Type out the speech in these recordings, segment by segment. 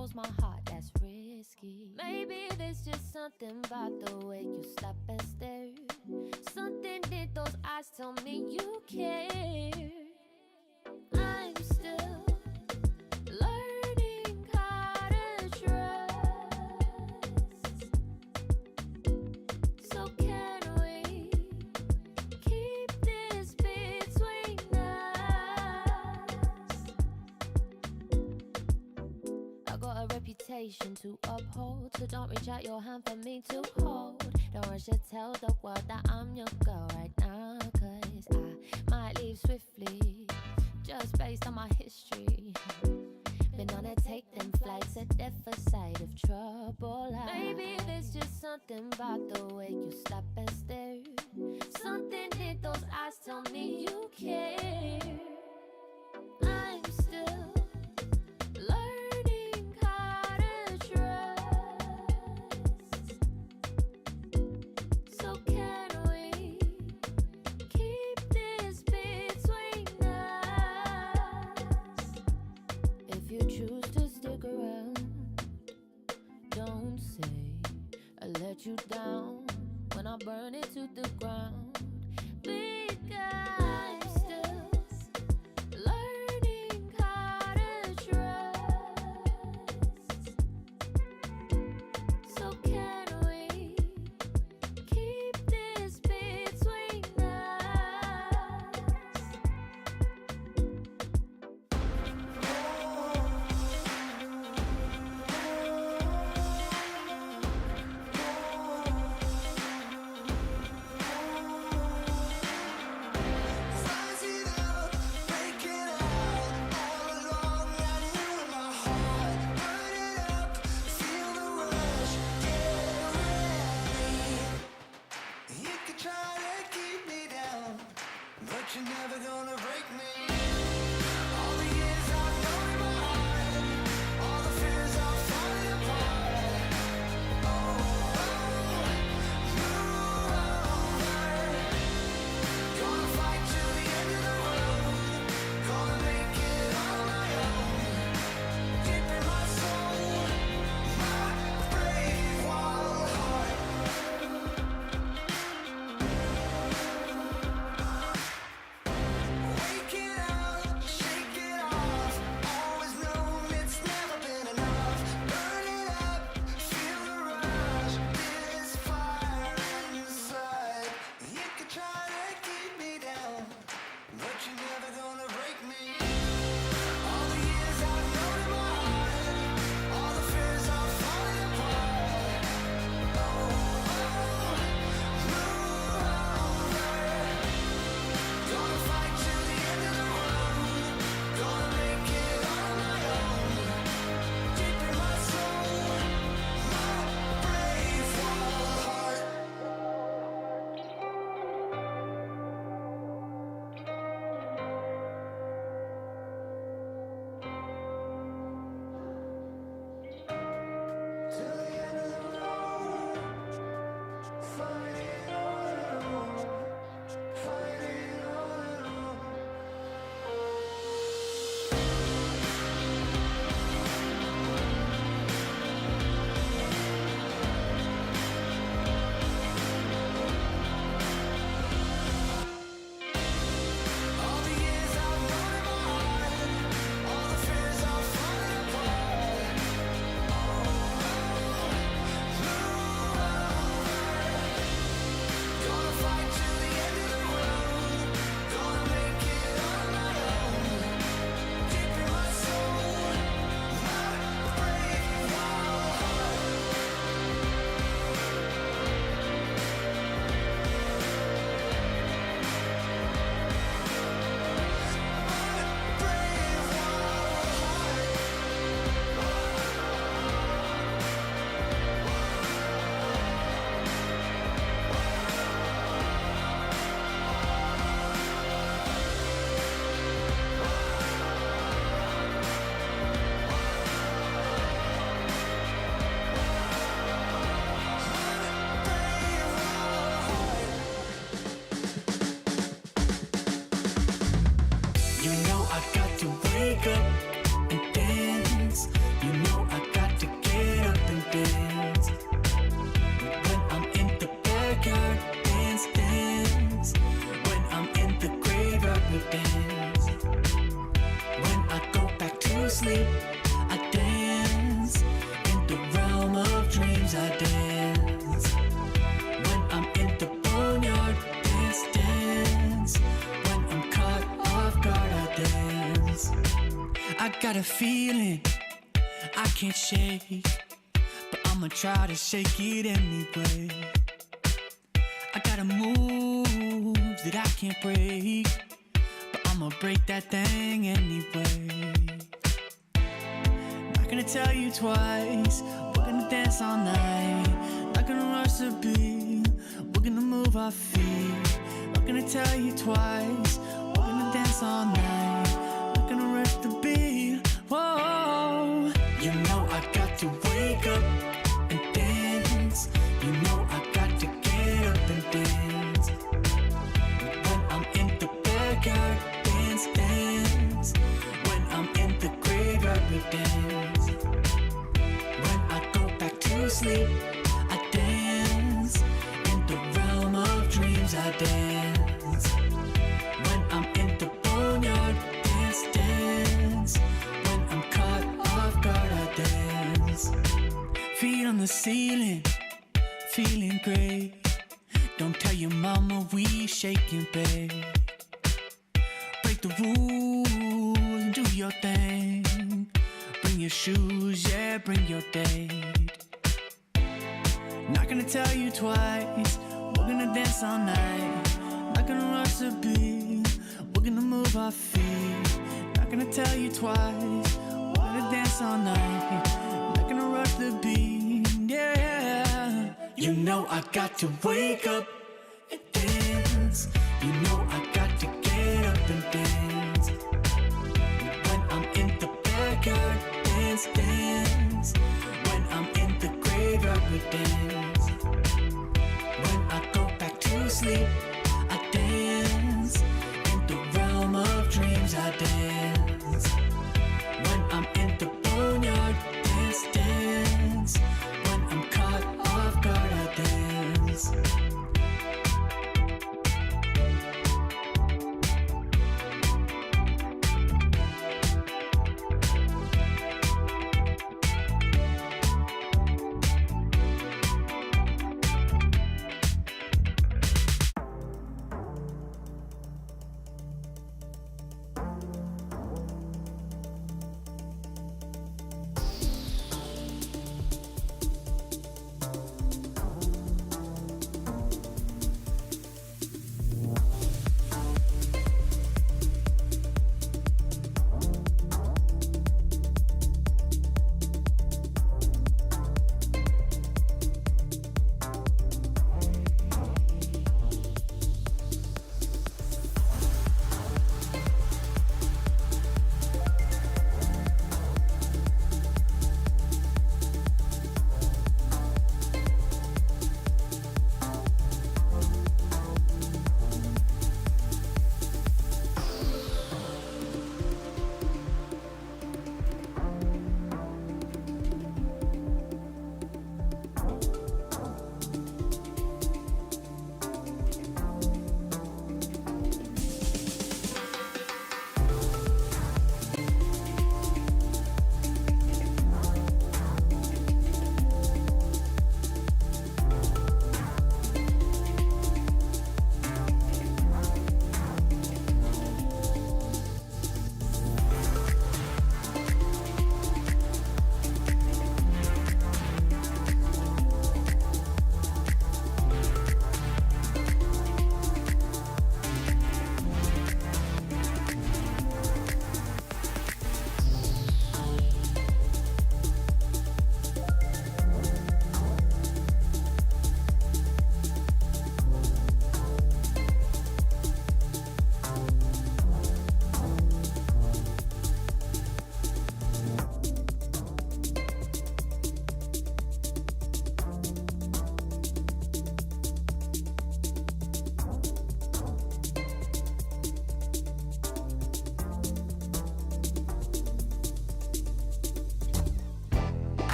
knows my heart, that's risky. Maybe there's just something about the way you stop and stare. Something in those eyes tell me you care. I'm still learning how to trust. So can we keep this between us? I got a reputation to uphold, so don't reach out your hand for me to hold. Don't rush to tell the world that I'm your girl right now, 'cause I might leave swiftly, just based on my history. Been on to take them flights at death side of trouble. Maybe there's just something about the way you stop and stare. Something in those eyes tell me you care. I'm still learning how to trust. So can we keep this between us? If you choose to stick around, don't say I let you down when I burn it to the ground. Because I'm still learning how to trust. So can we keep this between us? Got a feeling I can't shake, but I'ma try to shake it anyway. I got a move that I can't break, but I'ma break that thing anyway. Not gonna tell you twice, we're gonna dance all night. Not gonna rush the beat, we're gonna move our feet. Not gonna tell you twice, we're gonna dance all night. Not gonna rush the beat, whoa. You know I got to wake up and dance. You know I got to get up and dance. When I'm in the backyard, dance, dance. When I'm in the graveyard, we dance. When I go back to sleep, I dance. In the realm of dreams, I dance. When I'm in the boneyard, dance, dance. When I'm caught off guard, I dance. Feet on the ceiling, feeling great. Don't tell your mama we shaking, babe. Break the rules and do your thing. Bring your shoes, yeah, bring your date. Not gonna tell you twice, we're gonna dance all night. Not gonna rush the beat, we're gonna move our feet. Not gonna tell you twice, we're gonna dance all night. Not gonna rush the beat, yeah. You know I got to wake up and dance. You know I got to get up and dance. When I'm in the backyard, dance, dance. When I'm in the graveyard, we dance. When I go back to sleep, I dance. In the realm of dreams, I dance. When I'm in the boneyard, dance, dance. When I'm caught off guard, I dance.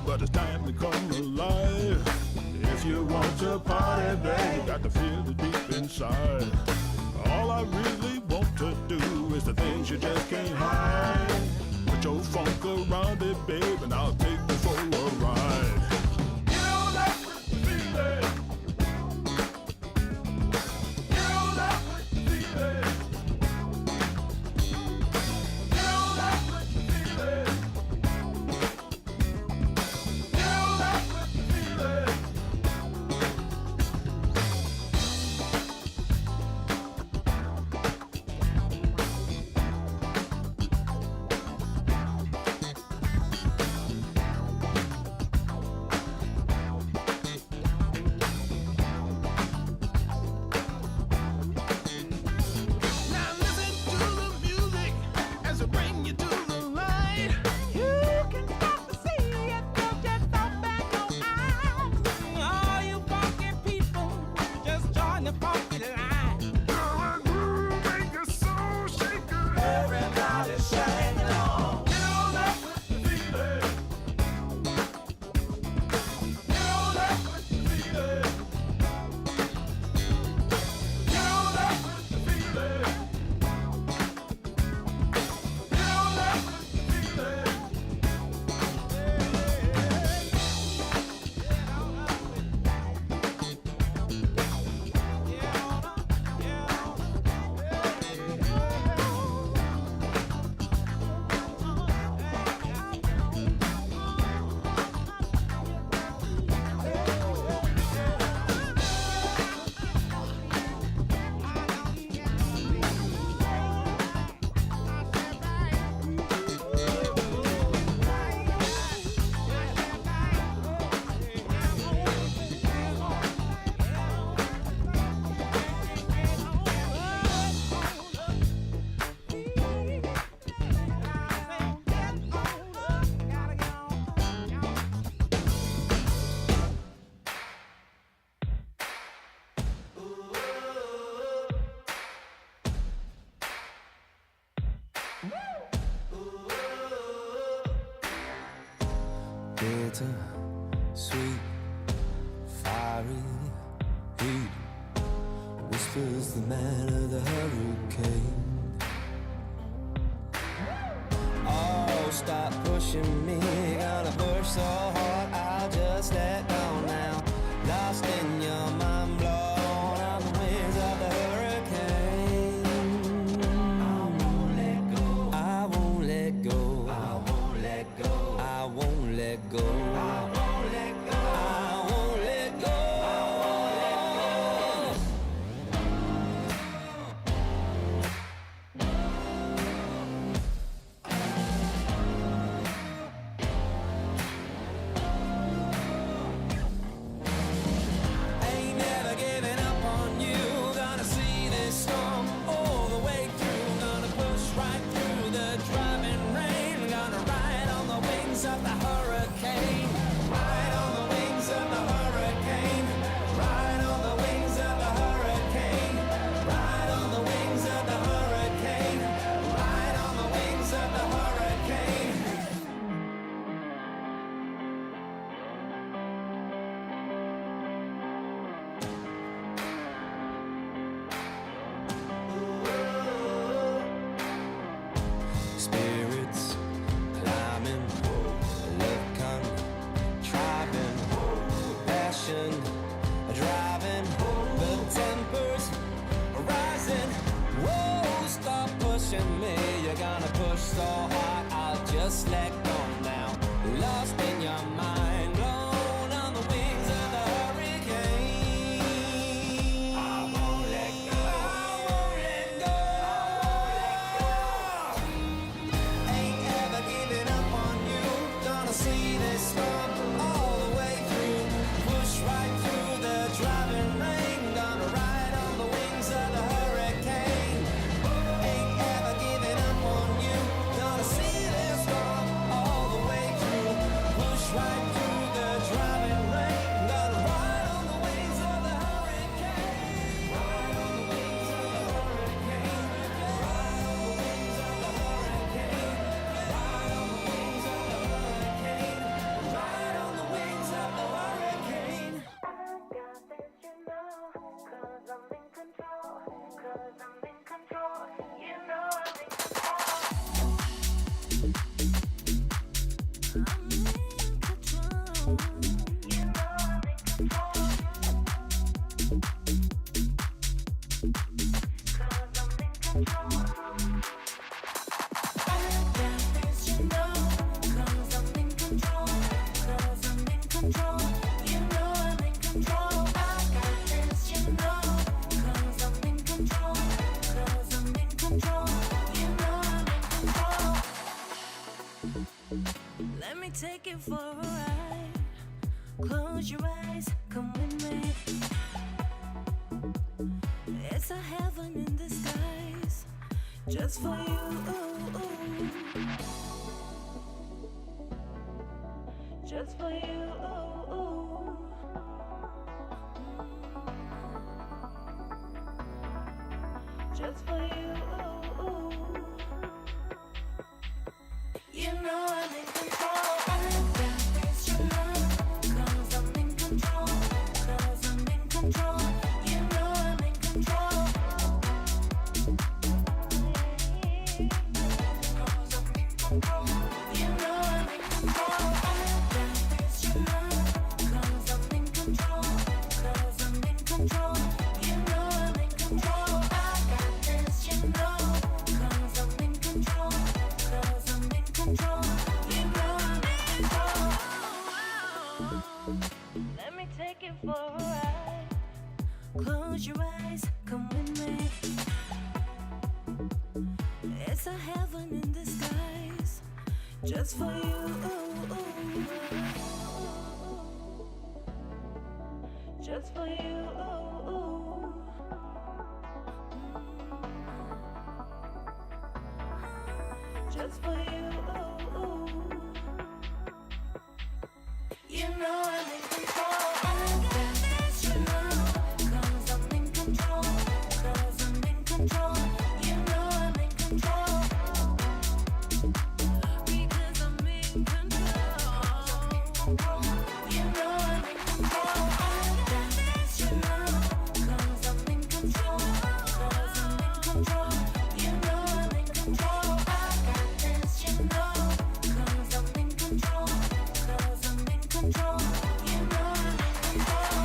but it's time to come alive. If you want to party, babe, you got to feel it deep inside. All I really want to do is the things you just can't hide. Put your funk around it, babe, and I'll take you for a ride. You know that feeling. You know that feeling. You know that feeling. You know that feeling. Now listen to the music as I bring you to the light. You can stop the sea if you just open your eyes. All you funky people, just join the funky line. Our groove make your soul shaker. Everybody sing along. You know that feeling. You know that feeling. You know that feeling. You know that bitter, sweet, fiery heat, whispers the man of the hurricane. Oh, stop pushing me, gonna push so hard, I'll just let go now. Lost in your mind, blown on the winds of the hurricane. I won't let go, I won't let go, I won't let go, I won't let go, I won't let go, I won't let go, I won't let Ain't never giving up on you. Gonna see this storm all the way through. Gonna push right through the driving rain. Gonna ride on the wings of the hurricane. Let me take you for a ride. Close your eyes, come with me. It's a heaven in disguise, just for you. Just for you. Just for you. You know I'm in control. I got this, you know, 'cause I'm in control. 'Cause I'm in control. You know I'm in control. 'Cause I'm in control. You know I'm in control. I got this, you know, 'cause I'm in control. 'Cause I'm in control. You know I'm in control. I got this, you know, 'cause I'm in control. 'Cause I'm in control. You know I'm in control. Let me take you for a ride. Close your eyes, come with me. It's a heaven in disguise, just for you. Just for you. Just for you. You know I'm in control. I got this, you know, 'cause I'm in control. 'Cause I'm in control. You know I'm in control. Because I'm in control. You know I'm in control. I got this, you know, 'cause I'm in control. 'Cause I'm in control. You know I'm in control. I got this, you know, 'cause I'm in control. 'Cause I'm in control. You know I'm in control.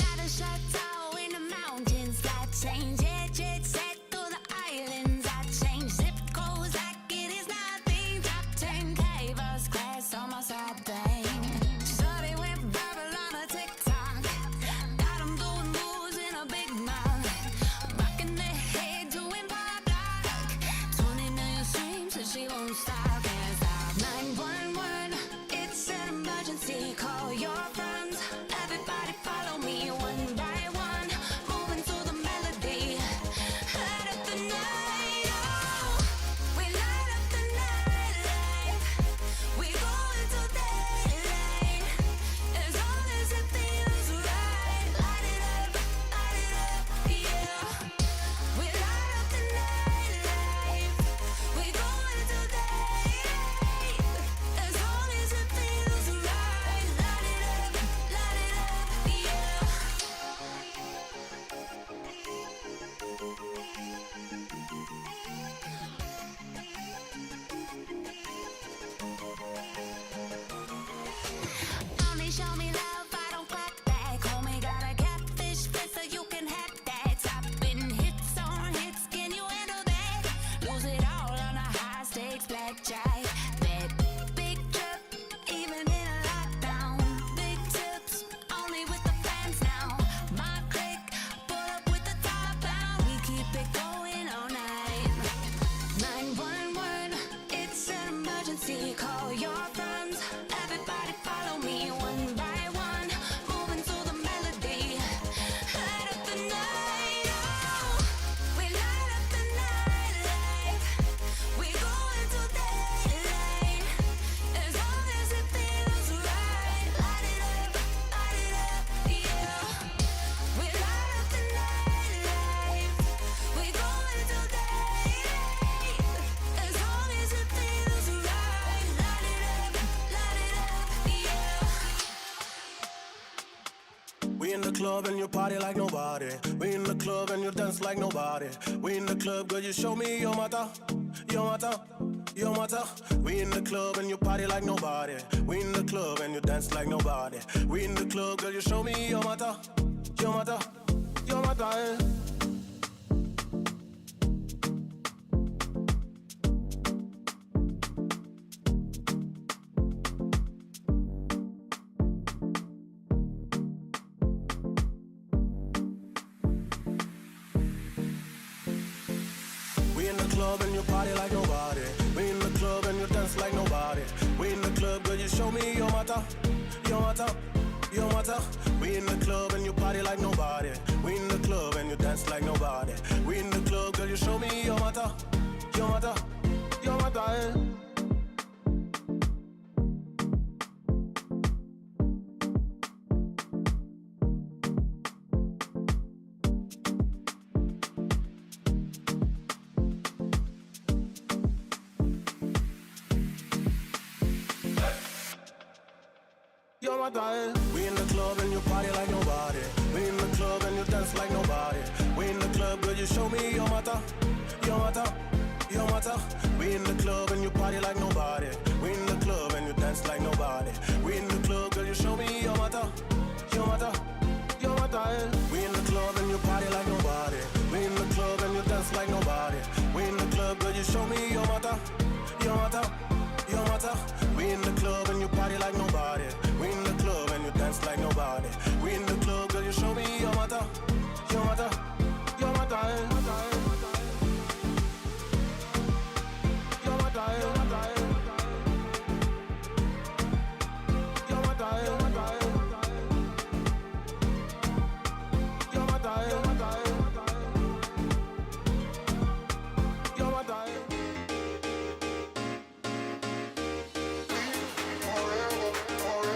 Got a chateau in the mountains that change it, jet set through the islands that change zip codes like it is nothing. Top 10K first class almost a bang. Shorty went viral on a TikTok. Got 'em doing moves in a big mouth, rocking their head doing pop like 20 million streams and she won't stop, can't stop. 911, it's an emergency. Call your friends. Everybody follow me one by one, moving to the melody. club and you party like nobody. We in the club and you dance like nobody. We in the club, girl, you show me your mata, your mata, your mata. We in the club and you party like nobody. We in the club and you dance like nobody. We in the club, girl, you show me your mata, your mata, your mata. Eh? Club and you party like nobody. We in the club and you dance like nobody. We in the club, girl, you show me your mata, your mata, your mata. We in the club and you party like nobody. We in the club and you dance like nobody. We in the club, girl, you show me your mata, your mata, your mata. Eh? We in the club and you party like nobody. We in the club and you dance like nobody. We in the club, girl, you show me your mata, your mata, your mata. We in the club and you party like nobody. We in the club and you dance like nobody. We in the club, girl, you show me your mata, your mata, your mata. Eh? We in the club and you party like nobody. We in the club and you dance like nobody. We in the club, girl, you show me your mata, your mata, your mata. We in the club and you party like nobody. We in the club and you dance like nobody. We in the club, girl, you show me your mata, your mata, your mata. Eh? Your mata, eh? Your mata, eh? Your mata, eh? Your mata, eh? Your mata, eh? Your mata, eh? Your mata, eh? Forever, forever.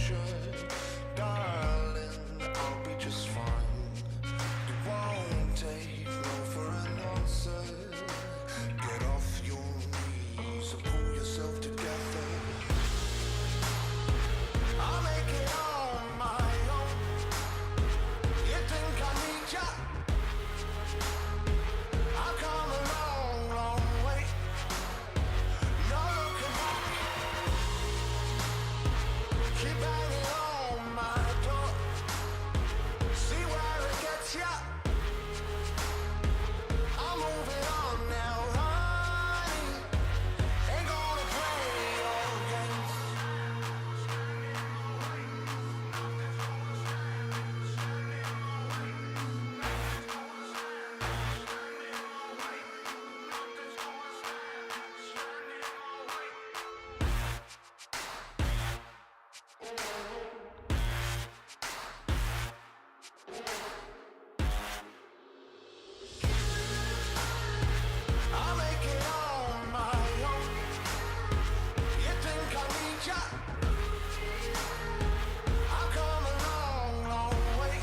pressure. Darling, I'll be just fine. It won't take no for an answer. Get off your knees and pull yourself together. I'll make it on my own. You think I need ya? I've come a long, long way. No looking back. Keep banging on my door. See where it gets ya. I'm moving on now, honey. Ain't gonna play your games. I'll make it on my own. You think I need ya? I've come a long, long way.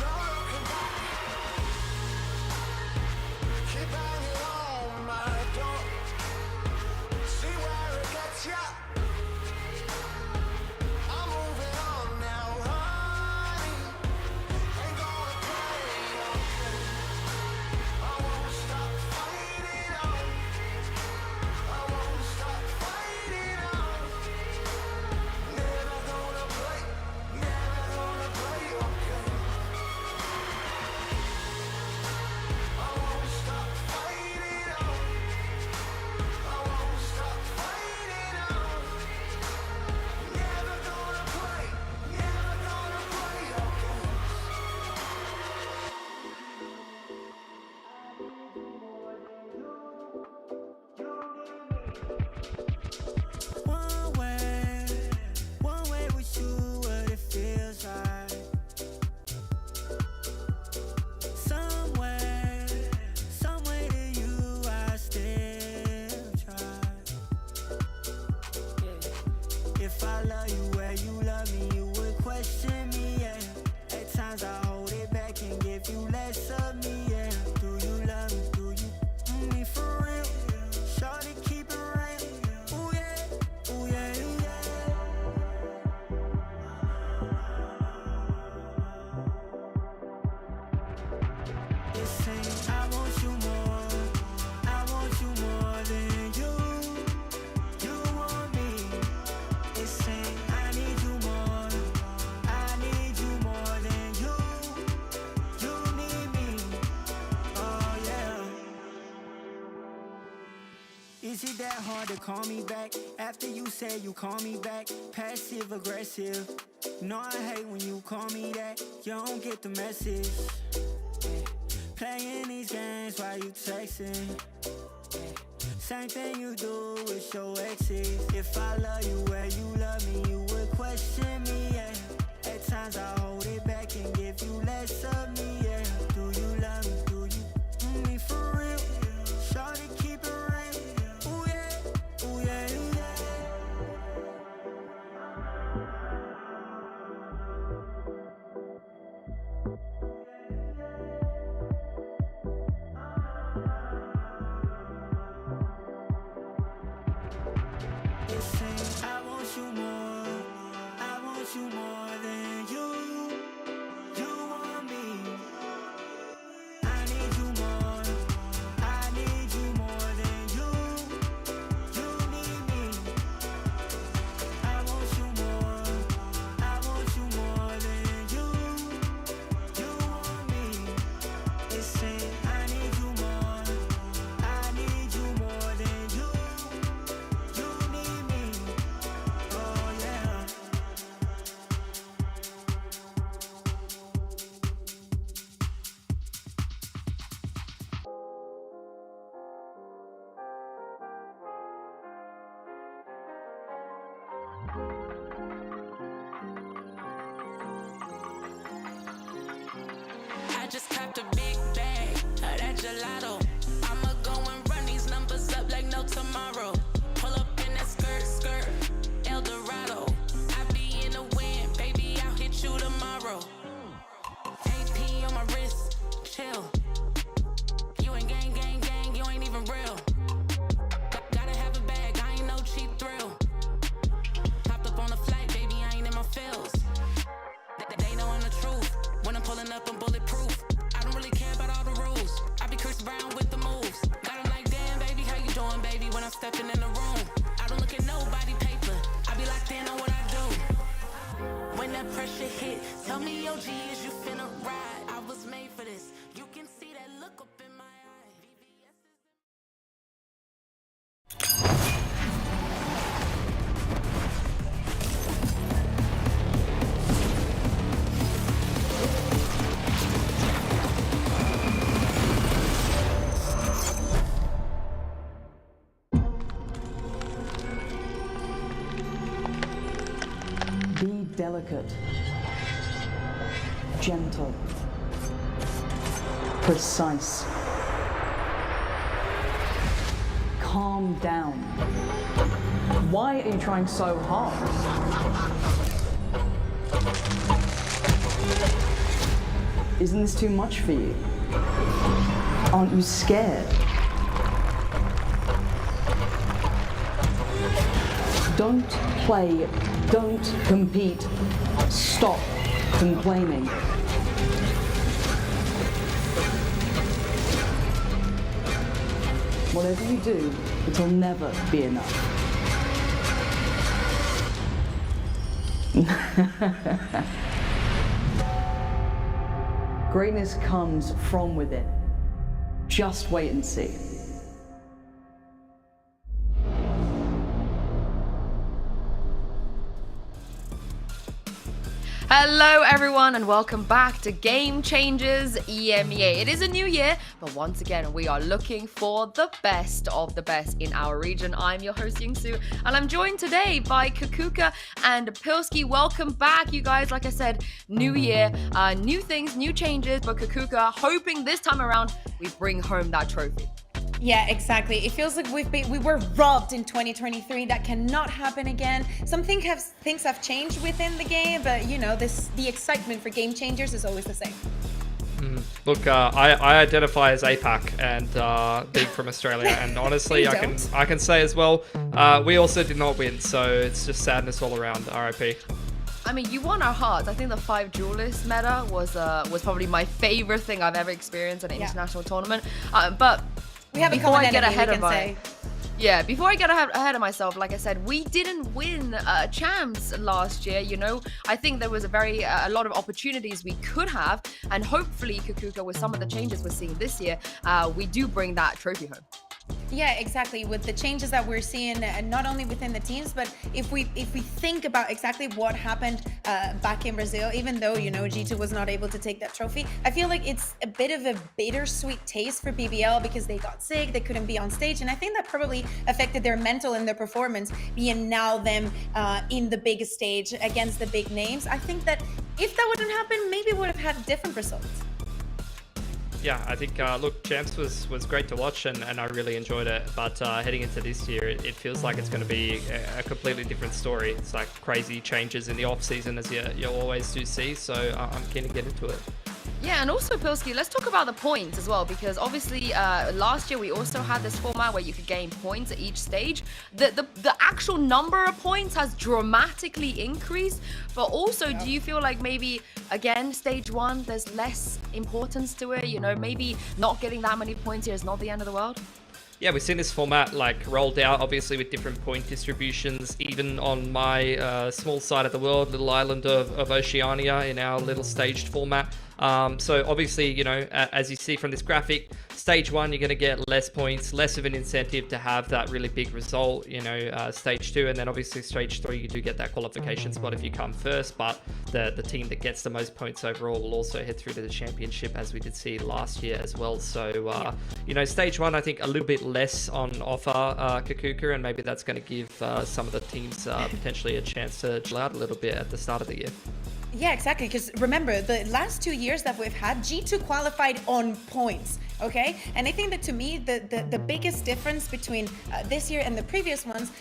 No looking back. Keep banging on my door. See where it gets ya. I'm moving on now, honey. Ain't gonna play your game. I won't stop fighting on. I won't stop fighting on. Never gonna play your game. I won't stop fighting on. I won't stop fighting on. Never gonna play your game. One way with you, what it feels like. Somewhere to you, I still try. If I love you where you love me, you would question me, yeah. At times I hold it back and give you less of me, yeah. Do you love me? Do you me for real? Shawty, keep it real. Ooh yeah, ooh yeah, ooh yeah. It's saying I want you more than you want me. It's saying I need you more than you need me. Oh yeah. Is it that hard to call me back after you say you call me back? Passive aggressive. No, I hate when you call me that. You don't get the message. Playing these games while you texting. Same thing you do with your exes. If I love you where you love me, you would question me, yeah. At times I hold it back and give you less of me, yeah. Do you love me? Do you me for real? Shawty, keep it real. Ooh yeah, ooh yeah, ooh yeah. It's saying I want you more that pressure hit. Tell me, OG, is you finna ride? I was made for this. You can see that look up in my eye. Be delicate, gentle, precise. Calm down. Why are you trying so hard? Isn't this too much for you? Aren't you scared? Don't play, don't compete, stop complaining. Whatever you do, it'll never be enough. Greatness comes from within. Just wait and see. Hello everyone and welcome back to Game Changers EMEA. It is a new year, but once again we are looking for the best of the best in our region. I'm your host Yingsu and I'm joined today by Kakuka and Pilski. Welcome back you guys. Like I said, new year, new things, new changes, but Kakuka hoping this time around we bring home that trophy. Yeah, exactly. It feels like we were robbed in 2023. That cannot happen again. Things have changed within the game, but you know, the excitement for Game Changers is always the same. Look, I identify as APAC and being from Australia, and honestly, I can say as well, we also did not win, so it's just sadness all around. RIP. I mean, you won our hearts. I think the 5 duelist meta was probably my favorite thing I've ever experienced in an international tournament. But we have before I get ahead of before I get ahead of myself, like I said, we didn't win champs last year. You know, I think there was a lot of opportunities we could have, and hopefully, Kakuka, with some of the changes we're seeing this year, we do bring that trophy home. Yeah, exactly. With the changes that we're seeing, not only within the teams, but if we think about exactly what happened back in Brazil, even though, you know, G2 was not able to take that trophy, I feel like it's a bit of a bittersweet taste for BBL because they got sick, they couldn't be on stage, and I think that probably affected their mental and their performance, being now them in the biggest stage against the big names. I think that if that wouldn't happen, maybe we would have had different results. Yeah, I think, look, Champs was great to watch and I really enjoyed it. But heading into this year, it feels like it's going to be a completely different story. It's like crazy changes in the off-season as you always do see. So I'm keen to get into it. Yeah, and also, Pilski, let's talk about the points as well, because obviously last year we also had this format where you could gain points at each stage. The actual number of points has dramatically increased, but also do you feel like maybe, again, stage 1, there's less importance to it? You know, maybe not getting that many points here is not the end of the world? Yeah, we've seen this format like rolled out, obviously with different point distributions, even on my small side of the world, little island of Oceania in our little staged format. So obviously, you know, as you see from this graphic, stage 1, you're going to get less points, less of an incentive to have that really big result, you know, stage 2, and then obviously stage 3, you do get that qualification spot if you come first, but the team that gets the most points overall will also head through to the championship, as we did see last year as well. So, you know, stage 1, I think a little bit less on offer, Kakuka, and maybe that's going to give some of the teams potentially a chance to chill out a little bit at the start of the year. Yeah, exactly. Because remember, the last 2 years that we've had, G2 qualified on points. Okay, and I think that to me the biggest difference between this year and the previous ones,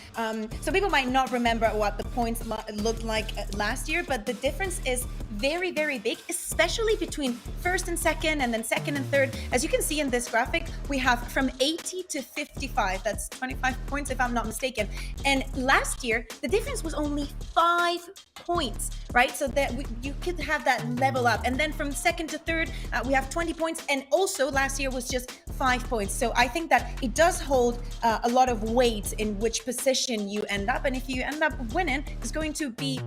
so people might not remember what the points looked like last year, but the difference is very, very big, especially between first and second, and then second and third. As you can see in this graphic, we have from 80 to 55. That's 25 points if I'm not mistaken. And last year, the difference was only 5 points, right? So that you could have that level up. And then from second to third, we have 20 points. And also last year was just 5 points. So I think that it does hold a lot of weight in which position you end up. And if you end up winning, it's going to be,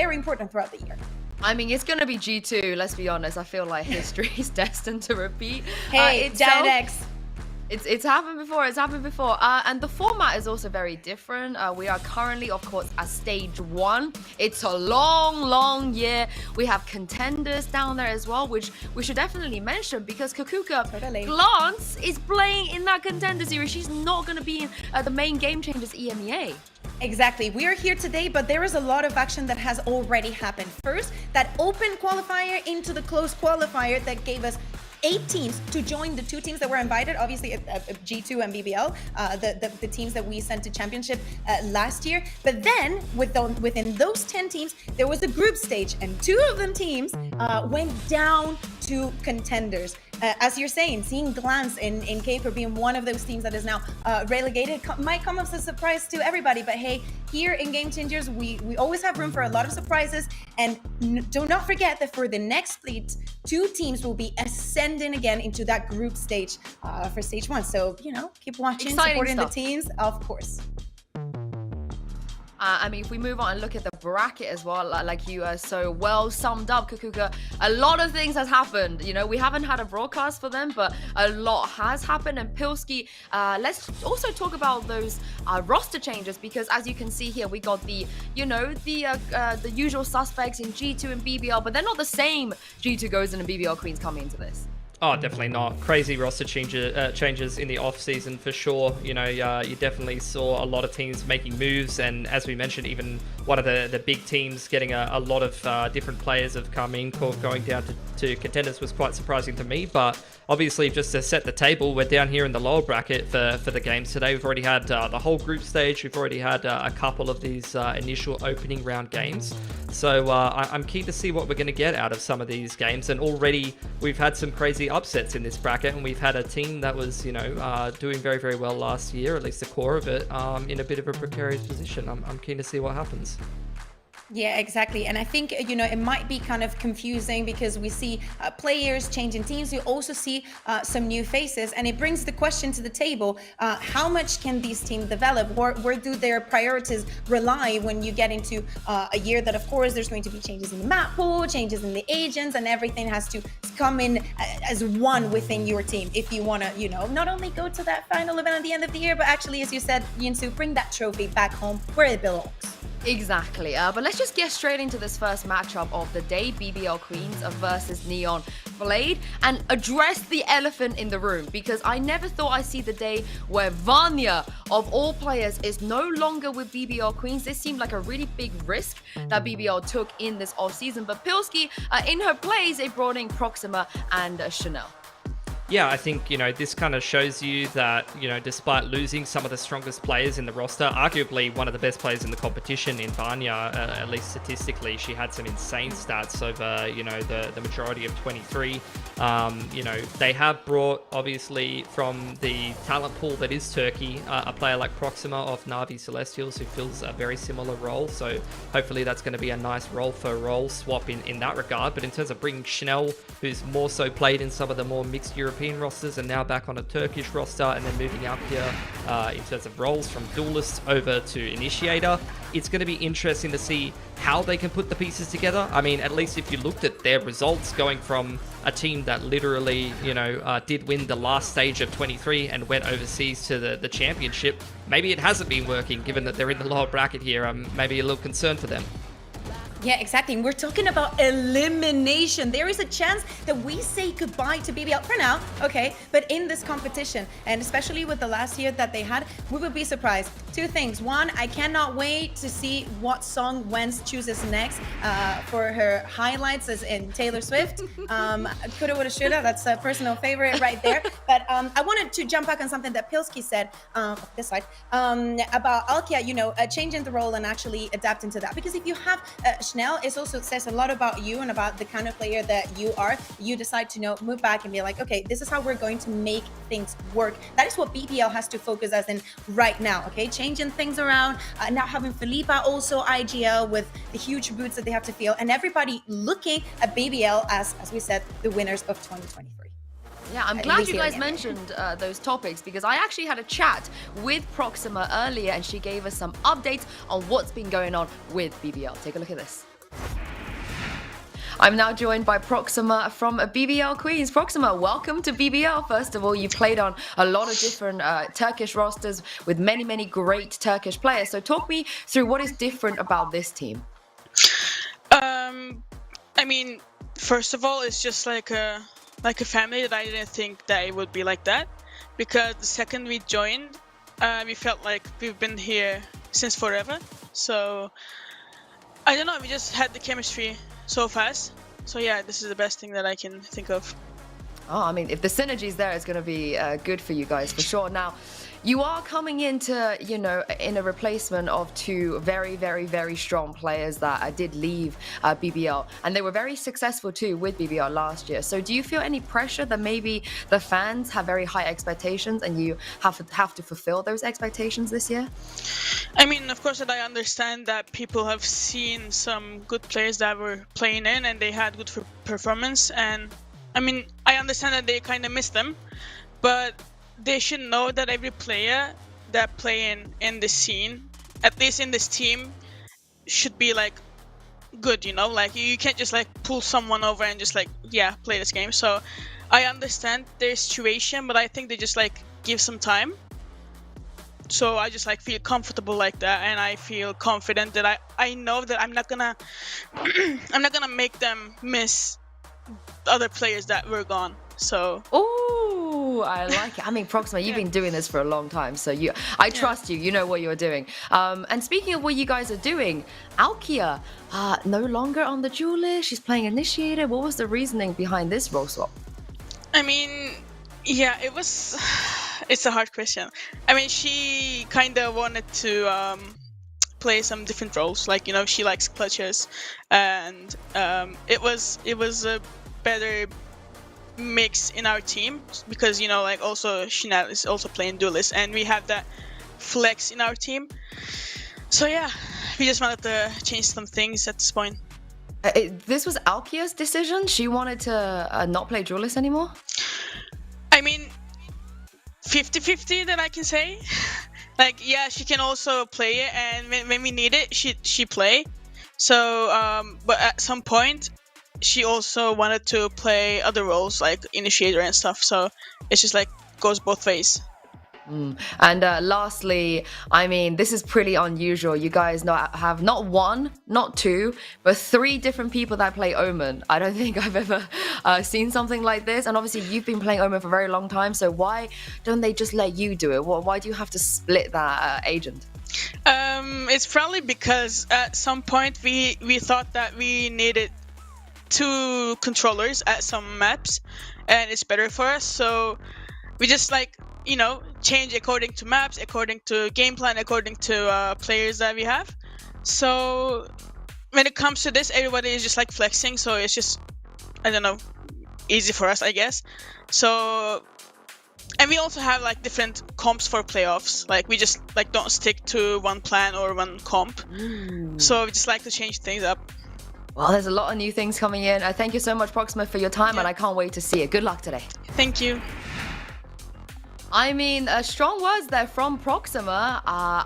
very important throughout the year. I mean, it's going to be G2, let's be honest. I feel like history is destined to repeat. Hey, X. It's happened before. And the format is also very different. We are currently, of course, at stage 1. It's a long year. We have contenders down there as well, which we should definitely mention because Kakuka Glance is playing in that contender series. She's not going to be in the main Game Changers EMEA. Exactly. We are here today, but there is a lot of action that has already happened. First, that open qualifier into the closed qualifier that gave us 8 teams to join the 2 teams that were invited, obviously G2 and BBL, the teams that we sent to championship last year. But then within those 10 teams, there was a group stage and 2 of them teams went down to contenders. As you're saying, seeing Glance in Caper being one of those teams that is now relegated might come as a surprise to everybody. But hey, here in Game Changers, we always have room for a lot of surprises. And do not forget that for the next split, 2 teams will be ascending again into that group stage for stage 1. So, keep watching, supporting the teams, of course. I mean, if we move on and look at the bracket as well, like you so well summed up, Kakuka, a lot of things has happened. We haven't had a broadcast for them, but a lot has happened. And Pilski, let's also talk about those roster changes, because as you can see here, we got the usual suspects in G2 and BBL, but they're not the same G2 Gozen and BBL Queens coming into this. Oh, definitely not. Crazy roster changes in the off season for sure. You definitely saw a lot of teams making moves, and as we mentioned, even one of the big teams getting a lot of different players have come in. Going down to contenders was quite surprising to me, but obviously just to set the table, we're down here in the lower bracket for the games today. We've already had the whole group stage. We've already had a couple of these initial opening round games. So I'm keen to see what we're going to get out of some of these games, and already we've had some crazy upsets in this bracket, and we've had a team that was doing very, very well last year, at least the core of it, in a bit of a precarious position. I'm keen to see what happens. Yeah, exactly. And I think, it might be kind of confusing because we see players changing teams. You also see some new faces, and it brings the question to the table. How much can these teams develop? Where do their priorities rely when you get into a year that, of course, there's going to be changes in the map pool, changes in the agents, and everything has to come in as one within your team if you want to, not only go to that final event at the end of the year, but actually, as you said, Yinsu, bring that trophy back home where it belongs. Exactly, but let's just get straight into this first matchup of the day, BBL Queens versus Neon Blade, and address the elephant in the room, because I never thought I'd see the day where Vanya, of all players, is no longer with BBL Queens. This seemed like a really big risk that BBL took in this off-season, but Pilski, in her plays, they brought in Proxima and Chanel. Yeah, I think, this kind of shows you that, despite losing some of the strongest players in the roster, arguably one of the best players in the competition in Vanya, at least statistically, she had some insane stats over, the majority of 23. They have brought, obviously, from the talent pool that is Turkey, a player like Proxima of Na'Vi Celestials, who fills a very similar role. So hopefully that's going to be a nice role-for-role swap in that regard. But in terms of bringing Chanel, who's more so played in some of the more mixed European rosters and now back on a Turkish roster, and then moving up here in terms of roles from duelist over to initiator, it's going to be interesting to see how they can put the pieces together. I mean, at least if you looked at their results, going from a team that literally, did win the last stage of 23 and went overseas to the championship, maybe it hasn't been working, given that they're in the lower bracket here. I'm maybe a little concerned for them. Yeah, exactly. We're talking about elimination. There is a chance that we say goodbye to BBL for now, okay? But in this competition, and especially with the last year that they had, we would be surprised. 2 things. 1, I cannot wait to see what song Wens chooses next for her highlights as in Taylor Swift. Coulda, woulda, shoulda. That's a personal favorite right there. But I wanted to jump back on something that Pilski said this side about Alkia, changing the role and actually adapting to that. Because if you have Chanel, it also says a lot about you and about the kind of player that you are. You decide to move back and be like, okay, this is how we're going to make things work. That is what BBL has to focus as in right now, okay? Changing things around, now having Felipa also IGL with the huge boots that they have to feel, and everybody looking at BBL as we said, the winners of 2023. Yeah, I'm glad you guys mentioned those topics because I actually had a chat with Proxima earlier and she gave us some updates on what's been going on with BBL. Take a look at this. I'm now joined by Proxima from BBL Queens. Proxima, welcome to BBL. First of all, you've played on a lot of different Turkish rosters with many, many great Turkish players. So talk me through what is different about this team. I mean, first of all, it's just like a family that I didn't think that it would be like that. Because the second we joined, we felt like we've been here since forever. So, I don't know, we just had the chemistry so fast. So yeah, this is the best thing that I can think of. Oh, I mean, if the synergy's there, it's going to be good for you guys for sure. Now, you are coming into, you know, in a replacement of two very, very, very strong players that did leave BBL, and they were very successful too with BBL last year. So do you feel any pressure that maybe the fans have very high expectations and you have to fulfill those expectations this year? I mean, of course, that I understand that people have seen some good players that were playing in and they had good performance, and I mean, I understand that they kind of miss them, but they should know that every player that playing in the scene, at least in this team, should be like good, you know? Like you can't just like pull someone over and just like, yeah, play this game. So I understand their situation, but I think they just like give some time. So I just like feel comfortable like that, and I feel confident that I know that I'm not gonna I'm not gonna make them miss other players that were gone. So oh, I like it. I mean, Proxima, you've been doing this for a long time, so I trust you. You know what you're doing. And speaking of what you guys are doing, Alkia no longer on the duelist. She's playing Initiator. What was the reasoning behind this role swap? I mean, yeah, it's a hard question. I mean, she kind of wanted to play some different roles, like, you know, she likes clutches, and it was a better mix in our team because, you know, like also Chanel is also playing duelist and we have that flex in our team. So yeah, we just wanted to change some things at this point. This was Alkia's decision? She wanted to not play duelist anymore? I mean, 50-50 that I can say. Like, yeah, she can also play it, and when we need it, she play. So, but at some point, she also wanted to play other roles like Initiator and stuff. So it's just like goes both ways. And lastly, I mean, this is pretty unusual. You guys have not one, not two, but three different people that play Omen. I don't think I've ever seen something like this. And obviously, you've been playing Omen for a very long time. So why don't they just let you do it? Why do you have to split that agent? It's probably because at some point we thought that we needed 2 controllers at some maps, and it's better for us. So we just like, you know, change according to maps, according to game plan, according to players that we have. So when it comes to this, everybody is just like flexing, so it's just, I don't know, easy for us, I guess. So, and we also have like different comps for playoffs. Like we just like don't stick to one plan or one comp. So we just like to change things up. Well, there's a lot of new things coming in. Thank you so much, Proxima, for your time, and I can't wait to see it. Good luck today. Thank you. I mean, strong words there from Proxima.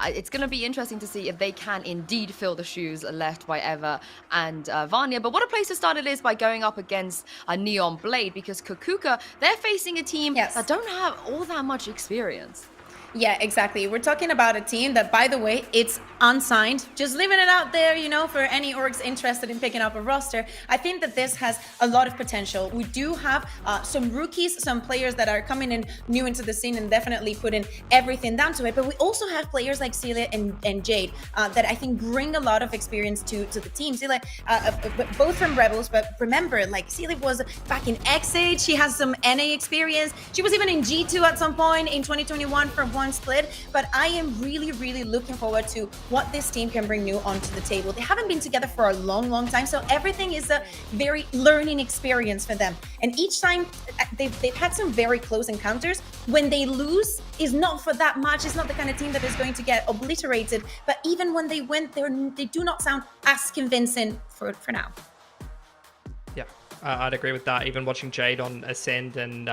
It's going to be interesting to see if they can indeed fill the shoes left by Eva and Vanya. But what a place to start it is by going up against a Neon Blade, because Kukuka, they're facing a team that don't have all that much experience. Yeah, exactly. We're talking about a team that, by the way, it's unsigned. Just leaving it out there, you know, for any orgs interested in picking up a roster. I think that this has a lot of potential. We do have some rookies, some players that are coming in new into the scene and definitely putting everything down to it. But we also have players like Celia and Jade that I think bring a lot of experience to the team. Celia, both from Rebels, but remember, like, Celia was back in X8. She has some NA experience. She was even in G2 at some point in 2021 for one split. But I am really, really looking forward to what this team can bring new onto the table. They haven't been together for a long time, so everything is a very learning experience for them. And each time they've had some very close encounters. When they lose, is not for that much. It's not the kind of team that is going to get obliterated. But even when they win, they do not sound as convincing for now. Yeah. I'd agree with that. Even watching Jade on Ascend and,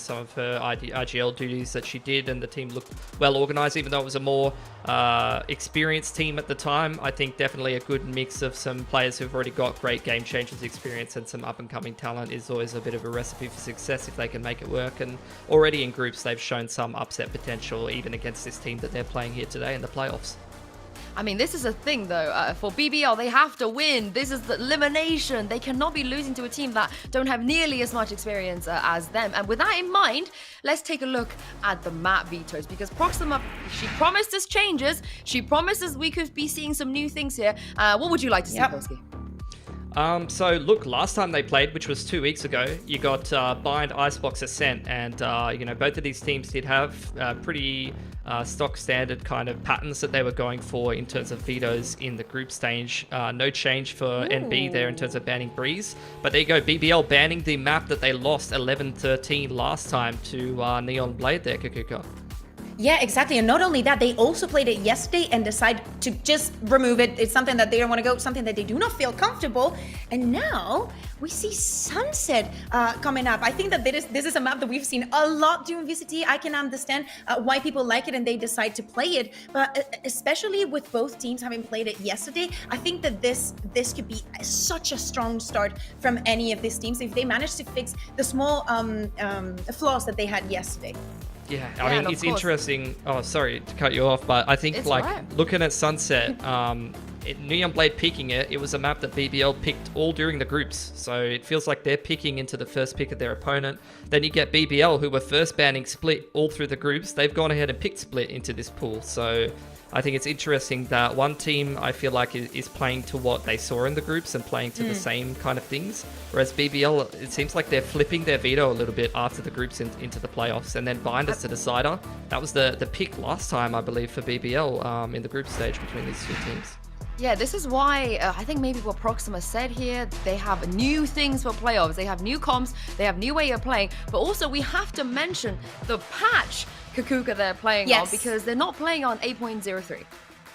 some of her IGL duties that she did, and the team looked well organized, even though it was a more experienced team at the time. I think definitely a good mix of some players who've already got great game changers experience and some up-and-coming talent is always a bit of a recipe for success if they can make it work. And already in groups, they've shown some upset potential, even against this team that they're playing here today in the playoffs. I mean, this is a thing, though. For BBL, they have to win. This is the elimination. They cannot be losing to a team that don't have nearly as much experience as them. And with that in mind, let's take a look at the map vetoes, because Proxima, she promised us changes. She promised us we could be seeing some new things here. What would you like to see, Polsky? So look, last time they played, which was 2 weeks ago, you got Bind, Icebox, Ascent, and both of these teams did have pretty stock standard kind of patterns that they were going for in terms of vetoes in the group stage. No change for NB there in terms of banning Breeze, but there you go, BBL banning the map that they lost 11-13 last time to Neon Blade there, Kakuka. Yeah, exactly. And not only that, they also played it yesterday and decided to just remove it. It's something that they don't want to go, something that they do not feel comfortable. And now we see Sunset coming up. I think that this is a map that we've seen a lot during VCT. I can understand why people like it and they decide to play it. But especially with both teams having played it yesterday, I think that this could be such a strong start from any of these teams if they manage to fix the small flaws that they had yesterday. Yeah, I mean, it's interesting. Oh, sorry to cut you off, but I think looking at Sunset, Neon Blade picking it was a map that BBL picked all during the groups. So it feels like they're picking into the first pick of their opponent. Then you get BBL, who were first banning Split all through the groups. They've gone ahead and picked Split into this pool. So I think it's interesting that one team, I feel like, is playing to what they saw in the groups and playing to the same kind of things. Whereas BBL, it seems like they're flipping their veto a little bit after the groups into the playoffs. And then Bind as the decider. That was the pick last time, I believe, for BBL in the group stage between these two teams. Yeah, this is why I think maybe what Proxima said here, they have new things for playoffs. They have new comps, they have new way of playing, but also we have to mention the patch Kakuka they're playing on, because they're not playing on 8.03.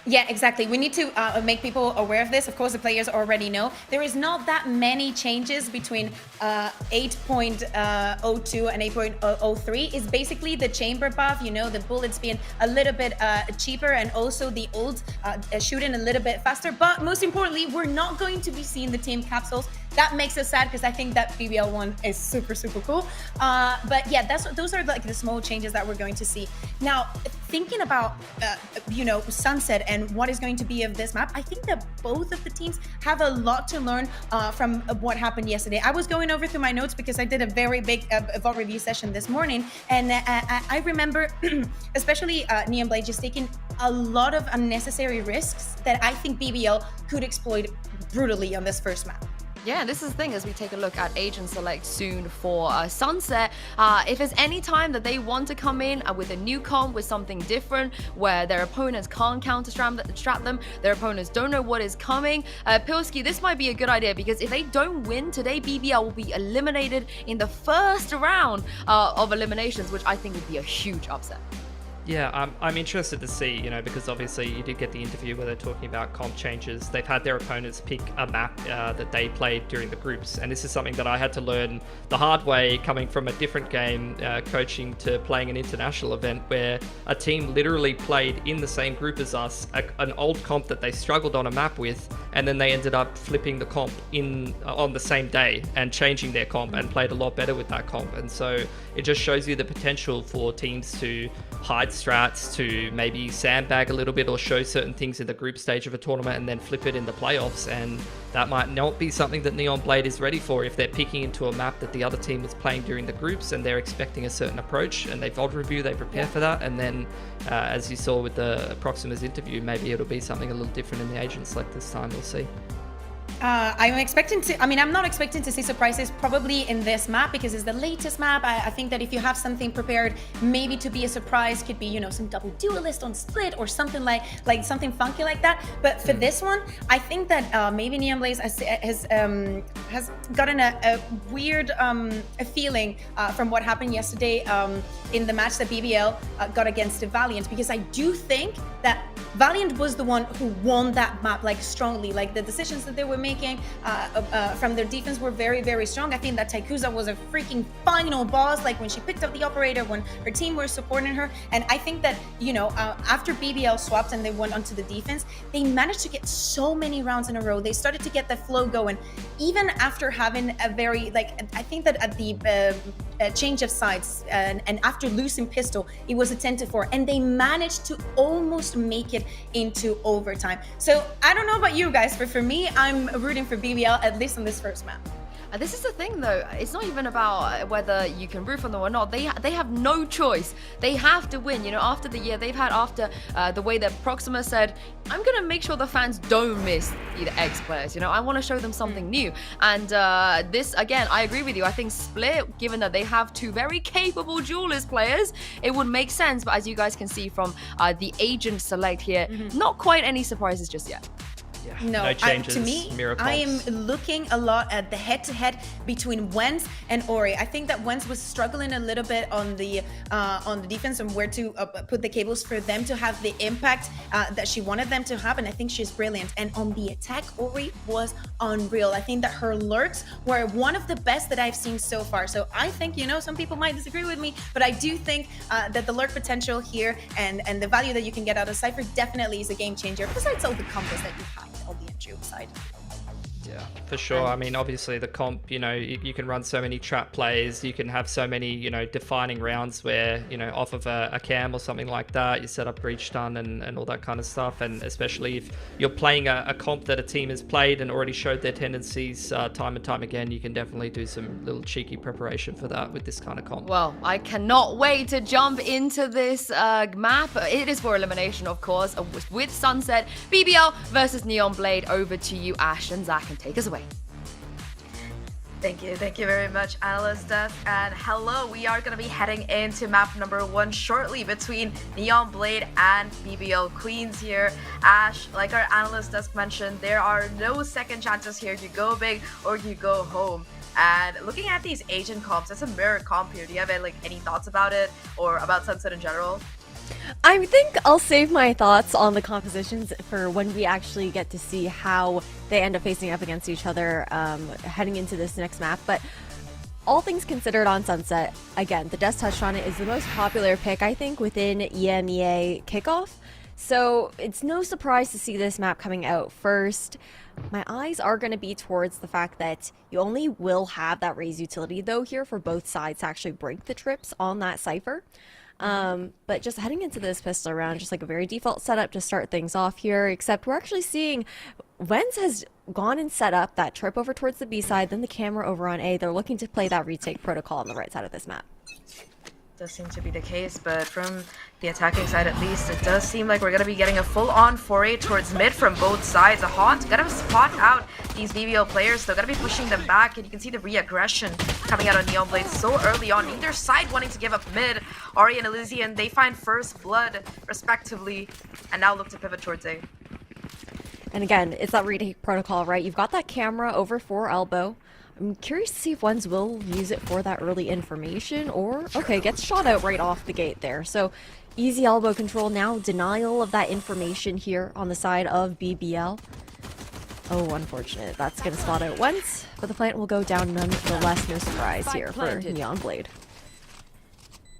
Yeah, exactly. We need to make people aware of this. Of course, the players already know. There is not that many changes between 8.02 and 8.03. It's basically the chamber buff, the bullets being a little bit cheaper, and also the ult shooting a little bit faster. But most importantly, we're not going to be seeing the team capsules. That makes us sad because I think that BBL one is super, super cool. But yeah, those are like the small changes that we're going to see. Now, thinking about, Sunset and what is going to be of this map, I think that both of the teams have a lot to learn from what happened yesterday. I was going over through my notes because I did a very big VOD review session this morning. And I remember, especially Neon Blade, just taking a lot of unnecessary risks that I think BBL could exploit brutally on this first map. Yeah, this is the thing as we take a look at agent select soon for Sunset. If there's any time that they want to come in with a new comp, with something different, where their opponents can't counter-strat them, their opponents don't know what is coming, Pilsky, this might be a good idea, because if they don't win today, BBL will be eliminated in the first round of eliminations, which I think would be a huge upset. Yeah, I'm interested to see, because obviously you did get the interview where they're talking about comp changes. They've had their opponents pick a map that they played during the groups. And this is something that I had to learn the hard way, coming from a different game, coaching to playing an international event where a team literally played in the same group as us, an old comp that they struggled on a map with, and then they ended up flipping the comp on the same day and changing their comp and played a lot better with that comp. And so it just shows you the potential for teams to hide strats, to maybe sandbag a little bit or show certain things in the group stage of a tournament and then flip it in the playoffs. And that might not be something that Neon Blade is ready for if they're picking into a map that the other team was playing during the groups and they're expecting a certain approach and they VOD review, they prepare for that. And then as you saw with the Proxima's interview, maybe it'll be something a little different in the agent select this time. We'll see. I'm not expecting to see surprises probably in this map because it's the latest map. I think that if you have something prepared, maybe to be a surprise, could be, some double duelist on Split or something like something funky like that. But for this one, I think that maybe Neon Blaze has gotten a weird feeling from what happened yesterday in the match that BBL got against Valiant, because I do think that Valiant was the one who won that map strongly. The decisions that they were making, making from their defense were very, very strong. I think that Taikuza was a freaking final boss, like when she picked up the operator, when her team were supporting her. And I think that, you know, after BBL swapped and they went onto the defense, they managed to get so many rounds in a row. They started to get the flow going, even after having a very, like, I think that at the change of sides and after losing pistol, it was a 10-4, and they managed to almost make it into overtime. So I don't know about you guys, but for me, I'm rooting for BBL, at least on this first map. This is the thing, though. It's not even about whether you can root for them or not. They have no choice. They have to win. You know, after the year they've had, after the way that Proxima said, I'm going to make sure the fans don't miss the X players. You know, I want to show them something new. And this, again, I agree with you. I think Split, given that they have two very capable duelist players, it would make sense. But as you guys can see from the agent select here, not quite any surprises just yet. Yeah, no changes, to me, I am looking a lot at the head-to-head between Wens and Ori. I think that Wens was struggling a little bit on the defense and where to put the cables for them to have the impact that she wanted them to have, and I think she's brilliant. And on the attack, Ori was unreal. I think that her lurks were one of the best that I've seen so far. So I think, you know, some people might disagree with me, but I do think that the lurk potential here and the value that you can get out of Cypher definitely is a game changer, besides all the combos that you have on the entry side. Yeah, for sure. I mean, obviously the comp, you know, you can run so many trap plays, you can have so many, you know, defining rounds where, you know, off of a cam or something like that, you set up breach stun and all that kind of stuff. And especially if you're playing a comp that a team has played and already showed their tendencies time and time again, you can definitely do some little cheeky preparation for that with this kind of comp. Well, I cannot wait to jump into this map. It is for elimination, of course, with Sunset, BBL versus Neon Blade. Over to you, Ash and Zach, and take us away. Thank you very much, Analyst Death. And hello, we are going to be heading into map number 1 shortly between Neon Blade and BBL Queens here. Ash, like our Analyst Desk mentioned, there are no second chances here. You go big or you go home. And looking at these agent comps, it's a mirror comp here. Do you have any thoughts about it or about Sunset in general? I think I'll save my thoughts on the compositions for when we actually get to see how they end up facing up against each other heading into this next map. But all things considered on Sunset, again, the Death touched on it, is the most popular pick, I think, within EMEA kickoff. So it's no surprise to see this map coming out first. My eyes are going to be towards the fact that you only will have that raise utility, though, here for both sides to actually break the trips on that Cypher. But just heading into this pistol round, just like a very default setup to start things off here, except we're actually seeing Wens has gone and set up that trip over towards the B side, then the camera over on A. They're looking to play that retake protocol on the right side of this map. Does seem to be the case, but from the attacking side at least, it does seem like we're going to be getting a full-on foray towards mid from both sides. A Haunt going to spot out these BBL players. They're going to be pushing them back, and you can see the re-aggression coming out of Neon Blade so early on. Neither side wanting to give up mid. Ari and Elysian, they find first blood respectively, and now look to pivot towards A. And again, it's that retake protocol, right? You've got that camera over for elbow. I'm curious to see if ones will use it for that early information, or, okay, gets shot out right off the gate there. So easy elbow control now, denial of that information here on the side of BBL. Oh, unfortunate. That's going to spot out once, but the plant will go down nonetheless. No surprise here for Neon Blade.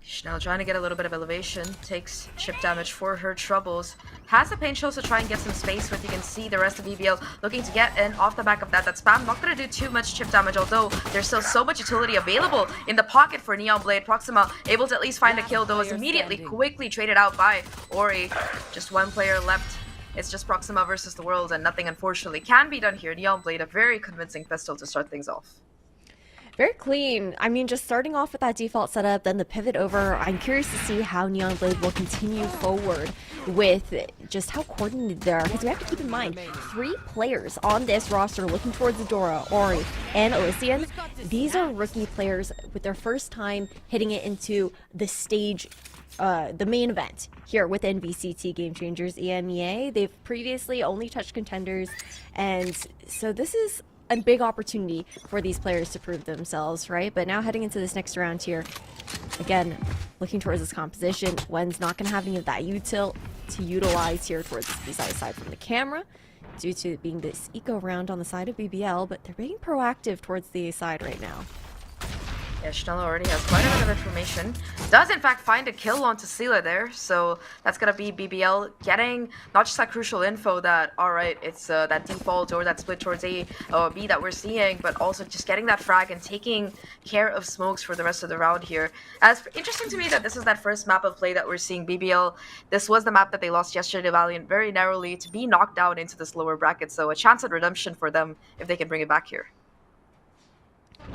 Chanel trying to get a little bit of elevation, takes chip damage for her troubles. Has the paint shells to try and get some space with. You can see the rest of BBL looking to get in off the back of that. That spam not going to do too much chip damage, although there's still so much utility available in the pocket for Neon Blade. Proxima able to at least find a kill, though was immediately quickly traded out by Ori. Just one player left. It's just Proxima versus the world, and nothing unfortunately can be done here. Neon Blade, a very convincing pistol to start things off. Very clean. I mean, just starting off with that default setup, then the pivot over. I'm curious to see how Neon Blade will continue forward with just how coordinated they are. Because we have to keep in mind, 3 players on this roster looking towards Adora, Ori, and Elysian. These are rookie players with their first time hitting it into the stage, the main event here within VCT Game Changers EMEA. They've previously only touched contenders, and so this is a big opportunity for these players to prove themselves, right? But now heading into this next round here, again, looking towards this composition, Wen's not going to have any of that util to utilize here towards the side from the camera. due to it being this eco round on the side of BBL, but they're being proactive towards the A side right now. Yeah, Schnell already has quite a bit of information. Does in fact find a kill onto Sela there, so that's gonna be BBL getting not just that crucial info that, alright, it's that default or that split towards A or B that we're seeing, but also just getting that frag and taking care of smokes for the rest of the round here. It's interesting to me that this is that first map of play that we're seeing BBL. This was the map that they lost yesterday to Valiant very narrowly to be knocked down into this lower bracket, so a chance at redemption for them if they can bring it back here.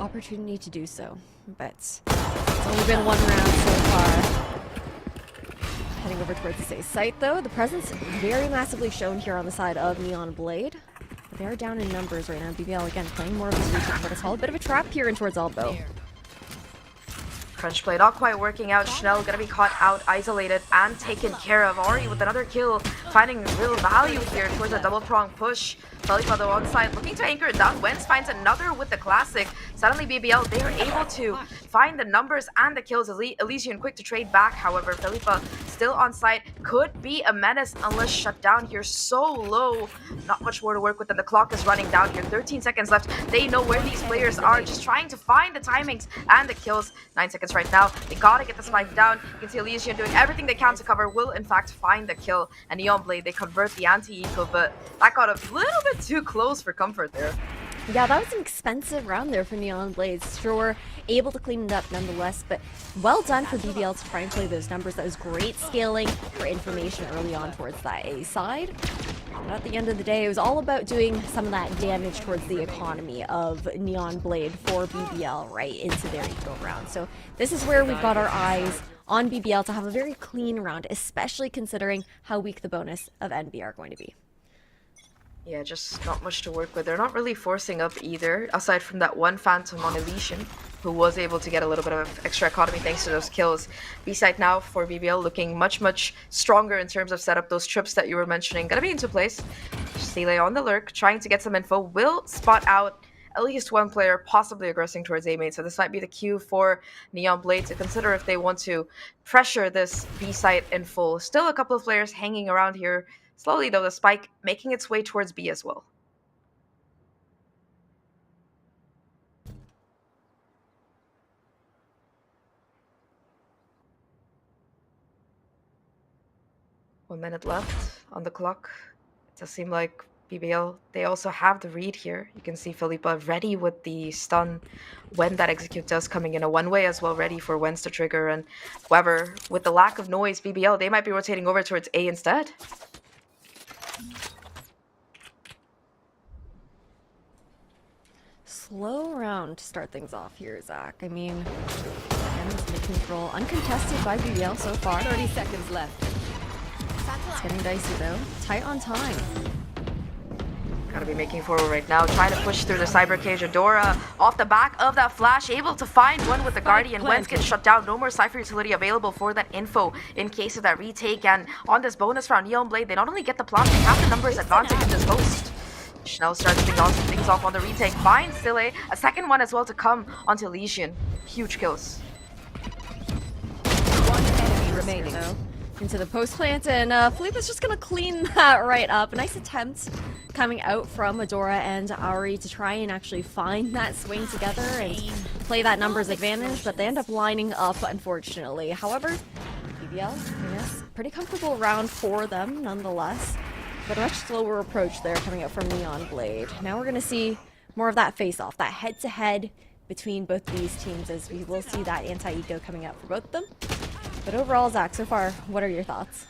Opportunity to do so, but it's only been one round so far. Heading over towards the safe site though, the presence very massively shown here on the side of Neon Blade. But they are down in numbers right now. BBL again playing more of this region protocol. A bit of a trap here in towards Elbow. Crunch play not quite working out. Schnell gonna be caught out, isolated, and taken care of. Ori with another kill, finding real value here towards a double prong push. Felipa though on side, looking to anchor it down. Wentz finds another with the classic. Suddenly BBL, they are able to find the numbers and the kills. Elysian quick to trade back, however, Felipa still on site. Could be a menace unless shut down here so low. Not much more to work with, and the clock is running down here. 13 seconds left. They know where these players are, just trying to find the timings and the kills. 9 seconds right now. They gotta get the spike down. You can see Elysian doing everything they can to cover, will in fact find the kill. And Neon Blade, they convert the anti-eco, but that got a little bit too close for comfort there. Yeah, that was an expensive round there for Neon Blades. Sure, able to clean it up nonetheless, but well done for BBL to try and play those numbers. That was great scaling for information early on towards that A side. But at the end of the day, it was all about doing some of that damage towards the economy of Neon Blade for BBL right into their eco round. So this is where we've got our eyes on BBL to have a very clean round, especially considering how weak the bonus of NB are going to be. Yeah, just not much to work with. They're not really forcing up either, aside from that one Phantom on Elysian, who was able to get a little bit of extra economy thanks to those kills. B-side now for BBL looking much, much stronger in terms of setup. Those trips that you were mentioning gonna be into place. Sele on the lurk, trying to get some info, will spot out at least one player possibly aggressing towards A main. So this might be the cue for Neon Blade to consider if they want to pressure this B-side in full. Still a couple of players hanging around here. Slowly though, the spike making its way towards B as well. One minute left on the clock. It does seem like BBL, they also have the read here. You can see Felipa ready with the stun when that execute does coming in a one-way as well, ready for Wentz to trigger. And however, with the lack of noise, BBL, they might be rotating over towards A instead. Slow round to start things off here, Zach. I mean, again, it's mid-control, uncontested by BBL so far. 30 seconds left. It's getting dicey though. Tight on time. Gotta be making forward right now, trying to push through the cyber cage. Adora off the back of that flash, able to find one with the Guardian. Wentz gets shut down. No more Cypher utility available for that info in case of that retake. And on this bonus round, Neon Blade, they not only get the plant, they have the numbers advantage in this host. Schnell starts things off on the retake. Finds Sile. A second one as well to come onto Elysian. Huge kills. One enemy remaining. Into the post plant, and Felipe's just gonna clean that right up. A nice attempt coming out from Adora and Auri to try and actually find that swing together and play that numbers advantage, but they end up lining up, unfortunately. However, BBL, yes, pretty comfortable round for them nonetheless, but a much slower approach there coming out from Neon Blade. Now we're gonna see more of that face-off, that head-to-head between both these teams, as we will see that anti-eco coming out for both of them. But overall, Zach, so far, what are your thoughts?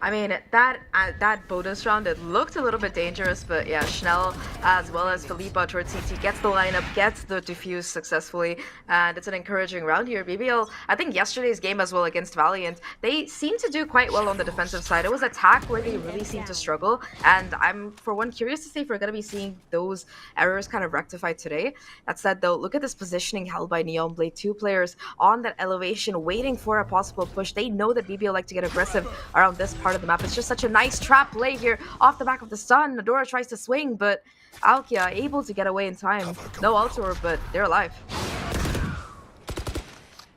I mean, that bonus round, it looked a little bit dangerous, but yeah, Schnell as well as Felipa towards CT gets the lineup, gets the defuse successfully, and it's an encouraging round here. BBL, I think yesterday's game as well against Valiant, they seem to do quite well on the defensive side. It was attack where they really seem to struggle, and I'm, for one, curious to see if we're going to be seeing those errors kind of rectified today. That said, though, look at this positioning held by Neon Blade. Two players on that elevation, waiting for a possible push. They know that BBL like to get aggressive around this part of the map. It's just such a nice trap play here off the back of the stun. Nadora tries to swing, but Alkia able to get away in time. No Altor, but they're alive.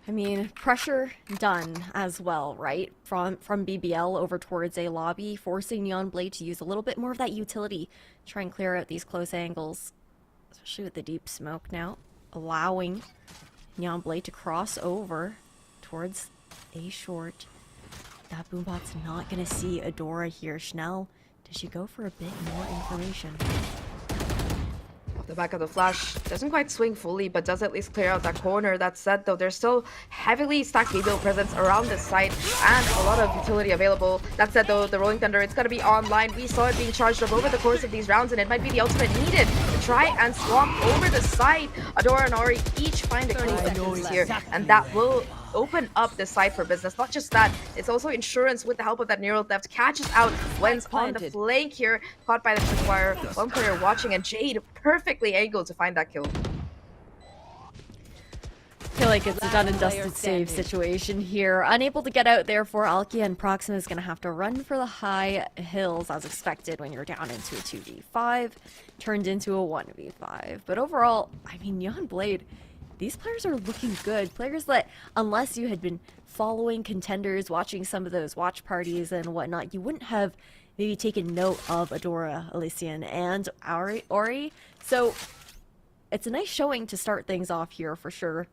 I mean, pressure done as well, right? From BBL over towards a lobby, forcing Neon Blade to use a little bit more of that utility, try and clear out these close angles, especially with the deep smoke now, allowing Neon Blade to cross over towards a short. That Boombot's not gonna see Adora here. Schnell, does she go for a bit more information? Off the back of the flash, doesn't quite swing fully, but does at least clear out that corner. That said, though, there's still heavily stacked BBL presence around this site and a lot of utility available. That said, though, the Rolling Thunder, it's going to be online. We saw it being charged up over the course of these rounds, and it might be the ultimate needed to try and swamp over the site. Adora and Ori each find a kill here, and that will open up the side for business. Not just that, it's also insurance with the help of that neural theft. Catches out Wen's on the flank here, caught by the tripwire. One player watching, and Jade perfectly angled to find that kill. I feel like it's a done and dusted save situation here. Unable to get out there for Alkia, and Proxima is going to have to run for the high hills as expected when you're down into a 2v5, turned into a 1v5. But overall, I mean, Neon Blade, these players are looking good. Players that, unless you had been following contenders, watching some of those watch parties and whatnot, you wouldn't have maybe taken note of Adora, Elysian, and Ori. So it's a nice showing to start things off here for sure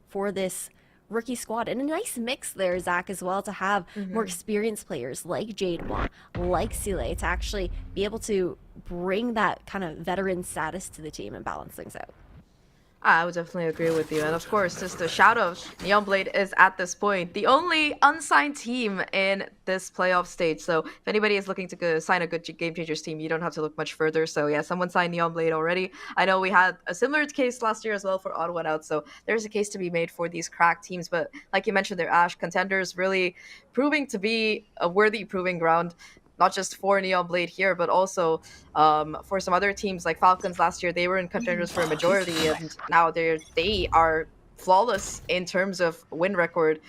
for this rookie squad. And a nice mix there, Zach, as well, to have more experienced players like Jadewon, like Sile, to actually be able to bring that kind of veteran status to the team and balance things out. I would definitely agree with you. And of course, just a shout out, Neon Blade is at this point the only unsigned team in this playoff stage. So if anybody is looking to sign a good Game Changers team, you don't have to look much further. So yeah, someone signed Neon Blade already. I know we had a similar case last year as well for Odd One Out. So there's a case to be made for these cracked teams. But like you mentioned there, Ash, contenders really proving to be a worthy proving ground. Not just for Neon Blade here, but also for some other teams like Falcons last year. They were in contenders for a majority, and now they are flawless in terms of win record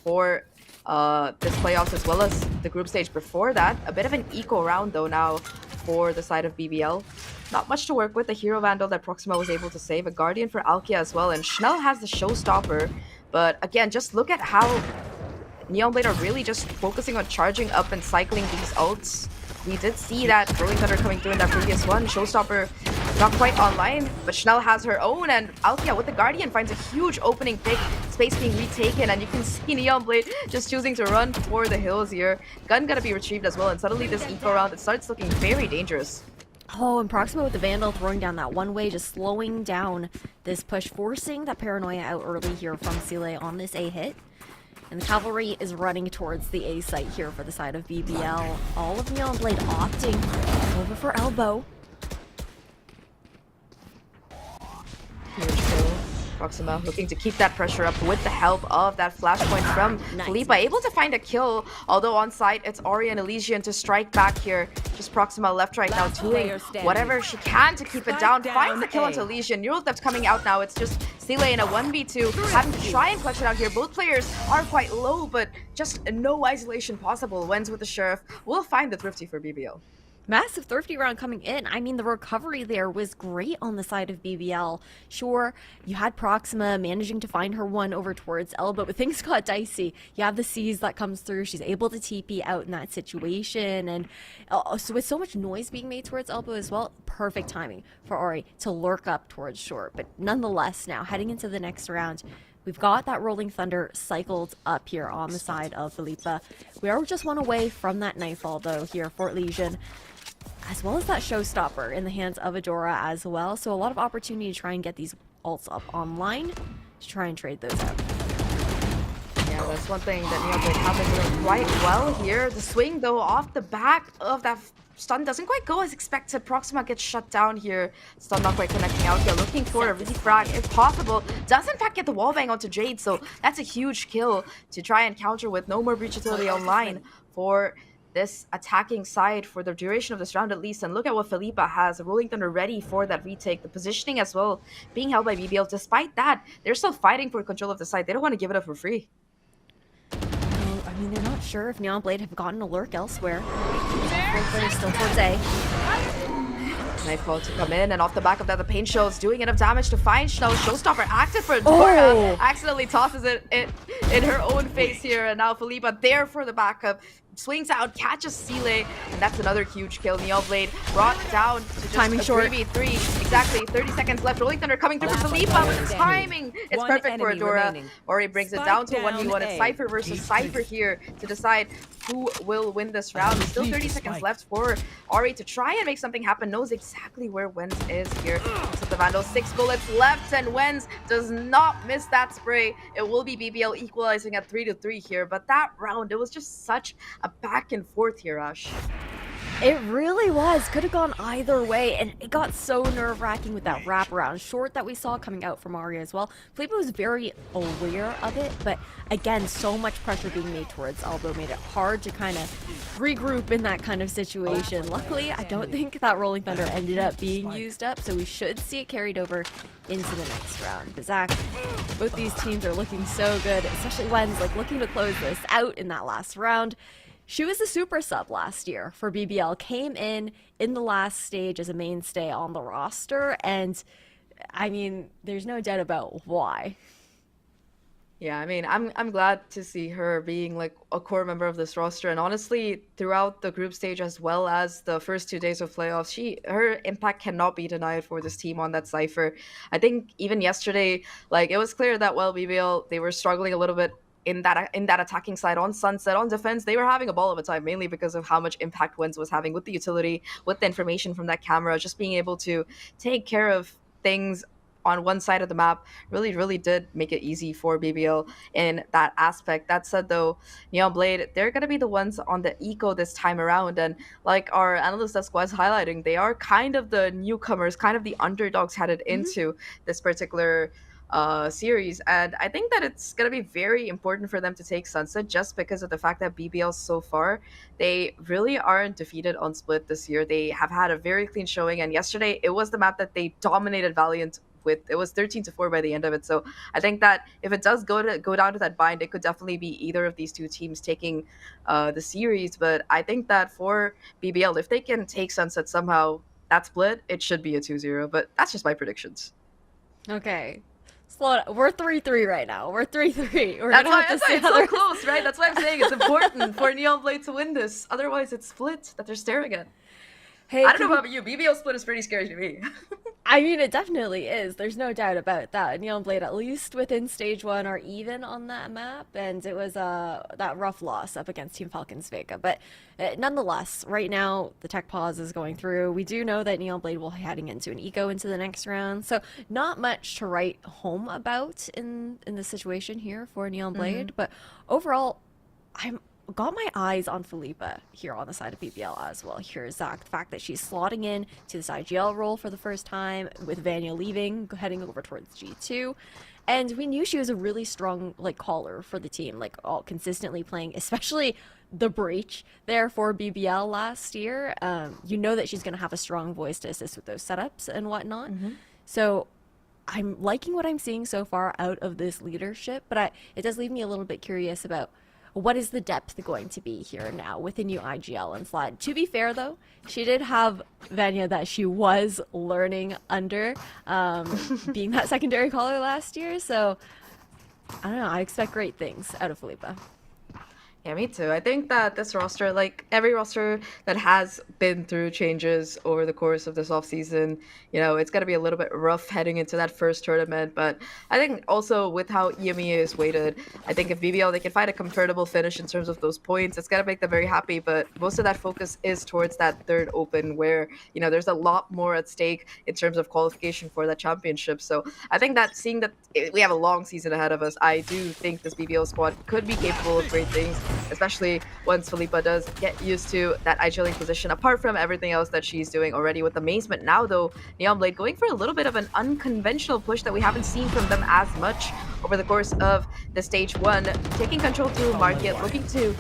for this playoffs as well as the group stage before that. A bit of an eco round though now for the side of BBL. Not much to work with. The Hero Vandal that Proxima was able to save, a Guardian for Alkia as well, and Schnell has the Showstopper. But again, just look at how Neon Blade are really just focusing on charging up and cycling these ults. We did see that Rolling Thunder coming through in that previous one. Showstopper not quite online, but Schnell has her own, and Alkia with the Guardian finds a huge opening pick, space being retaken, and you can see Neon Blade just choosing to run for the hills here. Gun gonna be retrieved as well, and suddenly this eco round, it starts looking very dangerous. Oh, and Proxima with the Vandal throwing down that one way, just slowing down this push, forcing that Paranoia out early here from Sile on this A hit. And the Cavalry is running towards the A site here for the side of BBL. All of Neon Blade opting over for Elbow. Huge kill. Proxima looking to keep that pressure up with the help of that flashpoint from Felipe. Able to find a kill, although on site it's Ori and Elysian to strike back here. Just Proxima left right now doing whatever she can to keep it down. Finds the kill onto Elysian. Neural Theft's coming out now. It's just Sile in a 1v2 having to try and clutch it out here. Both players are quite low, but just no isolation possible. Wins with the Sheriff. We'll find the Thrifty for BBL. Massive Thrifty round coming in. I mean, the recovery there was great on the side of BBL. Sure, you had Proxima managing to find her one over towards Elbow, but things got dicey. You have the C's that comes through. She's able to TP out in that situation. And so with so much noise being made towards Elbow as well, perfect timing for Ori to lurk up towards short. But nonetheless, now heading into the next round, we've got that Rolling Thunder cycled up here on the side of Felipe. We are just one away from that Nightfall, though, here for Legion, as well as that Showstopper in the hands of Adora as well. So a lot of opportunity to try and get these ults up online to try and trade those out. Yeah, that's one thing that Neon Blade have been doing quite well here. The swing, though, off the back of that stun doesn't quite go as expected. Proxima gets shut down here. Stun not quite connecting out here. Looking for a refrag if possible. Does in fact get the wallbang onto Jade, so that's a huge kill to try and counter with no more breach utility online for this attacking side for the duration of this round at least. And look at what Felipe has. Rolling Thunder ready for that retake. The positioning as well being held by BBL. Despite that, they're still fighting for control of the side. They don't want to give it up for free. I mean, they're not sure if Neon Blade have gotten a lurk elsewhere. Both players still towards A. Knife call to come in, and off the back of that, the Pain Show's doing enough damage to find Schnell. Showstopper active for Dora. Accidentally tosses it in her own face here, and now Felipa there for the backup. Swings out, catches Sile, and that's another huge kill. Neon Blade brought down to just Timing a short. 3v3. Exactly, 30 seconds left. Rolling Thunder coming through for Felipa, but the timing is One perfect for enemy Adora. remaining. Ori brings it Spike down to down 1v1. It's A. Cypher versus Cypher here to decide who will win this round. Still 30 seconds left for Ori to try and make something happen. Knows exactly where Wenz is here. So the Vandal, 6 bullets left, and Wenz does not miss that spray. It will be BBL equalizing at 3-3 here, but that round, it was just such a back and forth here, Ash. It really was. Could have gone either way, and it got so nerve-wracking with that wraparound short that we saw coming out from Arya as well. Felipe was very aware of it, but again, so much pressure being made towards Elbow made it hard to kind of regroup in that kind of situation. Luckily, I don't think that Rolling Thunder ended up being used up, so we should see it carried over into the next round. But Zach, both these teams are looking so good, especially Wen's like looking to close this out in that last round. She was a super sub last year for BBL, came in the last stage as a mainstay on the roster, and I mean, there's no doubt about why. Yeah, I mean, I'm glad to see her being like a core member of this roster, and honestly, throughout the group stage as well as the first 2 days of playoffs, her impact cannot be denied for this team on that Cypher. I think even yesterday, like it was clear that while BBL they were struggling a little bit in that attacking side on Sunset, on defense, they were having a ball of a time, mainly because of how much impact Wenz was having with the utility, with the information from that camera, just being able to take care of things on one side of the map really did make it easy for BBL in that aspect. That said though, Neon Blade, they're going to be the ones on the eco this time around, and like our analyst desk was highlighting, they are kind of the newcomers, kind of the underdogs headed into this particular series, and I think that it's going to be very important for them to take Sunset just because of the fact that BBL so far, they really aren't defeated on Split this year. They have had a very clean showing, and yesterday it was the map that they dominated Valiant with. It was 13-4 by the end of it, so I think that if it does go down to that bind, it could definitely be either of these two teams taking the series. But I think that for BBL, if they can take Sunset somehow, that Split, it should be a 2-0, but that's just my predictions. Okay. Slow down. We're 3-3 right now. We're 3-3. That's why it's so close, right? That's why I'm saying it's important for Neon Blade to win this. Otherwise, it's Split that they're staring at. Hey, I don't know about you. BBL Split is pretty scary to me. I mean, it definitely is. There's no doubt about that. Neon Blade, at least within stage 1, are even on that map, and it was that rough loss up against Team Falcons Vega. But nonetheless, right now, the tech pause is going through. We do know that Neon Blade will be heading into an eco into the next round, so not much to write home about in the situation here for Neon Blade. But overall, I'm got my eyes on Felipa here on the side of BBL as well. Here's Zach, the fact that she's slotting in to this IGL role for the first time, with Vanya leaving, heading over towards G2. And we knew she was a really strong like caller for the team, like all consistently playing, especially the breach there for BBL last year. You know that she's going to have a strong voice to assist with those setups and whatnot. So I'm liking what I'm seeing so far out of this leadership, but it does leave me a little bit curious about what is the depth going to be here now with the new IGL and Slide. To be fair, though, she did have Vanya that she was learning under, being that secondary caller last year. So, I don't know. I expect great things out of Felipa. Yeah, me too. I think that this roster, like every roster that has been through changes over the course of this offseason, you know, it's going to be a little bit rough heading into that first tournament. But I think also with how EMEA is weighted, I think if BBL, they can find a comfortable finish in terms of those points, it's going to make them very happy. But most of that focus is towards that third open where, you know, there's a lot more at stake in terms of qualification for that championship. So I think that seeing that we have a long season ahead of us, I do think this BBL squad could be capable of great things, especially once Felipa does get used to that IGLing position, apart from everything else that she's doing already with Amazement. Now, though, Neon Blade going for a little bit of an unconventional push that we haven't seen from them as much over the course of the stage 1, taking control through market, looking to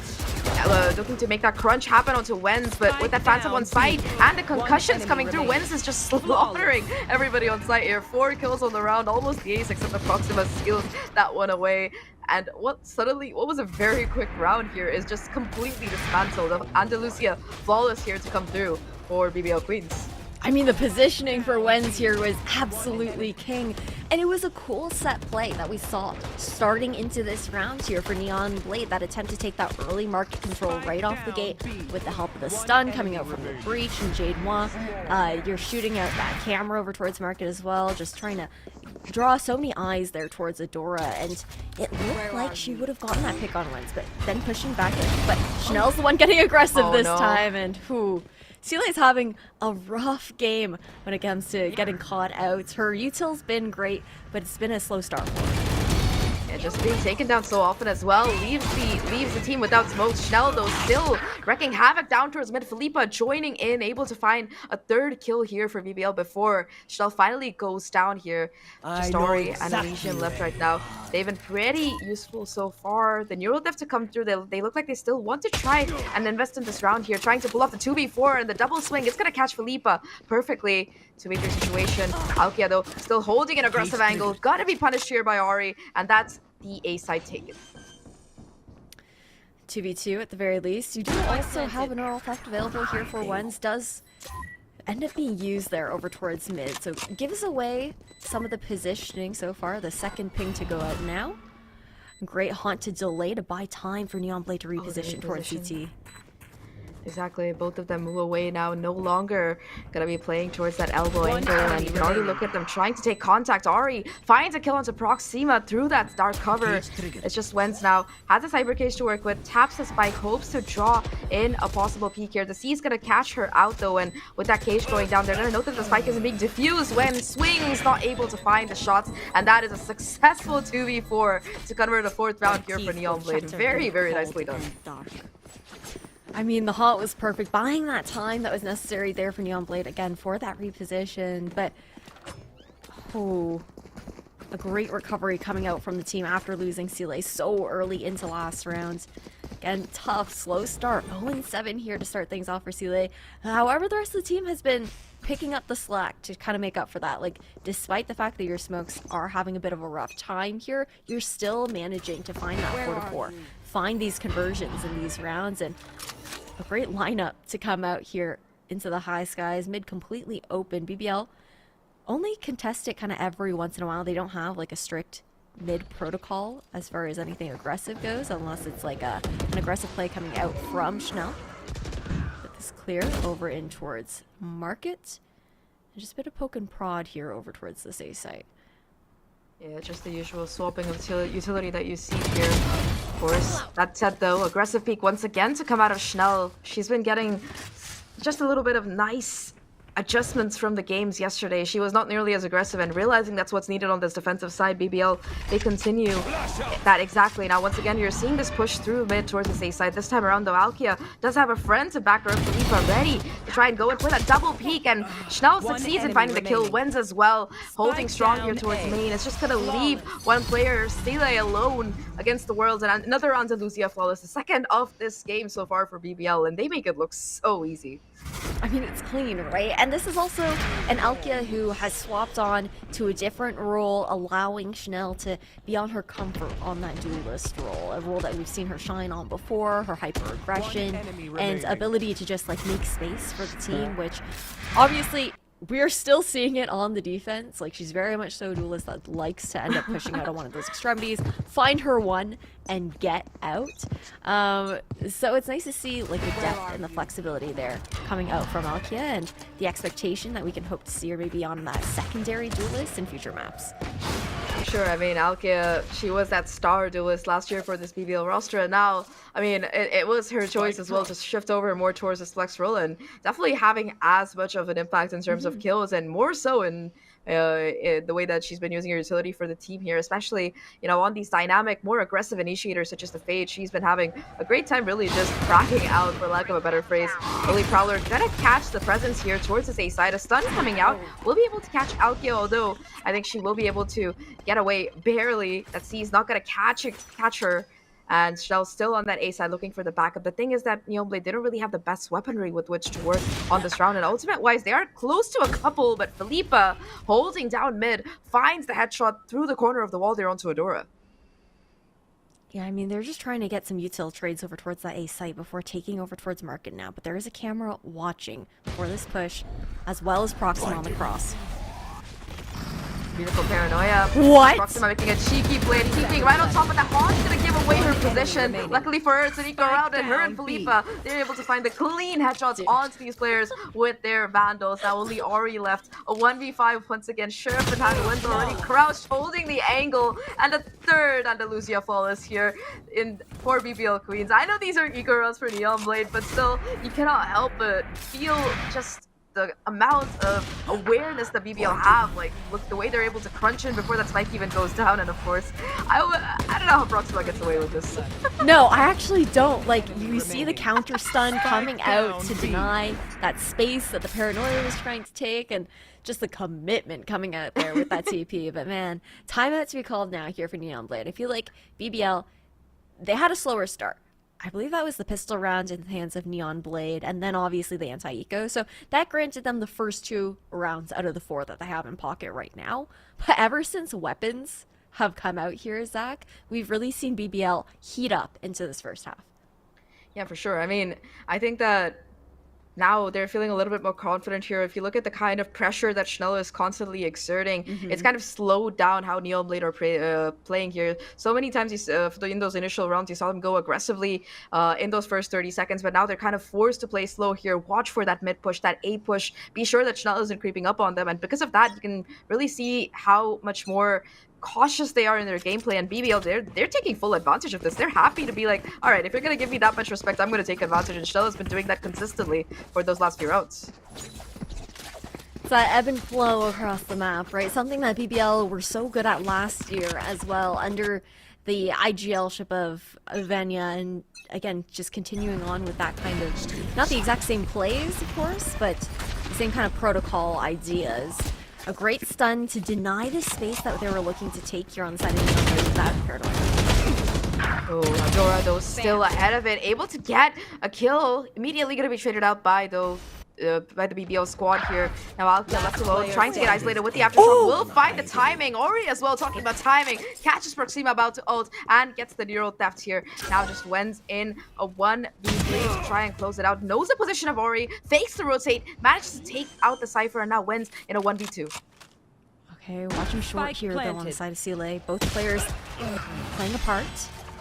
make that crunch happen onto Wenz, but with that Phantom on site and the concussions coming through, Wenz is just slaughtering everybody on site here. 4 kills on the round, almost the ace, except the Proxima steals that one away. And what was a very quick round here is just completely dismantled. Andalusia flawless here to come through for BBL Queens. I mean, the positioning for Wens here was absolutely king. And it was a cool set play that we saw starting into this round here for Neon Blade. That attempt to take that early market control right off the gate with the help of the stun coming out from the breach and Jade Moi. You're shooting out that camera over towards market as well, just trying to draw so many eyes there towards Adora. And it looked like she would have gotten that pick on Wens, but then pushing back in. But Chanel's the one getting aggressive this time, and whew. Silei's having a rough game when it comes to getting caught out. Her util's been great, but it's been a slow start for her. And just being taken down so often as well leaves the team without smoke. Schnell though still wrecking havoc down towards mid. Philippa joining in, able to find a third kill here for BBL before Schnell finally goes down here. Just Ori and Elysium left right now. They've been pretty useful so far. The neural diff to come through, they look like they still want to try and invest in this round here, trying to pull off the 2v4 and the double swing. It's gonna catch Philippa perfectly. 2v3 situation. Alkia though still holding an aggressive angle. Gotta be punished here by Ori, and that's the A side taken. 2v2 at the very least. You do also have an neural theft available here for Wens. Does end up being used there over towards mid. So gives away some of the positioning so far. The second ping to go out now. Great haunt to delay to buy time for Neon Blade to reposition towards CT. Exactly, both of them move away now, no longer gonna be playing towards that elbow angle, and you can already look at them trying to take contact. Ari finds a kill onto Proxima through that dark cover. It's just Wens now, has a cyber cage to work with, taps the spike, hopes to draw in a possible peek here. The C is gonna catch her out though, and with that cage going down, they're gonna note that the spike isn't being diffused when swings, not able to find the shots, and that is a successful 2v4 to convert a fourth round here for Neon Blade. Very, very nicely done. I mean, the haunt was perfect, buying that time that was necessary there for Neon Blade again for that reposition, but a great recovery coming out from the team after losing Silei so early into last round. Again, tough, slow start, 0-7 here to start things off for Silei. However, the rest of the team has been picking up the slack to kind of make up for that. Like, despite the fact that your smokes are having a bit of a rough time here, you're still managing to find that 4-4, find these conversions in these rounds, and a great lineup to come out here into the high skies. Mid completely open. BBL only contest it kind of every once in a while. They don't have like a strict mid protocol as far as anything aggressive goes, unless it's like an aggressive play coming out from Schnell. Get this clear over in towards market. And just a bit of poke and prod here over towards this A site. Yeah, just the usual swapping of utility that you see here. Of course, that said though, aggressive peek once again to come out of Schnell. She's been getting just a little bit of nice adjustments from the games yesterday. She was not nearly as aggressive, and realizing that's what's needed on this defensive side, BBL, they continue that exactly. Now, once again, you're seeing this push through mid towards the A side. This time around, though, Alkia does have a friend to back her up. Philippa ready to try and go in for that double peek, and Schnell succeeds in finding the kill. Wins as well, holding strong here towards main. It's just gonna leave one player, Silei, alone against the world, and another Andalusia flawless. The second of this game so far for BBL, and they make it look so easy. I mean, it's clean, right? And this is also an Alkia who has swapped on to a different role, allowing Schnell to be on her comfort on that duelist role, a role that we've seen her shine on before, her hyper-aggression, and ability to just like make space for the team, which obviously we're still seeing it on the defense. Like, she's very much so a duelist that likes to end up pushing out on one of those extremities, find her one, and get out. So it's nice to see like the depth and the flexibility there coming out from Alkia, and the expectation that we can hope to see her maybe on that secondary duelist in future maps. Sure, I mean, Alkia, she was that star duelist last year for this BBL roster, and now, I mean, it was her choice as well to shift over more towards this flex role, and definitely having as much of an impact in terms of kills, and more so in the way that she's been using her utility for the team here, especially, you know, on these dynamic, more aggressive initiators such as the Fade. She's been having a great time really just cracking out, for lack of a better phrase. Early Prowler gonna catch the presence here towards this A side. A stun coming out, will be able to catch Alkia, although I think she will be able to get away barely. That C's not gonna catch her. And Shell's still on that A side looking for the backup. The thing is that Neon Blade didn't really have the best weaponry with which to work on this round. And ultimate-wise, they are close to a couple, but Philippa, holding down mid, finds the headshot through the corner of the wall there onto Adora. Yeah, I mean, they're just trying to get some util trades over towards that A site before taking over towards market now. But there is a camera watching for this push, as well as Proxima on the cross. Beautiful paranoia. What? Proxima making a cheeky play and keeping right on top of that. Haun's gonna give away her position. Luckily for her, it's Nico around and her and Felipa, they're able to find the clean headshots onto these players with their Vandals. Now only Ori left. A 1v5 once again. Sheriff and Han Wins already crouched, holding the angle. And a third Andalusia flawless here for BBL Queens. I know these are eco rounds for Neon Blade, but still, you cannot help but feel just the amount of awareness that BBL have. Like, look, the way they're able to crunch in before that spike even goes down. And of course, I don't know how Proxima gets away with this. No, I actually don't. Like, you see the counter stun coming out to deny that space that the paranoia was trying to take, and just the commitment coming out there with that TP. But man, timeout to be called now here for Neon Blade. I feel like BBL, they had a slower start. I believe that was the pistol round in the hands of Neon Blade, and then obviously the anti-eco. So that granted them the first 2 rounds out of the 4 that they have in pocket right now. But ever since weapons have come out here, Zach, we've really seen BBL heat up into this first half. Yeah, for sure. I mean, I think that now they're feeling a little bit more confident here. If you look at the kind of pressure that Schnell is constantly exerting, it's kind of slowed down how Neon Blade are playing here. So many times in those initial rounds, you saw them go aggressively in those first 30 seconds, but now they're kind of forced to play slow here. Watch for that mid push, that A push. Be sure that Schnell isn't creeping up on them. And because of that, you can really see how much more cautious they are in their gameplay, and BBL, they're taking full advantage of this. They're happy to be like, all right, if you're gonna give me that much respect, I'm gonna take advantage, and Shell has been doing that consistently for those last few rounds. It's that ebb and flow across the map, right? Something that BBL were so good at last year as well, under the IGL-ship of Vanya, and again, just continuing on with that kind of, not the exact same plays, of course, but the same kind of protocol ideas. A great stun to deny the space that they were looking to take here on the side of that paranoia. Oh, Adora, though, still ahead of it, able to get a kill. Immediately going to be traded out by the BBL squad here. Now Alkia left alone, trying to get isolated with the aftershock. Will find the timing. Ori as well, talking about timing. Catches Proxima about to ult and gets the neural theft here. Now just wins in a 1v3 to try and close it out. Knows the position of Ori, fakes the rotate, manages to take out the Cypher, and now wins in a 1v2. Okay, watching short here though on the side of Sealay. Both players playing a part.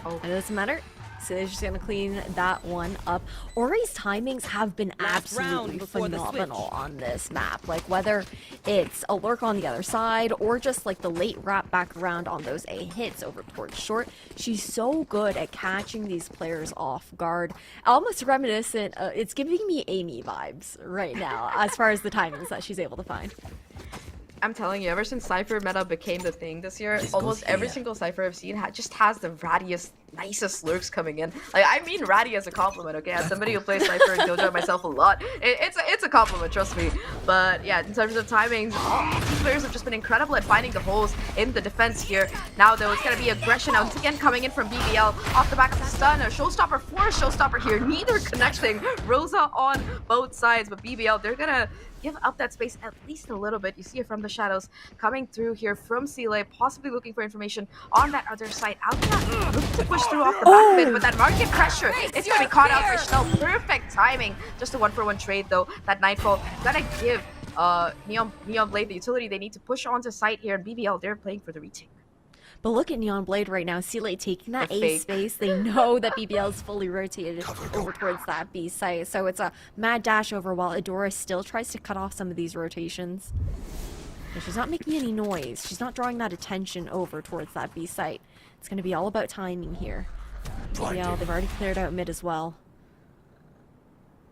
And it doesn't matter. Sealay's just gonna clean that one up. Ori's timings have been absolutely phenomenal on this map. Like, whether it's a lurk on the other side or just like the late wrap back around on those A hits over towards short, she's so good at catching these players off guard. Almost reminiscent, it's giving me Amy vibes right now as far as the timings that she's able to find. I'm telling you, ever since Cypher meta became the thing this year, almost every single Cypher I've seen just has the rattiest, nicest lurks coming in. Like, I mean ratty as a compliment, okay? As somebody who plays Cypher and Killjoy myself a lot, it's a compliment, trust me. But yeah, in terms of timings, all these players have just been incredible at finding the holes in the defense here. Now though, it's gonna be aggression once again coming in from BBL off the back of the stun. A showstopper for a showstopper here, neither connecting. Rosa on both sides, but BBL, they're gonna give up that space at least a little bit. You see it from the shadows coming through here from Sealay, possibly looking for information on that other side. Alkia looking to push through off the back mid, but that market pressure, it's gonna be caught out for Schnell. Perfect timing. Just a 1-for-1 trade though. That Nightfall gonna give Neon Blade the utility they need to push onto site here, and BBL, they're playing for the retake. But look at Neon Blade right now. Sealay taking that A space. They know that BBL is fully rotated over towards that B site. So it's a mad dash over while Adora still tries to cut off some of these rotations. And she's not making any noise. She's not drawing that attention over towards that B site. It's going to be all about timing here. BBL, they've already cleared out mid as well.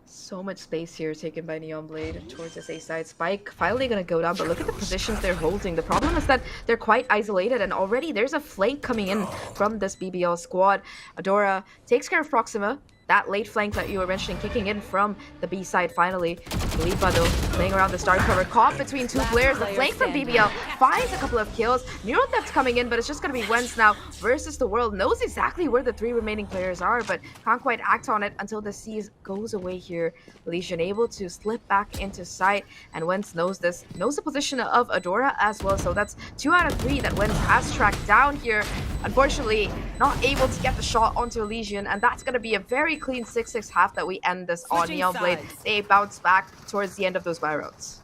So much space here taken by Neon Blade towards this A side. Spike finally gonna go down, but look at the positions they're holding. The problem is that they're quite isolated, and already there's a flank coming in from this BBL squad. Adora takes care of Proxima. That late flank that you were mentioning kicking in from the B side finally. Felipa though playing around the start cover. Caught between two players. The flank from BBL finds a couple of kills. Neural Theft's coming in, but it's just going to be Wens now versus the world. Knows exactly where the 3 remaining players are, but can't quite act on it until the Seas goes away here. Legion able to slip back into sight, and Wens knows this. Knows the position of Adora as well, so that's 2 out of 3 that Wens has tracked down here. unfortunately not able to get the shot onto Elysian, and that's going to be a very clean 6-6 half that we end this on. Switching Neonblade, sides. they bounce back towards the end of those buy rounds.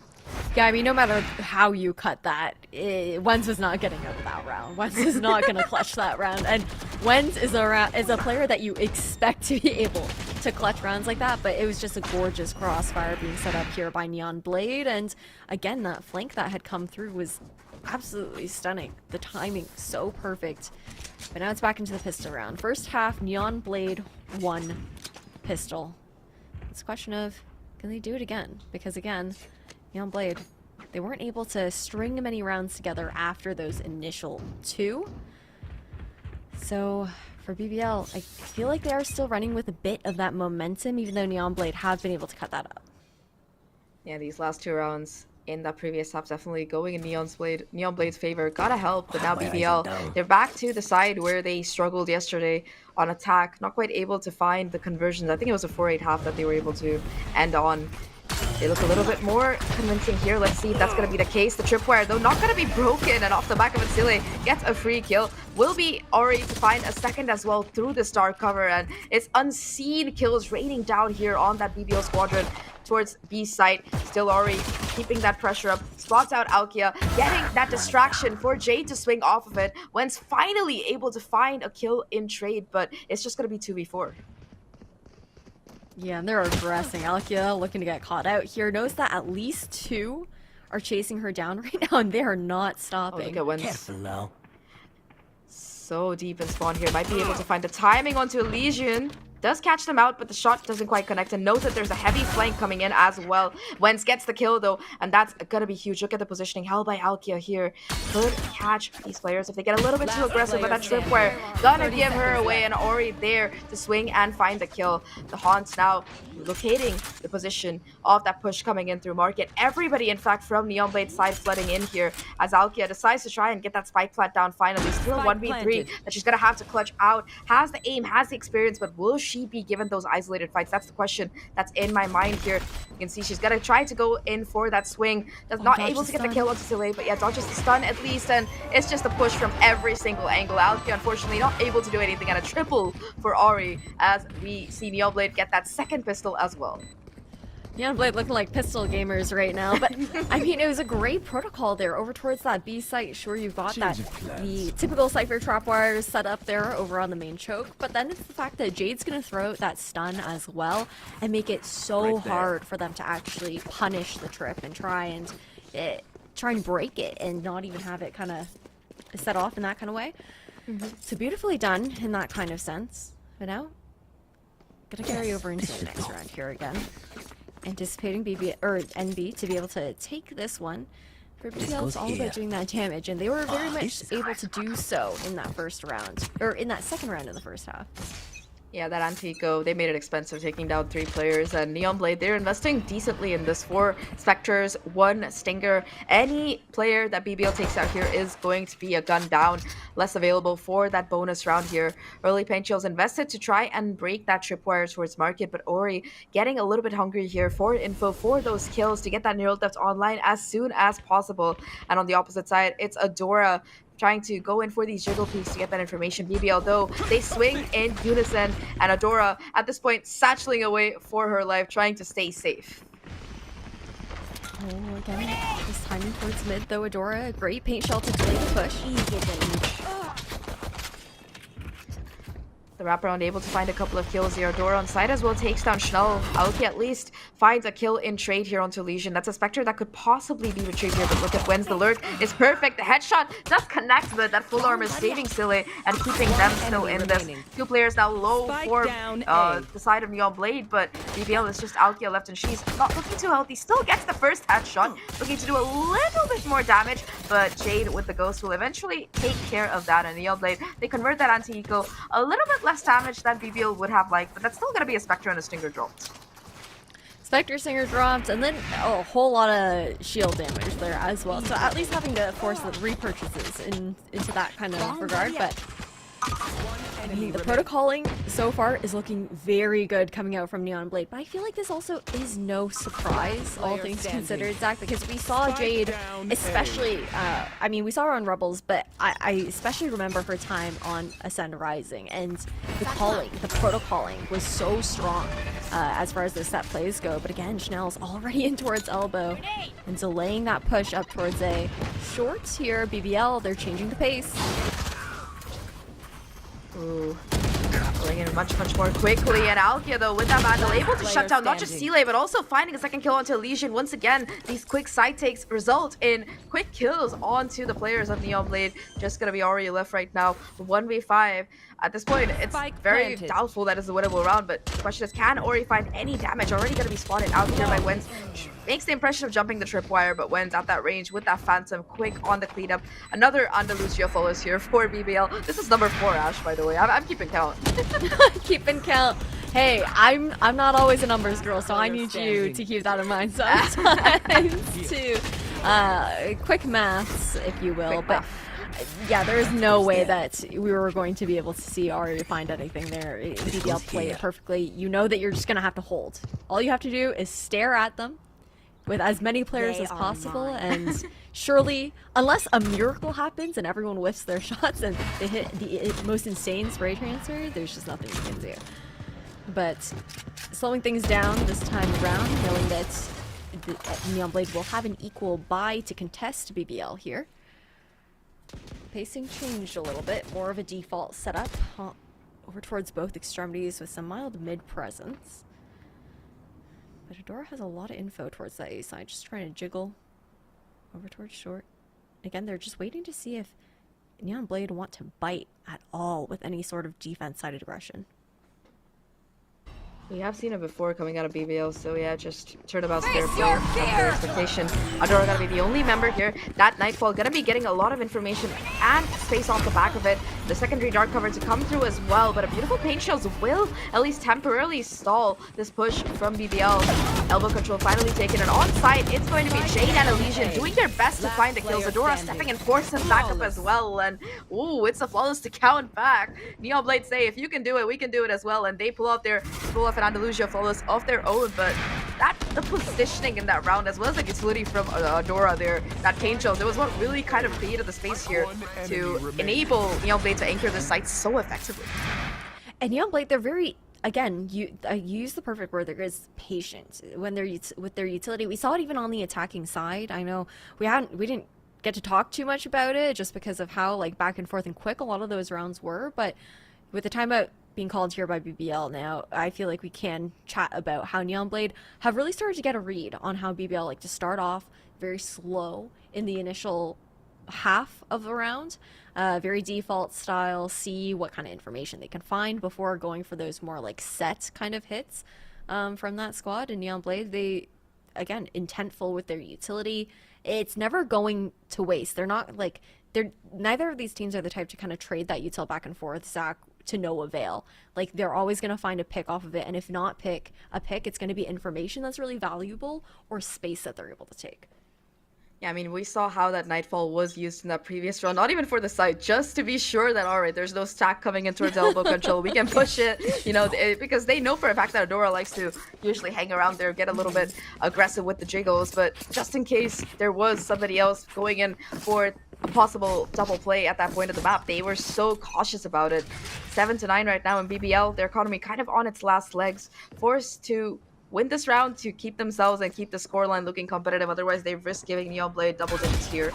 Yeah, I mean, no matter how you cut that, Wenz is not getting out of that round. Wenz is not going to clutch that round. And Wenz is a player that you expect to be able to clutch rounds like that, but it was just a gorgeous crossfire being set up here by Neonblade. And again, that flank that had come through was absolutely stunning. The timing so perfect. But now it's back into the pistol round. First half, Neonblade won pistol. It's a question of, can they do it again? Because again, Neonblade, they weren't able to string many rounds together after those initial 2. So for BBL, I feel like they are still running with a bit of that momentum, even though Neonblade have been able to cut that up. Yeah, these last 2 rounds in that previous half definitely going in Neonblade's favor. Gotta help, but now BBL, they're back to the side where they struggled yesterday on attack. Not quite able to find the conversions. I think it was a 4-8 half that they were able to end on. They look a little bit more convincing here. Let's see if that's going to be the case. The tripwire, though, not going to be broken. And off the back of it, Sile gets a free kill. Will be Ori to find a second as well through the star cover. And it's unseen kills raining down here on that BBL squadron towards B site. Still Ori keeping that pressure up. Spots out Alkia, getting that distraction for Jade to swing off of it. Wen's finally able to find a kill in trade, but it's just going to be 2v4. Yeah, and they're aggressing. Alkia looking to get caught out here. Notice that at least 2 are chasing her down right now, and they are not stopping. Oh, look at Wen's so deep in spawn here. Might be able to find the timing onto Elysian. Does catch them out, but the shot doesn't quite connect, and knows that there's a heavy flank coming in as well. Wenz gets the kill though, and that's gonna be huge. Look at the positioning held by Alkia here. Could catch these players if they get a little bit too aggressive with that tripwire. Gonna give her away, and Ori there to swing and find the kill. The Haunts now locating the position of that push coming in through market. Everybody, in fact, from Neonblade's side flooding in here as Alkia decides to try and get that spike plant down finally. Still 1v3 that she's gonna have to clutch out. Has the aim, has the experience, but will she be given those isolated fights? That's the question that's in my mind here. You can see she's gonna try to go in for that swing. Not able to get the kill onto Sile, but yeah, dodges the stun at least, and it's just a push from every single angle. Alkia unfortunately not able to do anything, and a triple for Ori as we see Neonblade get that second pistol as well. Neonblade looking like pistol gamers right now, but I mean, it was a great protocol there over towards that B site. Sure, you've got that the typical Cypher trapwires set up there over on the main choke, but then it's the fact that Jade's gonna throw out that stun as well and make it so hard for them to actually punish the trip and try and break it and not even have it kind of set off in that kind of way. So beautifully done in that kind of sense. But now, gonna carry over into the next round here again. Anticipating NB to be able to take this one. For BBL, it's all about doing that damage, and they were very much able to do so in that first round, or in that second round of the first half. Yeah, that anti-eco, they made it expensive taking down 3 players, and Neonblade, they're investing decently in this. 4 Spectres, 1 Stinger. Any player that BBL takes out here is going to be a gun down. Less available for that bonus round here. Early paint chills invested to try and break that tripwire towards market, but Ori getting a little bit hungry here for info, for those kills, to get that neural depth online as soon as possible. And on the opposite side, it's Adora trying to go in for these jiggle peaks to get that information. BBL, though, they swing in unison, and Adora, at this point, satcheling away for her life, trying to stay safe. Oh, again, just timing towards mid, though. Adora, great paint shell to delay the push. The wraparound able to find a couple of kills here. Adora on side as well takes down Schnell. Aoki at least finds a kill in trade here onto Elysian. That's a Spectre that could possibly be retrieved here, but look at Wen's the lurk. It's perfect. The headshot does connect, but that full armor is saving Sile and keeping them still in this. 2 players now low for the side of Neonblade, but BBL is just Alkia left, and she's not looking too healthy. Still gets the first headshot, looking to do a little bit more damage, but Jade with the ghost will eventually take care of that. And Neonblade, they convert that anti-eco a little bit less damage than BBL would have liked, but that's still gonna be a Spectre and a Stinger dropped. Spectre Stinger dropped, and then a whole lot of shield damage there as well. So at least having to force the repurchases into that kind of regard, but I mean, the protocoling so far is looking very good coming out from Neon Blade, but I feel like this also is no surprise, all things considered, Zach, because we saw Jade, especially, I mean, we saw her on Rebels, but I especially remember her time on Ascend Rising, and the calling, the protocoling was so strong as far as the set plays go, but again, Chanel's already in towards elbow and delaying that push up towards A. Short here, BBL, they're changing the pace. Ooh. Going in much more quickly, and Alkia though with that Vandal able to shut down not just Sealay but also finding a second kill onto Elysian. Once again, these quick side takes result in quick kills onto the players of Neon Blade. Just gonna be Ori left right now, 1v5. At this point, it's very doubtful that is a winnable round, but the question is, can Ori find any damage? Already gonna be spotted out here by Wens. Makes the impression of jumping the tripwire, but Wens at that range with that Phantom, quick on the cleanup. Another Andalusia follows here for BBL. This is number 4, Ash, by the way. I'm keeping count. Keeping count. Hey, I'm not always a numbers girl, so I need you to keep that in mind sometimes too. Quick maths, if you will, but yeah, there is no way that we were going to be able to see Ari find anything there. BBL play it perfectly. You know that you're just gonna have to hold. All you have to do is stare at them with as many players as possible, and surely, unless a miracle happens and everyone whiffs their shots and they hit the most insane spray transfer, there's just nothing you can do. But slowing things down this time around, knowing that Neon Blade will have an equal buy to contest BBL here. Pacing changed a little bit, more of a default setup over towards both extremities with some mild mid presence. But Adora has a lot of info towards that A side, just trying to jiggle over towards short. Again, they're just waiting to see if Neon Blade want to bite at all with any sort of defense-side aggression. We have seen it before coming out of BBL, so yeah, just turnabout's fair play, their expectation. Adora gonna be the only member here. That Nightfall gonna be getting a lot of information and space off the back of it. The secondary dark cover to come through as well, but a beautiful paint shells will at least temporarily stall this push from BBL. Elbow control finally taken, and on site, it's going to be Jade and Elysian doing their best to find the kills. Adora stepping in, forcing back up as well, and ooh, it's a flawless to count back. Neon Blade say, if you can do it, we can do it as well, and they pull off an Andalusia flawless of their own, but the positioning in that round, as well as the utility from Adora there, that paint shells, it was what really kind of created the space here to enable Neon Blade to anchor the site so effectively. And Neon Blade, they're very, again, you use the perfect word, there is patient when they're with their utility. We saw it even on the attacking side. I know we didn't get to talk too much about it just because of how like back and forth and quick a lot of those rounds were, but with the timeout being called here by BBL now, I feel like we can chat about how Neon Blade have really started to get a read on how BBL like to start off very slow in the initial half of the round, very default style, see what kind of information they can find before going for those more like set kind of hits from that squad. And Neon Blade, they, again, intentful with their utility. It's never going to waste. They're not like, neither of these teams are the type to kind of trade that util back and forth, Zach, to no avail. Like, they're always going to find a pick off of it, and if not a pick, it's going to be information that's really valuable or space that they're able to take. Yeah, I mean, we saw how that Nightfall was used in that previous round, not even for the site, just to be sure that, all right, there's no stack coming in towards elbow control. We can push it, you know, because they know for a fact that Adora likes to usually hang around there, get a little bit aggressive with the jiggles, but just in case there was somebody else going in for a possible double play at that point of the map, they were so cautious about it. 7-9 right now in BBL, their economy kind of on its last legs, forced to win this round to keep themselves and keep the scoreline looking competitive. Otherwise, they risk giving Neon Blade double digits here.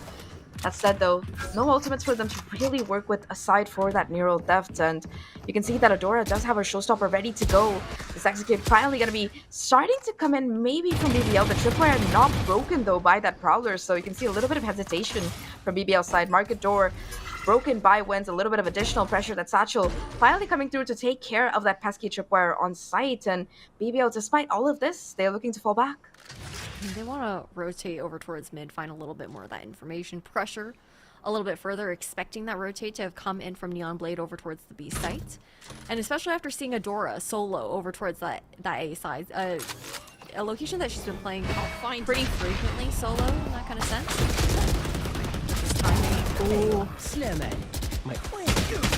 That said, though, no ultimates for them to really work with aside for that neural theft, and you can see that Adora does have her showstopper ready to go. This execute finally going to be starting to come in maybe from BBL. The tripwire not broken, though, by that Prowler, so you can see a little bit of hesitation from BBL side. Market door broken by Wens, a little bit of additional pressure. That Satchel finally coming through to take care of that pesky tripwire on site, and BBL, despite all of this, they're looking to fall back. They want to rotate over towards mid, find a little bit more of that information, pressure a little bit further, expecting that rotate to have come in from Neon Blade over towards the B site. And especially after seeing Adora solo over towards that A side, a location that she's been playing pretty frequently solo in that kind of sense. Ooh.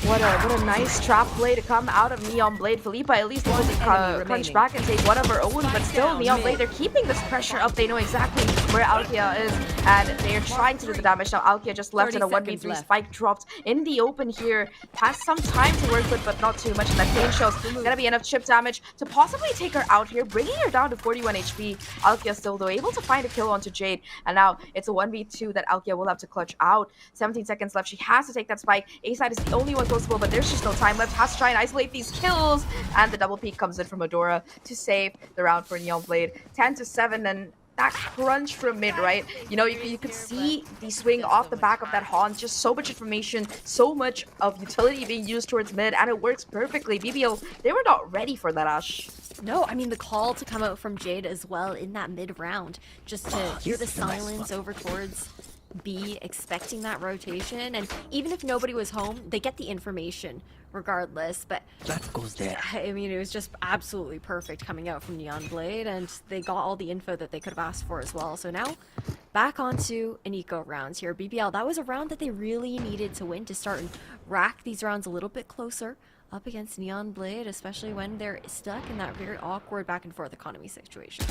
What a nice trap play to come out of Neon Blade. Philippa at least able to crunch remaining. back and take one of her own, but still Neon Blade, they're keeping this pressure up. They know exactly where Alkia is, and they're trying to do the damage. Now Alkia just left in a 1v3 left. spike dropped in the open here. Has some time to work with, but not too much. And that pain shell's gonna be enough chip damage to possibly take her out here, bringing her down to 41 HP. Alkia still though able to find a kill onto Jade, and now it's a 1v2 that Alkia will have to clutch out. 17 seconds left. She has to take that spike. A side is the only one possible, but there's just no time left. Has to try and isolate these kills, and the double peek comes in from Adora to save the round for Neon Blade. 10-7, and that crunch from mid, right? You know, you could see the swing off the back of that Hans. Just so much information, so much of utility being used towards mid, and it works perfectly. BBL, they were not ready for that, Ash. No, I mean, the call to come out from Jade as well in that mid-round, just to hear the silence over towards B, expecting that rotation, and even if nobody was home, they get the information regardless. But That goes there. I mean, it was just absolutely perfect coming out from Neon Blade, and they got all the info that they could have asked for as well. So now back onto an eco rounds here. BBL, that was a round that they really needed to win to start and rack these rounds a little bit closer up against Neon Blade, especially when they're stuck in that very awkward back and forth economy situation.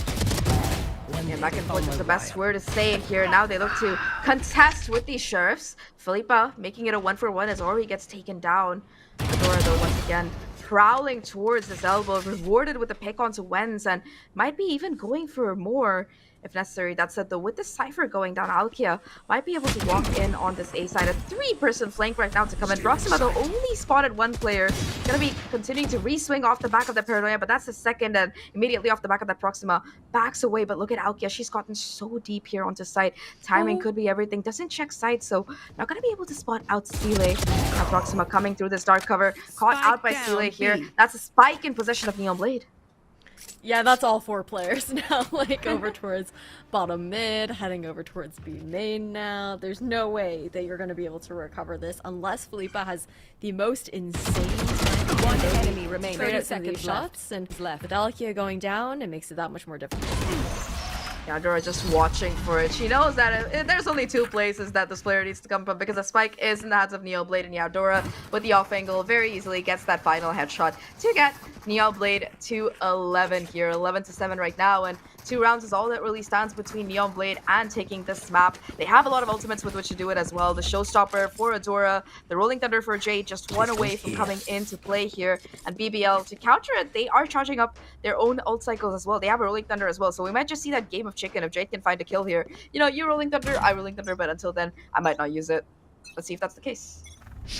Yeah, back and forth is the best word to say it here. Now they look to contest with these sheriffs. Philippa making it a 1-for-1 as Ori gets taken down. Adora, though, once again prowling towards his elbow, rewarded with a pick onto Wenz, and might be even going for more if necessary. That said, though, with the Cypher going down, Alkia might be able to walk in on this A side. A 3-person flank right now to come in. Proxima, though, only spotted one player. Gonna be continuing to re-swing off the back of that Paranoia, but that's the second, and immediately off the back of that Proxima backs away. But look at Alkia. She's gotten so deep here onto site. Timing could be everything. Doesn't check site, so not gonna be able to spot out Stile. Now Proxima coming through this dark cover. Caught out by Stile here. That's a spike in possession of Neon Blade. Yeah, that's all 4 players now, like over towards bottom mid, heading over towards B main now. There's no way that you're going to be able to recover this unless Philippa has the most insane One enemy remaining. 30 30 seconds seconds shots, and left. with Alkia going down, it makes it that much more difficult. Yeah, Adora just watching for it. She knows that there's only 2 places that this player needs to come from, because the spike is in the hands of Neon Blade, and yeah, Adora with the off angle very easily gets that final headshot to get Neon Blade to 11 here. 11-7 right now, and 2 rounds is all that really stands between Neon Blade and taking this map. They have a lot of ultimates with which to do it as well. The Showstopper for Adora, the Rolling Thunder for Jade, just one away from coming into play here. And BBL, to counter it, they are charging up their own ult cycles as well. They have a Rolling Thunder as well, so we might just see that game of chicken if Jade can find a kill here. You know, you Rolling Thunder, I Rolling Thunder, but until then, I might not use it. Let's see if that's the case.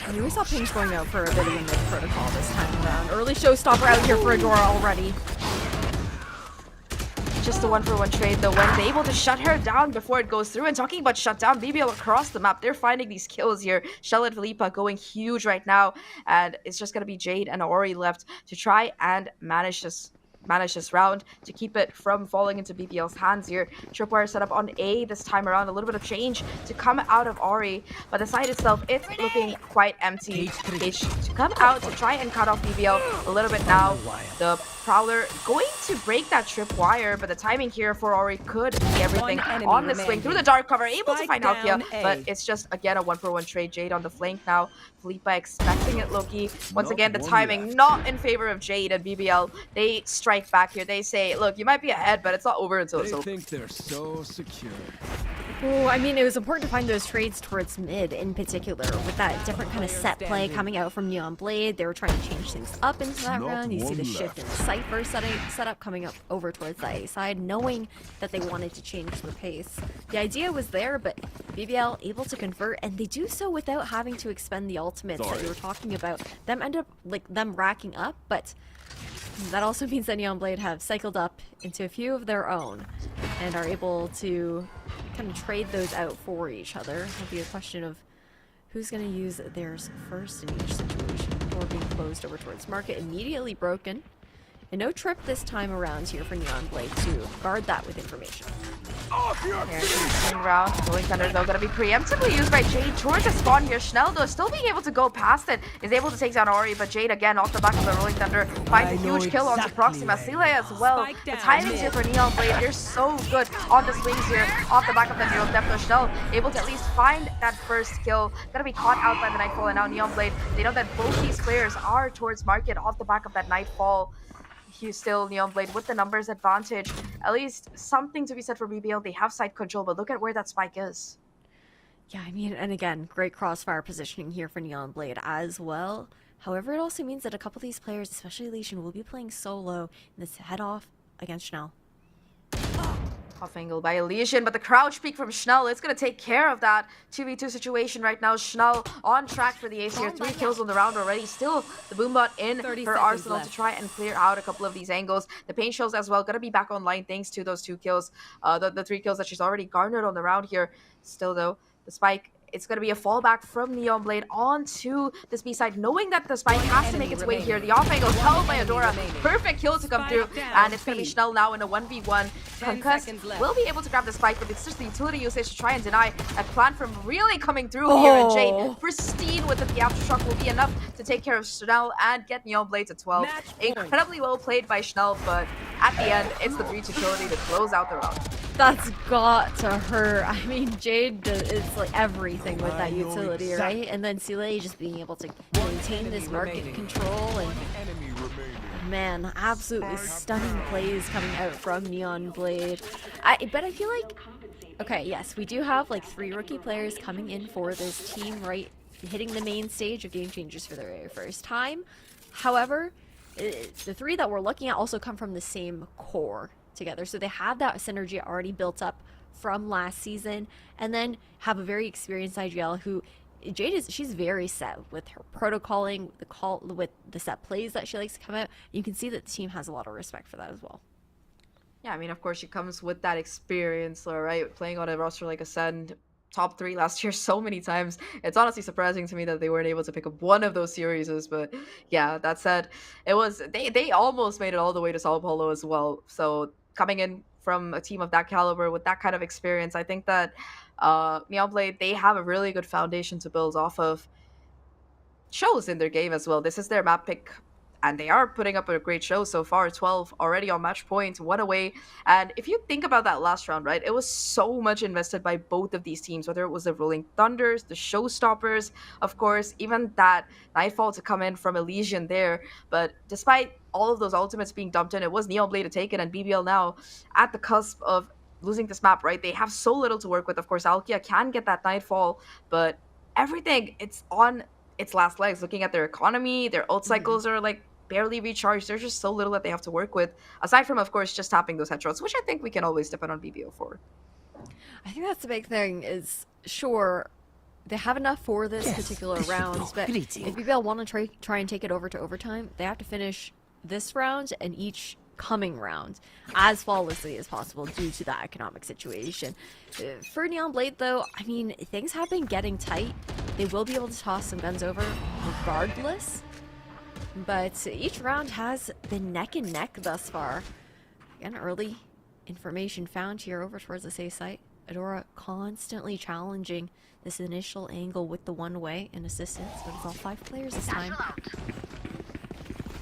I mean, we saw Pings going out for a bit of a mid protocol this time around. Early Showstopper out here for Adora already. Just a 1-for-1 trade, though. Wen's able to shut her down before it goes through. And talking about shut down, BBL across the map, they're finding these kills here. Shell and Philippa going huge right now, and it's just gonna be Jade and Ori left to try and manage this round to keep it from falling into BBL's hands here. Tripwire set up on A this time around. A little bit of change to come out of Ori, but the site itself, it's looking quite empty. Cage to come out to try and cut off BBL a little bit now. The Prowler going to break that tripwire, but the timing here for Ori could be everything on the swing through the dark cover, able to find Alkia, but it's just again a 1-for-1 trade. Jade on the flank now. Philippa expecting it low-key. Once again, the timing not in favor of Jade and BBL. They strike back here. They say, look, you might be ahead, but it's not over until it's over. They think they're so secure. Oh, I mean, it was important to find those trades towards mid in particular, with that different kind of set play coming out from Neon Blade. They were trying to change things up into that round. You see the shift in Cypher setup coming up over towards the A side, knowing that they wanted to change the pace. The idea was there, but BBL able to convert, and they do so without having to expend the ultimates that you were talking about. Them end up, like, them racking up, but that also means that Neon Blade have cycled up into a few of their own and are able to kind of trade those out for each other. It'll be a question of who's going to use theirs first in each situation. Door being closed over towards market, immediately broken. And no trip this time around here for Neon Blade to guard that with information. Here, second round. Rolling Thunder, though, gonna be preemptively used by Jade towards the spawn here. Schnell, though, still being able to go past it, is able to take down Ori, but Jade, again, off the back of the Rolling Thunder, finds a huge kill onto Proxima. Sile as well. The timings here for Neon Blade, they're so good on the swings here, off the back of the Zero Depth. Schnell, able to at least find that first kill. Gonna be caught out by the Nightfall, and now Neon Blade, they know that both these players are towards market off the back of that Nightfall. He's still Neon Blade with the numbers advantage. At least something to be said for BBL. They have side control, but look at where that spike is. Yeah, I mean, and again, great crossfire positioning here for Neon Blade as well. However, it also means that a couple of these players, especially Lesion, will be playing solo in this head-off against Schnell. Off angle by Elysian, but the crouch peek from Schnell, it's going to take care of that 2v2 situation right now. Schnell on track for the ace here. 3 kills on the round already. Still the Boombot in her arsenal to try and clear out a couple of these angles. The paint shells as well going to be back online thanks to those 2 kills. The 3 kills that she's already garnered on the round here. Still though, the spike, it's going to be a fallback from Neon Blade onto this B side, knowing that the spike has to make its way here. The off angle is held by Adora. Perfect kill to come through, and it's going to be Schnell now in a 1v1. Concuss will be able to grab the spike, but it's just the utility usage to try and deny a plan from really coming through here. And Jade, pristine with the aftershock, will be enough to take care of Schnell and get Neon Blade to 12. Incredibly well played by Schnell, but at the end, it's the breach utility to close out the round. That's got to hurt. I mean, Jade is like everything with that utility, right? And then Sile just being able to maintain this market control, and man, absolutely stunning plays coming out from Neon Blade. But I feel like, okay, yes, we do have like 3 rookie players coming in for this team, right? Hitting the main stage of Game Changers for the very first time. However, the 3 that we're looking at also come from the same core together, so they have that synergy already built up from last season, and then have a very experienced IGL who Jade she's very set with her protocoling, with the set plays that she likes to come out. You can see that the team has a lot of respect for that as well. Yeah, I mean, of course, she comes with that experience, right? Playing on a roster like Ascend, top 3 last year so many times. It's honestly surprising to me that they weren't able to pick up one of those series, but yeah, that said, it was they almost made it all the way to Sao Paulo as well. So coming in from a team of that caliber with that kind of experience, I think that Neon Blade, they have a really good foundation to build off of. Shows in their game as well. This is their map pick, and they are putting up a great show so far. 12 already on match point, 1 away. And if you think about that last round, right, it was so much invested by both of these teams, whether it was the Rolling Thunders, the Showstoppers, of course, even that Nightfall to come in from Elysian there. But despite all of those ultimates being dumped in, it was Neon Blade to take it, and BBL now at the cusp of losing this map, right? They have so little to work with. Of course, Alkia can get that Nightfall, but everything, it's on its last legs. Looking at their economy, their ult cycles are like barely recharged. There's just so little that they have to work with, aside from, of course, just tapping those headshots, which I think we can always depend on BBL for. I think that's the big thing is, sure, they have enough for this particular round, but if BBL want to try and take it over to overtime, they have to finish this round and each coming round as flawlessly as possible due to that economic situation. For Neon Blade, though, I mean, things have been getting tight. They will be able to toss some guns over regardless, but each round has been neck and neck thus far. Again, early information found here over towards the safe site. Adora constantly challenging this initial angle with the one-way and assistance, but it's all 5 players this time.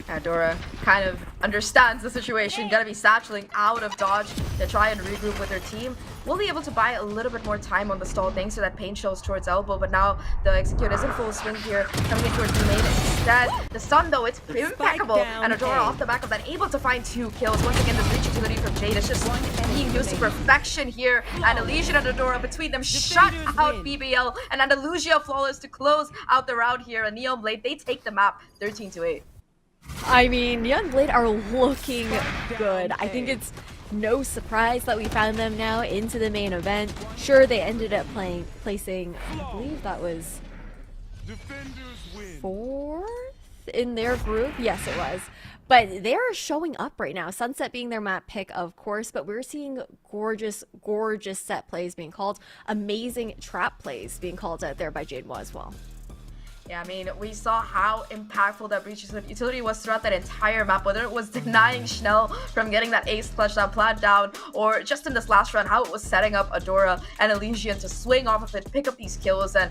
Adora kind of understands the situation, gonna be satcheling out of dodge to try and regroup with her team. We'll be able to buy a little bit more time on the stall thanks to that pain shows towards elbow, but now the execute is in full swing here, coming in towards the main instead. The stun, though, it's impeccable, and Adora off the back of that, able to find 2 kills. Once again, this reach utility from Jade is just being used to perfection here, and Elysian and Adora between them shut out BBL, and Andalusia flawless to close out the round here, and Neon Blade, they take the map 13-8. I mean, Neon Blade are looking good. I think it's no surprise that we found them now into the main event. Sure, they ended up placing, I believe that was 4th in their group. Yes, it was. But they are showing up right now. Sunset being their map pick, of course, but we're seeing gorgeous, gorgeous set plays being called. Amazing trap plays being called out there by Jade as well. Yeah, I mean, we saw how impactful that breach utility was throughout that entire map, whether it was denying Schnell from getting that ace clutch down, plant down, or just in this last run, how it was setting up Adora and Elysian to swing off of it, pick up these kills, and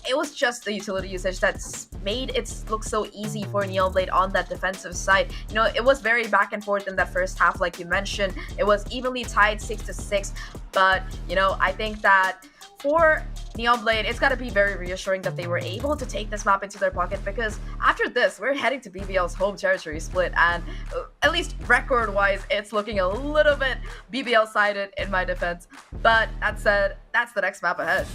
it was just the utility usage that's made it look so easy for Neonblade on that defensive side. You know, it was very back and forth in that first half, like you mentioned. It was evenly tied 6-6, but, you know, I think that for Neonblade, it's got to be very reassuring that they were able to take this map into their pocket, because after this, we're heading to BBL's home territory split, and at least record-wise, it's looking a little bit BBL-sided in my defense. But that said, that's the next map ahead.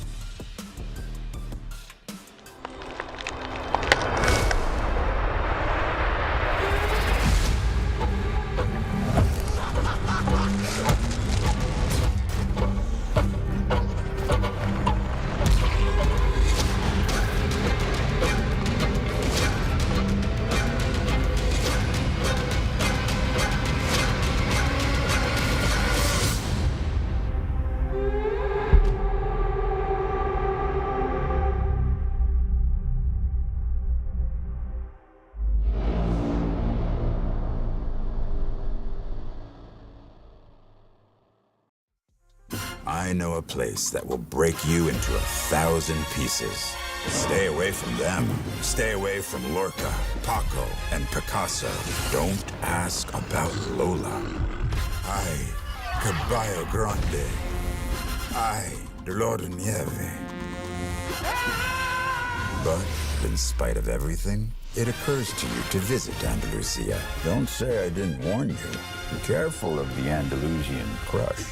I know a place that will break you into 1,000 pieces. Stay away from them. Stay away from Lorca, Paco, and Picasso. Don't ask about Lola. Ay, Caballo Grande. Ay, Dolor de Nieve. But in spite of everything, it occurs to you to visit Andalusia. Don't say I didn't warn you. Be careful of the Andalusian crush.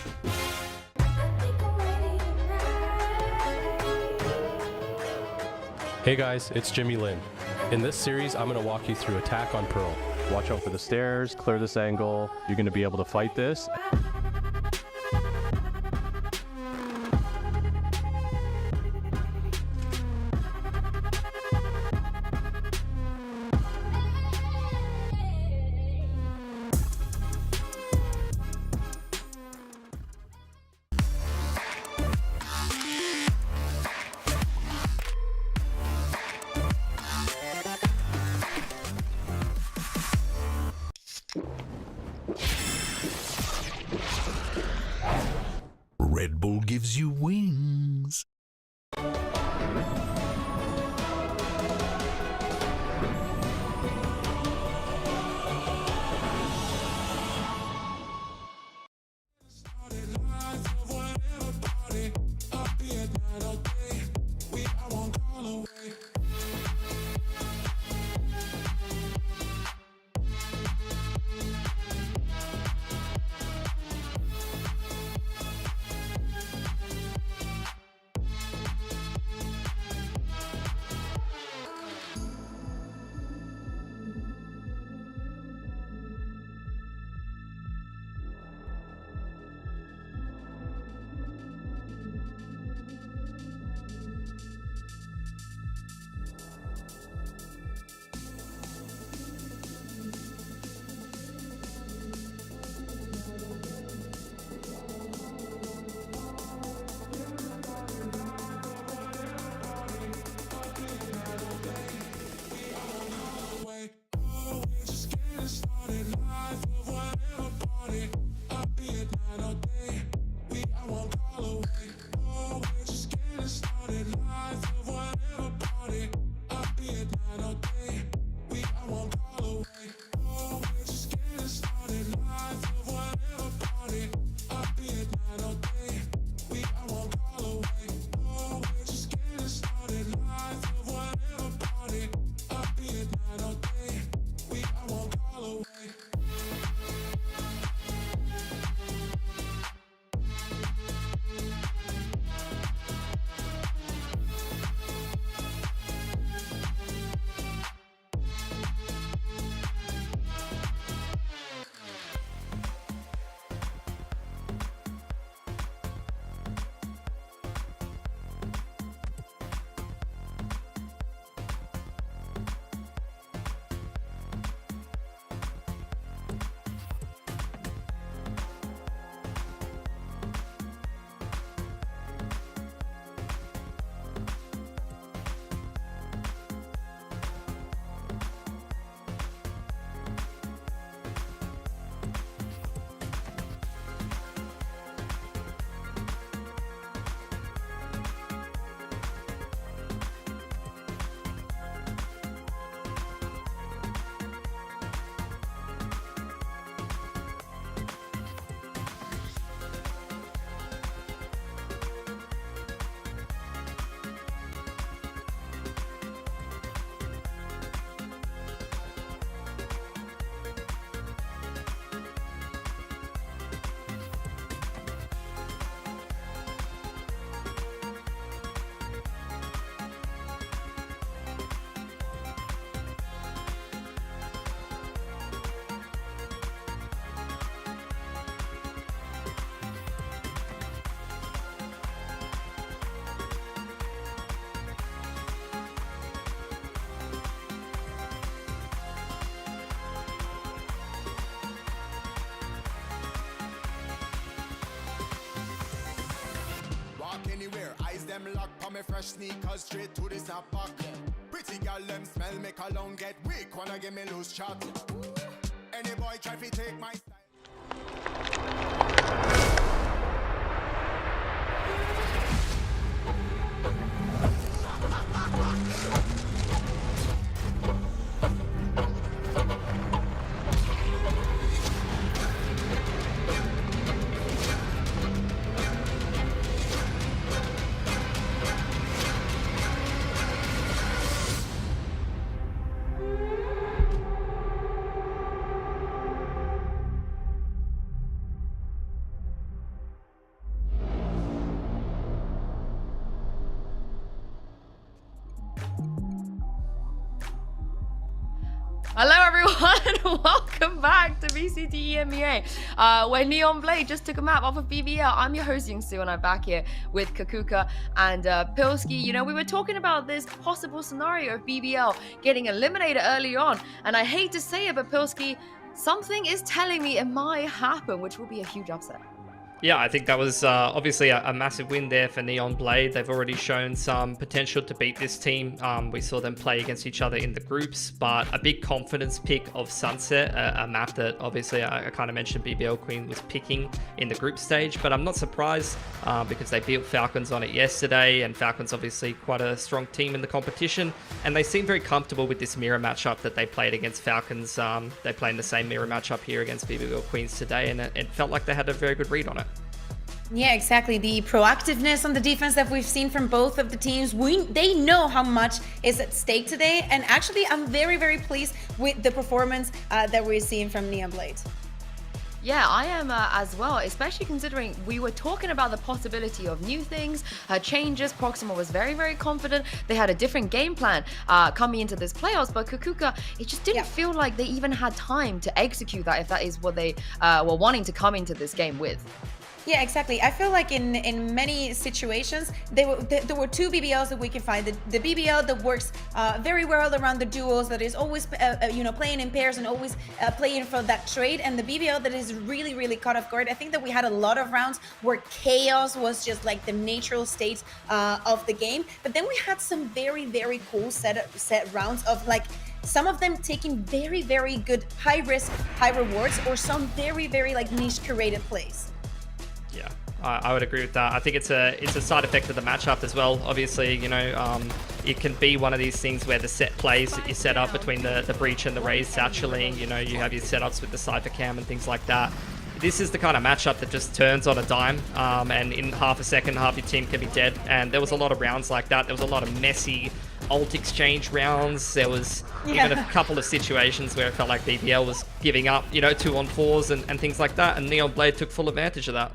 Hey guys, it's Jimmy Lin. In this series, I'm going to walk you through Attack on Pearl. Watch out for the stairs, clear this angle. You're going to be able to fight this. Red Bull gives you wings. them lock pa me fresh sneakers straight to the snap back. Pretty girl them smell make a long get weak wanna give me loose chat. Any boy try to take my style. Hello everyone, welcome back to VCT EMEA, where Neon Blade just took a map off of BBL. I'm your host Youngsu and I'm back here with Kakuka and Pilski. You know, we were talking about this possible scenario of BBL getting eliminated early on, and I hate to say it, but Pilski, something is telling me it might happen, which will be a huge upset. Yeah, I think that was obviously a massive win there for Neon Blade. They've already shown some potential to beat this team. We saw them play against each other in the groups, but a big confidence pick of Sunset, a map that obviously I kind of mentioned BBL Queen was picking in the group stage, but I'm not surprised because they beat Falcons on it yesterday, and Falcons obviously quite a strong team in the competition, and they seem very comfortable with this mirror matchup that they played against Falcons. They played in the same mirror matchup here against BBL Queens today, and it felt like they had a very good read on it. Yeah, exactly. The proactiveness on the defense that we've seen from both of the teams, they know how much is at stake today. And actually, I'm very, very pleased with the performance that we're seeing from Neon Blade. Yeah, I am as well, especially considering we were talking about the possibility of new things, changes. Proxima was very, very confident. They had a different game plan coming into this playoffs, but Kakuka, it just didn't feel like they even had time to execute that, if that is what they were wanting to come into this game with. Yeah, exactly. I feel like in many situations, there were two BBLs that we can find. The BBL that works very well around the duels, that is always playing in pairs and always playing for that trade, and the BBL that is really, really caught off guard. I think that we had a lot of rounds where chaos was just like the natural state of the game, but then we had some very, very cool set rounds of like some of them taking very, very good high risk, high rewards, or some very, very like niche curated plays. Yeah, I would agree with that. I think it's a side effect of the matchup as well. Obviously, you know, it can be one of these things where the set plays that you set up between the Breach and the Raze satcheling, you know, you have your setups with the Cypher Cam and things like that. This is the kind of matchup that just turns on a dime, and in half a second, half your team can be dead. And there was a lot of rounds like that. There was a lot of messy ult exchange rounds. There was even a couple of situations where it felt like BBL was giving up, you know, 2-on-4s and things like that. And Neon Blade took full advantage of that.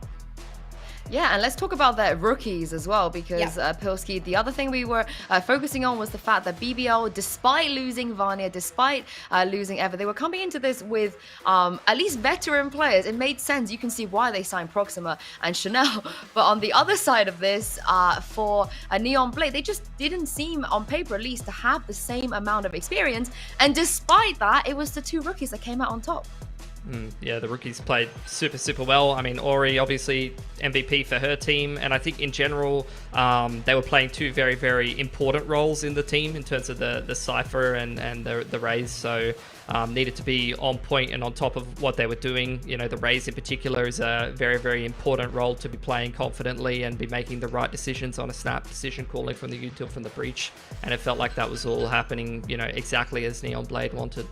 Yeah, and let's talk about the rookies as well, because Pilski, the other thing we were focusing on was the fact that BBL, despite losing Vanya, despite losing Ever, they were coming into this with at least veteran players. It made sense. You can see why they signed Proxima and Chanel. But on the other side of this, for Neon Blade, they just didn't seem, on paper at least, to have the same amount of experience. And despite that, it was the two rookies that came out on top. Yeah, the rookies played super, super well. I mean, Ori, obviously MVP for her team. And I think in general, they were playing two very, very important roles in the team in terms of the Cypher and the Raze. So needed to be on point and on top of what they were doing. You know, the Raze in particular is a very, very important role to be playing confidently and be making the right decisions on a snap, decision calling from the util, from the Breach. And it felt like that was all happening, you know, exactly as Neon Blade wanted.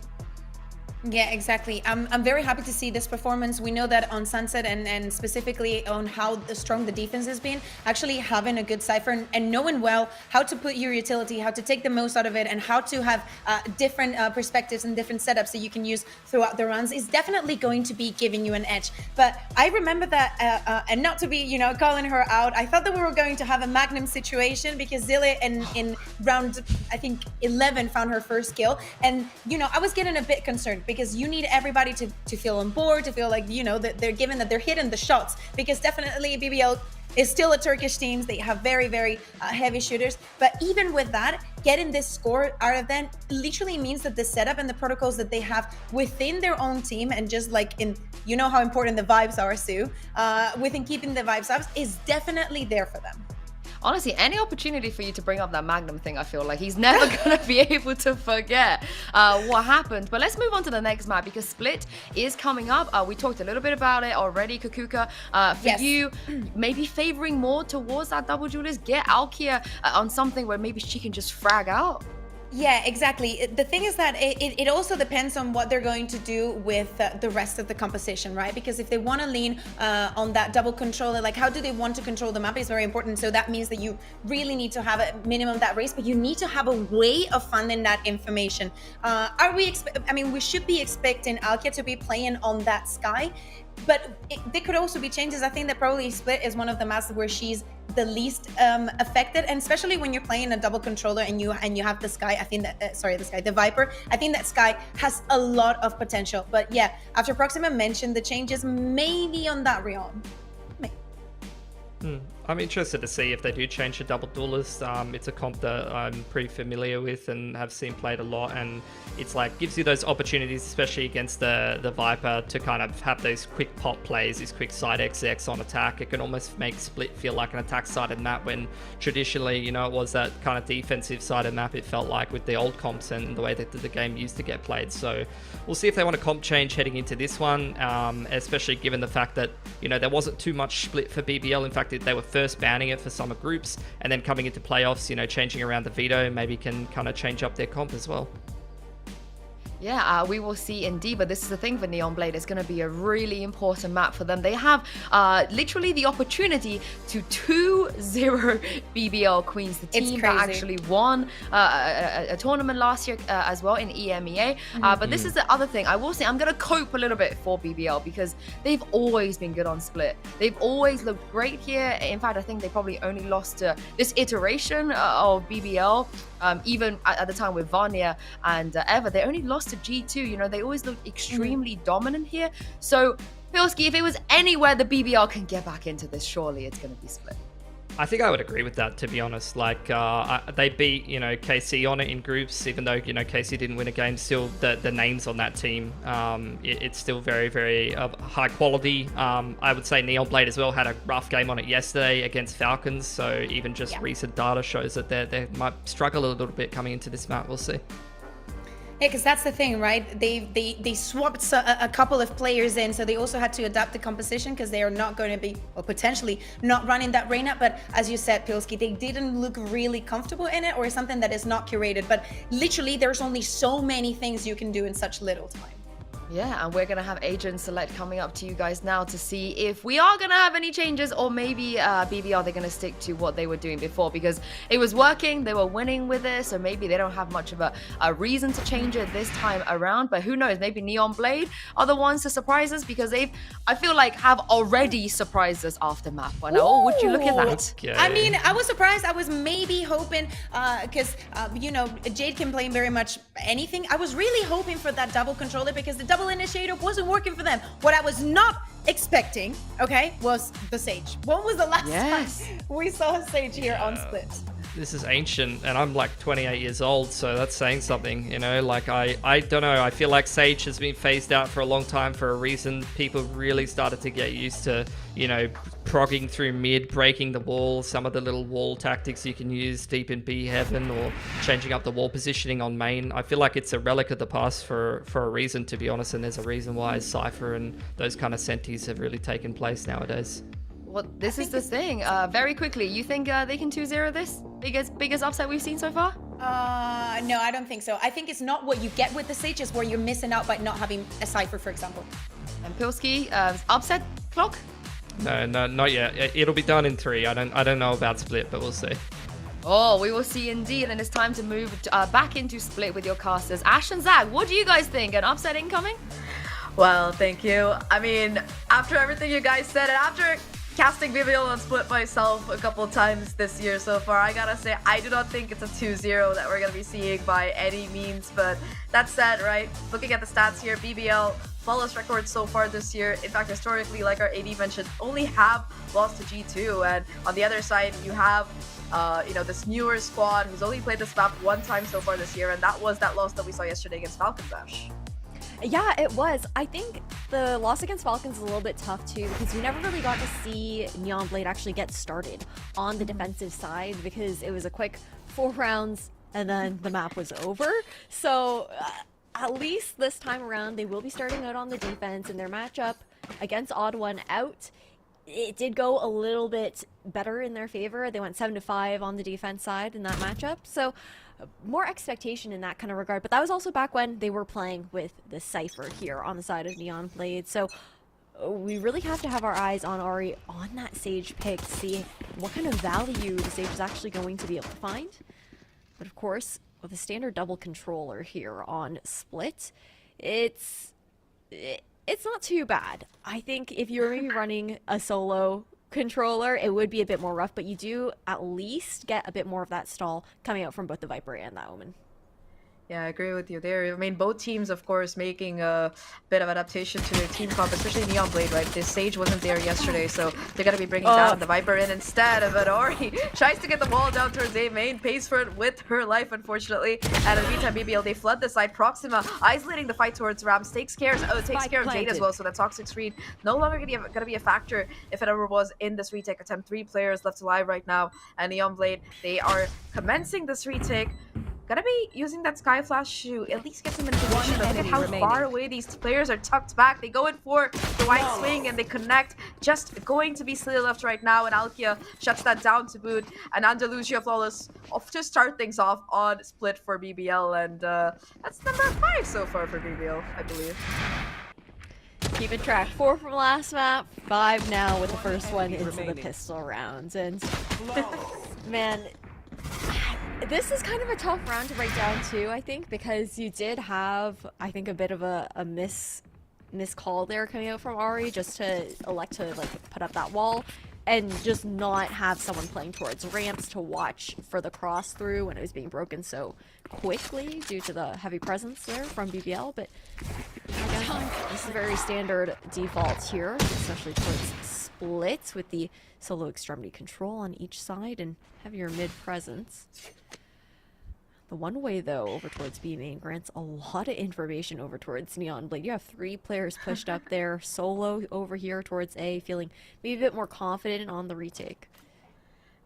Yeah, exactly. I'm very happy to see this performance. We know that on Sunset and specifically on how strong the defense has been, actually having a good Cypher and knowing well how to put your utility, how to take the most out of it, and how to have different perspectives and different setups that you can use throughout the runs is definitely going to be giving you an edge. But I remember that, and not to be, you know, calling her out, I thought that we were going to have a Magnum situation because Zille in round, I think, 11 found her first kill. And, you know, I was getting a bit concerned because you need everybody to feel on board, to feel like, you know, that they're given that they're hitting the shots, because definitely BBL is still a Turkish team. They have very, very heavy shooters. But even with that, getting this score out of them literally means that the setup and the protocols that they have within their own team, and just like in, you know how important the vibes are, Sue, within keeping the vibes up, is definitely there for them. honestly, any opportunity for you to bring up that Magnum thing, I feel like he's never going to be able to forget what happened. But let's move on to the next map because Split is coming up. We talked a little bit about it already, Kakuka. For you, maybe favoring more towards that double duelist, get Alkia on something where maybe she can just frag out. Yeah, exactly. The thing is that it also depends on what they're going to do with the rest of the composition, right? Because if they want to lean on that double controller, like how do they want to control the map is very important. So that means that you really need to have a minimum that race, but you need to have a way of funding that information. We should be expecting Alkia to be playing on that Sky, but there could also be changes. I think that probably Split is one of the maps where she's the least affected, and especially when you're playing a double controller and you have the Sky. I think that the Viper. I think that Sky has a lot of potential. But yeah, after Proxima mentioned the changes, maybe on that realm. I'm interested to see if they do change the double duelist. It's a comp that I'm pretty familiar with and have seen played a lot, and it's like gives you those opportunities, especially against the Viper, to kind of have those quick pop plays, these quick side XX on attack. It can almost make Split feel like an attack-sided map when traditionally, it was that kind of defensive-sided map it felt like with the old comps and the way that the game used to get played. So we'll see if they want a comp change heading into this one, especially given the fact that, there wasn't too much Split for BBL. In fact, they were first banning it for summer groups, and then coming into playoffs, changing around the veto maybe can kind of change up their comp as well. Yeah, we will see indeed, but this is the thing for Neon Blade. It's going to be a really important map for them. They have literally the opportunity to 2-0 BBL Queens, the team that actually won a tournament last year as well in EMEA. But this is the other thing. I will say I'm going to cope a little bit for BBL because they've always been good on Split. They've always looked great here. In fact, I think they probably only lost to this iteration of BBL. Even at the time with Vanya and Eva, they only lost to G2. They always look extremely dominant here. So, Pilski, if it was anywhere the BBL can get back into this, surely it's going to be Split. I think I would agree with that, to be honest. Like, they beat, KC on it in groups, even though, KC didn't win a game. Still, the names on that team, it's still very, very high quality. I would say Neon Blade as well had a rough game on it yesterday against Falcons. So even just recent data shows that they might struggle a little bit coming into this map. We'll see. Yeah, because that's the thing, right? They swapped a couple of players in, so they also had to adapt the composition because they are not going to be, or potentially not running that Reyna. But as you said, Pilski, they didn't look really comfortable in it, or something that is not curated. But literally, there's only so many things you can do in such little time. Yeah, and we're going to have Agent Select coming up to you guys now to see if we are going to have any changes, or maybe BBL, they're going to stick to what they were doing before because it was working, they were winning with it, so maybe they don't have much of a reason to change it this time around. But who knows, maybe Neon Blade are the ones to surprise us because I feel like, have already surprised us after map. And would you look at that? Okay. I mean, I was surprised. I was maybe hoping, because, Jade can play very much anything. I was really hoping for that double controller because the double initiator wasn't working for them. What I was not expecting, was the Sage. When was the last time we saw a Sage here on Split? This is ancient, and I'm like 28 years old, so that's saying something, like I don't know, I feel like Sage has been phased out for a long time for a reason. People really started to get used to, progging through mid, breaking the wall, some of the little wall tactics you can use deep in B heaven, or changing up the wall positioning on main. I feel like it's a relic of the past for a reason, to be honest, and there's a reason why Cypher and those kind of senties have really taken place nowadays. Well, this is the thing. Very quickly, you think they can 2-0 this? Biggest upset we've seen so far? No, I don't think so. I think it's not what you get with the Sage, it's where you're missing out by not having a Cypher, for example. And Pilski, upset clock? No, not yet. It'll be done in 3. I don't know about Split, but we'll see. Oh, we will see indeed, and it's time to move back into Split with your casters. Ash and Zach, what do you guys think? An upset incoming? Well, thank you. I mean, after everything you guys said, and after casting BBL on Split myself a couple times this year so far, I gotta say, I do not think it's a 2-0 that we're gonna be seeing by any means. But that said, right, looking at the stats here, BBL flawless record so far this year. In fact, historically, like our AD mentioned, only have lost to G2. And on the other side, you have this newer squad who's only played this map one time so far this year, and that was that loss that we saw yesterday against Falcons, Ash. Yeah, it was. I think the loss against Falcons is a little bit tough too because we never really got to see Neon Blade actually get started on the defensive side because it was a quick 4 rounds and then the map was over. So at least this time around, they will be starting out on the defense in their matchup against Odd One Out. It did go a little bit better in their favor. They went 7-5 on the defense side in that matchup. So more expectation in that kind of regard, but that was also back when they were playing with the Cypher here on the side of Neon Blade. So we really have to have our eyes on Ari on that Sage pick to see what kind of value the Sage is actually going to be able to find. But of course, with a standard double controller here on Split, it's not too bad. I think if you're maybe running a solo controller, it would be a bit more rough, but you do at least get a bit more of that stall coming out from both the Viper and the Omen. Yeah, I agree with you there. I mean, both teams, of course, making a bit of adaptation to their team comp, especially Neon Blade, right? This Sage wasn't there yesterday, so they're going to be bringing down the Viper in instead. But Ori tries to get the wall down towards A main, pays for it with her life, unfortunately. And in the meantime, BBL, they flood the side. Proxima isolating the fight towards Rams, takes care of Jade as well, so that toxic screen no longer going to be a factor if it ever was in this retake attempt. 3 players left alive right now, and Neon Blade, they are commencing this retake. Gonna be using that Sky Flash to at least get some information. Look at how far away these players are tucked back. They go in for the wide swing and they connect. Just going to be still left right now, and Alkia shuts that down to boot. And Andalusia Flawless off to start things off on Split for BBL, and that's number 5 so far for BBL, I believe. Keeping track. 4 from last map, 5 now with the first one into the pistol rounds. And man, this is kind of a tough round to break down too, I think, because you did have, I think, a bit of a miscall there coming out from Ari, just to elect to like put up that wall and just not have someone playing towards ramps to watch for the cross through when it was being broken so quickly due to the heavy presence there from BBL. But again, this is a very standard default here, especially towards Split with the solo extremity control on each side and heavier mid presence. The one way, though, over towards B main grants a lot of information over towards Neon Blade. You have 3 players pushed up there, solo over here towards A, feeling maybe a bit more confident on the retake.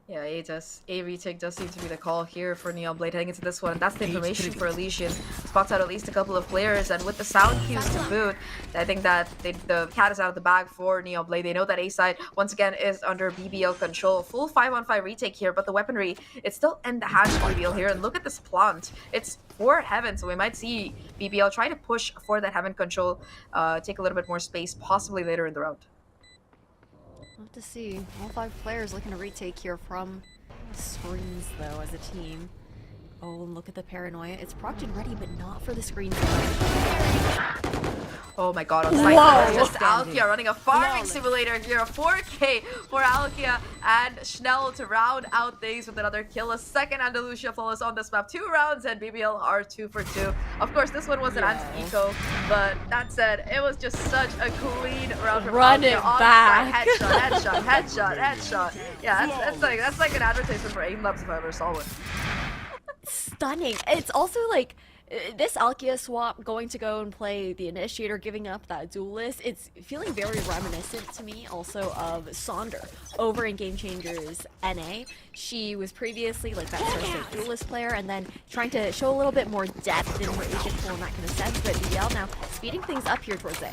Yeah, A retake does seem to be the call here for Neon Blade heading into this one. And that's the information for Elysian. Spots out at least a couple of players, and with the sound cues to boot, I think that the cat is out of the bag for Neon Blade. They know that A side, once again, is under BBL control. Full 5-on-5 retake here, but the weaponry, it's still in the hands of BBL here. And look at this plant. It's for Heaven, so we might see BBL try to push for that Heaven control, take a little bit more space, possibly later in the round. We'll have to see. All 5 players looking to retake here from screens, though, as a team. Oh, and look at the paranoia. It's procced and ready, but not for the screen. Oh my god, on site, just Alkia running a farming simulator here. 4K for Alkia and Schnell to round out things with another kill. A second Andalusia Flawless on this map. 2 rounds, and BBL are 2 for 2. Of course, this one was an anti-eco, but that said, it was just such a clean round from Run Alkia. it back. Headshot. Yeah, that's like an advertisement for Aim Labs if I ever saw one. Stunning. It's also like this Alkia swap going to go and play the Initiator, giving up that Duelist. It's feeling very reminiscent to me also of Sonder over in Game Changers NA. She was previously like that sort of Duelist player and then trying to show a little bit more depth in her agent pool and that kind of sense, but BBL now speeding things up here towards A.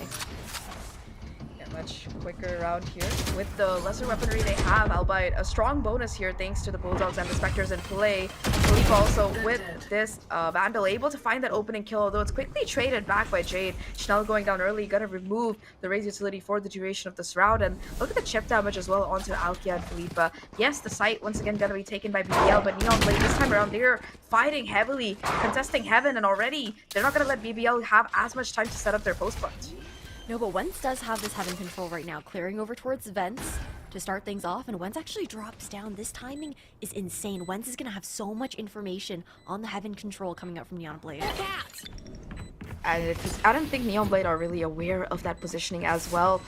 Much quicker around here with the lesser weaponry they have, albeit a strong bonus here thanks to the Bulldogs and the Spectres in play. Philippe also with this Vandal able to find that opening kill, although it's quickly traded back by Jade. Schnell going down early, gonna remove the raise utility for the duration of this round, and look at the chip damage as well onto Alkia and Philippe. Yes, the site once again gonna be taken by BBL, but Neon Blade this time around, they're fighting heavily, contesting Heaven, and already they're not gonna let BBL have as much time to set up their post plant. No, but Wentz does have this Heaven control right now, clearing over towards Vents to start things off, and Wentz actually drops down. This timing is insane. Wentz is going to have so much information on the Heaven control coming out from Neon Blade. And I don't think Neon Blade are really aware of that positioning as well.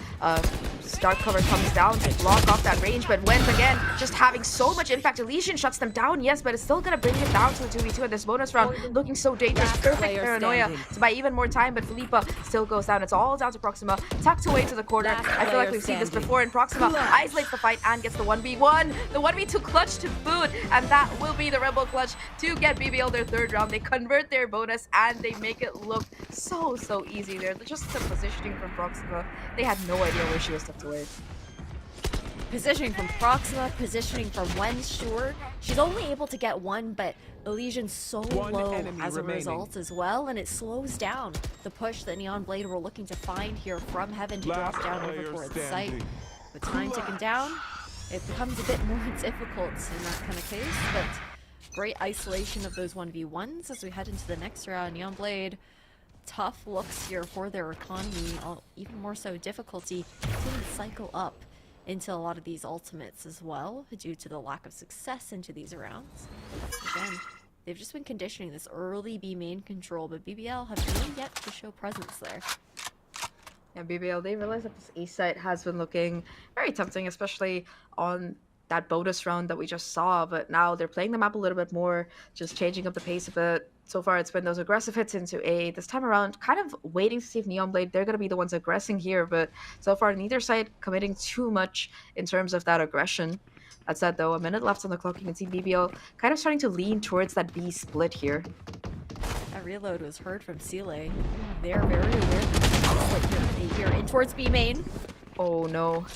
Dark Cover comes down to block off that range, but Wenz again just having so much impact. Elysian shuts them down, yes, but it's still gonna bring it down to the 2v2 in this bonus round. Looking so dangerous. Perfect paranoia to buy even more time, but Philippa still goes down. It's all down to Proxima, tucked away to the corner. I feel like we've seen this before, and Proxima isolates the fight and gets the 1v1. The 1v2 clutch to boot, and that will be the Rebel clutch to get BBL their third round. They convert their bonus, and they make it look so easy there. Just the positioning from Proxima. They had no idea where she was tucked away. Positioning from Proxima, positioning from Wenz, sure. She's only able to get one, but Elysian's so low as a result as well, and it slows down the push that Neon Blade were looking to find here from Heaven to drop down over towards site. With time ticking down, it becomes a bit more difficult in that kind of case, but great isolation of those 1v1s as we head into the next round. Neon Blade, tough looks here for their economy, even more so difficulty to cycle up into a lot of these ultimates as well due to the lack of success into these rounds. Again, they've just been conditioning this early B main control, but BBL have really yet to show presence there. Yeah, BBL, they realize that this A site has been looking very tempting, especially on that bonus round that we just saw, but now they're playing the map a little bit more, just changing up the pace a bit. So far, it's been those aggressive hits into A. This time around, kind of waiting to see if Neon Blade, they're going to be the ones aggressing here, but so far, neither side committing too much in terms of that aggression. That said, though, a minute left on the clock. You can see BBL kind of starting to lean towards that B split here. That reload was heard from Sile. They're very aware that the here in towards B main. Oh, no.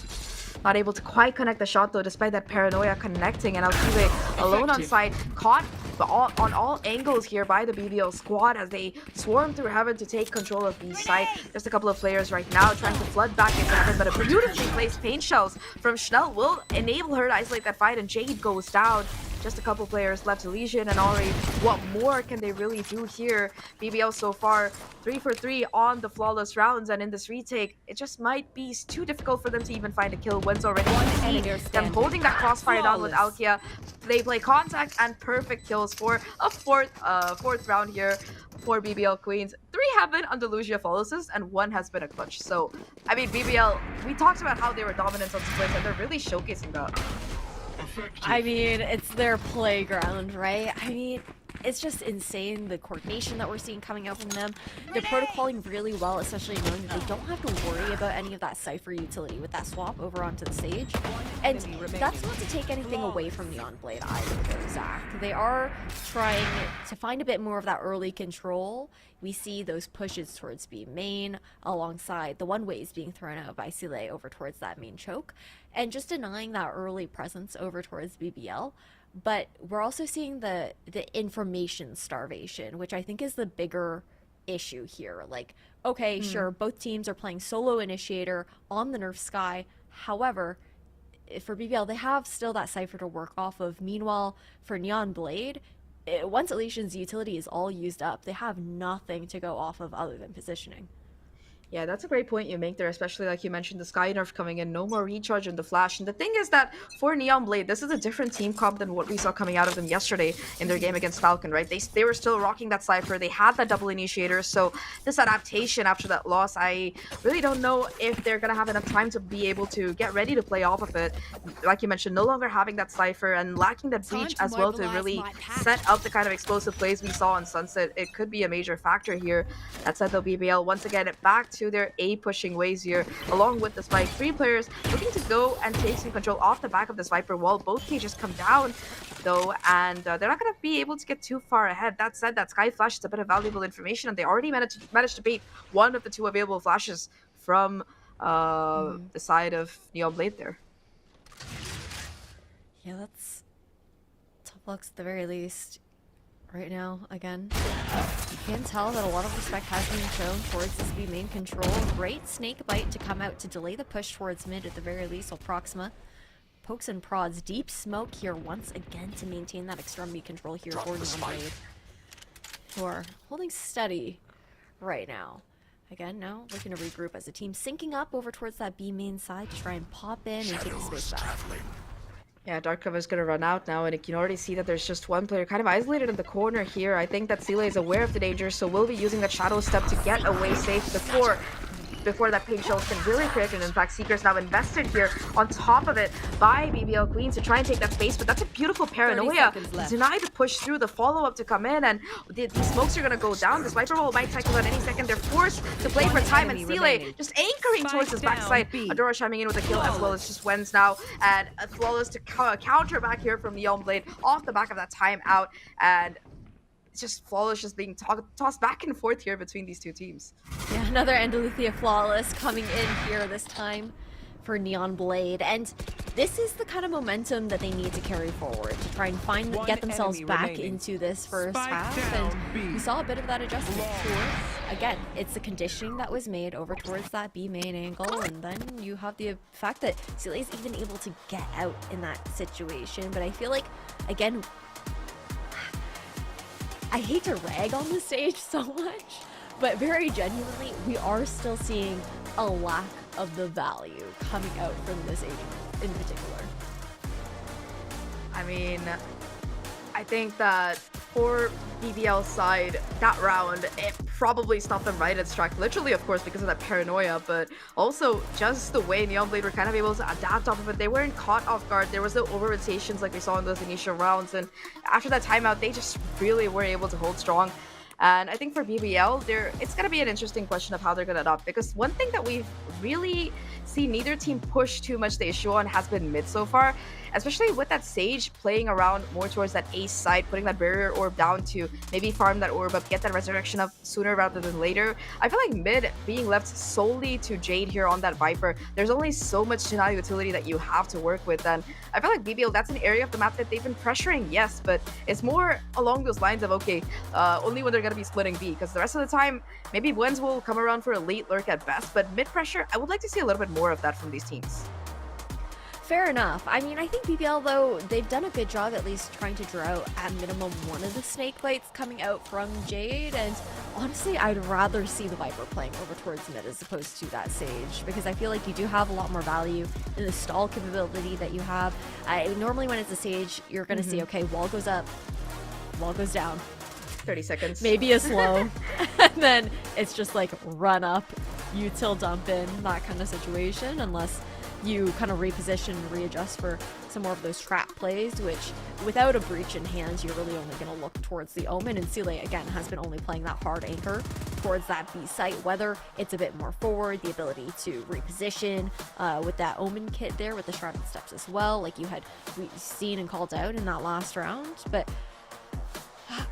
Not able to quite connect the shot, though, despite that paranoia connecting, and Alcive alone on site, caught on all angles here by the BBL squad as they swarm through Heaven to take control of B site. Just a couple of players right now trying to flood back into Heaven, but a beautifully placed paint shells from Schnell will enable her to isolate that fight, and Jade goes down. Just a couple players left. Elysian and Ori, what more can they really do here? BBL so far 3 for 3 on the flawless rounds, and in this retake, it just might be too difficult for them to even find a kill. Wenz already them holding that crossfire down with Alkia. They play contact and perfect kills for a fourth round here for BBL Queens. 3 have been under Lucia Follows, and 1 has been a clutch. So, I mean, BBL, we talked about how they were dominant on splits, and they're really showcasing that. I mean, it's their playground, right? I mean, it's just insane, the coordination that we're seeing coming out from them. They're protocoling really well, especially knowing that they don't have to worry about any of that Cypher utility with that swap over onto the stage. And that's not to take anything away from Neon Blade either, though, Zach. They are trying to find a bit more of that early control. We see those pushes towards B main alongside the one-ways being thrown out by Sile over towards that main choke, and just denying that early presence over towards BBL. But we're also seeing the information starvation, which I think is the bigger issue here. Like, okay, sure, both teams are playing solo initiator on the Nerf Sky. However, for BBL, they have still that Cypher to work off of. Meanwhile, for Neon Blade, once Elysian's utility is all used up, they have nothing to go off of other than positioning. Yeah, that's a great point you make there, especially like you mentioned, the Sky Nerf coming in, no more recharge in the Flash. And the thing is that for Neon Blade, this is a different team comp than what we saw coming out of them yesterday in their game against Falcon, right? They were still rocking that Cypher, they had that double initiator, so this adaptation after that loss, I really don't know if they're gonna have enough time to be able to get ready to play off of it. Like you mentioned, no longer having that Cypher and lacking that breach as well to really set up the kind of explosive plays we saw on Sunset. It could be a major factor here. That said, though, BBL once again back to their A pushing ways here, along with the Spike. 3 players looking to go and take some control off the back of this Viper wall. Both cages come down, though, and they're not going to be able to get too far ahead. That said, that Sky Flash is a bit of valuable information, and they already managed to bait one of the 2 available flashes from the side of Neon Blade there. Yeah, that's tough looks at the very least. Right now, again, you can tell that a lot of respect has been shown towards this B main control. Great snake bite to come out to delay the push towards mid at the very least, while Proxima pokes and prods. Deep smoke here once again to maintain that extremity control here for Neon Blade, who are holding steady right now. Again, now looking to regroup as a team, syncing up over towards that B main side to try and pop in and take the space back. Yeah, Dark Cover is going to run out now, and you can already see that there's just one player kind of isolated in the corner here. I think that Sile is aware of the danger, so will be using that Shadow Step to get away safe before before that paint shells can really create. And in fact, Seeker's now invested here on top of it by BBL Queens to try and take that space, but that's a beautiful paranoia. Deny the push through, the follow-up to come in, and these smokes are going to go down. This Viper Roll might cycle at any second. They're forced to play for time, and Sile just anchoring towards his backside. Adora chiming in with a kill as well as just Wens now, and a flawless to counter back here from Neonblade off the back of that timeout, and it's just Flawless just being tossed back and forth here between these two teams. Yeah, another Andalusia Flawless coming in here this time for Neonblade, and this is the kind of momentum that they need to carry forward to try and get themselves back into this first half, and we saw a bit of that adjustment. Again, it's the conditioning that was made over towards that B main angle, and then you have the fact that Sile is even able to get out in that situation, but I feel like, again, I hate to rag on the stage so much, but very genuinely, we are still seeing a lack of the value coming out from this agent in particular. I mean, I think that for BBL side, that round, it probably stopped them right at track. Literally, of course, because of that paranoia, but also just the way Neonblade were kind of able to adapt off of it. They weren't caught off guard. There was no over-rotations like we saw in those initial rounds, and after that timeout, they just really were able to hold strong. And I think for BBL, it's going to be an interesting question of how they're going to adapt, because one thing that we've really seen neither team push too much the issue on has been mid so far, especially with that Sage playing around more towards that ace side, putting that barrier orb down to maybe farm that orb up, get that resurrection up sooner rather than later. I feel like mid being left solely to Jade here on that Viper, there's only so much denial utility that you have to work with, and I feel like BBL, that's an area of the map that they've been pressuring, yes, but it's more along those lines of, okay, only when they're going to be splitting B, because the rest of the time, maybe Wens will come around for a late lurk at best, but mid pressure, I would like to see a little bit more of that from these teams. Fair enough. I mean, I think BBL, though, they've done a good job at least trying to draw out at minimum one of the snake bites coming out from Jade, and honestly, I'd rather see the Viper playing over towards mid as opposed to that Sage, because I feel like you do have a lot more value in the stall capability that you have. Normally when it's a Sage, you're going to see, okay, wall goes up, wall goes down. 30 seconds. Maybe a slow. And then it's just like run up, util dump in, that kind of situation, unless you kind of reposition and readjust for some more of those trap plays, which without a breach in hand, you're really only going to look towards the Omen, and Sile, again, has been only playing that hard anchor towards that B site, whether it's a bit more forward, the ability to reposition with that Omen kit there, with the Shrouded Steps as well, like you had seen and called out in that last round, but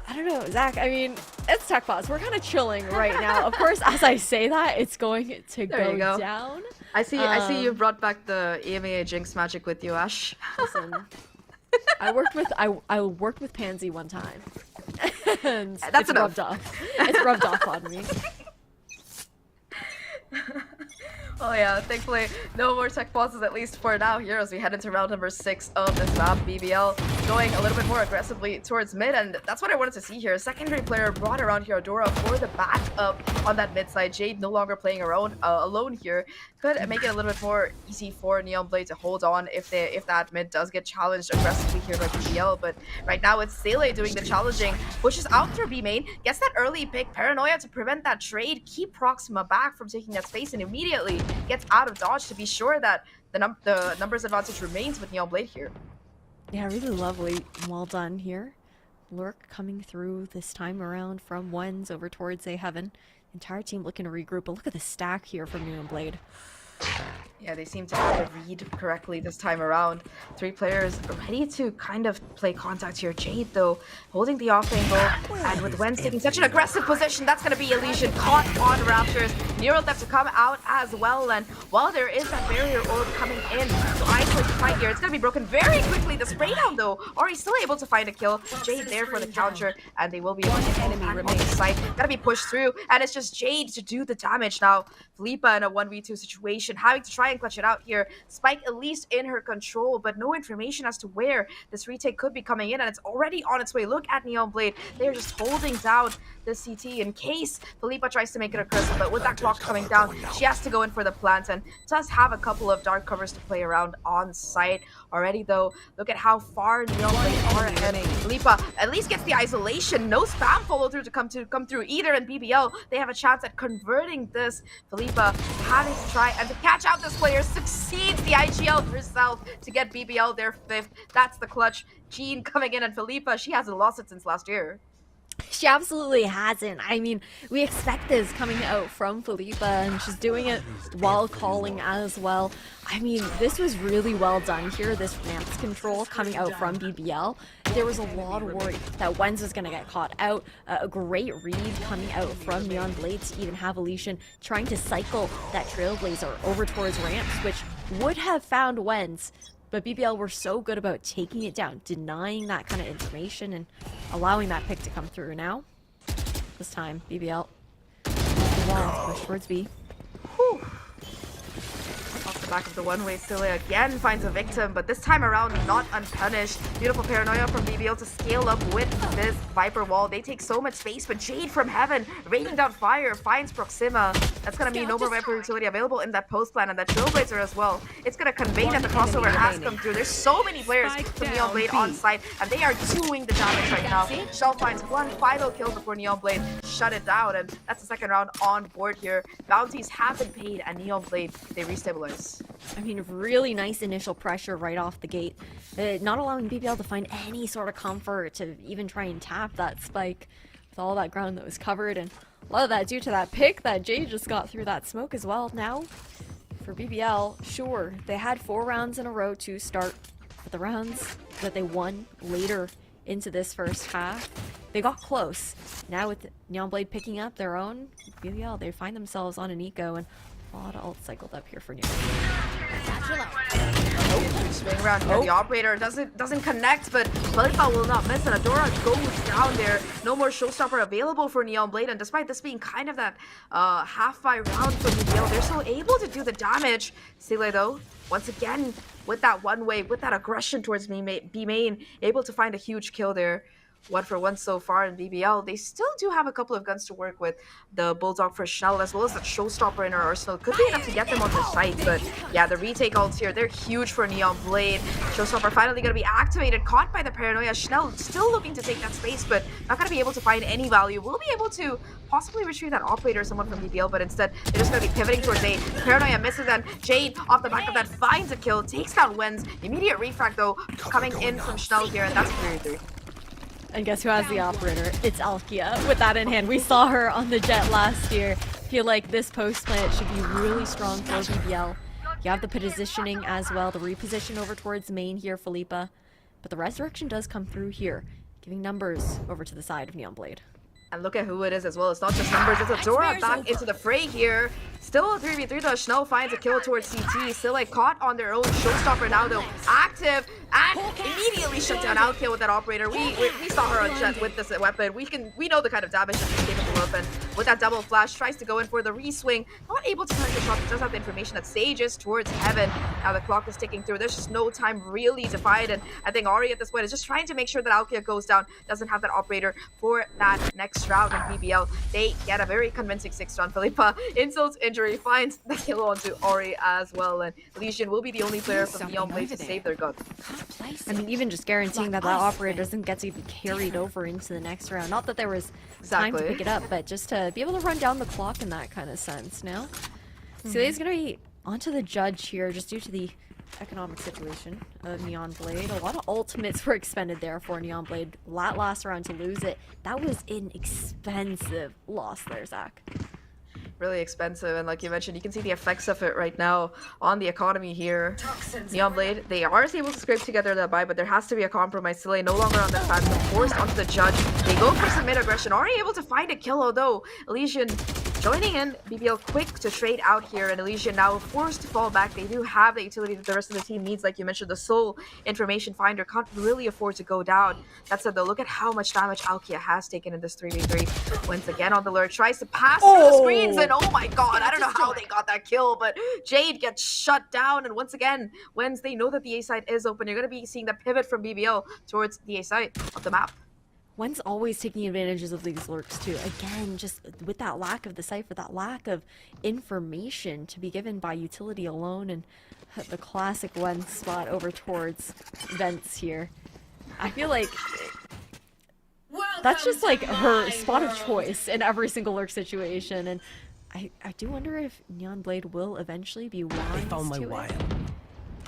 I don't know, Zach, I mean, it's Tech Pause. We're kind of chilling right now. Of course, as I say that, it's going to go down. I see you brought back the EMEA Jinx magic with you, Ash. Listen, I worked with Pansy one time. And that's enough. Rubbed off. It's rubbed off on me. Oh yeah, thankfully no more tech pauses, at least for now here, as we head into round number 6 of this map. BBL going a little bit more aggressively towards mid, and that's what I wanted to see here. Secondary player brought around here Adora for the backup on that mid side. Jade no longer playing alone here. Could make it a little bit more easy for Neonblade to hold on if that mid does get challenged aggressively here by BBL, but right now it's Sile doing the challenging, pushes out through B main, gets that early pick, paranoia to prevent that trade, keep Proxima back from taking that space, and immediately gets out of dodge to be sure that the numbers advantage remains with Neonblade here. Yeah, really lovely. Well done here. Lurk coming through this time around from Wens over towards A Heaven. Entire team looking to regroup, but look at the stack here from Neonblade. Yeah, they seem to have it read correctly this time around. 3 players ready to kind of play contact here. Jade, though, holding the off angle, and with Wens taking such an aggressive position, that's going to be Elysian caught on Raptors. Nero left to come out as well, and while there is that barrier orb coming in to isolate the fight here, it's going to be broken very quickly. The spray down, though, Ori still able to find a kill. Jade there for the counter, and they will be able to get enemy on the site. Got to be pushed through, and it's just Jade to do the damage now. Felipa in a 1v2 situation, having to try try and clutch it out here. Spike at least in her control, but no information as to where this retake could be coming in, and it's already on its way. Look at Neon Blade. They're just holding down the CT in case Philippa tries to make it aggressive, but with that clock coming down, she has to go in for the plant and does have a couple of dark covers to play around on site already, though. Look at how far Neon Blade are ahead. Philippa at least gets the isolation. No spam follow through to come through either, in BBL they have a chance at converting this. Philippa having to try and to catch out this player, succeeds the IGL herself to get BBL their 5th. That's the clutch. Jean coming in, and Philippa, she hasn't lost it since last year. She absolutely hasn't. I mean, we expect this coming out from Philippa, and she's doing it while calling as well. I mean, this was really well done here, this ramps control coming out from BBL. There was a lot of worry that Wenz was going to get caught out. A great read coming out from Neon Blade to even have Elysian trying to cycle that Trailblazer over towards ramps, which would have found Wenz. But BBL were so good about taking it down, denying that kind of information, and allowing that pick to come through. Now, this time, BBL push towards B. Whew. Off the back of the one-way, Silly again finds a victim, but this time around not unpunished. Beautiful paranoia from BBL to scale up with this Viper wall. They take so much space, but Jade from Heaven raining down fire finds Proxima. That's gonna mean no more Viper utility available in that post plan, and that Trailblazer as well. It's gonna convey that the crossover has come through. There's so many players from Neon Blade on site, and they are doing the damage right now. Shell finds one final kill before Neon Blade shut it down, and that's the second round on board here. Bounties have been paid, and Neon Blade, they restabilize. I mean, really nice initial pressure right off the gate. Not allowing BBL to find any sort of comfort to even try and tap that spike with all that ground that was covered. And a lot of that due to that pick that Jade just got through that smoke as well. Now, for BBL, sure, they had 4 rounds in a row to start. But the rounds that they won later into this first half, they got close. Now with Neon Blade picking up their own, BBL, they find themselves on an eco, and a lot of ult cycled up here for Neon. Oh, swing around here. The operator doesn't connect, but Philippa will not miss, and Adora goes down there. No more showstopper available for Neon Blade, and despite this being kind of that half-fi round for BBL, they're still able to do the damage. Sile, though, once again, with that one-way, with that aggression towards B main, able to find a huge kill there. 1 for 1 so far in BBL. They still do have a couple of guns to work with. The Bulldog for Shell, as well as the Showstopper in her arsenal, could be enough to get them on the site. But yeah, the retake ults here, they're huge for Neon Blade. Showstopper finally going to be activated, caught by the paranoia. Schnell still looking to take that space, but not going to be able to find any value. We'll be able to possibly retrieve that operator, someone from BBL, but instead they're just going to be pivoting towards A. Paranoia misses, and Jade off the back of that finds a kill, takes down Wenz. Immediate refrag though coming in from Schnell here, and that's 3-3. And guess who has the operator? It's Alkia with that in hand. We saw her on the Jet last year. Feel like this post plant should be really strong for BBL. You have the positioning as well, the reposition over towards main here, Philippa. But the resurrection does come through here, giving numbers over to the side of Neon Blade. And look at who it is as well. It's not just numbers, it's Adora back into the fray here. Still a 3v3 though. Schnell finds a kill towards CT. Still like caught on their own. Showstopper now though active and immediately shut down Alkia with that operator. We saw her on Jet with this weapon. We know the kind of damage that she's capable of, and with that double flash tries to go in for the re-swing. Not able to turn the shot, but does have the information that Sage is towards Heaven. Now the clock is ticking through. There's just no time really to fight, and I think Ari at this point is just trying to make sure that Alkia goes down, doesn't have that operator for that next round in BBL. They get a very convincing 6-round. Philippa, insult injury, finds the kill onto Ori as well, and Elysian will be the only player from Neon Blade to save their gun. I mean, even just guaranteeing that operator doesn't get to be carried over into the next round. Not that there was time to pick it up, but just to be able to run down the clock in that kind of sense now. Celia's going to be onto the judge here just due to the economic situation of Neon Blade. A lot of ultimates were expended there for Neon Blade. Last round to lose it. That was an expensive loss there, Zach. Really expensive, and like you mentioned, you can see the effects of it right now on the economy here. Neon Blade, they are able to scrape together that buy, but there has to be a compromise. Silly no longer on the pad, so forced onto the judge. They go for some mid-aggression. Already able to find a kill, although Elysian joining in. BBL quick to trade out here, and Elysian now forced to fall back. They do have the utility that the rest of the team needs, like you mentioned. The Soul Information Finder can't really afford to go down. That said, though, look at how much damage Alkia has taken in this 3v3. Once again on the lure, tries to pass through the screens, and oh my god, I don't know how they got that kill, but Jade gets shut down. And once again, once they know that the A side is open, you're going to be seeing the pivot from BBL towards the A side of the map. Wen's always taking advantages of these lurks too. Again, just with that lack of the cipher, that lack of information to be given by utility alone, and the classic Wen spot over towards vents here. I feel like that's just like her spot of choice in every single lurk situation, and I do wonder if Neon Blade will eventually be wise to it.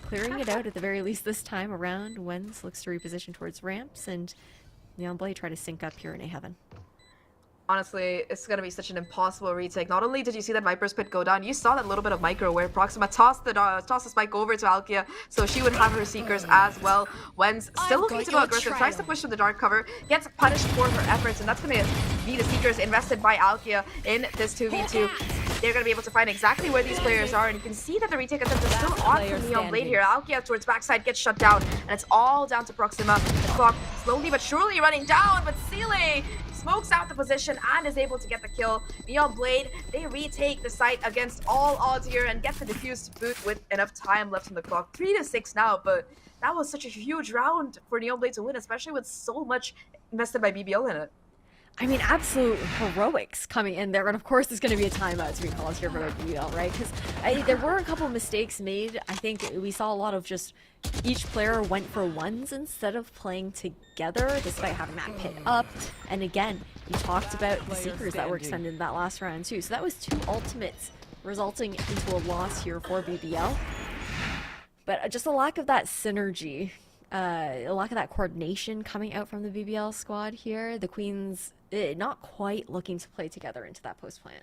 Clearing it out at the very least this time around. Wens looks to reposition towards ramps, and Neon Blade try to sync up here in A Heaven. Honestly, it's going to be such an impossible retake. Not only did you see that Viper's Pit go down, you saw that little bit of micro where Proxima tossed the spike over to Alkia, so she would have her Seekers as well. Wen's still looking to go aggressive, tries to push to the dark cover, gets punished for her efforts, and that's going to be the Seekers invested by Alkia in this 2v2. They're going to be able to find exactly where these players are, and you can see that the retake attempt is still on from Neon Blade here. Alkia towards backside gets shut down, and it's all down to Proxima. The clock slowly but surely running down, but Seele smokes out the position and is able to get the kill. Neon Blade, they retake the site against all odds here and get the defuse to boot with enough time left on the clock. 3-6 now, but that was such a huge round for Neon Blade to win, especially with so much invested by BBL in it. I mean, absolute heroics coming in there, and of course there's going to be a timeout to be called here for BBL, right? Because there were a couple of mistakes made. I think we saw a lot of just each player went for ones instead of playing together, despite having that pit up. And again, you talked about the Seekers that were extended in that last round too. So that was 2 ultimates, resulting into a loss here for BBL. But just a lack of that synergy, a lack of that coordination coming out from the BBL squad here. The Queens not quite looking to play together into that post plant.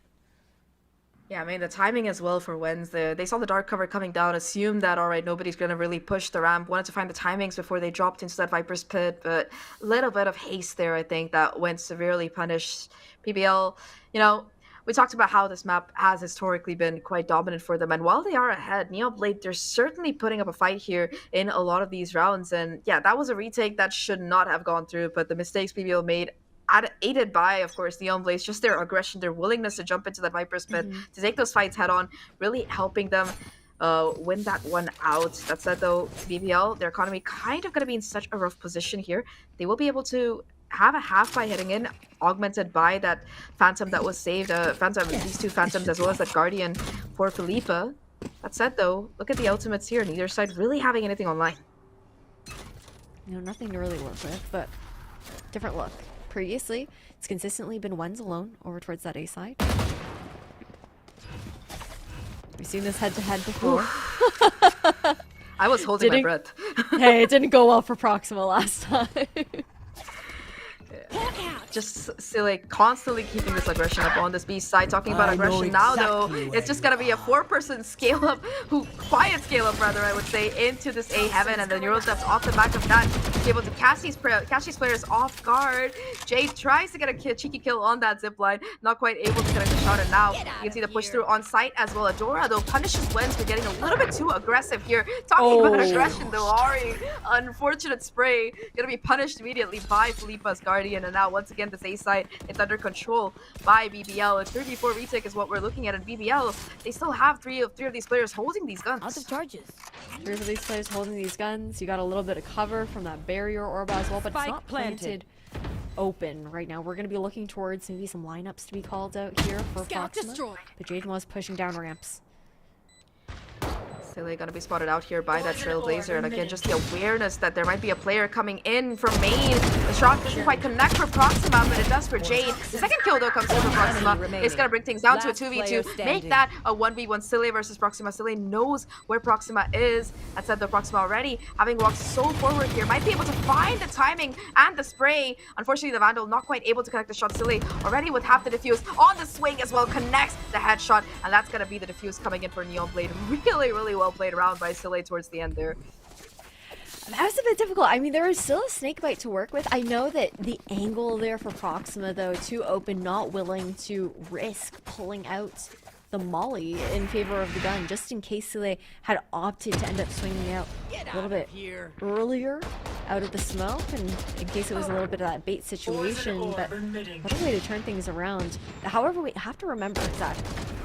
Yeah, I mean, the timing as well for Wednesday. They saw the dark cover coming down, assumed that, all right, nobody's going to really push the ramp, wanted to find the timings before they dropped into that Viper's Pit, but a little bit of haste there, I think, that went severely punished BBL. You know, we talked about how this map has historically been quite dominant for them, and while they are ahead, Neon Blade, they're certainly putting up a fight here in a lot of these rounds, and yeah, that was a retake that should not have gone through, but the mistakes BBL made, aided by, of course, Neon Blade, just their aggression, their willingness to jump into that Viper's Pit, to take those fights head on, really helping them win that one out. That said, though, BBL, their economy kind of going to be in such a rough position here. They will be able to have a half by heading in, augmented by that Phantom that was saved, these 2 Phantoms, as well as that Guardian for Philippa. That said, though, look at the ultimates here, neither side really having anything online. You know, nothing to really work with, but different look. Previously, it's consistently been ones alone over towards that A side. We've seen this head-to-head before. I was holding my breath. Hey, it didn't go well for Proxima last time. Just silly, constantly keeping this aggression up on this B side. Talking about aggression now, though, it's just gonna be a 4-person scale up, quiet scale up rather, I would say, into this A Heaven, and the Neural Steps off the back of that, be able to catch these players off guard. Jade tries to get a cheeky kill on that zip line, not quite able to connect the shot, and now you can see the push through on site as well. Adora, though, punishes Wens for getting a little bit too aggressive here. Talking about aggression, though, Ari, unfortunate spray, gonna be punished immediately by Philippa's Guardian, and now once again this A side is under control by BBL. A 3v4 retake is what we're looking at in BBL. They still have three of these players holding these guns. Out of charges. 3 of these players holding these guns. You got a little bit of cover from that barrier orb as well, but it's not planted open right now. We're going to be looking towards maybe some lineups to be called out here for Proxima. But Jaden was pushing down ramps. Silly gonna be spotted out here by that Trailblazer, and again, just the awareness that there might be a player coming in from main. The shot doesn't quite connect for Proxima, but it does for Jade. The second kill, though, comes in for Proxima. It's gonna bring things down to a 2v2, make that a 1v1. Silly versus Proxima. Silly knows where Proxima is. That said, the Proxima already, having walked so forward here, might be able to find the timing and the spray. Unfortunately, the Vandal not quite able to connect the shot. Silly already with half the defuse on the swing as well, connects the headshot, and that's gonna be the defuse coming in for Neon Blade. Really, really well played around by Silly towards the end there. That was a bit difficult. I mean, there was still a snake bite to work with. I know that the angle there for Proxima, though, too open, not willing to risk pulling out the molly in favor of the gun, just in case they had opted to end up swinging out a little bit earlier out of the smoke, and in case it was a little bit of that bait situation. But what a way to turn things around. However, we have to remember that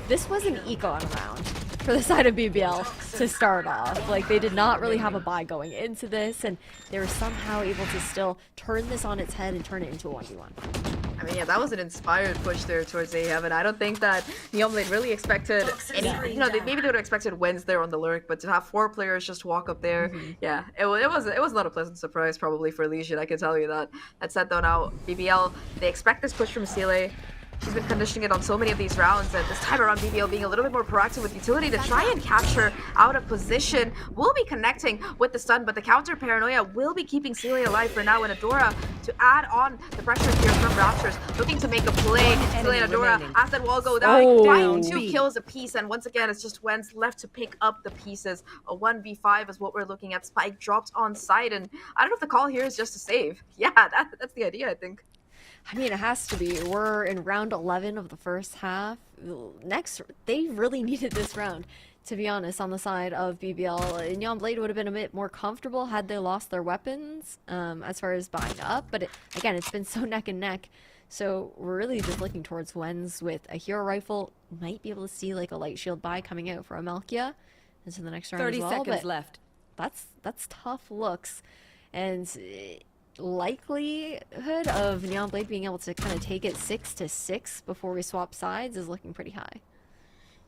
this was an econ round for the side of BBL to start off. Like, they did not really have a buy going into this, and they were somehow able to still turn this on its head and turn it into a 1v1. I mean, yeah, that was an inspired push there towards A-Heaven. I don't think that Neomblade really expected any, you know, maybe they would have expected wins there on the lurk, but to have 4 players just walk up there, yeah, it was not a pleasant surprise probably for Legion, I can tell you that. That said though, now BBL, they expect this push from Seele. She's been conditioning it on so many of these rounds, and this time around BBL being a little bit more proactive with utility to try and capture out of position. Will be connecting with the stun, but the counter paranoia will be keeping Seele alive for now, and Adora to add on the pressure here from Raptors, looking to make a play. Seele and Adora, as that wall go down, buying 2 kills apiece, and once again, it's just Wens left to pick up the pieces. A 1v5 is what we're looking at. Spike dropped on site, and I don't know if the call here is just to save. Yeah, that's the idea, I think. I mean, it has to be. We're in round 11 of the first half. Next, they really needed this round, to be honest, on the side of BBL. Neomblade would have been a bit more comfortable had they lost their weapons as far as buying up. But again, it's been so neck and neck. So we're really just looking towards Wens with a hero rifle. Might be able to see like a light shield buy coming out for Amalkia into the next round 30 as well. seconds but left. That's tough looks. And likelihood of Neomblade being able to kind of take it 6-6 before we swap sides is looking pretty high.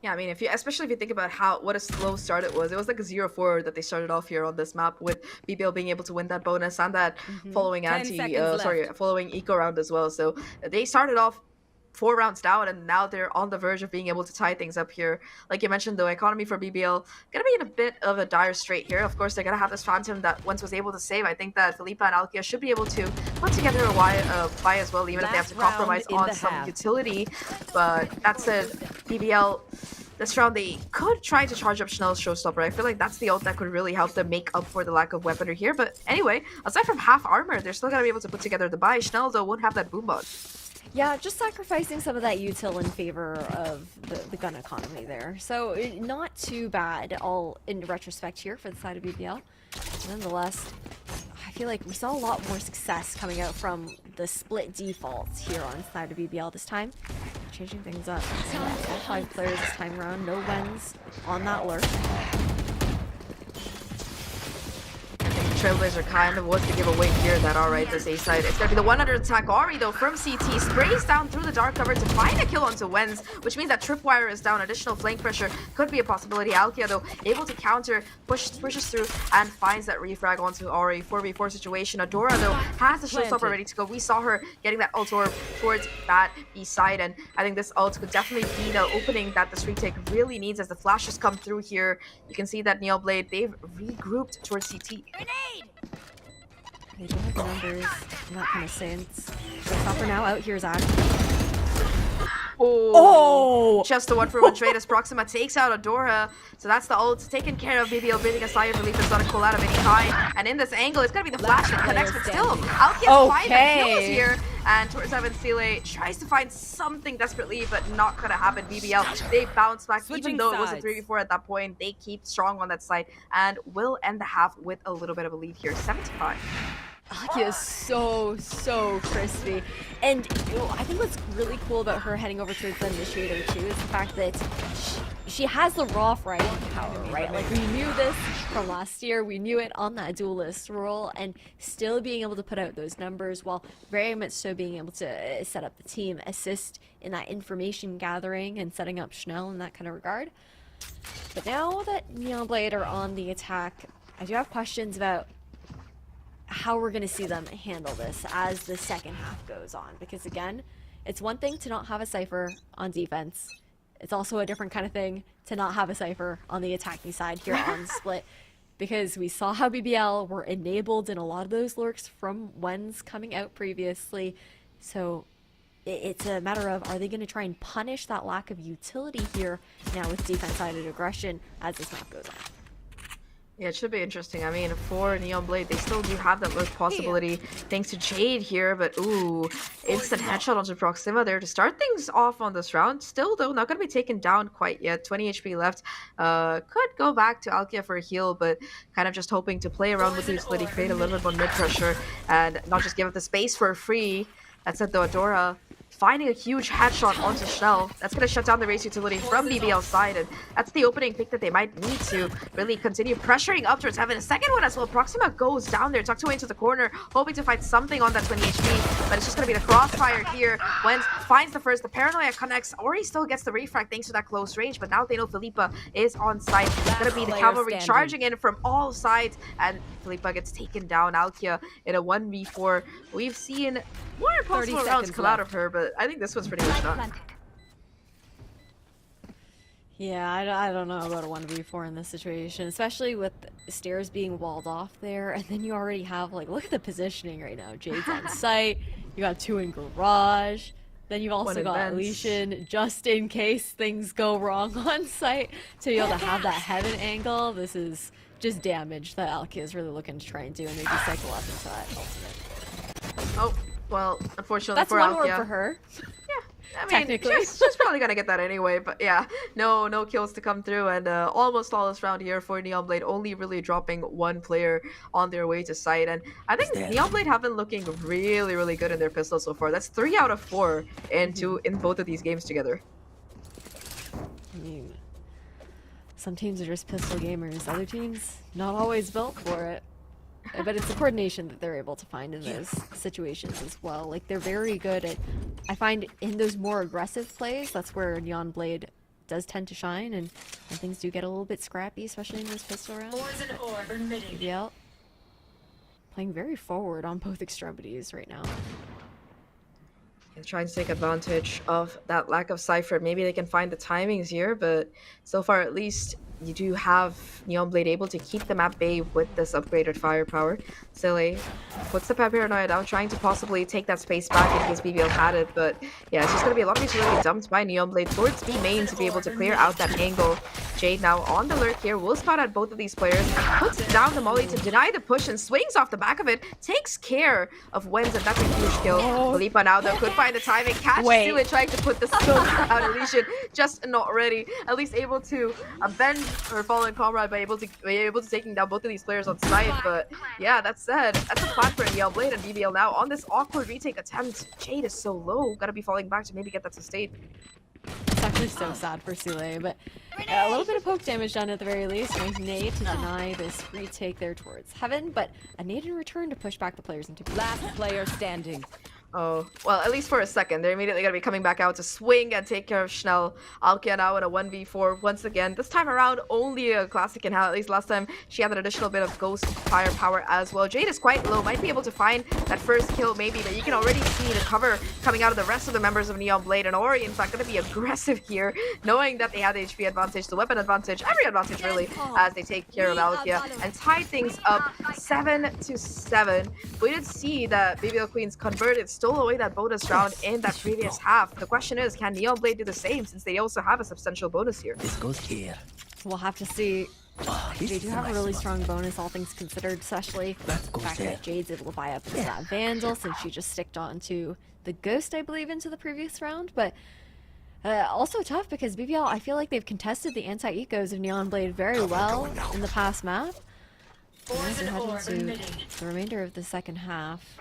Yeah, I mean, especially if you think about what a slow start it was like a 0-4 that they started off here on this map, with BBL being able to win that bonus and that following following eco round as well. So they started off 4 rounds down, and now they're on the verge of being able to tie things up here. Like you mentioned, though, economy for BBL gonna be in a bit of a dire strait here. Of course, they're gonna have this Phantom that Wens was able to save. I think that Philippa and Alkia should be able to put together a buy as well, even if they have to compromise on some utility. But that said, BBL, this round they could try to charge up Schnell's Showstopper. I feel like that's the ult that could really help them make up for the lack of weaponry here. But anyway, aside from half armor, they're still gonna be able to put together the buy. Schnell, though, won't have that boombot. Yeah, just sacrificing some of that util in favor of the gun economy there. So not too bad, all in retrospect here for the side of BBL. Nonetheless, I feel like we saw a lot more success coming out from the split defaults here on the side of BBL this time. Changing things up. All 5 players this time around. No Wens on that lurk. Trailblazer kind of was to give away here that alright, this A side. It's gonna be the one under attack. Ari though from CT sprays down through the dark cover to find a kill onto Wens, which means that Tripwire is down. Additional flank pressure could be a possibility. Alkia though able to counter, pushes through and finds that refrag onto Ari. 4v4 situation. Adora though has the showstopper ready to go. We saw her getting that ult towards that B side, and I think this ult could definitely be the opening that this retake really needs as the flashes come through here. You can see that Neomblade, they've regrouped towards CT. They don't have the numbers in that kind of sense. Showstopper now out here, Zach. Oh! Just the one for Madredas. Proxima takes out Adora. So that's the ult taken care of. BBL bidding a sigh of relief. It's not a call out of any kind. And in this angle, it's going to be the flash that connects, but still, Alkia's 5 kills here. And towards Evan Seele tries to find something desperately, but not going to happen. BBL, they bounce back. Even though it was a 3v4 at that point, they keep strong on that side and will end the half with a little bit of a lead here. 7-5. Alkia is so crispy, and I think what's really cool about her heading over towards the initiator too is the fact that she has the raw fighting power, right? Like, we knew this from last year, we knew it on that duelist role, and still being able to put out those numbers while very much so being able to set up the team, assist in that information gathering and setting up Schnell in that kind of regard. But now that Neomblade are on the attack, I do have questions about how we're going to see them handle this as the second half goes on, because again, it's one thing to not have a Cypher on defense. It's also a different kind of thing to not have a Cypher on the attacking side here on Split, because we saw how BBL were enabled in a lot of those lurks from Wens coming out previously. So it's a matter of, are they going to try and punish that lack of utility here now with defense-sided aggression as this map goes on? Yeah, it should be interesting. I mean, for Neon Blade, they still do have that lurk possibility thanks to Jade here, but ooh, instant headshot onto Proxima there to start things off on this round. Still, though, not going to be taken down quite yet. 20 HP left. Could go back to Alkia for a heal, but kind of just hoping to play around with the utility, create a little bit more mid-pressure, and not just give up the space for free. That said, though, Adora finding a huge headshot onto Shell. That's going to shut down the race utility from BBL's side, and that's the opening pick that they might need to really continue pressuring up towards Heaven. A second one as well. Proxima goes down there, tucked away into the corner, hoping to find something on that 20 HP, but it's just going to be the crossfire here. Wentz finds the first, the Paranoia connects. Ori still gets the refrag thanks to that close range, but now they know Philippa is on site. It's going to be the cavalry charging in from all sides, and Philippa gets taken down. Alkia in a 1v4. We've seen more impossible rounds come out of her, but I think this one's pretty much done. Yeah, I don't know about a 1v4 in this situation, especially with stairs being walled off there, and then you already have, like, look at the positioning right now. Jade's on site, you got 2 in garage, then you've also got Elysian just in case things go wrong on site to be able to have that heaven angle. This is just damage that Alkia is really looking to try and do and maybe cycle up into that ultimate. Oh, well, unfortunately that's for one Alkia. word for her. I mean, she's probably gonna get that anyway, but yeah, no kills to come through, and almost flawless round here for Neon Blade, only really dropping 1 player on their way to site, and I think Neon Blade have been looking really good in their pistol so far. That's 3 out of 4 in both of these games together. I mean, some teams are just pistol gamers, other teams not always built for it. But it's the coordination that they're able to find in those situations as well. Like, they're very good at, I find, in those more aggressive plays, that's where Neon Blade does tend to shine, and things do get a little bit scrappy, especially in those pistol rounds. BBL playing very forward on both extremities right now. Trying to take advantage of that lack of Cypher. Maybe they can find the timings here, but so far at least you do have Neon Blade able to keep them at bay with this upgraded firepower. Silly puts the Paranoia down, trying to possibly take that space back in case BBL had it, but yeah, it's just going to be a lot of utility dumped by Neon Blade towards B main to be able to clear out that angle. Jade now on the lurk here, will spot at both of these players, puts down the molly to deny the push and swings off the back of it, takes care of Wenz, and that's a huge kill. Philippa now though could find the timing, catch Sue trying to put the smoke out. Elysian just not ready, at least able to bend her fallen comrade by able to taking down both of these players on site. But yeah, that said, that's a plan for Neon Blade, and BBL now on this awkward retake attempt. Jade is so low, gotta be falling back to maybe get that sustained. It's actually so sad for Sule, but a little bit of poke damage done at the very least. Nice nade to deny this retake there towards Heaven, but a nade in return to push back the players into last player standing. Oh, well, at least for a second. They're immediately going to be coming back out to swing and take care of Schnell. Alkia now in a 1v4 once again. This time around, only a classic in hell. At least last time, she had an additional bit of ghost firepower as well. Jade is quite low. Might be able to find that first kill maybe, but you can already see the cover coming out of the rest of the members of Neon Blade. And Ori, in fact, going to be aggressive here, knowing that they had the HP advantage, the weapon advantage, every advantage really, as they take care of Alkia and tie things up 7-7. We did see that BBL Queens converted, stole away that bonus round in that previous half. The question is, can Neon Blade do the same, since they also have a substantial bonus here? This goes here. We'll have to see. They do have a really strong bonus, all things considered, especially the fact that Jade's able to buy up into that Vandal, since she just sticked on to the Ghost, I believe, into the previous round. But also tough because BBL, I feel like they've contested the anti-ecos of Neon Blade very well in the past map. As we head into the remainder of the second half.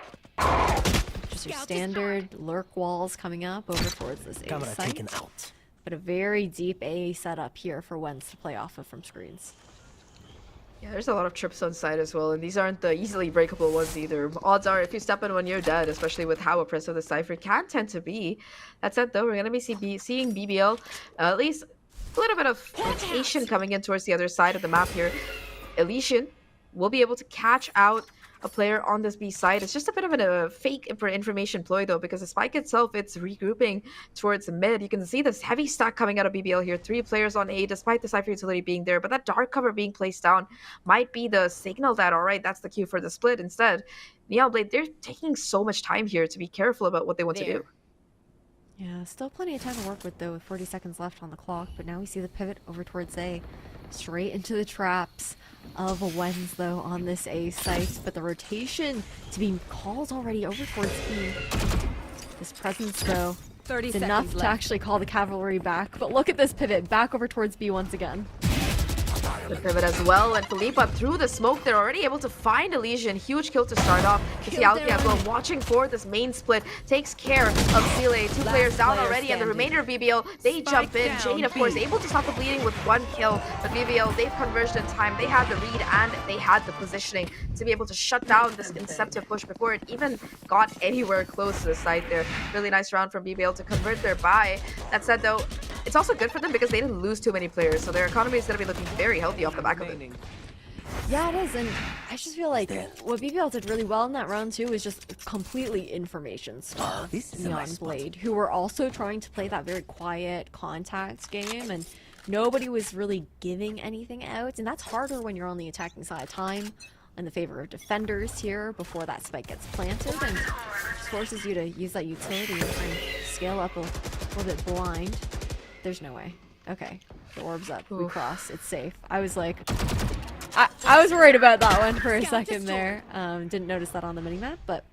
Just your standard lurk walls coming up over towards this A site. But a very deep A setup here for Wentz to play off of from screens. Yeah, there's a lot of trips on site as well, and these aren't the easily breakable ones either. Odds are, if you step in when you're dead, especially with how oppressive the Cypher can tend to be. That said, though, we're going to be seeing BBL at least a little bit of rotation coming in towards the other side of the map here. Elysian will be able to catch out a player on this B side. It's just a bit of a fake information ploy though, because the spike itself, it's regrouping towards mid. You can see this heavy stack coming out of BBL here. 3 players on A, despite the Cypher utility being there, but that dark cover being placed down might be the signal that, all right, that's the cue for the split. Instead, Neon Blade, they're taking so much time here to be careful about what they want to do. Yeah, still plenty of time to work with though, with 40 seconds left on the clock, but now we see the pivot over towards A. straight into the traps of Wens though on this A site, but the rotation to be called already over towards B. This presence though, 30 is enough seconds to left. actually call the cavalry back, but look at this pivot back over towards B once again. Good pivot as well, and Philippa through the smoke, they're already able to find Elysian. Huge kill to start off. You see Alki as well watching for this main split, takes care of Sile. Two players down already, and the remainder of BBL, they jump in. Jade, of course, able to stop the bleeding with 1 kill, but BBL, they've converged in time. They had the read and they had the positioning to be able to shut down this Inceptive push before it even got anywhere close to the site there. Really nice round from BBL to convert their buy. That said though, it's also good for them because they didn't lose too many players, so their economy is going to be looking very healthy off the back of it. Yeah, it is, and I just feel like what BBL did really well in that round too is just completely information star Neon Blade, who were also trying to play that very quiet contact game, and nobody was really giving anything out, and that's harder when you're on the attacking side. Time in the favor of defenders here before that spike gets planted, and forces you to use that utility and try and scale up a little bit blind. There's no way. Okay, the orb's up. We cross. It's safe. I was like, I was worried about that one for a second there. Didn't notice that on the minimap, but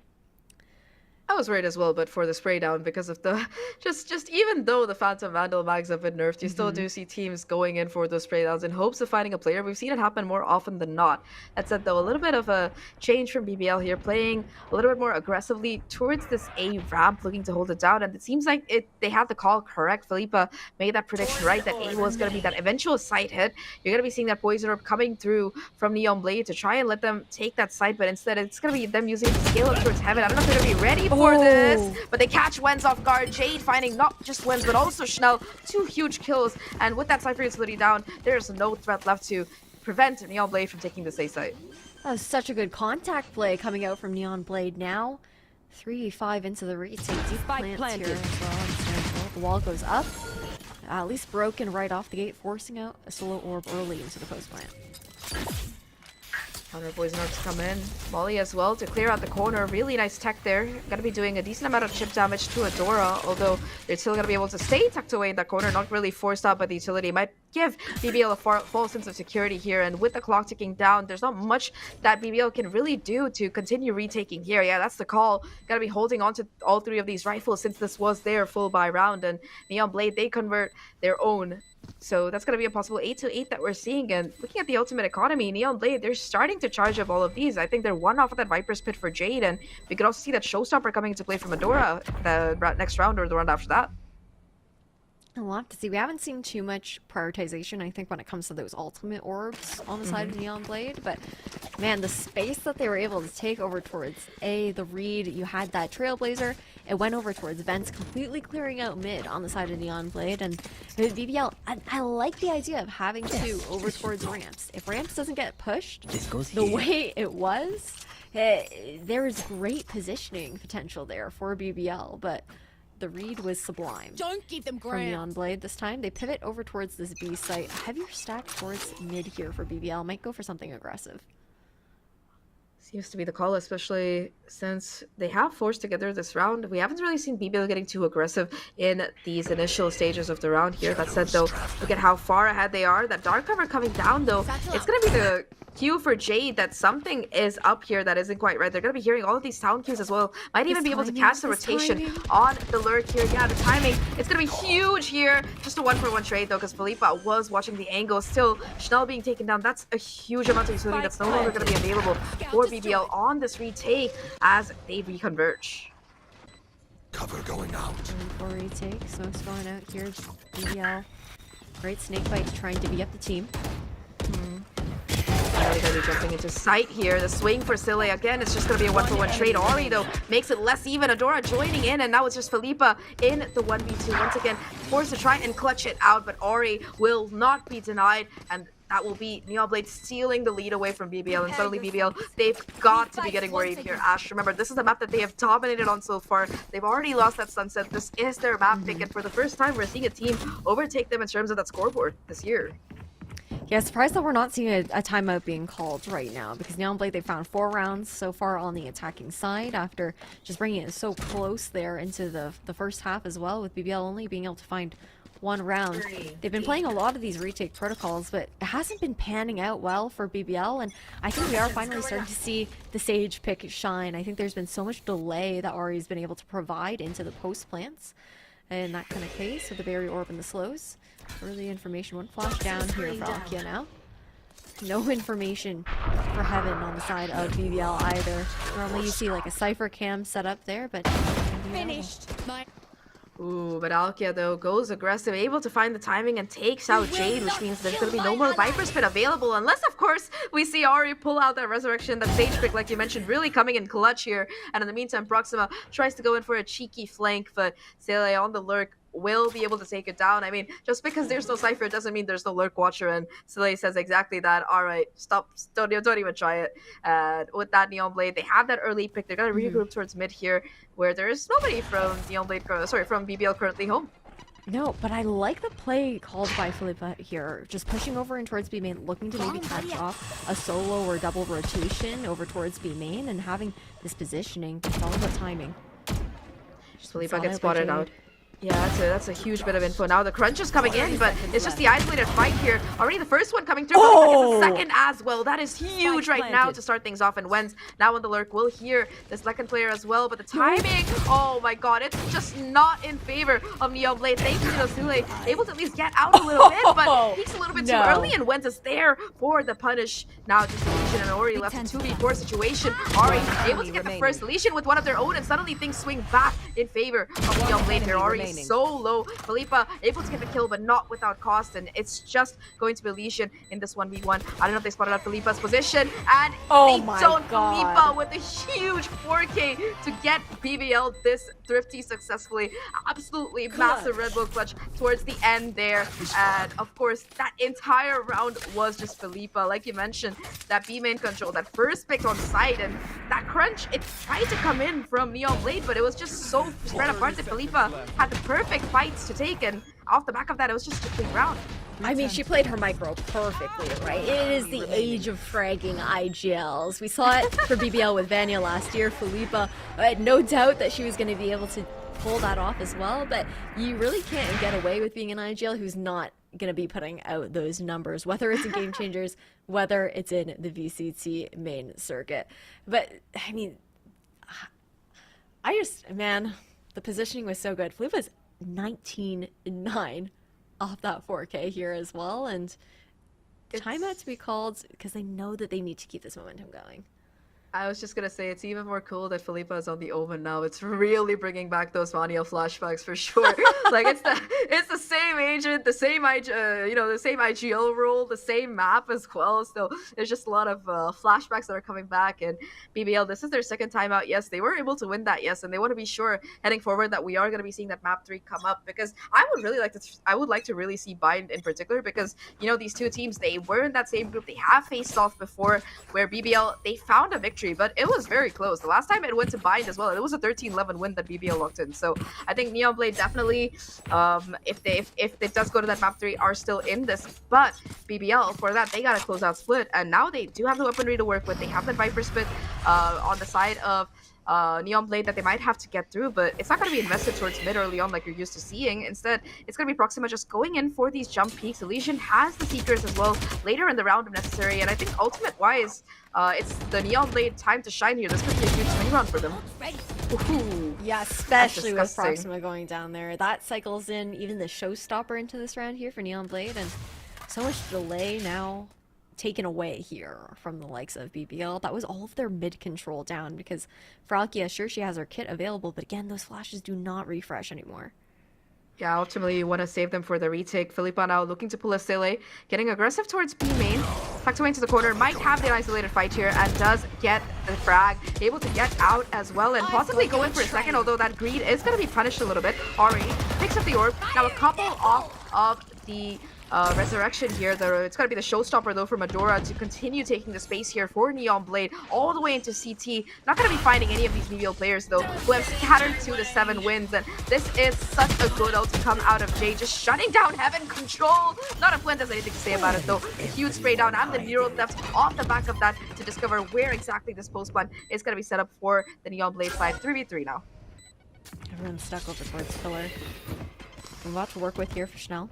I was worried as well, but for the spray down because of the just even though the Phantom Vandal mags have been nerfed, you still do see teams going in for those spray downs in hopes of finding a player. We've seen it happen more often than not. That said though, a little bit of a change from BBL here, playing a little bit more aggressively towards this A ramp, looking to hold it down, and it seems like they had the call correct. Philippa made that prediction right, that A was going to be that eventual site hit. You're going to be seeing that poison orb coming through from Neon Blade to try and let them take that site, but instead it's going to be them using it to scale up towards heaven. I don't know if they're going to be ready for this, but they catch Wens off guard. Jade finding not just Wens but also Schnell, 2 huge kills, and with that Cypher utility down, there's no threat left to prevent Neon Blade from taking this A site. that was such a good contact play coming out from Neon Blade. Now 3v5 into the retake. Deep plants here as well. The wall goes up, at least broken right off the gate, forcing out a solo orb early into the post plant. Counter poison orbs come in. Molly as well to clear out the corner. Really nice tech there. Gonna be doing a decent amount of chip damage to Adora, although they're still gonna be able to stay tucked away in that corner, not really forced out by the utility. Might give BBL a false sense of security here, and with the clock ticking down, there's not much that BBL can really do to continue retaking here. Yeah, that's the call. Gotta be holding on to all 3 of these rifles since this was their full buy round, and Neon Blade, they convert their own. So that's going to be a possible 8-8 that we're seeing. And looking at the ultimate economy, Neon Blade, they're starting to charge up all of these. I think they're 1 off of that Viper's Pit for Jade, and we could also see that Showstopper coming into play from Adora the next round or the round after that. And we'll have to see. We haven't seen too much prioritization, I think, when it comes to those ultimate orbs on the side of Neon Blade. But, man, the space that they were able to take over towards A, the read, you had that Trailblazer. It went over towards Vents, completely clearing out mid on the side of Neon Blade. And with BBL, I like the idea of having 2 over towards ramps. If ramps doesn't get pushed the way it was, there is great positioning potential there for BBL, but the read was sublime. Don't give them From ground. Neon Blade this time. They pivot over towards this B site. Heavier stack towards mid here for BBL. Might go for something aggressive. Seems to be the call, especially since they have forced together this round. We haven't really seen BBL getting too aggressive in these initial stages of the round here. That said, though, look at how far ahead they are. That dark cover coming down, though, it's going to be the cue for Jade that something is up here that isn't quite right. They're going to be hearing all of these sound cues as well. Might even be able to catch the rotation on the lurk here. Yeah, the timing, it's going to be huge here. Just a 1-for-1 trade, though, because Philippa was watching the angle. Still, Schnell being taken down. That's a huge amount of utility that's no longer going to be available for BBL on this retake as they reconverge. Cover going out. For retake, Smoke's going out here. BBL, great snake bite trying to be up the team. Finally going to be jumping into sight here. The swing for Sile. Again, it's just going to be a 1-for-1 trade. Ori, though, makes it less even. Adora joining in, and now it's just Philippa in the 1v2. Once again, forced to try and clutch it out, but Ori will not be denied, and that will be Neon Blade stealing the lead away from BBL, and suddenly BBL, they've got to be getting worried here. Ash, remember, this is the map that they have dominated on so far. They've already lost that Sunset. This is their map pick, and for the first time, we're seeing a team overtake them in terms of that scoreboard this year. Yeah, surprised that we're not seeing a timeout being called right now, because Neon Blade, they found 4 rounds so far on the attacking side after just bringing it so close there into the first half as well, with BBL only being able to find one round. They've been playing a lot of these retake protocols, but it hasn't been panning out well for BBL, and I think we are finally starting to see the Sage pick shine. I think there's been so much delay that Ari's been able to provide into the post plants in that kind of case with the barrier orb and the slows. Early information, one flash down here for Akia now. No information for Heaven on the side of BBL either. Normally you see like a Cypher cam set up there, but Finished. Ooh, but Alkia though goes aggressive, able to find the timing and takes out Jade, which means there's going to be no more Viper Spit available unless, of course, we see Ari pull out that Resurrection, that Sage pick, like you mentioned, really coming in clutch here. And in the meantime, Proxima tries to go in for a cheeky flank, but Sele on the lurk will be able to take it down. I mean, just because there's no Cypher, it doesn't mean there's no Lurk Watcher, and Sele says exactly that. Alright, stop, don't even try it. And with that Neon Blade, they have that early pick. They're gonna regroup towards mid here, where there is nobody from Neon Blade, from BBL currently home. No, but I like the play called by Philippa here. Just pushing over in towards B main, looking to maybe catch off a solo or double rotation over towards B main, and having this positioning. It's all about timing. Philippa gets spotted out. Yeah, that's a huge bit of info. Now the crunch is coming in, but it's just the isolated fight here. Already the first one coming through, but the second as well. That is huge right now to start things off. And Wenz now on the lurk will hear the second player as well, but the timing, oh my god, it's just not in favor of Neon Blade. Thank you to Sule, able to at least get out a little bit, but peaks a little bit too early, and Wenz is there for the punish. Now just Legion and Ori left a 2v4 situation. Ori able to get the first Legion with one of their own, and suddenly things swing back in favor of Neon Blade here. Ori so low. Philippa able to get the kill, but not without cost, and it's just going to be Legion in this 1v1. I don't know if they spotted out Philippa's position, and they don't. Philippa with a huge 4K to get BBL this thrifty successfully. Absolutely massive Red Bull clutch towards the end there, and of course that entire round was just Philippa. Like you mentioned, that B main control, that first pick on site, and that crunch, it tried to come in from Neon Blade, but it was just so spread apart that Philippa had the perfect fights to take, and off the back of that, it was just a clean round. I mean, she played her micro perfectly, right? It is the age of fragging IGLs. We saw it for BBL with Vanya last year. Philippa, I had no doubt that she was going to be able to pull that off as well, but you really can't get away with being an IGL who's not going to be putting out those numbers, whether it's in Game Changers, whether it's in the VCT main circuit. But, I mean, man, the positioning was so good. Philippa's 19-9 off that 4K here as well, and timeout to be called because they know that they need to keep this momentum going. I was just gonna say, it's even more cool that Philippa is on the Omen now. It's really bringing back those Vania flashbacks for sure. Like it's the same agent, the same the same IGL role, the same map as well. So there's just a lot of flashbacks that are coming back. And BBL, this is their second time out. Yes, they were able to win that. Yes, and they want to be sure heading forward that we are gonna be seeing that map 3 come up, because I would like to really see Bind in particular, because these two teams, they were in that same group. They have faced off before, where BBL, they found a victory, but it was very close. The last time it went to Bind as well, it was a 13-11 win that BBL locked in. So I think Neon Blade definitely, if it does go to that map 3, are still in this. But BBL, for that, they got a closeout split, and now they do have the weaponry to work with. They have that Viper split on the side of Neon Blade that they might have to get through, but it's not going to be invested towards mid early on like you're used to seeing. Instead, it's going to be Proxima just going in for these jump peaks. Elysian has the Seekers as well later in the round if necessary, and I think ultimate-wise, it's the Neon Blade time to shine here. This could be a huge swing round for them. Ooh, yeah, especially with Proxima going down there. That cycles in even the showstopper into this round here for Neon Blade, and so much delay now taken away here from the likes of BBL. That was all of their mid control down, because Fralkia, sure, she has her kit available, but again, those flashes do not refresh anymore. Yeah, ultimately you want to save them for the retake. Philippa now looking to pull a Sele, getting aggressive towards B main, tucked away into the corner, might have the isolated fight here, and does get the frag, able to get out as well, and possibly go in for a second, although that greed is going to be punished a little bit. Ari picks up the orb, now a couple off of the Resurrection here. It's going to be the showstopper though for Medora to continue taking the space here for Neon Blade all the way into CT. Not going to be finding any of these BBL players though, who have scattered to the 7 wins, and this is such a good ult to come out of Jay, just shutting down Heaven control. Not a Flint has anything to say about it though. A huge spray down and the neural theft off the back of that to discover where exactly this post plan is going to be set up for the Neon Blade side. 3v3 now. Everyone's stuck over towards pillar. a lot to work with here for Schnell.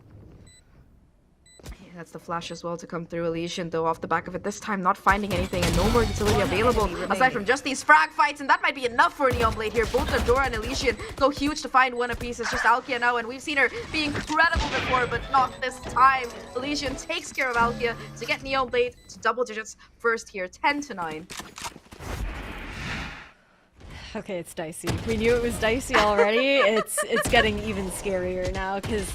Yeah, that's the flash as well to come through. Elysian, though, off the back of it, this time not finding anything and no more utility available aside from just these frag fights, and that might be enough for Neon Blade here. Both Adora and Elysian go huge to find one apiece. It's just Alkia now, and we've seen her be incredible before, but not this time. Elysian takes care of Alkia to get Neon Blade to double digits first here, 10-9. Okay, it's dicey. We knew it was dicey already. it's getting even scarier now because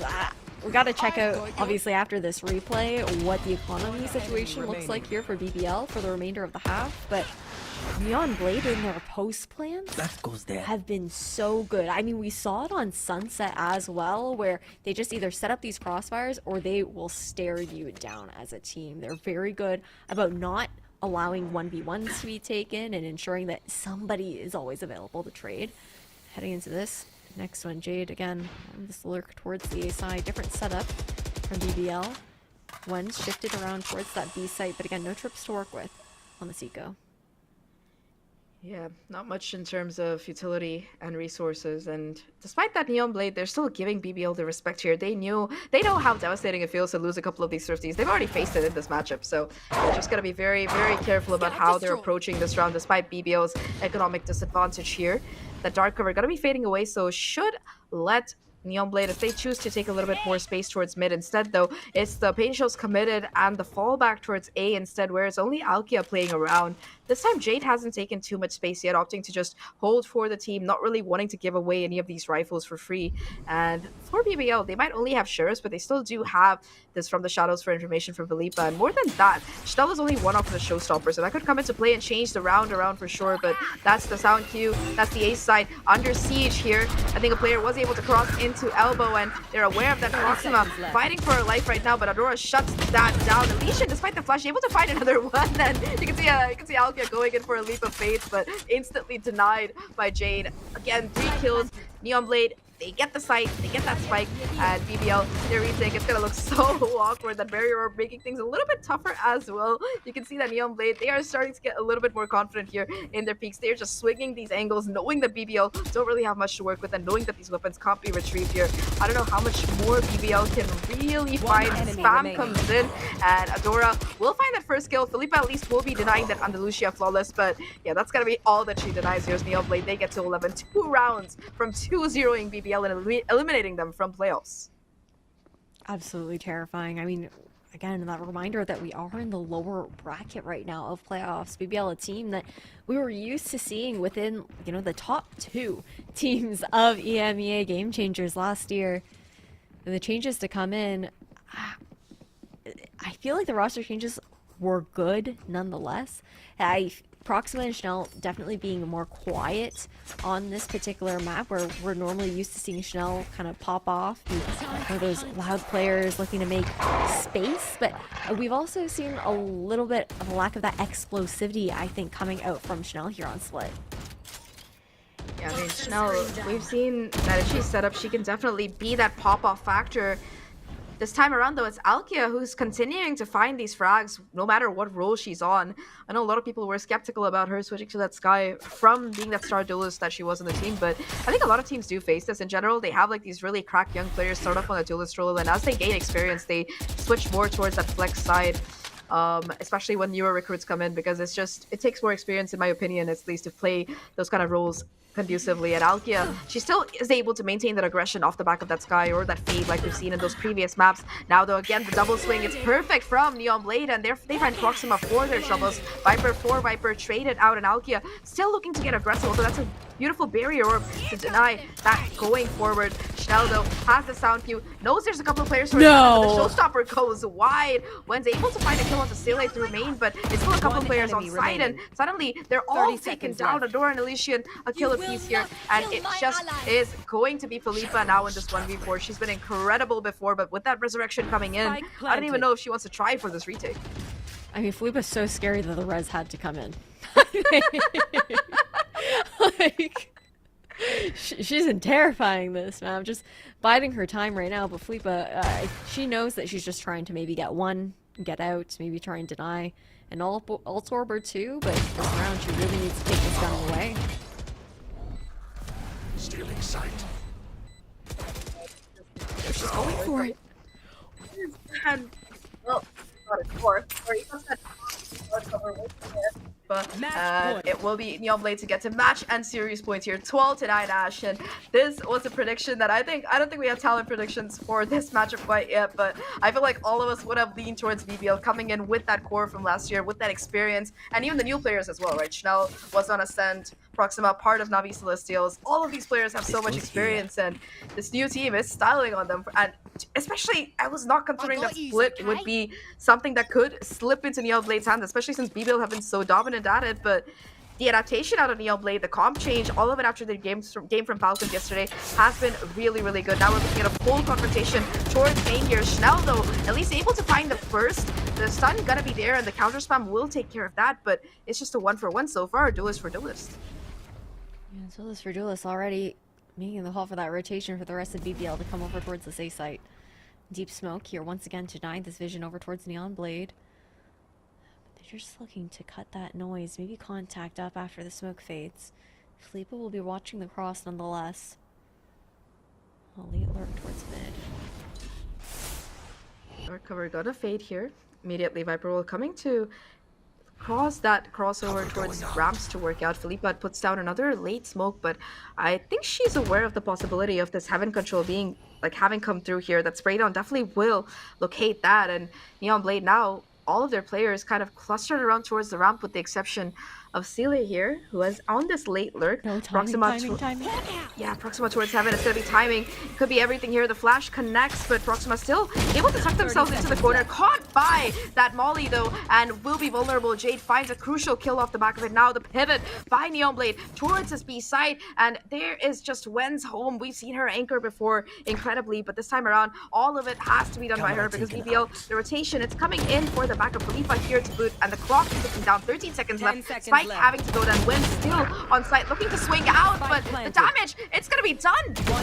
we got to check out, obviously, after this replay, what the economy situation looks like here for BBL for the remainder of the half. But Neon Blade in their post plans have been so good. I mean, we saw it on Sunset as well, where they just either set up these crossfires or they will stare you down as a team. They're very good about not allowing 1v1s to be taken and ensuring that somebody is always available to trade. Heading into this next one, Jade again, this lurk towards the A side, different setup from BBL. One's shifted around towards that B site, but again, no trips to work with on the Seco. Yeah, not much in terms of utility and resources, and despite that Neon Blade, they're still giving BBL the respect here. They know how devastating it feels to lose a couple of these Thrifties. They've already faced it in this matchup, so they're just gonna be very, very careful about how they're approaching this round, despite BBL's economic disadvantage here. The dark cover gonna be fading away, so should let Neon Blade, if they choose to take a little bit more space towards mid instead, though, it's the Pain Show's committed and the fallback towards A instead, where it's only Alkia playing around. This time, Jade hasn't taken too much space yet, opting to just hold for the team, not really wanting to give away any of these rifles for free. And for BBL, they might only have Sheriffs, but they still do have this from the Shadows for information from Philippa. And more than that, Schnell is only one off of the Showstopper, so that could come into play and change the round around for sure. But that's the sound cue. That's the ace side under siege here. I think a player was able to cross into elbow, and they're aware of that Proxima fighting for her life right now. But Adora shuts that down. Alicia, despite the flash, able to find another one. And you can see Alkia going in for a leap of faith, but instantly denied by Jade. Again, 3 kills. Neon Blade, they get the site, they get that spike, and BBL, their retake, it's gonna look so awkward. That barrier orb making things a little bit tougher as well. You can see that Neon Blade, they are starting to get a little bit more confident here in their peaks. They're just swinging these angles, knowing that BBL don't really have much to work with, and knowing that these weapons can't be retrieved here. I don't know how much more BBL can really find. Spam comes in, and Adora will find that first kill. Philippa at least will be denying that Andalusia flawless, but yeah, that's gonna be all that she denies. Here's Neon Blade, they get to 11. 2 rounds from 2-0ing BBL and eliminating them from playoffs. Absolutely terrifying. I mean, again, that reminder that we are in the lower bracket right now of playoffs. BBL, a team that we were used to seeing within, the top 2 teams of EMEA Game Changers last year. And the changes to come in, I feel like the roster changes were good nonetheless. Proxima and Schnell definitely being more quiet on this particular map, where we're normally used to seeing Schnell kind of pop off, be one of those loud players looking to make space, but we've also seen a little bit of a lack of that explosivity, I think, coming out from Schnell here on Split. Yeah, I mean, Schnell, we've seen that if she's set up, she can definitely be that pop-off factor. This time around, though, it's Alkia who's continuing to find these frags no matter what role she's on. I know a lot of people were skeptical about her switching to that Sky from being that star duelist that she was in the team, but I think a lot of teams do face this in general. They have like these really cracked young players start off on a duelist role, and as they gain experience, they switch more towards that flex side. Especially when newer recruits come in, because it takes more experience, in my opinion, at least, to play those kind of roles conducively. And Alkia, she still is able to maintain that aggression off the back of that Sky or that Fade like we've seen in those previous maps. Now, though, again, the double swing, it's perfect from Neon Blade, and they find Proxima for their troubles. Viper for Viper traded out, and Alkia still looking to get aggressive, although that's a beautiful barrier orb to deny that going forward. Schnell, though, has the sound cue, knows there's a couple of players who are the Showstopper goes wide. Wen's able to find a kill onto Sele through main, but it's still a couple of players on side, and suddenly they're all taken down. Adora and Elysian, a kill apiece here, and it just is going to be Philippa now in this 1v4. She's been incredible before, but with that resurrection coming in, I don't even know if she wants to try for this retake. I mean, Philippa's so scary that the res had to come in. Like, she's in terrifying this, man. I'm just biding her time right now, but Philippa, she knows that she's just trying to maybe get one, get out, maybe try and deny an ult orb or 2, but this round she really needs to take this gun away. Stealing sight. just going for it. And, well, not a core. Or he must have but it will be Neonblade to get to match and series points here, 12-9 Ash, and this was a prediction that I don't think we have talent predictions for this matchup quite yet, but I feel like all of us would have leaned towards BBL coming in with that core from last year, with that experience, and even the new players as well, right? Schnell was on Ascent, Proxima, part of Navi Celestials. All of these players have so much experience, and this new team is styling on them. And especially, I was not considering that split would be something that could slip into Neonblade's hands, especially since BBL have been so dominant at it. But the adaptation out of Neonblade, the comp change, all of it after the game from Falcons yesterday has been really, really good. Now we're looking at a full confrontation towards main here. Schnell, though, at least able to find the first. The stun gonna be there, and the counter spam will take care of that, but it's just a 1-for-1 so far. Duelist for Duelist. Yeah, Duelist for Duelist already making the call for that rotation for the rest of BBL to come over towards the A site. Deep Smoke here once again denied this vision over towards Neonblade. They're just looking to cut that noise, maybe contact up after the smoke fades. Felipe will be watching the cross nonetheless. Elite lurk towards mid. Dark cover got a fade here. Immediately Viper will coming to cross that crossover towards ramps to work out. Felipe puts down another late smoke, but I think she's aware of the possibility of this heaven control being having come through here. That spray down definitely will locate that, and Neonblade now, all of their players kind of clustered around towards the ramp with the exception of Celia here, who is on this late lurk. No, timing. Yeah, Proxima towards heaven. It's going to be timing. Could be everything here. The flash connects, but Proxima still able to tuck themselves into the corner. Caught by that Molly, though, and will be vulnerable. Jade finds a crucial kill off the back of it. Now the pivot by Neonblade towards this B side, and there is just Wen's home. We've seen her anchor before incredibly, but this time around, all of it has to be done by her because BBL, the rotation, it's coming in for the backup. Felipe here to boot, and the clock is ticking down. 13 seconds left. Spike having to go down. Win still on site, looking to swing out, but the damage, it's gonna be done.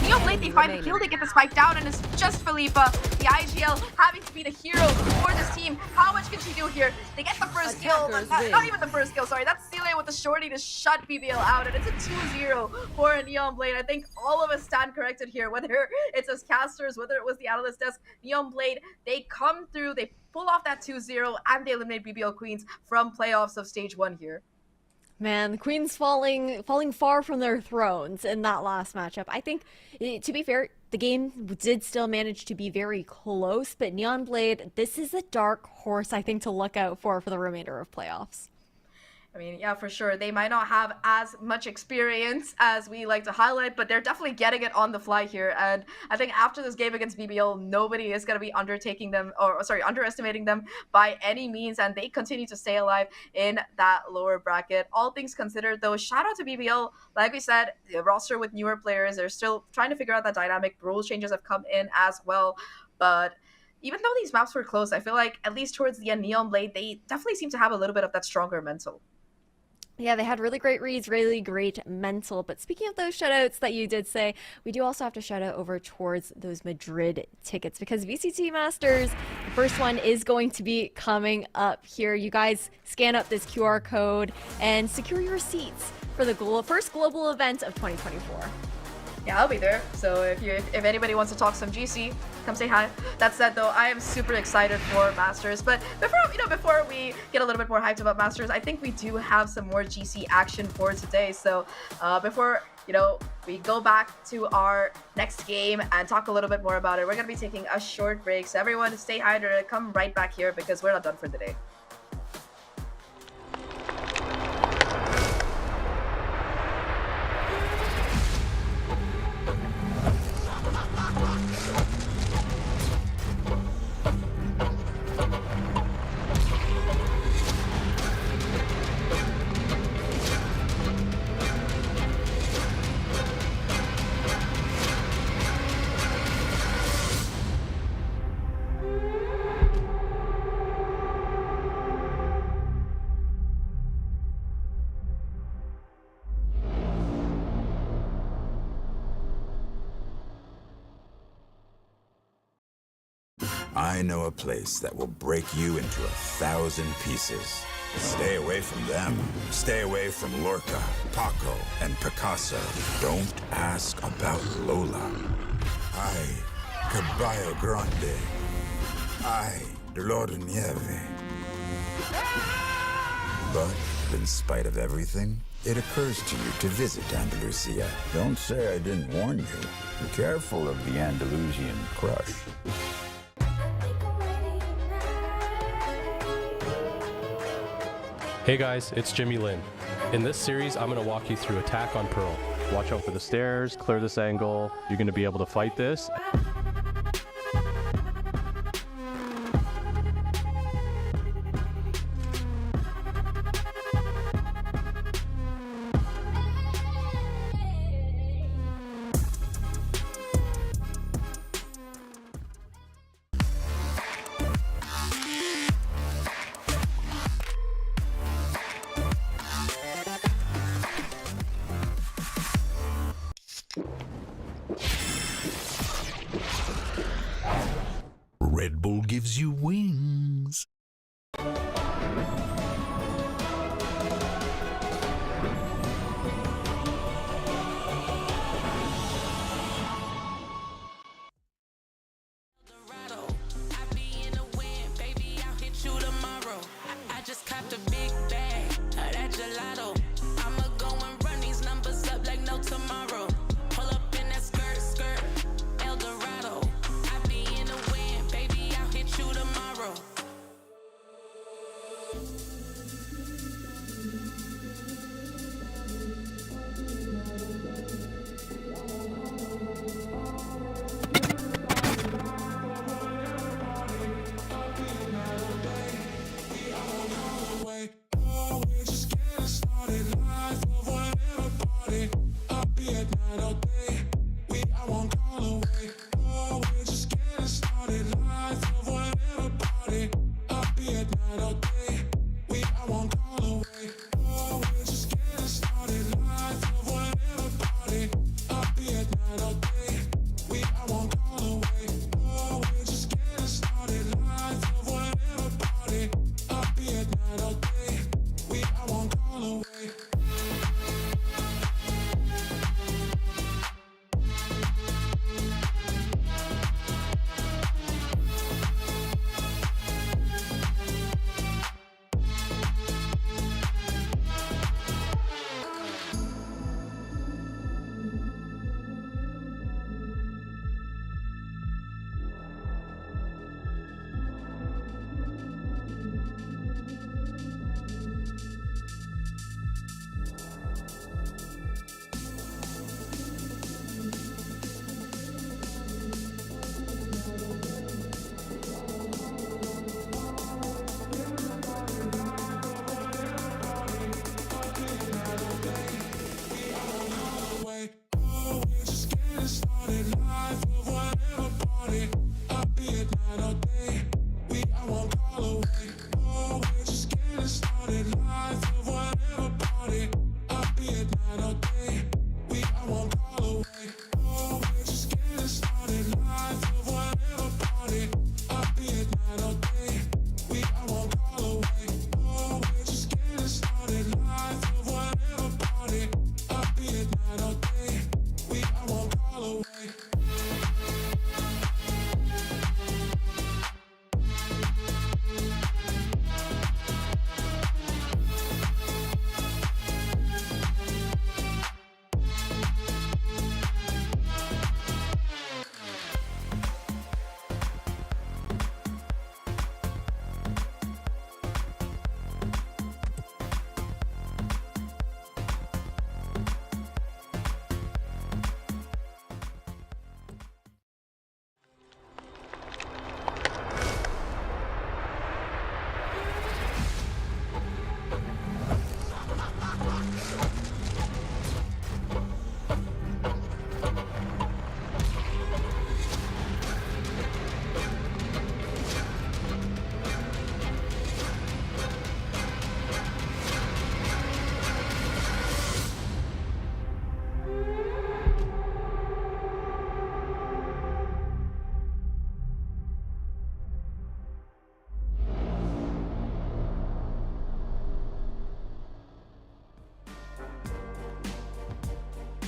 Neonblade, they find the kill, they get the spike down, and it's just Felipe, the IGL, having to be the hero for this team. How much can she do here? They get the first kill, but not even the first kill, sorry. That's Celia with the shorty to shut BBL out, and it's a 2-0 for Neonblade. I think all of us stand corrected here, whether it's as casters, whether it was the analyst desk. Neonblade, they come through, they pull off that 2-0, and they eliminate BBL Queens from playoffs of stage 1 here. Man, the Queens falling far from their thrones in that last matchup. I think, to be fair, the game did still manage to be very close, but Neonblade, this is a dark horse, I think, to look out for the remainder of playoffs. I mean, yeah, for sure. They might not have as much experience as we like to highlight, but they're definitely getting it on the fly here. And I think after this game against BBL, nobody is going to be underestimating them by any means. And they continue to stay alive in that lower bracket. All things considered, though, shout out to BBL. Like we said, the roster with newer players, they're still trying to figure out that dynamic. Rule changes have come in as well. But even though these maps were close, I feel like at least towards the end, Neonblade, they definitely seem to have a little bit of that stronger mental. Yeah, they had really great reads, really great mental. But speaking of those shoutouts that you did say, we do also have to shout out over towards those Madrid tickets because VCT Masters, the first one is going to be coming up here. You guys scan up this QR code and secure your seats for the first global event of 2024. Yeah, I'll be there. So if anybody wants to talk some GC, come say hi. That said, though, I am super excited for Masters. But before we get a little bit more hyped about Masters, I think we do have some more GC action for today. So before we go back to our next game and talk a little bit more about it, we're gonna be taking a short break. So everyone, stay hydrated. Come right back here because we're not done for the day. I know a place that will break you into 1,000 pieces. Stay away from them. Stay away from Lorca, Paco, and Picasso. Don't ask about Lola. I Caballo Grande. I, Dolor de Nieve. But, in spite of everything, it occurs to you to visit Andalusia. Don't say I didn't warn you. Be careful of the Andalusian crush. Hey guys, it's Jimmy Lin. In this series, I'm going to walk you through attack on Pearl. Watch out for the stairs, clear this angle. You're going to be able to fight this. Red Bull gives you wings.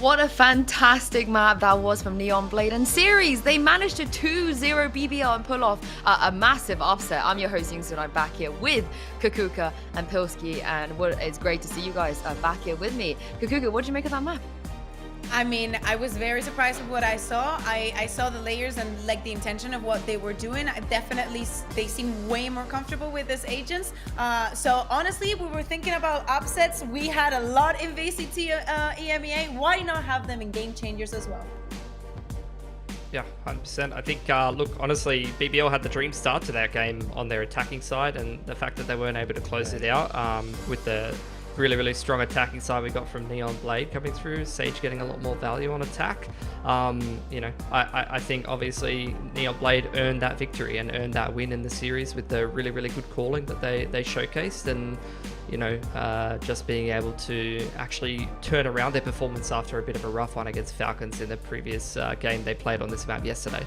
What a fantastic map that was from Neon Blade and Series. They managed to 2-0 BBL and pull off a massive upset. I'm your host, Yingsu, and I'm back here with Kakuka and Pilski, and it's great to see you guys back here with me. Kakuka, what did you make of that map? I mean, I was very surprised with what I saw. I saw the layers and like the intention of what they were doing. Definitely, they seem way more comfortable with this agents. So honestly, we were thinking about upsets. We had a lot in VCT EMEA. Why not have them in Game Changers as well? Yeah, 100%. I think, look, honestly, BBL had the dream start to that game on their attacking side, and the fact that they weren't able to close it out with the really strong attacking side we got from Neon Blade coming through, Sage getting a lot more value on attack. You know, I think obviously Neon Blade earned that victory and earned that win in the series with the really good calling that they showcased, and you know, just being able to actually turn around their performance after a bit of a rough one against Falcons in the previous game they played on this map yesterday.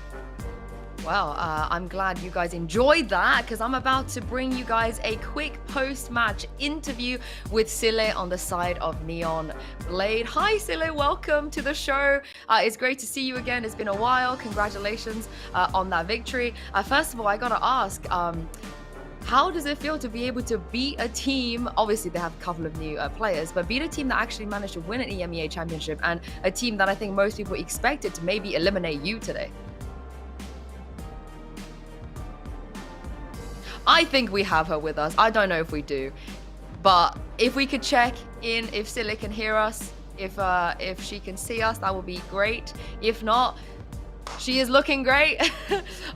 Well, I'm glad you guys enjoyed that, because I'm about to bring you guys a quick post-match interview with Sile on the side of Neon Blade. Hi Sile, welcome to the show. It's great to see you again. It's been a while. Congratulations on that victory. First of all, I gotta ask, how does it feel to be able to beat a team? Obviously, they have a couple of new players, but beat a team that actually managed to win an EMEA championship, and a team that I think most people expected to maybe eliminate you today? I think we have her with us. I don't know if we do, but if we could check in if Sile can hear us, if she can see us, that would be great. If not, she is looking great,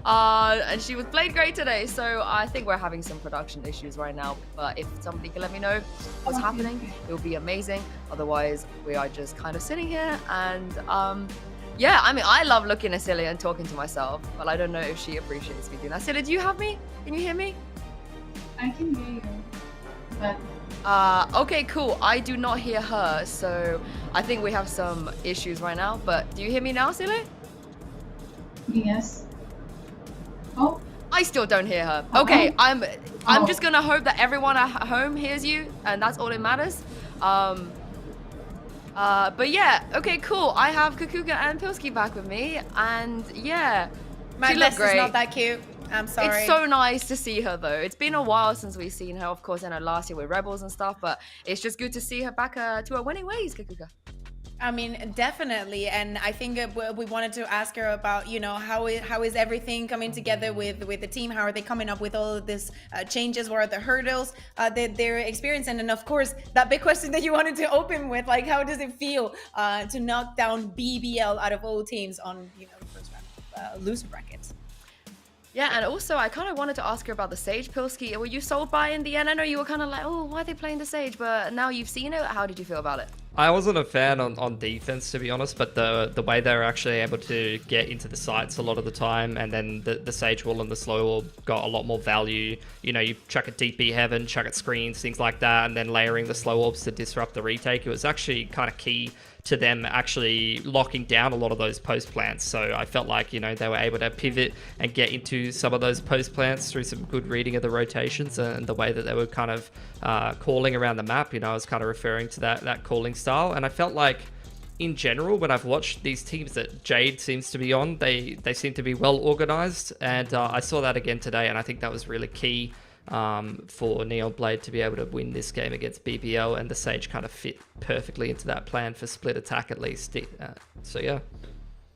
and she was played great today. So I think we're having some production issues right now, but if somebody can let me know what's happening, it would be amazing. Otherwise, we are just kind of sitting here and yeah, I mean, I love looking at Sile and talking to myself, but I don't know if she appreciates me doing that. Sile, do you have me? Can you hear me? I can hear you, but... Okay, cool. I do not hear her, so I think we have some issues right now, but do you hear me now, Sile? Yes. Oh. I still don't hear her. Okay, I'm just gonna hope that everyone at home hears you, and that's all that matters. But yeah, okay, cool. I have Kakuka and Pilski back with me, and yeah, my best is not that cute. I'm sorry. It's so nice to see her though. It's been a while since we've seen her. Of course, I know last year with Rebels and stuff, but it's just good to see her back to her winning ways, Kakuka. I mean, definitely, and I think we wanted to ask her about, you know, how is everything coming together with the team? How are they coming up with all of these changes? What are the hurdles that they're experiencing? And of course, that big question that you wanted to open with, like, how does it feel to knock down BBL out of all teams on, you know, the first round loser brackets? Yeah, and also I kind of wanted to ask her about the Sage, Pilski. Were you sold by in the end? I know you were kind of like, oh, why are they playing the Sage? But now you've seen it. How did you feel about it? I wasn't a fan on defense, to be honest, but the way they were actually able to get into the sites a lot of the time, and then the Sage Wall and the Slow Wall got a lot more value. You know, you chuck at DP Heaven, chuck at screens, things like that, and then layering the Slow Orbs to disrupt the retake. It was actually kind of key to them actually locking down a lot of those post plants. So I felt like, you know, they were able to pivot and get into some of those post plants through some good reading of the rotations and the way that they were kind of calling around the map. You know, I was kind of referring to that calling style, and I felt like in general, when I've watched these teams that Jade seems to be on, they seem to be well organized, and I saw that again today, and I think that was really key for Neon Blade to be able to win this game against BBL, and the Sage kind of fit perfectly into that plan for split attack at least. So yeah.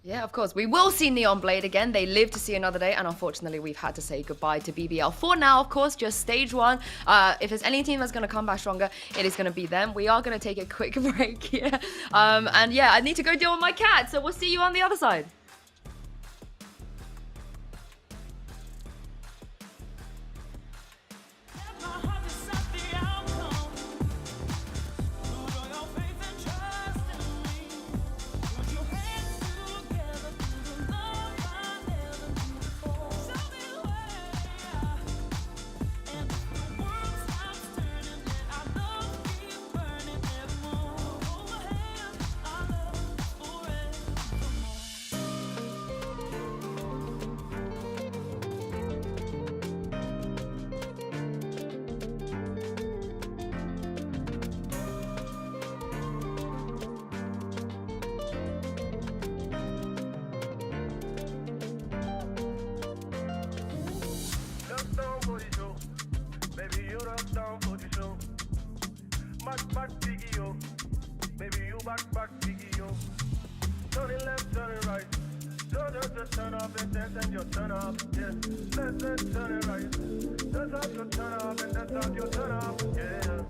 Yeah, of course. We will see Neon Blade again. They live to see another day, and unfortunately, we've had to say goodbye to BBL. For now, of course, just stage one. If there's any team that's going to come back stronger, it is going to be them. We are going to take a quick break here. And yeah, I need to go deal with my cat, so we'll see you on the other side. Maybe you back, biggie, yo. Turn it left, turn it right. Just turn up and dance and you turn up, yeah. Let's turn it right. That's how you turn up and that's how you turn up, yeah.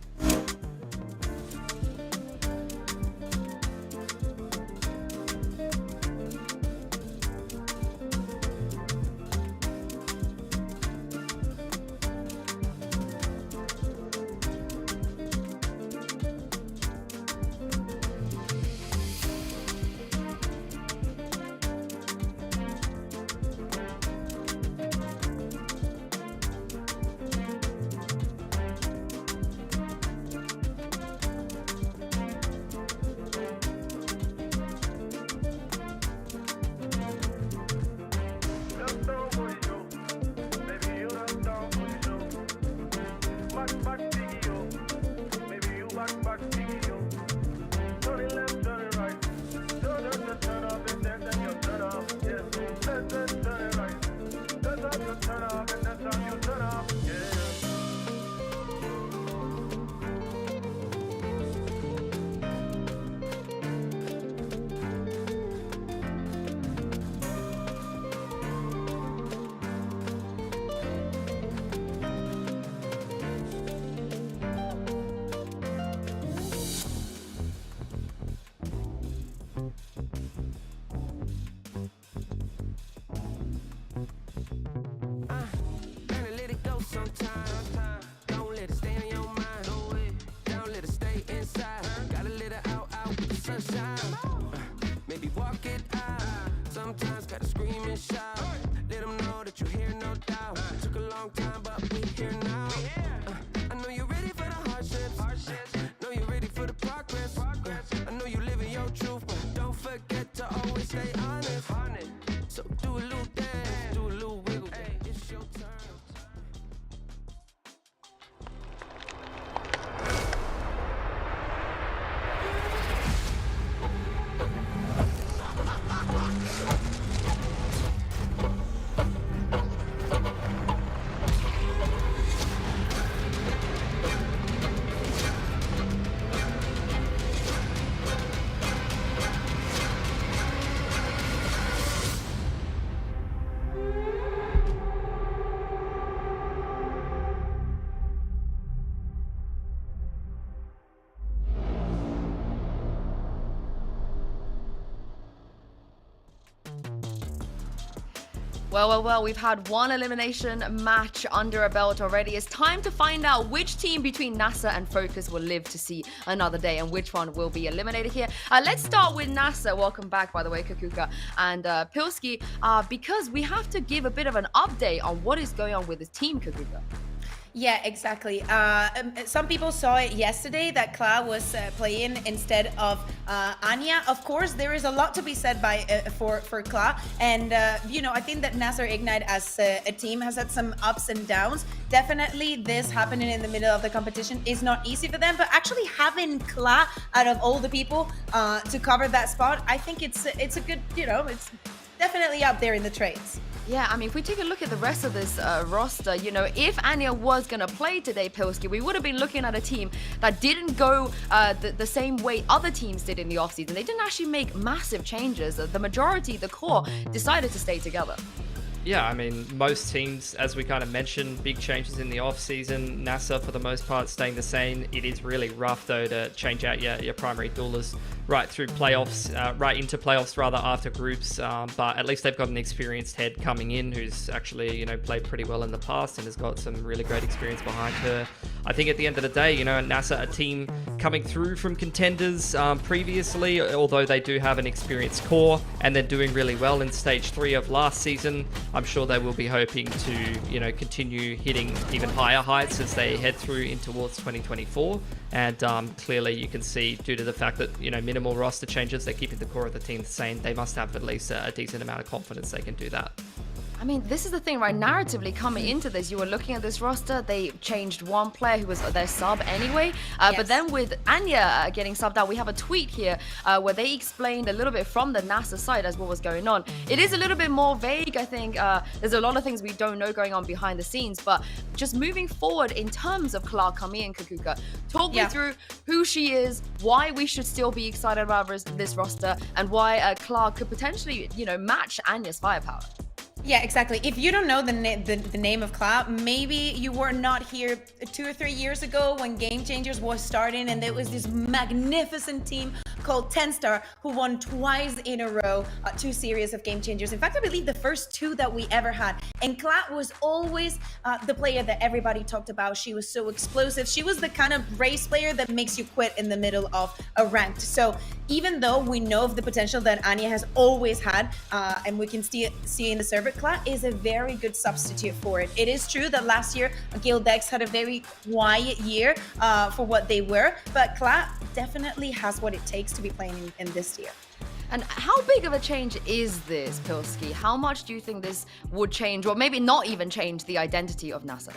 Well, we've had one elimination match under a belt already. It's time to find out which team between NASR and FOKUS will live to see another day and which one will be eliminated here. Let's start with NASR. Welcome back, by the way, Kakuka and Pilski, because we have to give a bit of an update on what is going on with this team, Kakuka. Yeah, exactly. Some people saw it yesterday that Kla was playing instead of Anya. Of course, there is a lot to be said for Kla, and you know, I think that NASR Ignite as a team has had some ups and downs. Definitely, this happening in the middle of the competition is not easy for them. But actually, having Kla out of all the people to cover that spot, I think it's a good, you know, it's definitely up there in the trades. Yeah, I mean, if we take a look at the rest of this roster, you know, if Anya was going to play today, Pilski, we would have been looking at a team that didn't go the same way other teams did in the offseason. They didn't actually make massive changes. The majority, the core, decided to stay together. Yeah, I mean, most teams, as we kind of mentioned, big changes in the off-season. NASR, for the most part, staying the same. It is really rough, though, to change out your primary duelers right through playoffs, right into playoffs, rather, after groups. But at least they've got an experienced head coming in who's actually, you know, played pretty well in the past and has got some really great experience behind her. I think at the end of the day, you know, NASR, a team coming through from contenders previously, although they do have an experienced core and they're doing really well in Stage 3 of last season. I'm sure they will be hoping to, you know, continue hitting even higher heights as they head through in towards 2024. And clearly you can see, due to the fact that, you know, minimal roster changes, they're keeping the core of the team the same. They must have at least a decent amount of confidence they can do that. I I mean, this is the thing, right? Narratively, coming into this, you were looking at this roster, they changed one player who was their sub anyway. But then with Anya getting subbed out, we have a tweet here where they explained a little bit from the NASR side as what was going on. It is a little bit more vague, I think. There's a lot of things we don't know going on behind the scenes. But just moving forward in terms of Clark, Camille, and Kakuka, talk me through who she is, why we should still be excited about this roster, and why Clark could potentially, match Anya's firepower. Yeah, exactly. If you don't know the name of Cloud, maybe you were not here 2 or 3 years ago when Game Changers was starting, and there was this magnificent team called 10-Star who won twice in a row 2 series of Game Changers. In fact, I believe the first 2 that we ever had. And Cloud was always the player that everybody talked about. She was so explosive. She was the kind of race player that makes you quit in the middle of a ranked. So even though we know of the potential that Anya has always had, and we can see in the server, Cloud is a very good substitute for it. It is true that last year Gildex had a very quiet year for what they were, but Cloud definitely has what it takes to be playing in this tier. And how big of a change is this, Pilski? How much do you think this would change, or maybe not even change, the identity of NASR?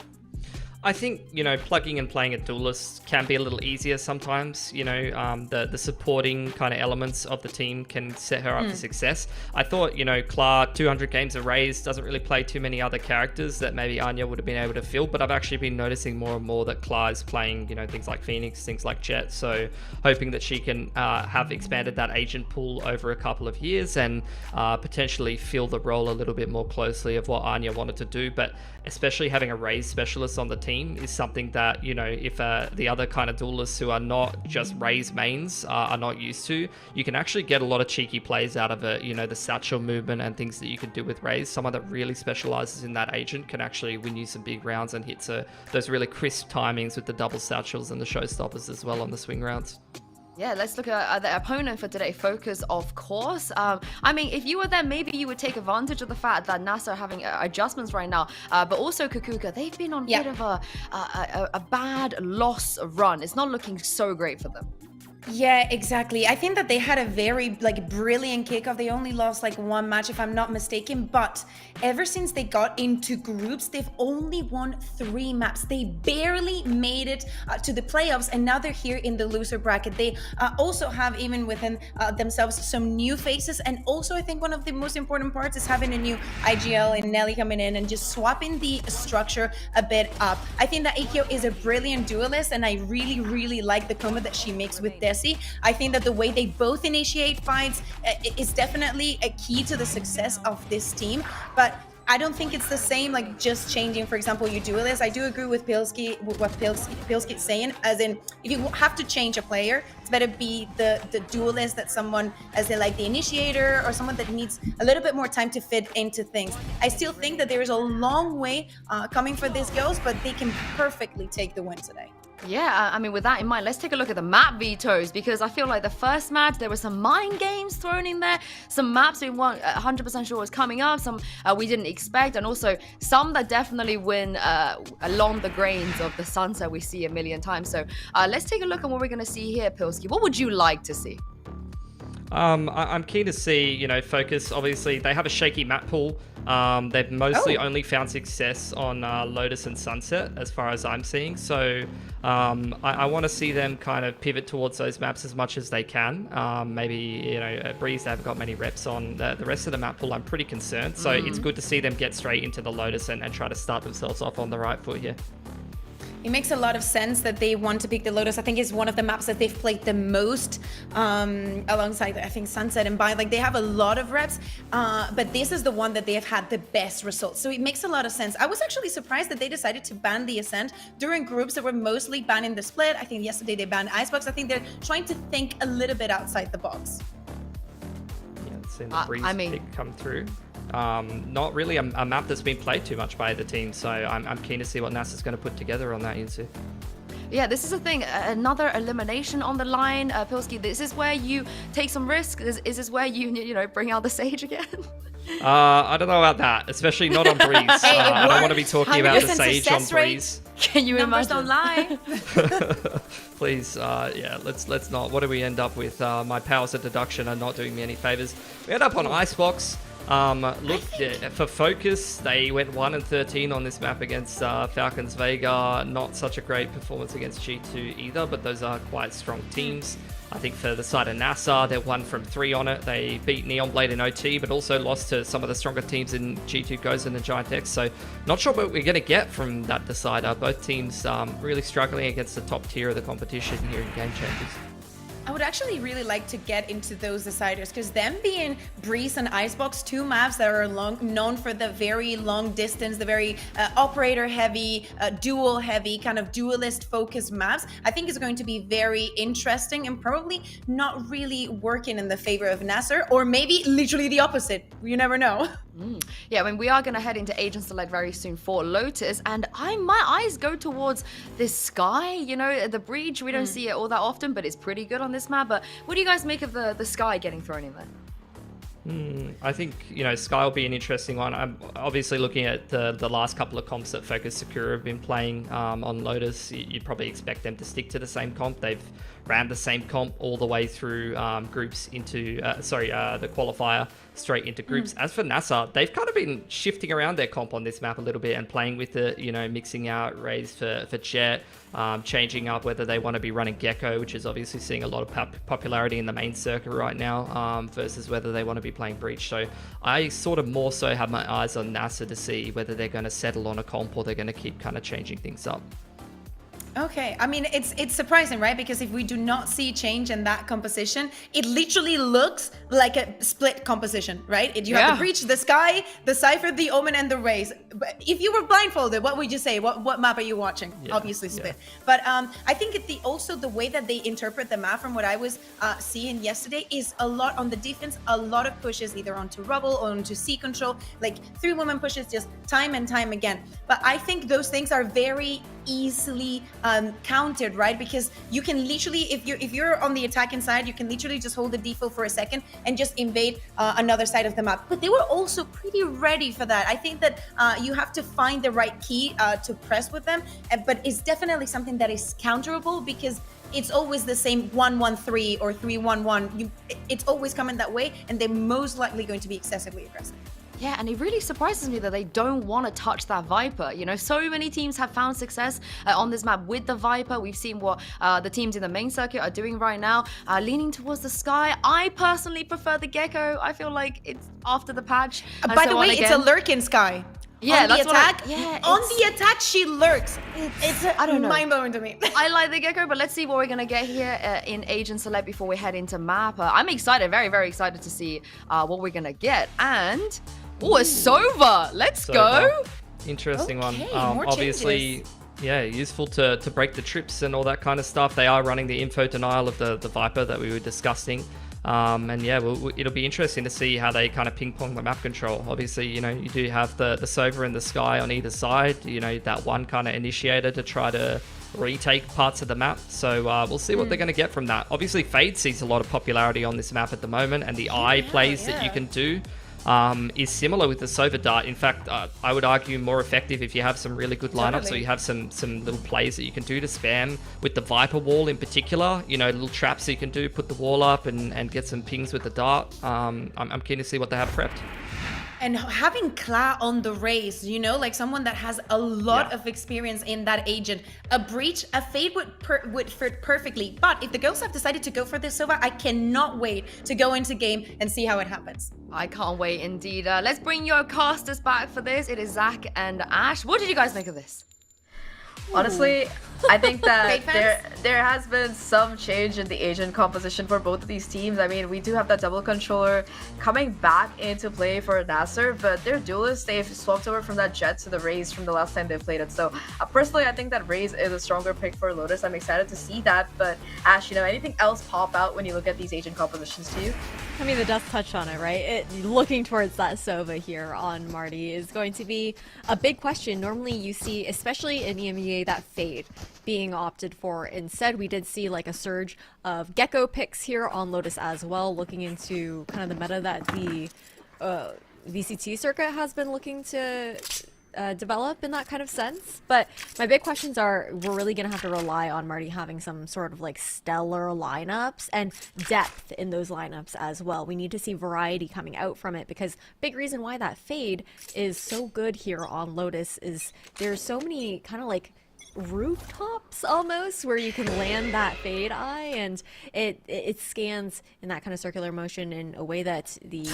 I think, plugging and playing a duelist can be a little easier sometimes. The supporting kind of elements of the team can set her up for success. I thought, Clark, 200 games of Raze, doesn't really play too many other characters that maybe Anya would have been able to fill, but I've actually been noticing more and more that Clark is playing, things like Phoenix, things like Jet, so hoping that she can have expanded that agent pool over a couple of years and potentially fill the role a little bit more closely of what Anya wanted to do. But especially having a Raze specialist on the team is something that, if the other kind of duelists who are not just Raze mains are not used to, you can actually get a lot of cheeky plays out of it. The satchel movement and things that you can do with Raze. Someone that really specializes in that agent can actually win you some big rounds and hit those really crisp timings with the double satchels and the showstoppers as well on the swing rounds. Yeah, let's look at the opponent for today, FOKUS, of course. I mean, if you were there, maybe you would take advantage of the fact that NASR are having adjustments right now, but also Kakuka, they've been on a bit of a bad loss run. It's not looking so great for them. Yeah, exactly. I think that they had a very brilliant kickoff. They only lost 1 match, if I'm not mistaken. But ever since they got into groups, they've only won 3 maps. They barely made it to the playoffs, and now they're here in the loser bracket. They also have, even within themselves, some new faces. And also, I think one of the most important parts is having a new IGL and Nelly coming in and just swapping the structure a bit up. I think that Akio is a brilliant duelist, and I really, really like the combo that she makes with Desi. I think that the way they both initiate fights is definitely a key to the success of this team. But I don't think it's the same, just changing, for example, your duelist. I do agree with Pilski, with what Pilski's saying, as in, if you have to change a player, it's better be the duelist, that someone, as in the initiator, or someone that needs a little bit more time to fit into things. I still think that there is a long way coming for these girls, but they can perfectly take the win today. Yeah, I mean, with that in mind, let's take a look at the map vetoes, because I feel like the first match, there were some mind games thrown in there, some maps we weren't 100% sure was coming up, some we didn't expect, and also some that definitely win along the grains of the sunset we see a million times. So let's take a look at what we're going to see here, Pilski. What would you like to see? I'm keen to see, FOKUS. Obviously, they have a shaky map pool. They've mostly only found success on Lotus and Sunset, as far as I'm seeing. So I want to see them kind of pivot towards those maps as much as they can. Maybe, Breeze, they haven't got many reps on. The rest of the map pool, I'm pretty concerned. So it's good to see them get straight into the Lotus and try to start themselves off on the right foot here. It makes a lot of sense that they want to pick the Lotus. I think it's one of the maps that they've played the most, alongside, I think, Sunset and Bind. They have a lot of reps, but this is the one that they have had the best results. So it makes a lot of sense. I was actually surprised that they decided to ban the Ascent during groups that were mostly banning the Split. I think yesterday they banned Icebox. I think they're trying to think a little bit outside the box. Yeah, seeing the Breeze pick come through. Not really a map that's been played too much by the team, so I'm keen to see what NASR's going to put together on that, Yinsu. Yeah, this is the thing. Another elimination on the line, Pilski. This is where you take some risk. Is this where you bring out the Sage again? I don't know about that, especially not on Breeze. I don't want to be talking about the Sage on Breeze. Can you Numbers imagine? don't lie. Please, yeah, let's not. What do we end up with? My powers of deduction are not doing me any favors. We end up on Icebox. Look, for Focus, they went 1-13 on this map against Falcons Vega. Not such a great performance against G2 either, but those are quite strong teams. I think for the side of NASR, they're 1 from 3 on it. They beat Neon Blade in OT, but also lost to some of the stronger teams in G2 Goes and the Giant X. So not sure what we're going to get from that decider. Both teams really struggling against the top tier of the competition here in Game Changers. I would actually really like to get into those deciders because them being Breeze and Icebox, 2 maps that are known for the very long distance, the very operator heavy, duel heavy, kind of duelist focused maps, I think is going to be very interesting and probably not really working in the favor of NASR, or maybe literally the opposite. You never know. Yeah, I mean, we are going to head into Agent Select very soon for Lotus, and my eyes go towards this sky. You know, the breach, we don't see it all that often, but it's pretty good on this map. But what do you guys make of the sky getting thrown in there? I think, you know, Sky will be an interesting one. I'm obviously looking at the last couple of comps that Focus Sakura have been playing on Lotus. You'd probably expect them to stick to the same comp. They've ran the same comp all the way through groups into, the qualifier straight into groups. As for NASR, they've kind of been shifting around their comp on this map a little bit and playing with it, you know, mixing out Raze for Jet, changing up whether they want to be running Gecko, which is obviously seeing a lot of popularity in the main circuit right now, versus whether they want to be playing Breach. So I sort of more so have my eyes on NASR to see whether they're going to settle on a comp or they're going to keep kind of changing things up. Okay, I mean, it's surprising, right? Because if we do not see change in that composition, it literally looks like a split composition, right? You have the Breach, the Sky, the Cypher, the Omen, and the Raze. But if you were blindfolded, what would you say? What map are you watching? Obviously split. But I think also the way that they interpret the map from what I was seeing yesterday is a lot on the defense, a lot of pushes either onto Rubble or onto C control, like 3-woman pushes just time and time again. But I think those things are very easily countered, right? Because you can literally, if you're on the attacking side, you can literally just hold the default for a second and just invade another side of the map. But they were also pretty ready for that. I think that you have to find the right key to press with them, but it's definitely something that is counterable because it's always the same 1-1-3 or 3-1-1. It's always coming that way, and they're most likely going to be excessively aggressive. Yeah, and it really surprises me that they don't want to touch that Viper. You know, so many teams have found success on this map with the Viper. We've seen what the teams in the main circuit are doing right now, leaning towards the Sky. I personally prefer the Gecko. I feel like it's after the patch. By the way, it's a lurking Sky. Yeah, on that's the attack. On it's- the attack, she lurks. It's I don't know. mind-blowing to me. I like the Gecko, but let's see what we're gonna get here in Agent Select before we head into map. I'm excited, very, very excited to see what we're gonna get. And a Sova. Let's go. Interesting one. more Obviously, useful to break the trips and all that kind of stuff. They are running the info denial of the Viper that we were discussing. And yeah, it'll be interesting to see how they kind of ping pong the map control. Obviously, you know, you do have the Sova and the Sky on either side, you know, that one kind of initiator to try to retake parts of the map. So we'll see what they're going to get from that. Obviously, Fade sees a lot of popularity on this map at the moment, and the eye plays that you can do is similar with the Sova Dart. In fact, I would argue more effective if you have some really good lineups, or you have some little plays that you can do to spam with the Viper wall in particular. You know, little traps that you can do, put the wall up and get some pings with the Dart. I'm keen to see what they have prepped. And having Kla on the Raze, you know, like someone that has a lot of experience in that agent. A Breach, a Fade would fit perfectly. But if the Ghosts have decided to go for this Sova, I cannot wait to go into game and see how it happens. I can't wait indeed. Let's bring your casters back for this. It is Zach and Ash. What did you guys make of this? Honestly, I think that there has been some change in the agent composition for both of these teams. I mean, we do have that double controller coming back into play for NASR, but their duelists, they've swapped over from that Jet to the Raze from the last time they played it. So personally, I think that Raze is a stronger pick for Lotus. I'm excited to see that. But Ash, you know, anything else pop out when you look at these agent compositions to you? I mean, the dust touched on it, right? Looking towards that Sova here on Marty is going to be a big question. Normally you see, especially in EMEA, that Fade being opted for. Instead, we did see like a surge of Gecko picks here on Lotus as well, looking into kind of the meta that the VCT circuit has been looking to develop in that kind of sense. But my big questions are, we're really going to have to rely on Marty having some sort of like stellar lineups and depth in those lineups as well. We need to see variety coming out from it, because big reason why that fade is so good here on Lotus is there's so many kind of like rooftops almost where you can land that fade eye, and it scans in that kind of circular motion in a way that the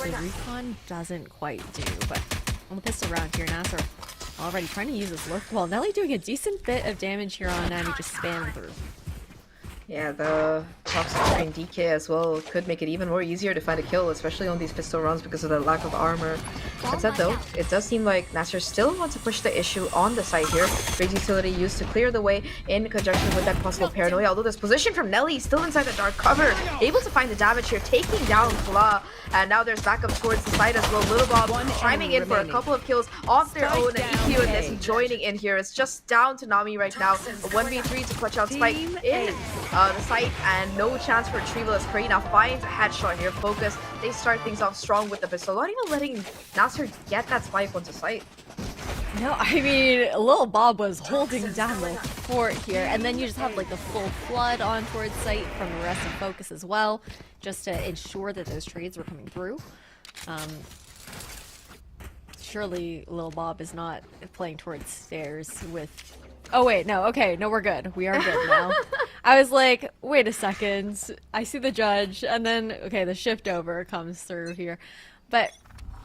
recon doesn't quite do. But on the pistol round here, Nasr already trying to use this lurk wall. Nelly doing a decent bit of damage here on Nanny, just spam through. Yeah, the toxic train DK as well could make it even more easier to find a kill, especially on these pistol rounds because of the lack of armor. That said though, it does seem like NASR still wants to push the issue on the side here. Rage Utility used to clear the way in conjunction with that possible paranoia, although this position from Nelly still inside the dark cover, able to find the damage here, taking down Kla, and now there's backup towards the side as well. Little Bob chiming in for a couple of kills off their own, and EQ and Desi joining in here. It's just down to Nami right now. A 1v3 to clutch out Spike in the site, and no chance for retrieval as Karina finds a headshot here. Focus, they start things off strong with the pistol, not even letting NASR get that Spike onto site. No, I mean, Lil Bob was holding down the fort here, and then you just have like the full flood on towards site from the rest of Focus as well, just to ensure that those trades were coming through. Surely Lil Bob is not playing towards stairs with... Oh wait, no, okay, no, we're good. We are good now. I was like, wait a second, I see the judge, and then, okay, the shift over comes through here. But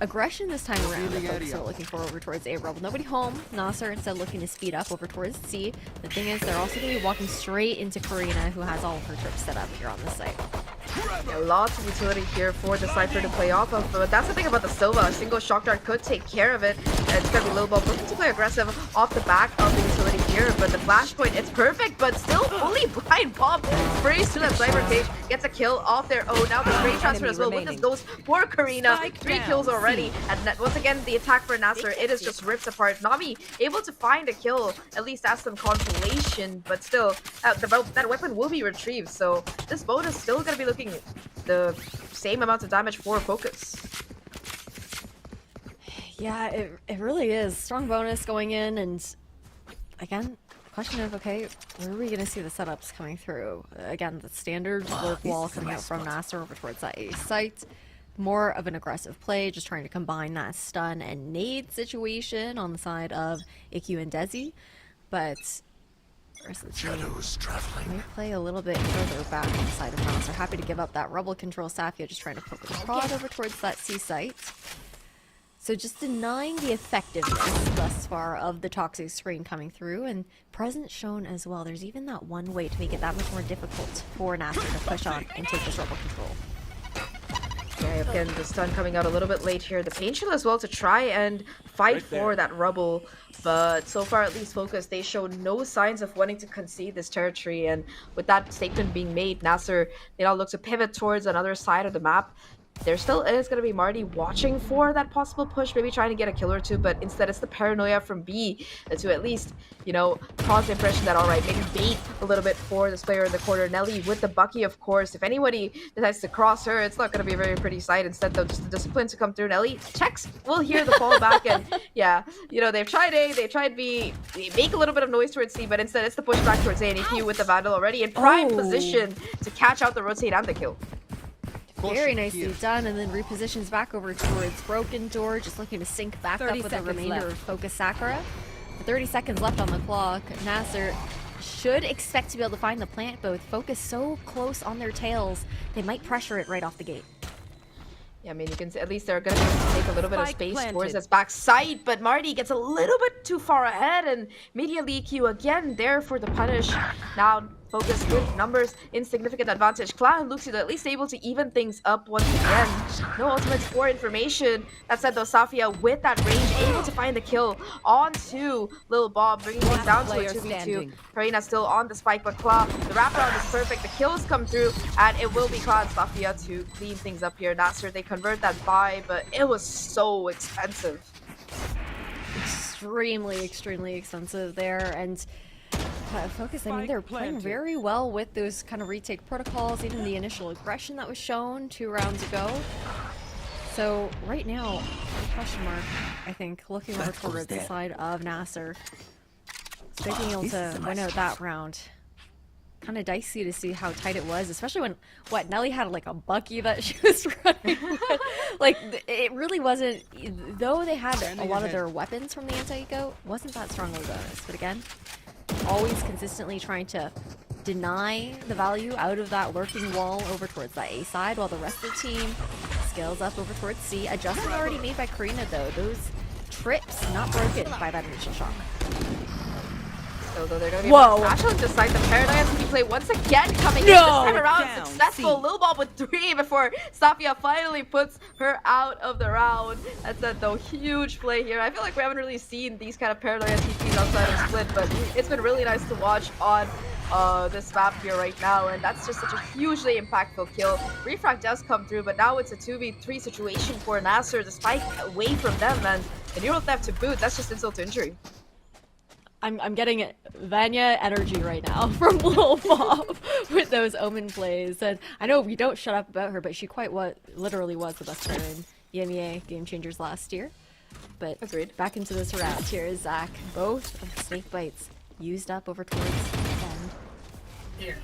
aggression this time around, the folks are looking for over towards A rebel. Nobody home. Nasr instead looking to speed up over towards C. The thing is, they're also going to be walking straight into Karina, who has all of her trips set up here on the site. Yeah, lots of utility here for the Cypher to play off of, but that's the thing about the Silva. A single shock dart could take care of it. It's gonna be Lil Bob looking to play aggressive off the back of the utility here, but the flashpoint, it's perfect, but still fully blind. Bob sprays to that Cypher cage, gets a kill off their own. Now the range transfer as well with this goes for Karina. 3 kills already, and once again the attack for NASR, it is just ripped apart. Nami able to find a kill, at least as some consolation, but still that weapon will be retrieved, so this boat is still gonna be looking the same amount of damage for Focus. Yeah, it really is. Strong bonus going in, and again, question of, okay, where are we going to see the setups coming through? Again, the standard lurk wall coming out from NASR over towards that A site. More of an aggressive play, just trying to combine that stun and nade situation on the side of IQ and Desi. But shadows traveling. Might play a little bit further back on the side of NASR. Happy to give up that rebel control. Safia just trying to poke the prod over towards that C site. So just denying the effectiveness thus far of the toxic screen coming through, and presence shown as well. There's even that one way to make it that much more difficult for NASR to push on and take this rebel control. Yeah, again, the stun coming out a little bit late here. The pain shield as well to try and fight for that rubble. But so far, at least Focus, they show no signs of wanting to concede this territory. And with that statement being made, NASR, they now look to pivot towards another side of the map. There still is going to be Marty watching for that possible push, maybe trying to get a kill or two, but instead it's the paranoia from B to at least, you know, cause the impression that, all right, maybe bait a little bit for this player in the corner. Nelly with the Bucky, of course. If anybody decides to cross her, it's not going to be a very pretty sight. Instead, though, just the discipline to come through. Nelly checks, we'll hear the fall back, and yeah, you know, they've tried A, they tried B, they make a little bit of noise towards C, but instead it's the push back towards A, and EQ with the Vandal already in prime position to catch out the rotate and the kill. Very nicely done, and then repositions back over towards Broken Door, just looking to sync back up with the remainder of Focus Sakura. 30 seconds left on the clock. NASR should expect to be able to find the plant, but with Focus so close on their tails, they might pressure it right off the gate. Yeah, I mean, you can see at least they're going to take a little bit of space towards this backside, but Marty gets a little bit too far ahead, and immediately EQ again there for the punish. Now Focus with numbers, insignificant advantage. Clan and Luxio at least able to even things up once again. No ultimates for information. That said though, Safia with that range able to find the kill onto Lil Bob, bringing things down to a 2v2. Karina still on the spike, but Claw, the wraparound is perfect. The kills come through, and it will be Claw and Safia to clean things up here. NASR, they convert that buy, but it was so expensive. Extremely expensive there, and Focus, I mean, they're playing very well with those kind of retake protocols, even the initial aggression that was shown 2 rounds ago. So right now, question mark, I think, looking over toward the side of NASR. So being able to win out that round. Kind of dicey to see how tight it was, especially when, Nelly had like a Bucky that she was running with. Like, it really wasn't, though they had a lot of their weapons from the anti-eco, wasn't that strong of a bonus. But again, always consistently trying to deny the value out of that lurking wall over towards that A side, while the rest of the team scales up over towards C. Adjustment already made by Karina though. Those trips not broken by that initial shock. Although they're going to be able to smash on to side the Paradise replay once again coming in this time around. Successful Lil Bob with 3 before Safia finally puts her out of the round. That's a though huge play here. I feel like we haven't really seen these kind of Paradise TPs outside of Split, but it's been really nice to watch on this map here right now, and that's just such a hugely impactful kill. Refrag does come through, but now it's a 2v3 situation for NASR, the spike away from them, and the neural theft to boot. That's just insult to injury. I'm getting Vanya energy right now from Lil Bob with those Omen plays, and I know we don't shut up about her, but she literally was the best player in EMEA Game Changers last year. But agreed. Back into this round here is Zach. Both of the snake bites used up over towards the end. Here.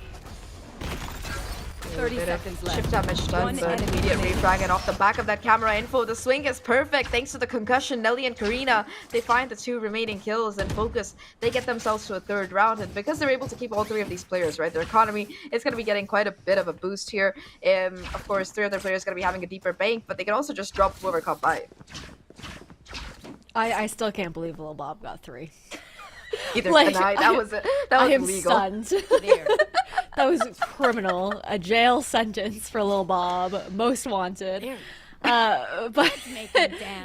30 seconds left. Shift damage done, but immediate refrag, and off the back of that camera info, the swing is perfect thanks to the concussion. Nelly and Karina, they find the 2 remaining kills, and Focus, they get themselves to a 3rd round, and because they're able to keep all 3 of these players, right, their economy is going to be getting quite a bit of a boost here. Of course, 3 other players going to be having a deeper bank, but they can also just drop whoever caught by. I still can't believe Lil Bob got 3. Either can I. That was legal. I am stunned. There. That was criminal. A jail sentence for Lil Bob. Most wanted. But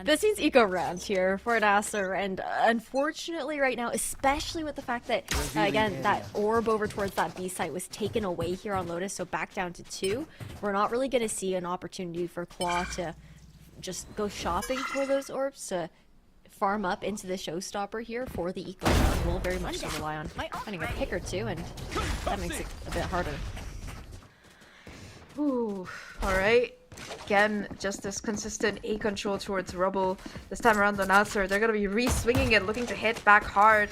this means eco round here for NASR, and unfortunately right now, especially with the fact that again that orb over towards that B site was taken away here on Lotus, so back down to 2, we're not really going to see an opportunity for Claw to just go shopping for those orbs to farm up into the showstopper here for the eco round. We'll very much rely on finding a pick or 2, and that makes it a bit harder. Ooh, alright. Again, just this consistent A control towards Rubble. This time around the NASR, they're going to be re-swinging it, looking to hit back hard.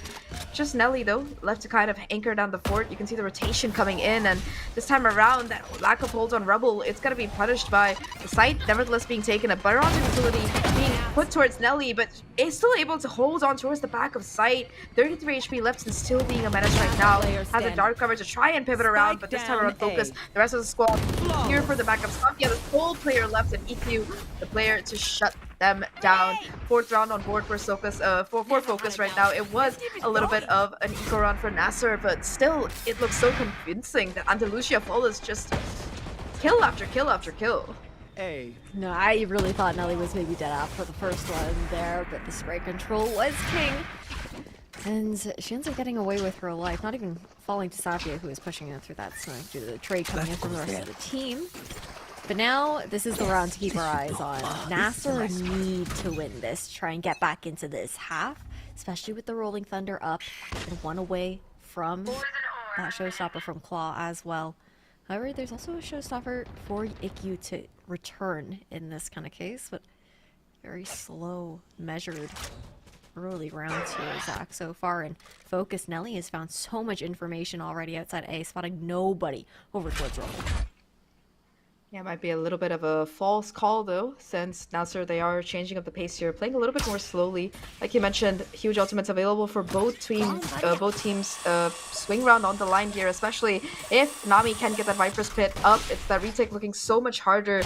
Just Nelly, though, left to kind of anchor down the fort. You can see the rotation coming in, and this time around, that lack of hold on Rubble, it's going to be punished by the site, nevertheless being taken. A Baron utility being put towards Nelly, but is still able to hold on towards the back of site. 33 HP left and still being a menace right now. Has a dark cover to try and pivot around, but this time around Focus. The rest of the squad here for the backup stop. Yeah, the whole player left, and EQ the player to shut them down. 4th round on board for Focus. For Focus right now. It was a little bit of an eco round for NASR, but still, it looks so convincing that Andalusia follows just kill after kill after kill. No, I really thought Nelly was maybe dead after the first one there, but the spray control was king. And she ends up getting away with her life, not even falling to Safia, who is pushing her through that snipe due to the trade coming in from the rest of the team. But now, this is the round to keep our eyes on. NASR need to win this, try and get back into this half, especially with the Rolling Thunder up and 1 away from that showstopper from Claw as well. However, there's also a showstopper for IQ to return in this kind of case, but very slow, measured early rounds here, Zach, so far. And Focus, Nelly has found so much information already outside A, spotting nobody over towards Roll. Yeah, it might be a little bit of a false call though, since NASR, they are changing up the pace here, playing a little bit more slowly. Like you mentioned, huge ultimates available for both teams. Swing round on the line here, especially if Nami can get that Viper's Pit up. It's that retake looking so much harder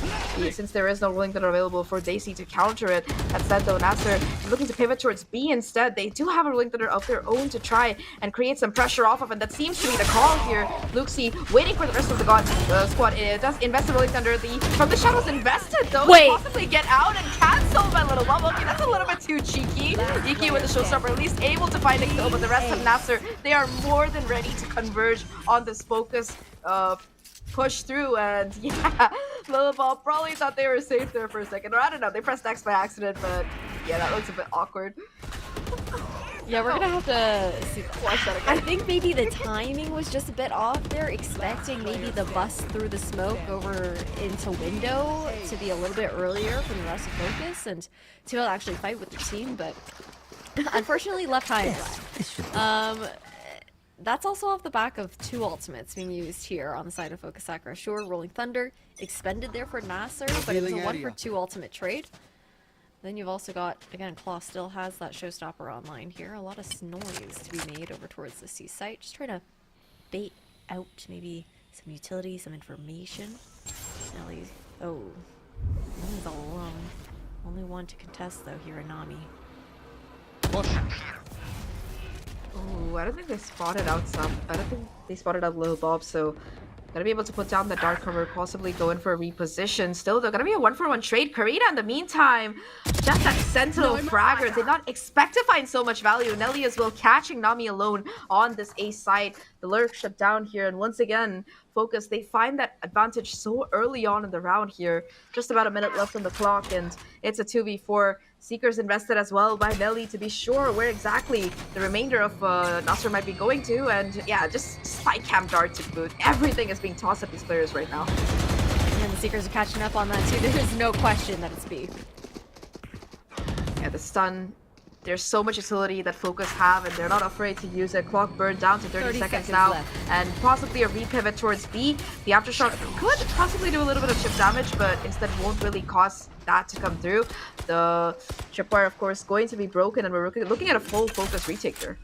since there is no Rolling Thunder available for Daisy to counter it. That said though, NASR looking to pivot towards B instead. They do have a Rolling Thunder of their own to try and create some pressure off of, and that seems to be the call here. Luxie waiting for the rest of the squad. It does invest the Rolling Thunder. From the shadows invested though. Wait. Possibly get out and cancel by Little Bob. Okay, that's a little bit too cheeky. EQ with the showstopper at least able to find a kill, but the rest of NASR, they are more than ready to converge on this Focus push through, and yeah, Little Bob probably thought they were safe there for a second, or I don't know, they pressed X by accident, but yeah, that looks a bit awkward. Yeah, we're gonna have to see. Watch that again. I think maybe the timing was just a bit off there, expecting maybe the bust through the smoke over into window to be a little bit earlier from the rest of Focus and to be able to actually fight with the team, but unfortunately left high and dry. That's also off the back of 2 ultimates being used here on the side of Focus Sakura. Sure, Rolling Thunder expended there for NASR, but it was a 1-for-2 ultimate trade. Then you've also got, again, Claw still has that showstopper online here. A lot of noise to be made over towards the C site. Just trying to bait out maybe some utility, some information. Nelly's, oh, Nelly's all alone. Only one to contest though here in Nami. Ooh, I don't think they spotted out some. I don't think they spotted out Lil Bob, so gonna be able to put down the dark cover, possibly go in for a reposition. Still, they're gonna be a 1-for-1 trade. Karina, in the meantime, just that Sentinel fragger. Did not expect to find so much value. Nelly as well, catching Nami alone on this A side. The lurk shut down here, and once again, Focus, they find that advantage so early on in the round here. Just about a minute left on the clock, and it's a 2v4. Seekers invested as well by Nelly to be sure where exactly the remainder of NASR might be going to, and yeah, just spike camp dart to boot. Everything is being tossed at these players right now. And the Seekers are catching up on that too. There is no question that it's B. Yeah, the stun. There's so much utility that Focus have, and they're not afraid to use it. Clock burned down to 30 seconds now, left. And possibly a repivot towards B. The aftershock could possibly do a little bit of chip damage, but instead won't really cause that to come through. The tripwire, of course, going to be broken, and we're looking at a full Focus retake there.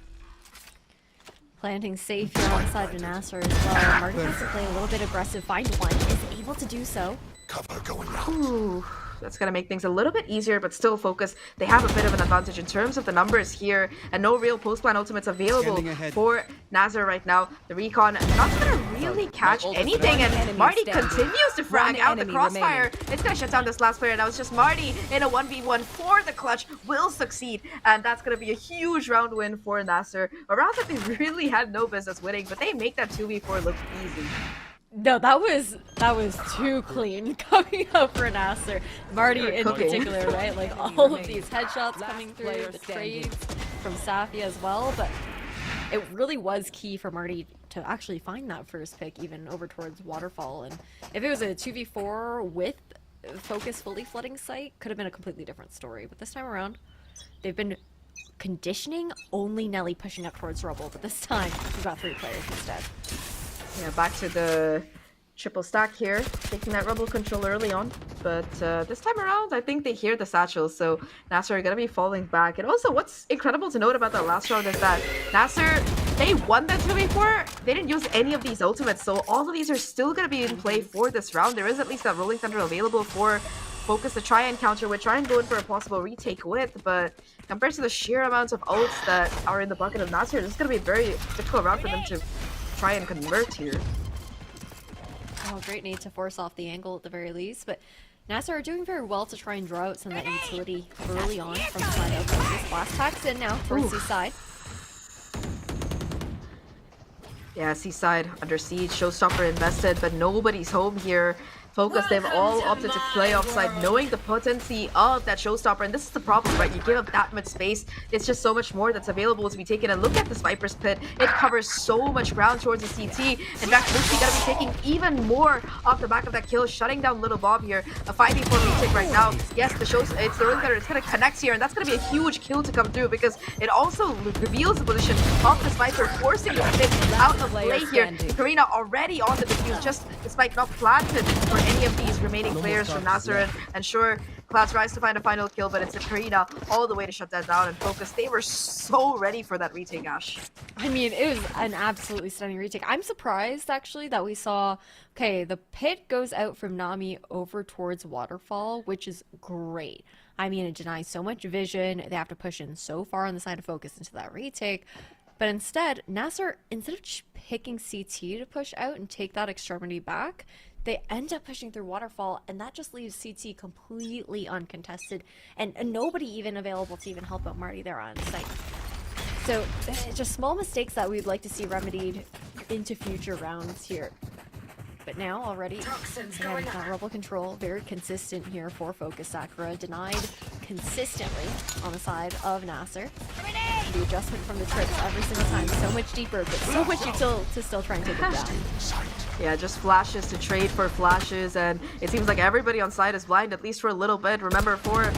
Planting safe here on the side of NASR as well. Marty has to play a little bit aggressive. Find one, is able to do so. Cover going out. Ooh. That's going to make things a little bit easier, but still Focus. They have a bit of an advantage in terms of the numbers here, and no real post-plan ultimates available for NASR right now. The recon not going to really catch anything, and Marty continues to frag out the crossfire. It's going to shut down this last player. That was just Marty in a 1v1 for the clutch. Will succeed, and that's going to be a huge round win for NASR. A round that they really had no business winning, but they make that 2v4 look easy. No, that was too clean coming up for NASR. Marty in particular, right? Like all of these headshots coming through, the trades from Safi as well, but it really was key for Marty to actually find that first pick even over towards Waterfall. And if it was a 2v4 with Focus fully flooding site, could have been a completely different story. But this time around, they've been conditioning only Nelly pushing up towards Rubble, but this time we've got 3 players instead. Yeah, back to the triple stack here, taking that Rubble control early on. But this time around, I think they hear the satchels, so NASR are going to be falling back. And also, what's incredible to note about that last round is that NASR, they won that 2v4. They didn't use any of these ultimates, so all of these are still going to be in play for this round. There is at least that Rolling Thunder available for Focus to try and counter with, try and go in for a possible retake with, but compared to the sheer amounts of ults that are in the bucket of NASR, this is going to be a very difficult round for them to try and convert here. Oh, great need to force off the angle at the very least, but NASR are doing very well to try and draw out some of that utility early on from the side of Focus. Blast packs in now towards Seaside. Yeah, Seaside under siege, showstopper invested, but nobody's home here. Focus, they've all opted to play offside, knowing the potency of that showstopper. And this is the problem, right? You give up that much space, it's just so much more that's available to be taken. And look at this Viper's Pit. It covers so much ground towards the CT. In fact, Lucy gonna be taking even more off the back of that kill, shutting down Little Bob here. A 5v4 retake right now. Yes, it's the Rolling Thunder. It's gonna connect here, and that's gonna be a huge kill to come through because it also reveals the position of this Viper, forcing the Pit out of play here. Karina already on the defuse, just despite not planted for any of these remaining players from NASR, and sure, Cloud tries to find a final kill, but it's a Karina all the way to shut that down. And Focus, they were so ready for that retake, Ash. I mean, it was an absolutely stunning retake. I'm surprised, actually, that we saw, okay, the pit goes out from Nami over towards Waterfall, which is great. I mean, it denies so much vision. They have to push in so far on the side of Focus into that retake. But instead, NASR, instead of picking CT to push out and take that extremity back, they end up pushing through Waterfall, and that just leaves CT completely uncontested and nobody even available to even help out Marty there on site. So just small mistakes that we'd like to see remedied into future rounds here. But now already, again, Rubble control, very consistent here for Focus. Sakura denied consistently on the side of NASR. The adjustment from the trips every single time, so much deeper, but so much util to still try and take it down. Yeah, just flashes to trade for flashes, and it seems like everybody on side is blind, at least for a little bit. Remember, for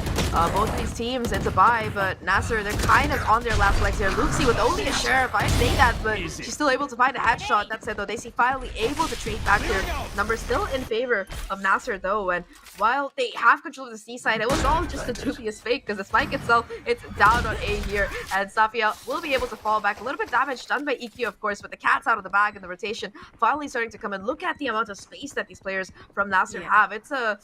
both of these teams, it's a bye, but NASR, they're kind of on their last legs here. Luxie with only a sheriff, I say that, but she's still able to find a headshot. That said, though, they see finally able to trade back their numbers still in favor of NASR, though, and while they have control of the C side, it was all just a dubious fake, because the spike itself, it's down on A here, and Safia will be able to fall back. A little bit damage done by EQ, of course, but the cat's out of the bag, and the rotation finally starting to come in. Look at the amount of space that these players from NASR have. It's a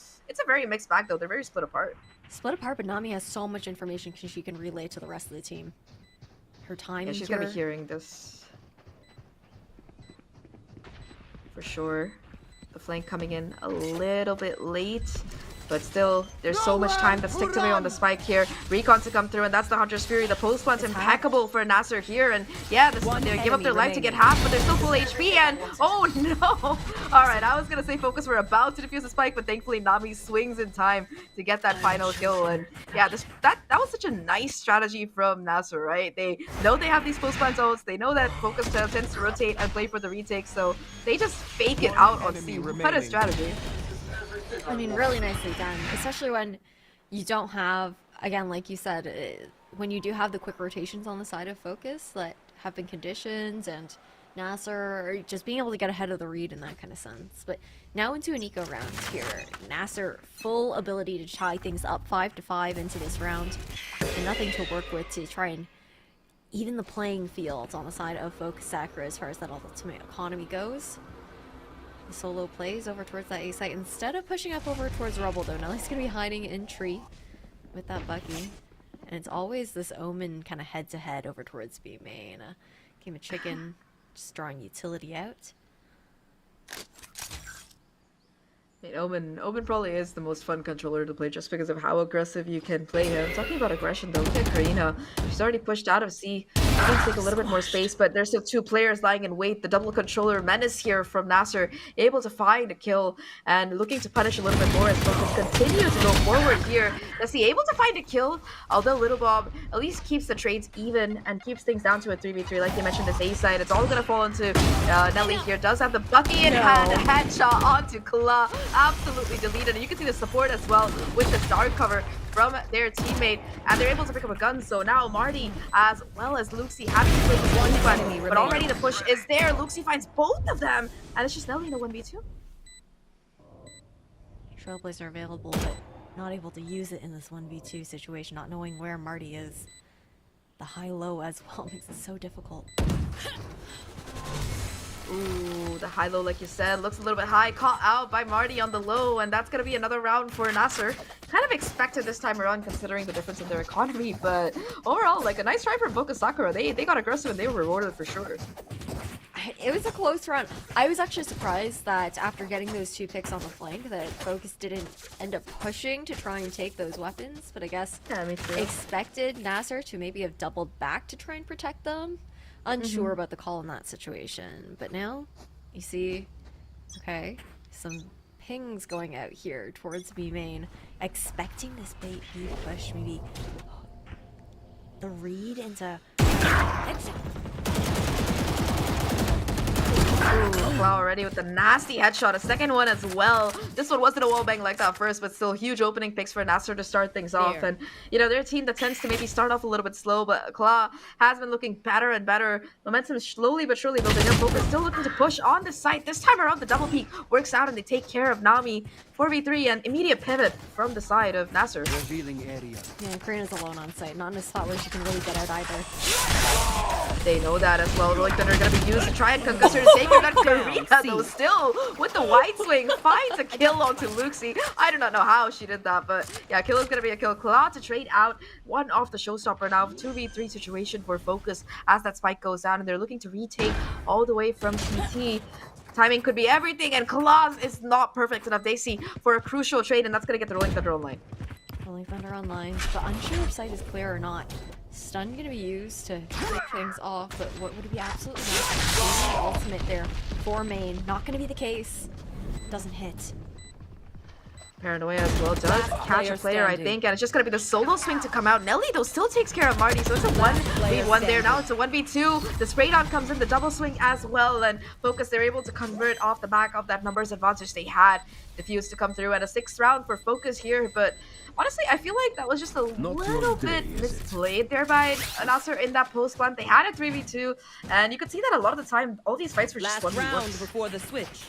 very mixed bag, though. They're very split apart. Split apart, but Nami has so much information she can relay to the rest of the team. Her time. Yeah, she's gonna be hearing this for sure. The flank coming in a little bit late, but still, there's so much time that's ticked away on the spike here. Recon to come through, and that's the Hunter's Fury. The post plant's impeccable for NASR here, and yeah, they give up their life to get half, but they're still full HP, and oh no! Alright, I was gonna say FOKUS were about to defuse the spike, but thankfully Nami swings in time to get that final kill, and yeah, that was such a nice strategy from NASR, right? They know they have these post plant zones, they know that FOKUS tends to rotate and play for the retake, so they just fake it out on C. What a strategy. I mean, really nicely done, especially when you don't have, again, like you said, when you do have the quick rotations on the side of FOKUS that have been conditions, and NASR just being able to get ahead of the read in that kind of sense. But now into an eco round here. NASR full ability to tie things up 5-5 into this round, and nothing to work with to try and even the playing field on the side of FOKUS Sakura as far as that ultimate economy goes. Solo plays over towards that A site instead of pushing up over towards Rubble, though. Now he's gonna be hiding in tree with that Bucky, and it's always this Omen kind of head-to-head over towards B main. Game of chicken, just drawing utility out. I mean, Omen probably is the most fun controller to play just because of how aggressive you can play him. Talking about aggression, though, look at Karina. She's already pushed out of C. She needs to take a little bit more space, but there's still two players lying in wait. The double controller menace here from NASR, able to find a kill and looking to punish a little bit more as FOKUS continue to go forward here. Is he able to find a kill? Although Little Bob at least keeps the trades even and keeps things down to a 3v3. Like you mentioned, this A side, it's all gonna fall into Nelly here. Does have the Bucky in hand, a headshot onto Kla. Absolutely deleted, and you can see the support as well with the dark cover from their teammate, and they're able to pick up a gun. So now Marty as well as Luxie having to play one gun, but already the push is there. Luxie finds both of them, and it's just Nelly in a 1v2. Trailblazer available, but not able to use it in this 1v2 situation, not knowing where Marty is. The high-low as well makes it so difficult. Ooh, the high-low, like you said, looks a little bit high. Caught out by Marty on the low, and that's going to be another round for NASR. Kind of expected this time around, considering the difference in their economy, but overall, like a nice try from FOKUS Sakura. They got aggressive, and they were rewarded for sure. It was a close round. I was actually surprised that after getting those two picks on the flank that FOKUS didn't end up pushing to try and take those weapons, but I guess expected NASR to maybe have doubled back to try and protect them. Unsure about the call in that situation, but now you see, okay, some pings going out here towards B main, expecting this bait B push, maybe the read into exit. Ooh, wow, already with the nasty headshot, a second one as well. This one wasn't a wallbang like that first, but still huge opening picks for NASR to start things off. And, you know, they're a team that tends to maybe start off a little bit slow, but Claw has been looking better and better. Momentum is slowly but surely building up. FOKUS still looking to push on the site. This time around, the double peek works out and they take care of Nami. 4v3 and immediate pivot from the side of NASR. Revealing area. Yeah, Karina's alone on site, not in a spot where she can really get out either. They know that as well. Rolling Thunder are going to be used to try and concuss her to take her. That Karina, though, still with the wide swing, finds a kill onto Luxie. I do not know how she did that, but yeah, kill is going to be a kill. Claw to trade out one off the showstopper now. 2v3 situation for FOKUS as that spike goes down, and they're looking to retake all the way from CT. Timing could be everything, and Claws is not perfect enough, they see, for a crucial trade, and that's going to get the Rolling Thunder online. Rolling Thunder online, but unsure if site is clear or not. Stun going to be used to kick things off, but what would be absolutely nice? Ultimate there for main. Not going to be the case. Doesn't hit. Paranoia as well does catch a player, I think, and it's just gonna be the solo swing to come out. Nelly though still takes care of Marty, so it's a 1v1 there. Now it's a 1v2. The spray down comes in, the double swing as well, and Focus, they're able to convert off the back of that numbers advantage they had. Diffuse to come through at a 6th round for Focus here, but honestly, I feel like that was just a little bit misplayed there by NASR in that post plant. They had a 3v2, and you could see that a lot of the time, all these fights were just 1v1. Round before the switch.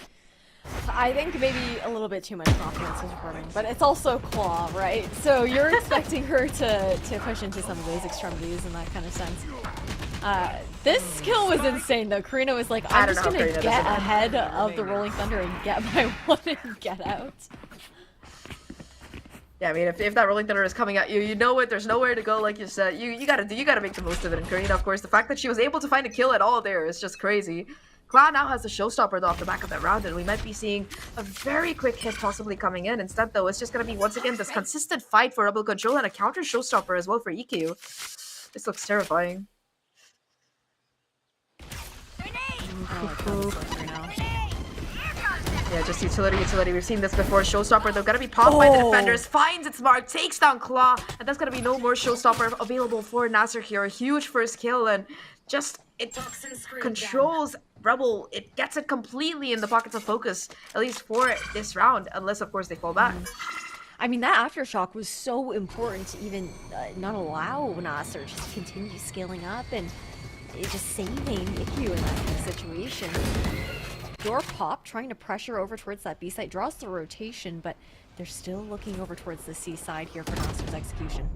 I think maybe a little bit too much confidence is reporting, but it's also Claw, right? So you're expecting her to push into some of those extremities in that kind of sense. This kill was insane though. Karina was like, I'm just gonna get ahead of the Rolling Thunder and get my one and get out. Yeah, I mean, if that Rolling Thunder is coming at you, you know it. There's nowhere to go, like you said. You gotta make the most of it. And Karina, of course, the fact that she was able to find a kill at all there is just crazy. Cloud now has the showstopper though off the back of that round, and we might be seeing a very quick hit possibly coming in. Instead though, it's just going to be once again this consistent fight for rebel control and a counter showstopper as well for EQ. This looks terrifying. Yeah, just utility. We've seen this before. Showstopper though, gonna be popped by the defenders, finds its mark, takes down Claw, and that's gonna be no more showstopper available for NASR here. A huge first kill, and just it controls Rebel. It gets it completely in the pockets of Focus, at least for this round, unless of course they fall back. I mean, that aftershock was so important to even not allow NASR just to continue scaling up and just saving IQ in that kind of situation. Door pop, trying to pressure over towards that B site, draws the rotation, but they're still looking over towards the C side here for NASR's execution.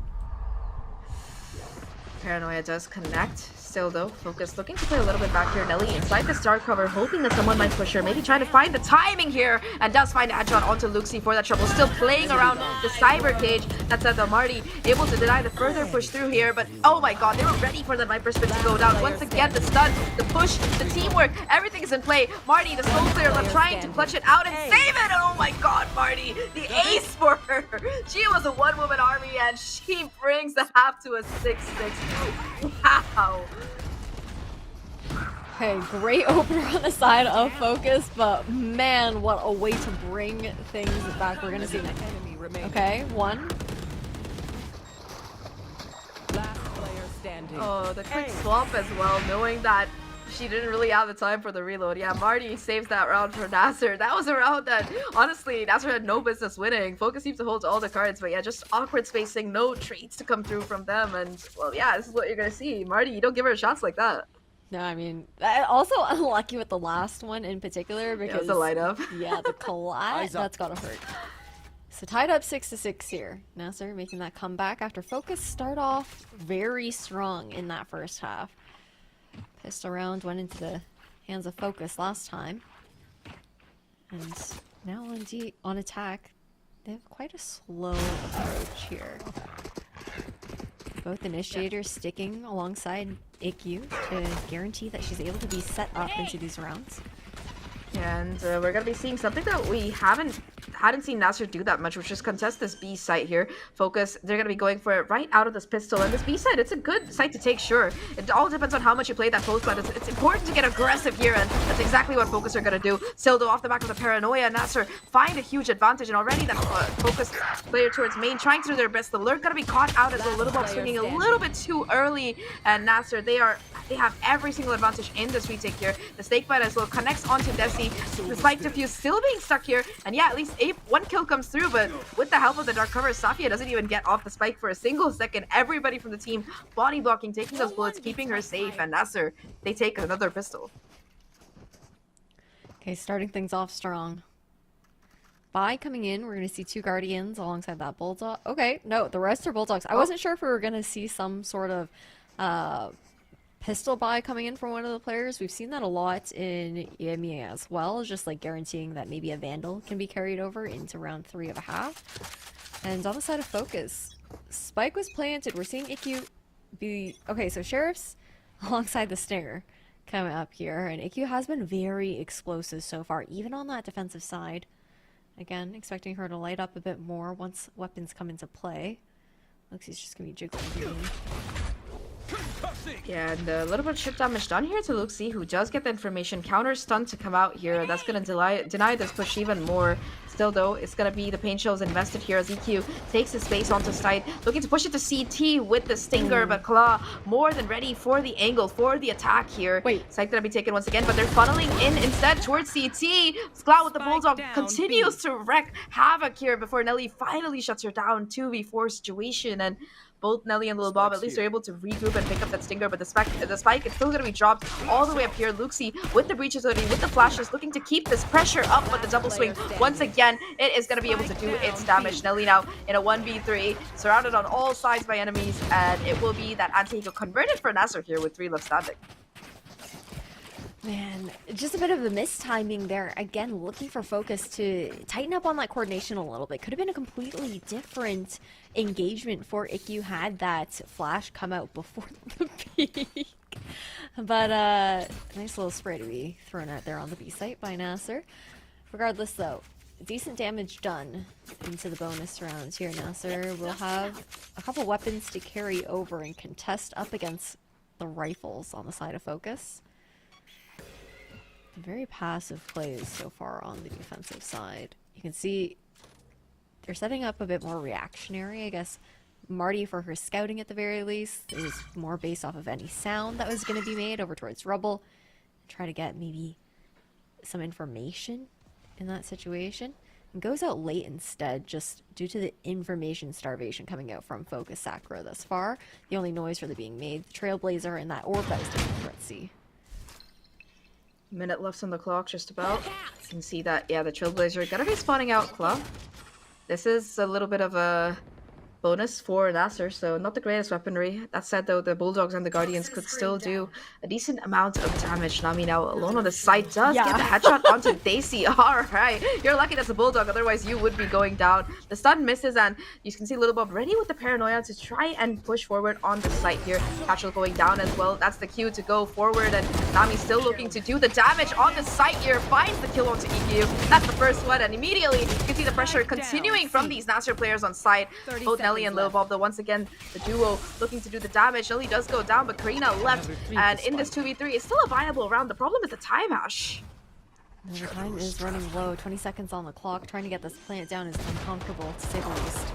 Paranoia does connect. Still though, Focus looking to play a little bit back here. Nelly inside the star cover, hoping that someone might push her. Maybe trying to find the timing here, and does find a headshot onto Luxie for that trouble. Still playing around the cyber cage. That said though, Marty able to deny the further push through here, but oh my god, they were ready for the Viper spin to go down. Once again, the stun, the push, the teamwork, everything is in play. Marty, the solo player, left trying to clutch it out and save it. Oh my god, Marty, the ace for her. She was a one-woman army, and she brings the half to a 6-6. Wow. Okay, great opener on the side of Focus, but man, what a way to bring things back. We're gonna see next. Okay, one. Last player standing. Oh, the quick swap as well, knowing that she didn't really have the time for the reload. Yeah, Marty saves that round for NASR. That was a round that, honestly, NASR had no business winning. Focus seems to hold all the cards, but yeah, just awkward spacing, no trades to come through from them, and, well, yeah, this is what you're gonna see. Marty, you don't give her shots like that. No, I mean, also unlucky with the last one in particular because... Yeah, it was a light up. Yeah, the collide, that's gotta hurt. So tied up 6-6 here. NASR making that comeback after Focus start off very strong in that first half. Pistol round went into the hands of Focus last time. And now on attack, they have quite a slow approach here. Both initiators sticking alongside IQ to guarantee that she's able to be set up into these rounds. And we're going to be seeing something that we hadn't seen NASR do that much, which is contest this B site here. Focus, they're going to be going for it right out of this pistol. And this B site, it's a good site to take, sure. It all depends on how much you play that post, but it's important to get aggressive here, and that's exactly what Focus are going to do. Sildo off the back of the Paranoia, NASR find a huge advantage, and already that Focus player towards main trying to do their best. The Lurk going to be caught out as a little ball swinging a little bit too early, and NASR, they have every single advantage in this retake here. The snake bite as well connects onto Desi. The spike diffuse still being stuck here, and yeah, at least one kill comes through, but with the help of the dark cover, Safia doesn't even get off the spike for a single second. Everybody from the team body blocking, taking those bullets, keeping her safe, and NASR, they take another pistol. Okay, starting things off strong. By coming in, we're going to see 2 Guardians alongside that Bulldog. Okay, no, the rest are Bulldogs. I wasn't sure if we were going to see some sort of pistol buy coming in from one of the players. We've seen that a lot in EMEA as well, just like guaranteeing that maybe a Vandal can be carried over into round 3 of a half. And on the side of Focus, Spike was planted. We're seeing IQ be... Okay, so Sheriff's alongside the Snare coming up here, and IQ has been very explosive so far, even on that defensive side. Again, expecting her to light up a bit more once weapons come into play. Looks he's just going to be jiggling. Yeah, and a little bit of chip damage done here to Luxi, who does get the information. Counter stun to come out here. That's going to deny this push even more. Still, though, it's going to be the pain shells invested here as EQ takes his space onto side, looking to push it to CT with the Stinger, but Claw more than ready for the angle, for the attack here. Wait. Site going to be taken once again, but they're funneling in instead towards CT. Sklow with the Bulldog continues to wreak havoc here before Nelly finally shuts her down. 2v4 situation, and both Nelly and Lil Bob at least are able to regroup and pick up that Stinger, but the spike is still going to be dropped all the way up here. Luxi with the breaches already, with the flashes, looking to keep this pressure up, but the double swing once again, it is going to be able to do its damage. Nelly now in a 1v3, surrounded on all sides by enemies, and it will be that anti-eco converted for NASR here with 3 left standing. Man, just a bit of a mistiming there. Again, looking for Focus to tighten up on that coordination a little bit. Could have been a completely different engagement for IQ had that flash come out before the peak. But nice little spray to be thrown out there on the B site by NASR. Regardless, though, decent damage done into the bonus rounds here. NASR will have a couple weapons to carry over and contest up against the rifles on the side of Focus. Very passive plays so far on the defensive side. You can see they're setting up a bit more reactionary. I guess Marty, for her scouting at the very least, is more based off of any sound that was going to be made over towards Rubble. Try to get maybe some information in that situation. And goes out late instead, just due to the information starvation coming out from Focus Sakura thus far. The only noise really being made, the Trailblazer and that orb that was taken over at C. Minute left on the clock, just about. You can see that, yeah, the Trailblazer gonna be spawning out Club. This is a little bit of a bonus for NASR, so not the greatest weaponry. That said, though, the Bulldogs and the Guardians could still do a decent amount of damage. Nami now alone on the side does get the headshot onto Daisy. Alright, you're lucky that's a Bulldog, otherwise you would be going down. The stun misses, and you can see Little Bob ready with the paranoia to try and push forward on the site here. Catchel going down as well. That's the cue to go forward, and Nami still looking to do the damage on the site here. Finds the kill onto EQ. That's the first one, and immediately you can see the pressure continuing from these NASR players on site. Both Nelly and Lil Bob, though, once again, the duo looking to do the damage. Nelly does go down, but Karina left, and in this 2v3, it's still a viable round. The problem is the time, Ash. The time is running low. 20 seconds on the clock. Trying to get this plant down is uncomfortable, to say the least.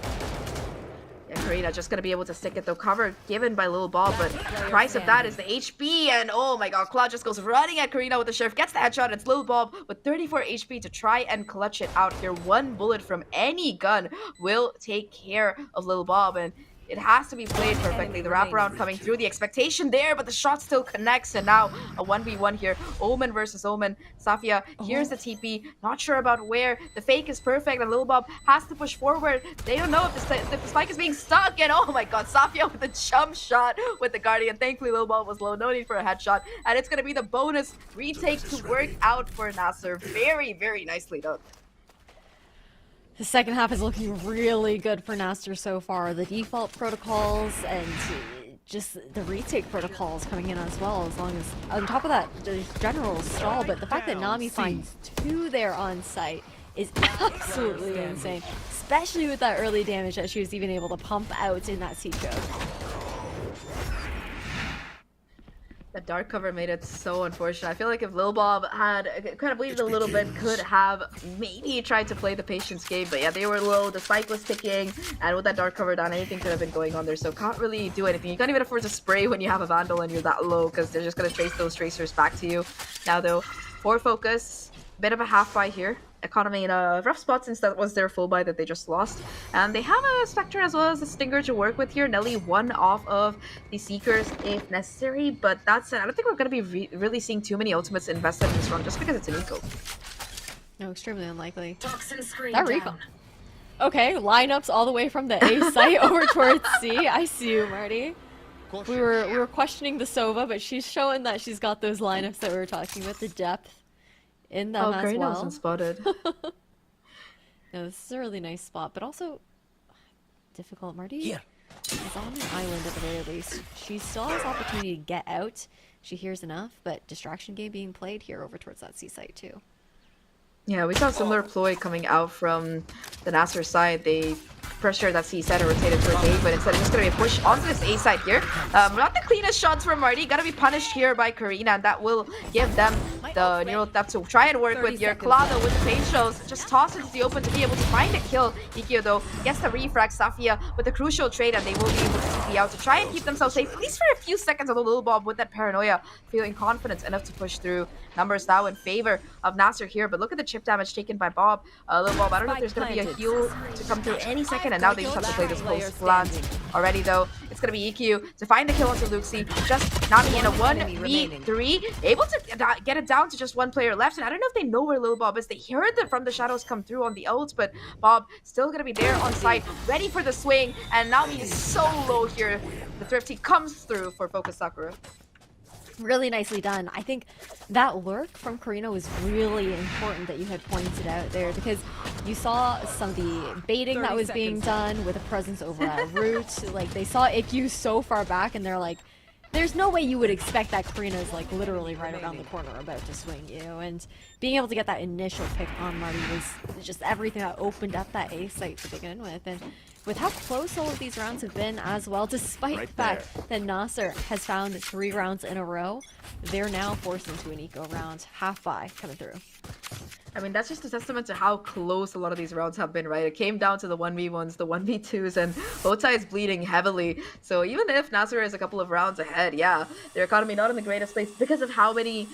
Yeah, Karina just gonna be able to stick it, though. Cover given by Lil Bob, but the price of that is the HP, and oh my god, Cloud just goes running at Karina with the Sheriff, gets the headshot. It's Lil Bob with 34 HP to try and clutch it out here. One bullet from any gun will take care of Lil Bob, and it has to be played perfectly. The wraparound coming through, the expectation there, but the shot still connects, and now a 1v1 here. Omen versus Omen. Safia, here's the TP, not sure about where. The fake is perfect, and Lil Bob has to push forward. They don't know if the spike is being stuck, and oh my god, Safia with the jump shot with the Guardian. Thankfully, Lil Bob was low, no need for a headshot, and it's going to be the bonus retake to work out for NASR. Very, very nicely done. The second half is looking really good for NASR so far. The default protocols and just the retake protocols coming in as well, as long as on top of that the general stall, but the fact that Nami finds 2 there on site is absolutely insane, especially with that early damage that she was even able to pump out in that seat choke. The dark cover made it so unfortunate. I feel like if Lil Bob had kind of believed a little bit, could have maybe tried to play the patience game. But yeah, they were low, the spike was ticking, and with that dark cover down, anything could have been going on there. So can't really do anything. You can't even afford to spray when you have a Vandal and you're that low, because they're just going to chase those tracers back to you. Now though, for Focus, bit of a half buy here. Economy in a rough spot since that was their full buy that they just lost. And they have a Spectre as well as a Stinger to work with here. Nelly one off of the Seekers if necessary, but that's it. I don't think we're going to be really seeing too many ultimates invested in this run just because it's an eco. No, extremely unlikely. That recon. Okay, lineups all the way from the A site over towards C. I see you, Marty. We were questioning the Sova, but she's showing that she's got those lineups that we were talking about, the depth in them as well. Wasn't spotted. No, this is a really nice spot, but also difficult. Marty is on an island at the very least. She still has opportunity to get out. She hears enough, but distraction game being played here over towards that C site too. Yeah, we saw a similar ploy coming out from the NASR side. They pressure that CZ rotated towards A, but instead it's just going to be a push onto this A side here. Not the cleanest shots from Marty. Got to be punished here by Karina, and that will give them the neural theft to try and work with your Clado with the paint shells. Just toss it to the open to be able to find a kill. Ikio though gets the refrag. Safia with the crucial trade, and they will be able to TP out to try and keep themselves safe, at least for a few seconds. Although Lil Bob with that paranoia, feeling confident enough to push through. Numbers now in favor of NASR here, but look at the chip damage taken by Bob. Lil Bob, I don't know if there's going to be a heal to come through any second, and now they just have to play this close plant. Already though, it's going to be EQ to find the kill onto Luxie. Just Nami in a 1v3, able to get it down to just one player left, and I don't know if they know where Lil Bob is. They heard that from the shadows come through on the ult, but Bob still going to be there on site, ready for the swing, and Nami is so low here. The Thrifty comes through for Focus Sakura. Really nicely done. I think that lurk from Karina was really important that you had pointed out there, because you saw some of the baiting that was being done with a presence over at root. Like, they saw IQ so far back and they're like, there's no way you would expect that Karina's like literally right around the corner about to swing you, and being able to get that initial pick on Marty was just everything that opened up that A site to begin with. And with how close all of these rounds have been as well, despite the fact that NASR has found 3 rounds in a row, they're now forced into an eco round, half by coming through. I mean, that's just a testament to how close a lot of these rounds have been, right? It came down to the 1v1s, the 1v2s, and both sides bleeding heavily. So even if NASR is a couple of rounds ahead, yeah, their economy not in the greatest place because of how many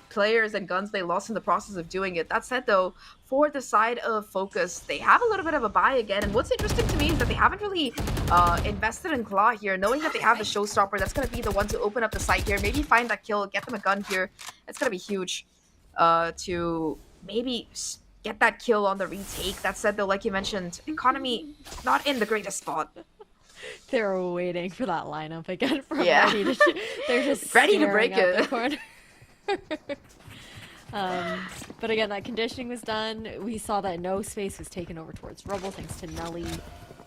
players and guns they lost in the process of doing it. That said, though, for the side of Focus, they have a little bit of a buy again. And what's interesting to me is that they haven't really invested in Claw here, knowing that they have the showstopper. That's going to be the one to open up the site here, maybe find that kill, get them a gun here. It's going to be huge to maybe get that kill on the retake. That said, though, like you mentioned, economy not in the greatest spot. They're waiting for that lineup again for Marty to they're just ready to break staring out it. the corner. But again, that conditioning was done. We saw that no space was taken over towards Rubble thanks to Nelly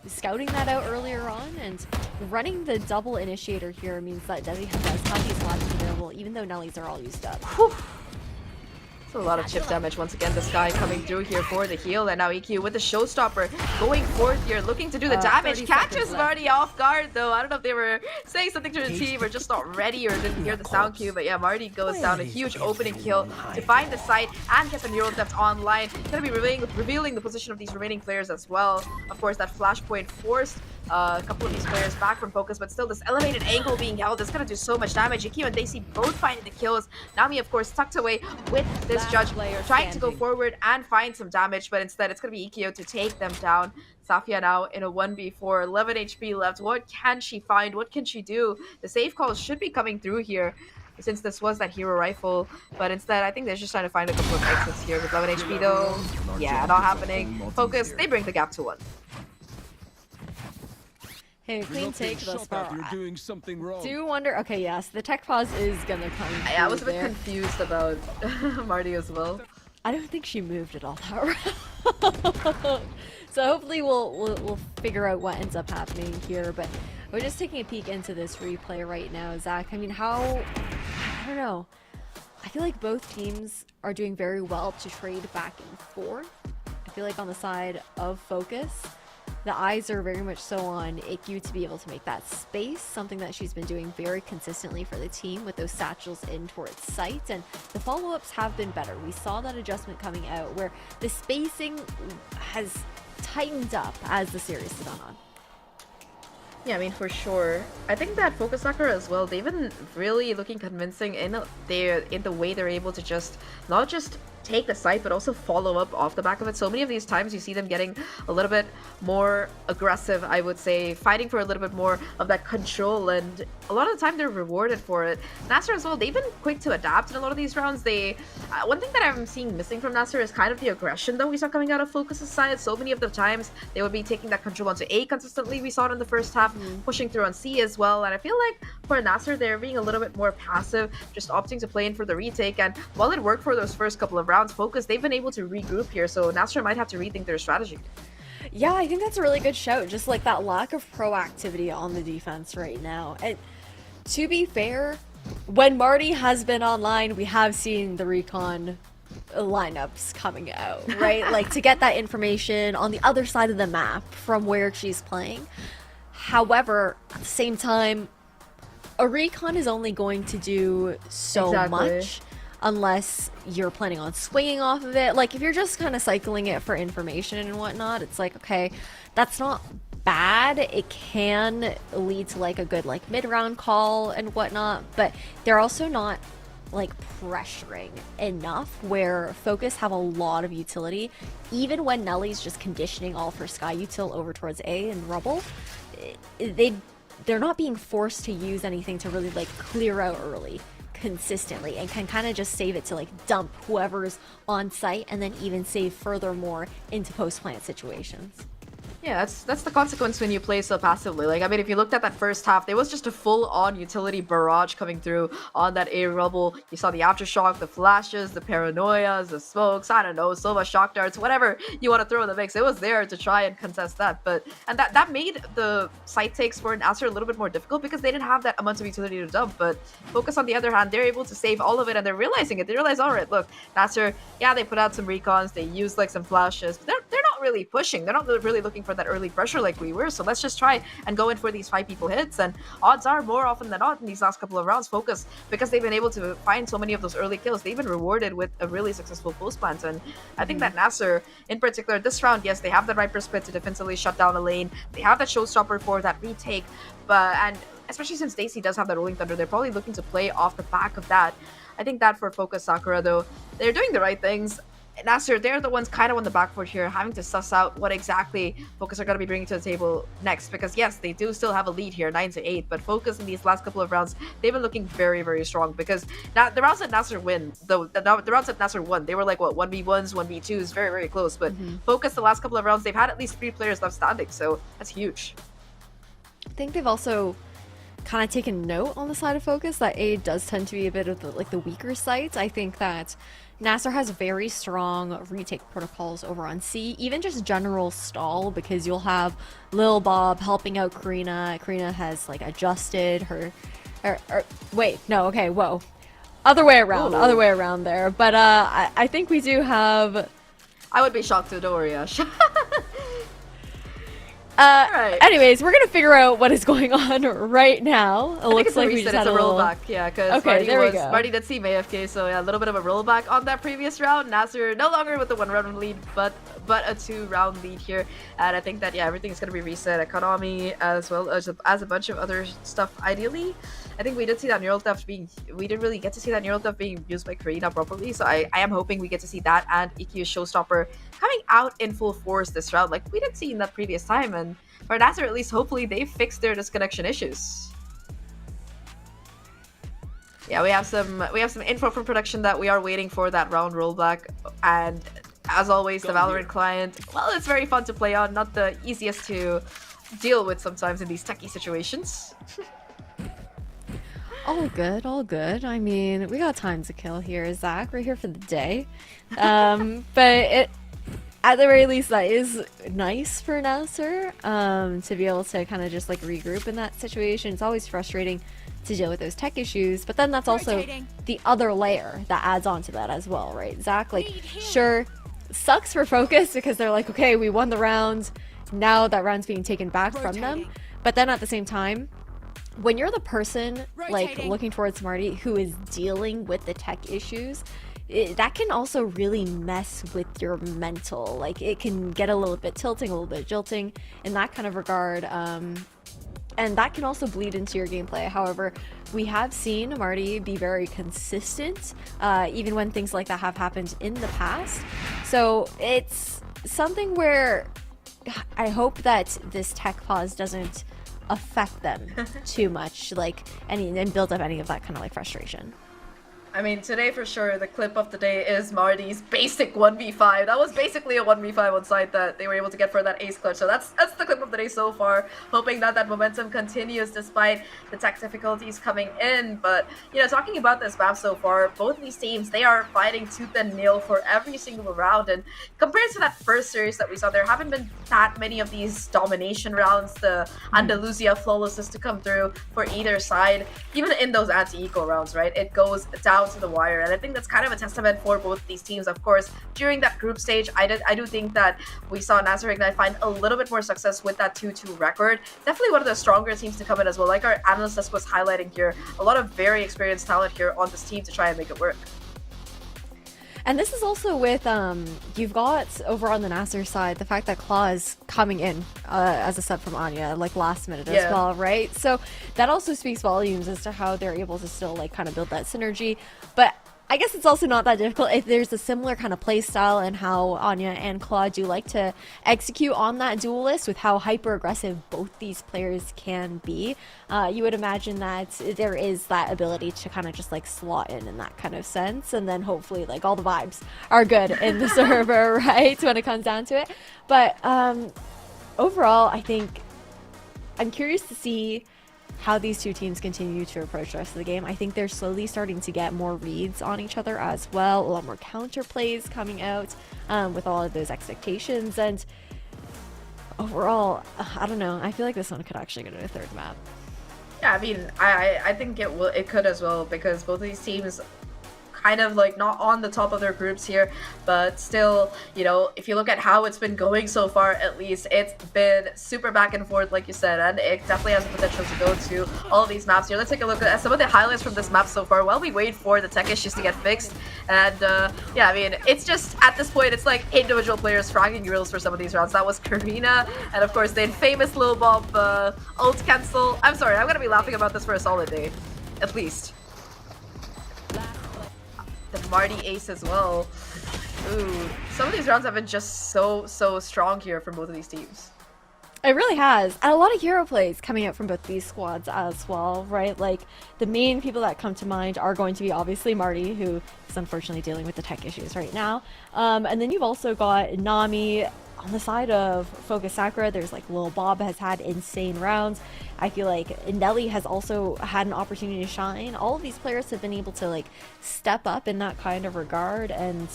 scouting that out earlier on, and running the double initiator here means that Desi does have these lads available even though Nellies are all used up. Whew. A lot of chip damage once again. This guy coming through here for the heal, and now EQ with the showstopper going forth here, looking to do the damage. Catches Marty off guard though. I don't know if they were saying something to the team or just not ready or didn't hear the sound cue, but yeah, Marty goes down. A huge opening kill to find the site and get the neural theft online. Gonna be revealing the position of these remaining players as well. Of course, that flashpoint forced a couple of these players back from Focus, but still this elevated angle being held is going to do so much damage. EQ and Daisy both finding the kills. Nami, of course, tucked away with this judge, trying to go forward and find some damage, but instead it's going to be EQ to take them down. Safia now in a 1v4, 11 HP left. What can she find? What can she do? The save calls should be coming through here, since this was that hero rifle, but instead I think they're just trying to find a couple of exits here with 11 HP though. Yeah, not happening. Focus, they bring the gap to 1. Hey, clean take thus far. You're doing something wrong. Do wonder. Okay, yes, the tech pause is gonna come. I was a bit there. confused about Marty as well. I don't think she moved at all that round. So hopefully we'll figure out what ends up happening here. But we're just taking a peek into this replay right now, Zach. I mean, I don't know. I feel like both teams are doing very well to trade back and forth. I feel like on the side of Focus, the eyes are very much so on IQ to be able to make that space, something that she's been doing very consistently for the team with those satchels in towards sight, and the follow-ups have been better. We saw that adjustment coming out where the spacing has tightened up as the series has gone on. Yeah, I mean, for sure. I think that Focus Sakura as well, they've been really looking convincing in the way they're able to just not just take the site but also follow up off the back of it. So many of these times you see them getting a little bit more aggressive, I would say, fighting for a little bit more of that control, and a lot of the time they're rewarded for it. NASR as well, they've been quick to adapt in a lot of these rounds. One thing that I'm seeing missing from NASR is kind of the aggression that we saw coming out of Focus's side. So many of the times they would be taking that control onto A consistently. We saw it in the first half, pushing through on C as well, and I feel like for NASR they're being a little bit more passive, just opting to play in for the retake. And while it worked for those first couple of rounds, Focus, they've been able to regroup here, so NASR might have to rethink their strategy. Yeah, I think that's a really good shout. Just like that lack of proactivity on the defense right now. And to be fair, when Marty has been online, we have seen the recon lineups coming out, right? Like to get that information on the other side of the map from where she's playing. However, at the same time, a recon is only going to do so much unless you're planning on swinging off of it. Like if you're just kind of cycling it for information and whatnot, it's like, okay, that's not bad. It can lead to like a good like mid-round call and whatnot, but they're also not like pressuring enough where Focus have a lot of utility. Even when Nellie's just conditioning all of her Sky util over towards A and Rubble, they're not being forced to use anything to really like clear out early consistently, and can kind of just save it to like dump whoever's on site and then even save furthermore into post-plant situations. Yeah, that's the consequence when you play so passively. Like, I mean, if you looked at that first half, there was just a full-on utility barrage coming through on that A Rubble. You saw the Aftershock, the flashes, the paranoias, the smokes, I don't know, so much shock darts, whatever you want to throw in the mix. It was there to try and contest that. And that made the site takes for NASR a little bit more difficult because they didn't have that amount of utility to dump. But Focus, on the other hand, they're able to save all of it, and they're realizing it. They realize, all right, look, NASR, yeah, they put out some recons, they used like some flashes, but they're not really pushing. They're not really looking for that early pressure like we were, so let's just try and go in for these 5 people hits. And odds are, more often than not in these last couple of rounds, Focus, because they've been able to find so many of those early kills, they've been rewarded with a really successful post plant. And I think that NASR in particular this round, yes, they have the Viper split to defensively shut down a lane, they have that showstopper for that retake, and especially since Daisy does have that Rolling Thunder, they're probably looking to play off the back of that. I think that for Focus Sakura though, they're doing the right things. NASR, they're the ones kind of on the back foot here, having to suss out what exactly Focus are going to be bringing to the table next. Because yes, they do still have a lead here, 9-8, but Focus in these last couple of rounds, they've been looking very, very strong. Because now the rounds that NASR win, the rounds that NASR won, they were like what, 1v1s, 1v2s, very, very close. But Focus, the last couple of rounds, they've had at least 3 players left standing, so that's huge. I think they've also kind of taken note on the side of Focus that A does tend to be a bit of the weaker sites. I think that NASR has very strong retake protocols over on C, even just general stall, because you'll have Lil Bob helping out Karina. Karina has like adjusted her, wait, no, okay, whoa. Other way around there. But I think we do have... I would be shocked too, don't worry, Ash. Anyways, we're gonna figure out what is going on right now. It looks like we just had a rollback. Yeah, because okay, Marty did see AFK, so yeah, a little bit of a rollback on that previous round. NASR no longer with the 1-round lead, but a 2-round lead here, and I think that yeah, everything's gonna be reset. Economy as well as a bunch of other stuff. Ideally, I think we did see that neural theft we didn't really get to see that neural theft being used by Karina properly, so I am hoping we get to see that and EQ's showstopper coming out in full force this round, like we did see in that previous time. And for NASR, at least, hopefully they fixed their disconnection issues. Yeah, we have some info from production that we are waiting for that round rollback, and as always, the Valorant client, well, it's very fun to play on, not the easiest to deal with sometimes in these techie situations. All good, all good. I mean, we got time to kill here, Zach. We're here for the day. But at the very least, that is nice for NASR to be able to kind of just like regroup in that situation. It's always frustrating to deal with those tech issues, but then that's also the other layer that adds on to that as well, right? Zach, like, sure, sucks for Focus because they're like, okay, we won the round, now that round's being taken back from them. But then at the same time, when you're the person like looking towards Marty who is dealing with the tech issues, that can also really mess with your mental. Like, it can get a little bit tilting, a little bit jolting in that kind of regard, and that can also bleed into your gameplay. However, we have seen Marty be very consistent, even when things like that have happened in the past. So it's something where I hope that this tech pause doesn't affect them too much, like, and build up any of that kind of like frustration. I mean, today for sure, the clip of the day is Marty's basic 1v5. That was basically a 1v5 on site that they were able to get for that ace clutch. So that's the clip of the day so far. Hoping that that momentum continues despite the tech difficulties coming in. But, you know, talking about this map so far, both of these teams, they are fighting tooth and nail for every single round. And compared to that first series that we saw, there haven't been that many of these domination rounds, the Andalusia flawlessness to come through for either side. Even in those anti-eco rounds, right? It goes down down to the wire, and I think that's kind of a testament for both these teams. Of course, during that group stage, I do think that we saw NASR Ignite find a little bit more success with that 2-2 record. Definitely one of the stronger teams to come in as well. Like our analyst was highlighting here, a lot of very experienced talent here on this team to try and make it work. And this is also with, you've got over on the NASR side, the fact that Claw is coming in as a sub from Anya, like last minute as well, right? So that also speaks volumes as to how they're able to still like kind of build that synergy. But I guess it's also not that difficult if there's a similar kind of play style and how Anya and Claw do like to execute on that duelist with how hyper aggressive both these players can be. You would imagine that there is that ability to kind of just like slot in that kind of sense, and then hopefully like all the vibes are good in the server, right, when it comes down to it. But overall, I think I'm curious to see how these two teams continue to approach the rest of the game. I think they're slowly starting to get more reads on each other as well, a lot more counter plays coming out with all of those expectations, and overall, I don't know, I feel like this one could actually go to a third map. Yeah, I mean, I think it could as well, because both of these teams kind of like not on the top of their groups here, but still, you know, if you look at how it's been going so far, at least it's been super back and forth, like you said, and it definitely has the potential to go to all of these maps here. Let's take a look at some of the highlights from this map so far while we wait for the tech issues to get fixed. And yeah, I mean, it's just at this point, it's like individual players fragging drills for some of these rounds. That was Karina, and of course, the infamous Lil Bob ult cancel. I'm sorry, I'm gonna be laughing about this for a solid day, at least. The Marty ace as well. Ooh, some of these rounds have been just so strong here from both of these teams. It really has. And a lot of hero plays coming out from both these squads as well, right? Like, the main people that come to mind are going to be obviously Marty, who is unfortunately dealing with the tech issues right now. And then you've also got Nami. On the side of Focus Sakura, there's like Lil Bob has had insane rounds. I feel like Nelly has also had an opportunity to shine. All of these players have been able to like step up in that kind of regard, and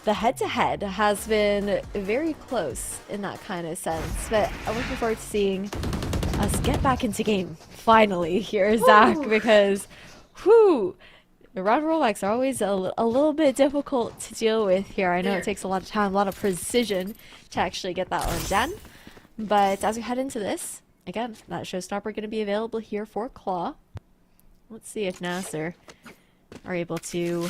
the head-to-head has been very close in that kind of sense. But I'm looking forward to seeing us get back into game finally here, Zach, because whew, the round rollbacks are always a little bit difficult to deal with here. I know it takes a lot of time, a lot of precision to actually get that one done. But as we head into this, again, that showstopper going to be available here for Claw. Let's see if NASR are able to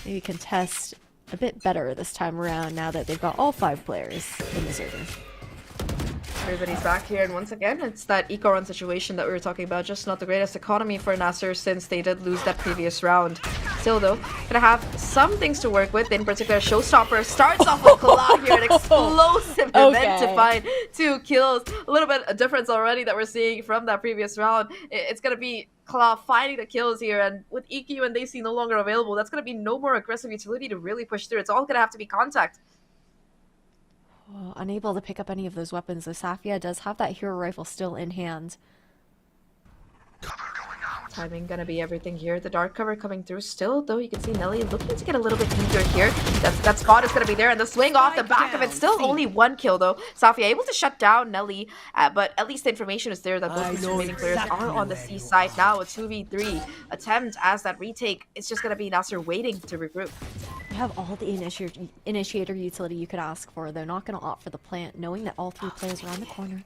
maybe contest a bit better this time around now that they've got all 5 players in the server. Everybody's back here, and once again, it's that eco-run situation that we were talking about. Just not the greatest economy for NASR since they did lose that previous round. Still though, gonna have some things to work with. In particular, Showstopper starts off with Kala here, an explosive event to find 2 kills. A little bit of difference already that we're seeing from that previous round. It's gonna be Kala finding the kills here, and with EQ and Daisy no longer available, that's gonna be no more aggressive utility to really push through. It's all gonna have to be contact. Oh, unable to pick up any of those weapons, though Safia does have that hero rifle still in hand. Timing gonna be everything here. The dark cover coming through still, though you can see Nelly looking to get a little bit eager here. That spot is gonna be there, and the swing off the back of it. Still only 1 kill though. Safia able to shut down Nelly, but at least the information is there that both these remaining players are on the C side now. A 2v3 attempt as that retake. It's just gonna be NASR waiting to regroup. You have all the initiator utility you could ask for. They're not going to opt for the plant, knowing that all 3 players are around the corner.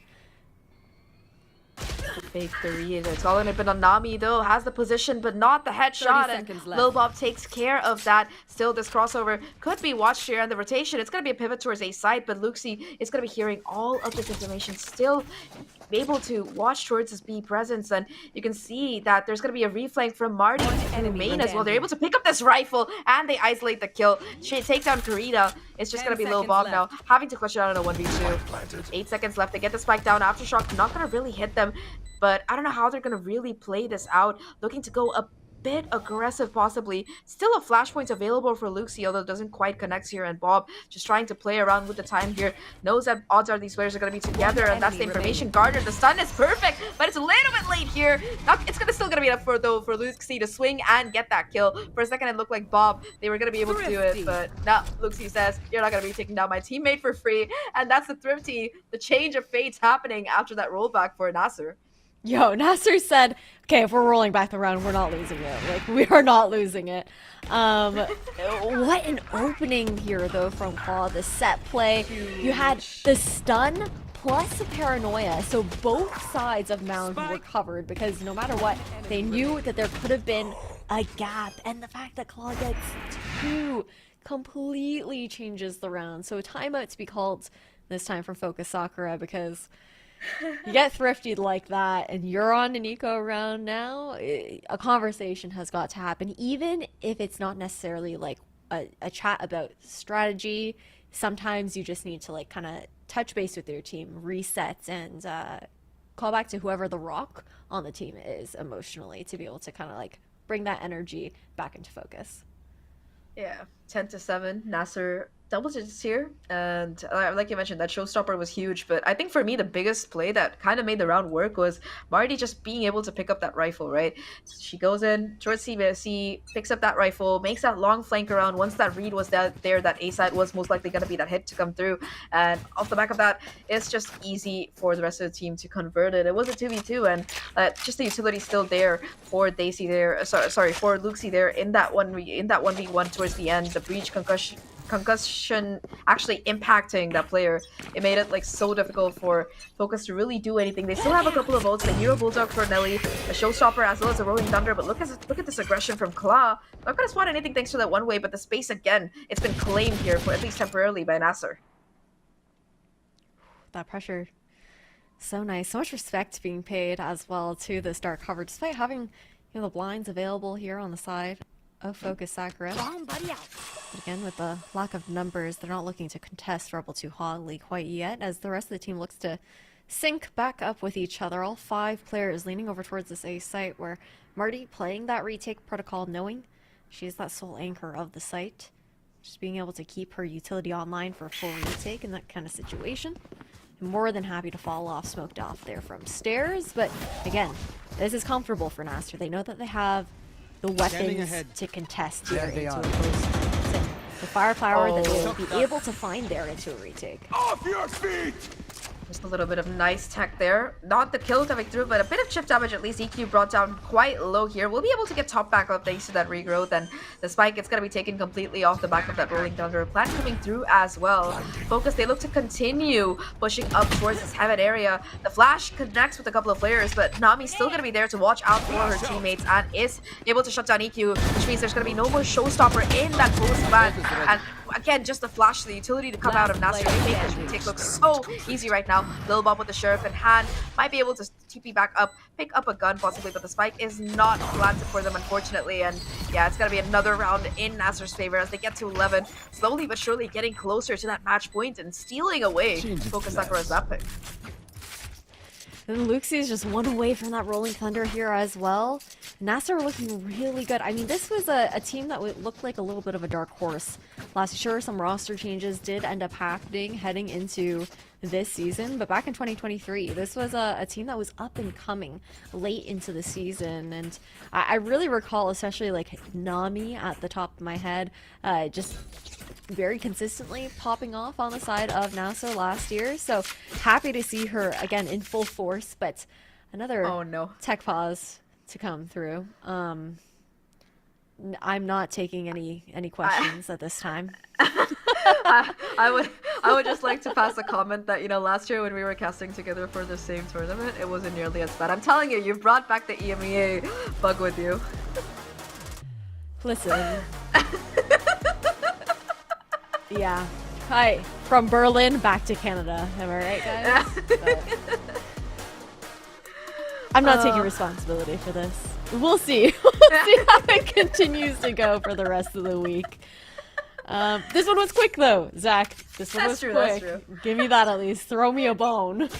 Big 3. It's all in it, but Nami though has the position, but not the headshot. And Lil Bob takes care of that. Still, this crossover could be watched here on the rotation. It's going to be a pivot towards A side, but Luxie is going to be hearing all of this information. Still able to watch towards his B presence, and you can see that there's going to be a reflank from Marty and main as well. They're able to pick up this rifle, and they isolate the kill. Take down Karina. It's just going to be Lil Bob now, having to clutch it out on a 1v2. 8 seconds left. They get the spike down. Aftershock not going to really hit them, but I don't know how they're going to really play this out. Looking to go a bit aggressive possibly. Still a flashpoint available for Luxie, although it doesn't quite connect here, and Bob just trying to play around with the time here. Knows that odds are these players are going to be together, and that's the information garnered. The stun is perfect, but it's a little bit late here. It's still going to be enough for Luxie to swing and get that kill. For a second it looked like Bob, they were going to be able to do it, but no, Luxie says, you're not going to be taking down my teammate for free, and that's the Thrifty, the change of fates happening after that rollback for NASR. Yo, Nasser said, okay, if we're rolling back the round, we're not losing it. Like, we are not losing it. What an opening here, though, from Claw. The set play. You had the stun plus the paranoia. So both sides of Mound were covered because no matter what, they knew that there could have been a gap. And the fact that Claw gets 2 completely changes the round. So a timeout to be called this time for Focus Sakura because you get thrifted like that and you're on an eco round now, a conversation has got to happen, even if it's not necessarily like a chat about strategy. Sometimes you just need to like kind of touch base with your team, reset, and call back to whoever the rock on the team is emotionally to be able to kind of like bring that energy back into focus. Yeah, 10-7, Nasr double digits here, and like you mentioned, that showstopper was huge, but I think for me the biggest play that kind of made the round work was Marty just being able to pick up that rifle, right? She goes in towards C, picks up that rifle, makes that long flank around. Once that read was there, that A side was most likely going to be that hit to come through, and off the back of that, it's just easy for the rest of the team to convert it. It was a 2v2, and just the utility still there for Daisy there, sorry, for Luxie there in that 1v1 towards the end. The breach concussion actually impacting that player. It made it like so difficult for Focus to really do anything. They still have a couple of ults, the Hero Bulldog for Nelly, a Showstopper as well as a Rolling Thunder, but look at this aggression from Claw. Not gonna spawn anything thanks to that one way, but the space again, it's been claimed here for at least temporarily by Nasr. That pressure, so nice. So much respect being paid as well to this dark cover, despite having the blinds available here on the side of Focus Sakura. But again, with the lack of numbers, they're not looking to contest Rebel 2 hotly quite yet, as the rest of the team looks to sync back up with each other. All 5 players leaning over towards this A site, where Marty playing that retake protocol, knowing she's that sole anchor of the site, just being able to keep her utility online for a full retake in that kind of situation. More than happy to fall off, smoked off there from stairs, but again, this is comfortable for Nasr. They know that they have the weapons to contest here into a close the firepower that they will be able to find there into a retake. Off your feet! Just a little bit of nice tech there. Not the kill coming through, but a bit of chip damage at least. EQ brought down quite low here. We'll be able to get top back up thanks to that regrowth, and the spike, it's going to be taken completely off the back of that Rolling Thunder. Plant coming through as well. Focus, they look to continue pushing up towards this heaven area. The flash connects with a couple of players, but Nami's still going to be there to watch out for her teammates and is able to shut down EQ, which means there's going to be no more Showstopper in that close plant. And again, just the flash, the utility to come out of Nasr. They make this retake look so easy right now. Lil Bob with the Sheriff in hand might be able to TP back up, pick up a gun possibly, but the spike is not planted for them, unfortunately. And yeah, it's gonna be another round in Nasr's favor as they get to 11, slowly but surely getting closer to that match point and stealing away Focus Sakura's map pick. And Luxie is just one away from that Rolling Thunder here as well. Nasr looking really good. I mean, this was a team that looked like a little bit of a dark horse last year. Some roster changes did end up happening heading into this season, but back in 2023, this was a team that was up and coming late into the season, and I really recall especially like Nami at the top of my head, just very consistently popping off on the side of Nasr last year. So happy to see her again in full force, but another tech pause to come through. I'm not taking any questions at this time. I would just like to pass a comment that, you know, last year when we were casting together for the same tournament, it wasn't nearly as bad. I'm telling you, you brought back the EMEA bug with you. Listen. Yeah. Hi. From Berlin back to Canada. Am I right, guys? I'm not taking responsibility for this. We'll see. We'll see how it continues to go for the rest of the week. This one was quick though, Zach. This one was quick. That's true. Give me that at least. Throw me a bone.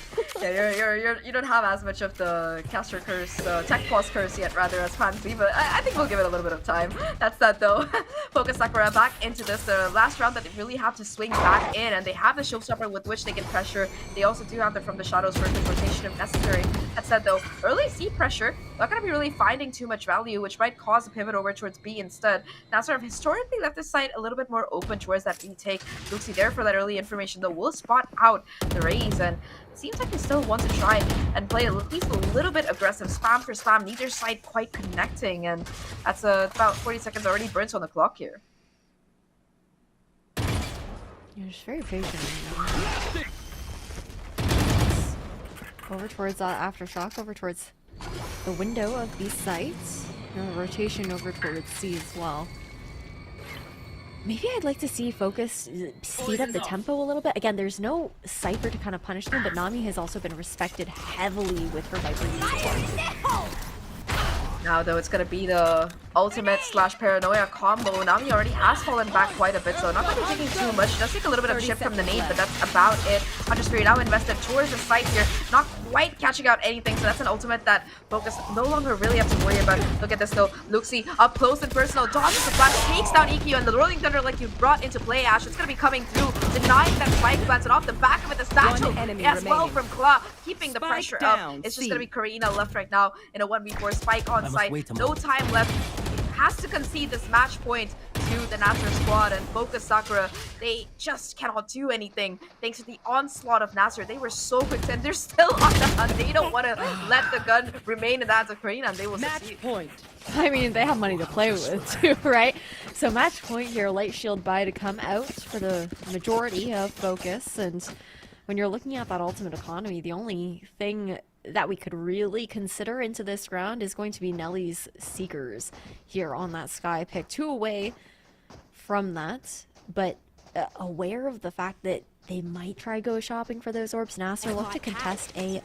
Yeah, you don't have as much of the caster curse, tech pause curse yet, rather, as Pansy, but I think we'll give it a little bit of time. That's that though. Focus Sakura back into this, the last round that they really have to swing back in, and they have the showstopper with which they can pressure. They also do have the From the Shadows for quick rotation if necessary. That said though, early C pressure, not going to be really finding too much value, which might cause a pivot over towards B instead. NASR have historically left this side a little bit more open towards that B take. Luxie there for that early information though will spot out the Raze, and it seems like they still want to try and play at least a little bit aggressive, spam for spam, neither side quite connecting, and that's about 40 seconds already burnt on the clock here. You're just very patient right now. Over towards Aftershock, over towards the window of these sites. And the rotation over towards C as well. Maybe I'd like to see Focus speed up the tempo a little bit. Again, there's no Cypher to kind of punish them, but Nami has also been respected heavily with her Viper use. Now though, it's gonna be the ultimate / paranoia combo. Nami already has fallen back quite a bit, so not gonna be taking too much. Does take a little bit of chip from the nade, but that's about it. Hunter Spirit now invested towards the site here, not quite catching out anything, so that's an ultimate that Focus no longer really have to worry about. Look at this though, Luxie up close and personal, dodges the flash, takes down EQ, and the Rolling Thunder like you brought into play, Ash. It's gonna be coming through, denying that spike plants, and off the back of it, the satchel as well from Claw, keeping the pressure up. It's just gonna be Karina left right now in a 1v4 spike on site. No time left. Has to concede this match point to the NASR squad, and Focus Sakura, they just cannot do anything thanks to the onslaught of NASR. They were so quick and they're still on the hunt. They don't want to let the gun remain in the hands of Karina, and they will succeed. Point. I mean, they have money to play with too, right? So match point here, Light Shield buy to come out for the majority of Focus, and when you're looking at that ultimate economy, the only thing that we could really consider into this round is going to be Nelly's Seekers here on that Sky pick. 2 away from that, but aware of the fact that they might try go shopping for those orbs. NASR look to contest A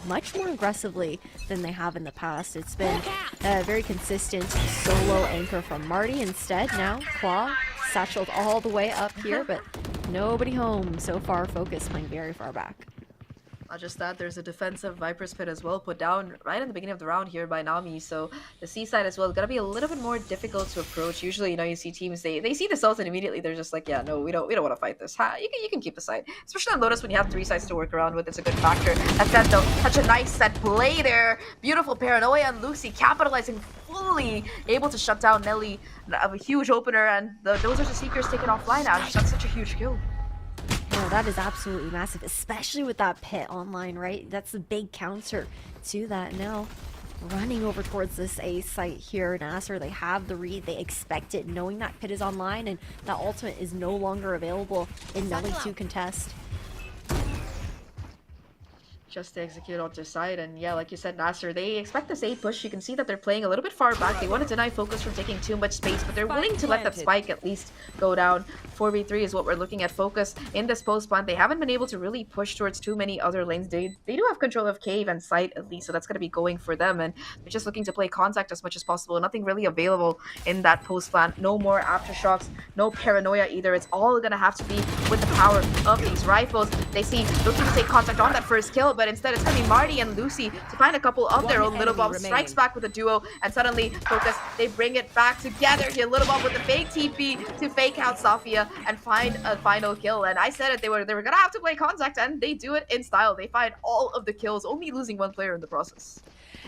much more aggressively than they have in the past. It's been a very consistent solo anchor from Marty. Instead, now Claw satcheled all the way up here, but nobody home so far. Focus playing very far back. Not just that, there's a defensive Viper's Pit as well put down right in the beginning of the round here by Nami, so the C side as well is gonna be a little bit more difficult to approach. Usually, you know, you see teams, they see this ult and immediately they're just like, yeah, no, we don't want to fight this. You can keep the site, especially on Lotus when you have 3 sites to work around with. It's a good factor. That said though, such a nice set play there. Beautiful paranoia, and Luxie capitalizing fully, able to shut down Nelly of a huge opener, and those are the Seekers taken offline now. That's such a huge kill. No, that is absolutely massive, especially with that pit online, right? That's a big counter to that. Now, running over towards this A site here, NASR, they have the read, they expect it, knowing that pit is online and that ultimate is no longer available in Nelly to contest. Just to execute on their side, and yeah, like you said, NASR, they expect this A push. You can see that they're playing a little bit far back. They want to deny Focus from taking too much space, but they're willing to let that spike at least go down. 4v3 is what we're looking at. Focus in this post plant, they haven't been able to really push towards too many other lanes. They do have control of cave and site at least, so that's going to be going for them, and they're just looking to play contact as much as possible. Nothing really available in that post plant. No more aftershocks, no paranoia either. It's all going to have to be with the power of these rifles. They see looking to take contact on that first kill, but instead it's going to be Marty and Lucy to find a couple of their own. Little Bomb strikes back with a duo, and suddenly Focus, they bring it back together here. Little Bomb with the fake TP to fake out Safia and find a final kill. And I said it, they were going to have to play contact, and they do it in style. They find all of the kills, only losing 1 player in the process.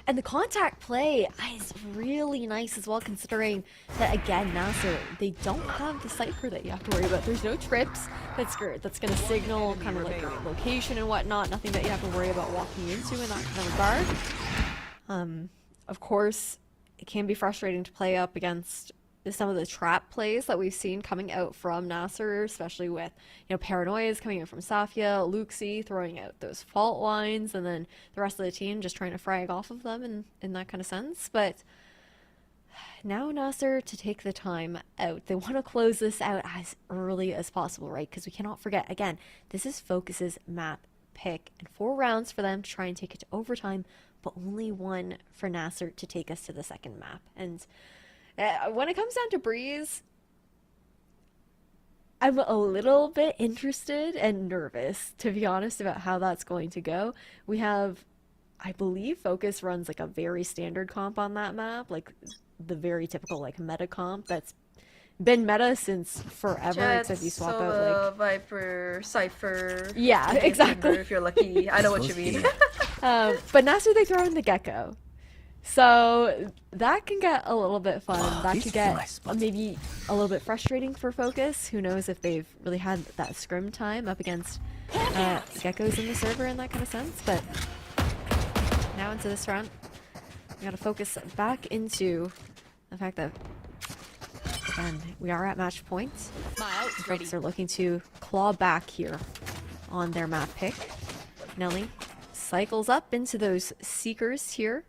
And the contact play is really nice as well, considering that, again, NASR, they don't have the Cypher that you have to worry about. There's no trips that's going to signal kind of like your location and whatnot. Nothing that you have to worry about walking into in that kind of regard. Of course, it can be frustrating to play up against some of the trap plays that we've seen coming out from NASR, especially with, you know, paranoias coming in from Safia, Luxie throwing out those fault lines, and then the rest of the team just trying to frag off of them in that kind of sense. But now NASR to take the time out. They want to close this out as early as possible, right? Because we cannot forget, again, this is Focus's map pick, and 4 rounds for them to try and take it to overtime, but only 1 for NASR to take us to the second map. And when it comes down to Breeze, I'm a little bit interested and nervous, to be honest, about how that's going to go. We have, I believe, Focus runs like a very standard comp on that map, like the very typical like meta comp that's been meta since forever, Jets, except you swap out Sova, Viper, Cypher. Yeah, Timber, exactly. If you're lucky, I know what you mean. but NASR, they throw in the Gecko. So that can get a little bit fun. That could get maybe a little bit frustrating for FOKUS. Who knows if they've really had that scrim time up against Geckos in the server in that kind of sense. But now into this round, we gotta focus back into the fact that, again, we are at match point. FOKUS are looking to claw back here on their map pick. Nelly cycles up into those Seekers here.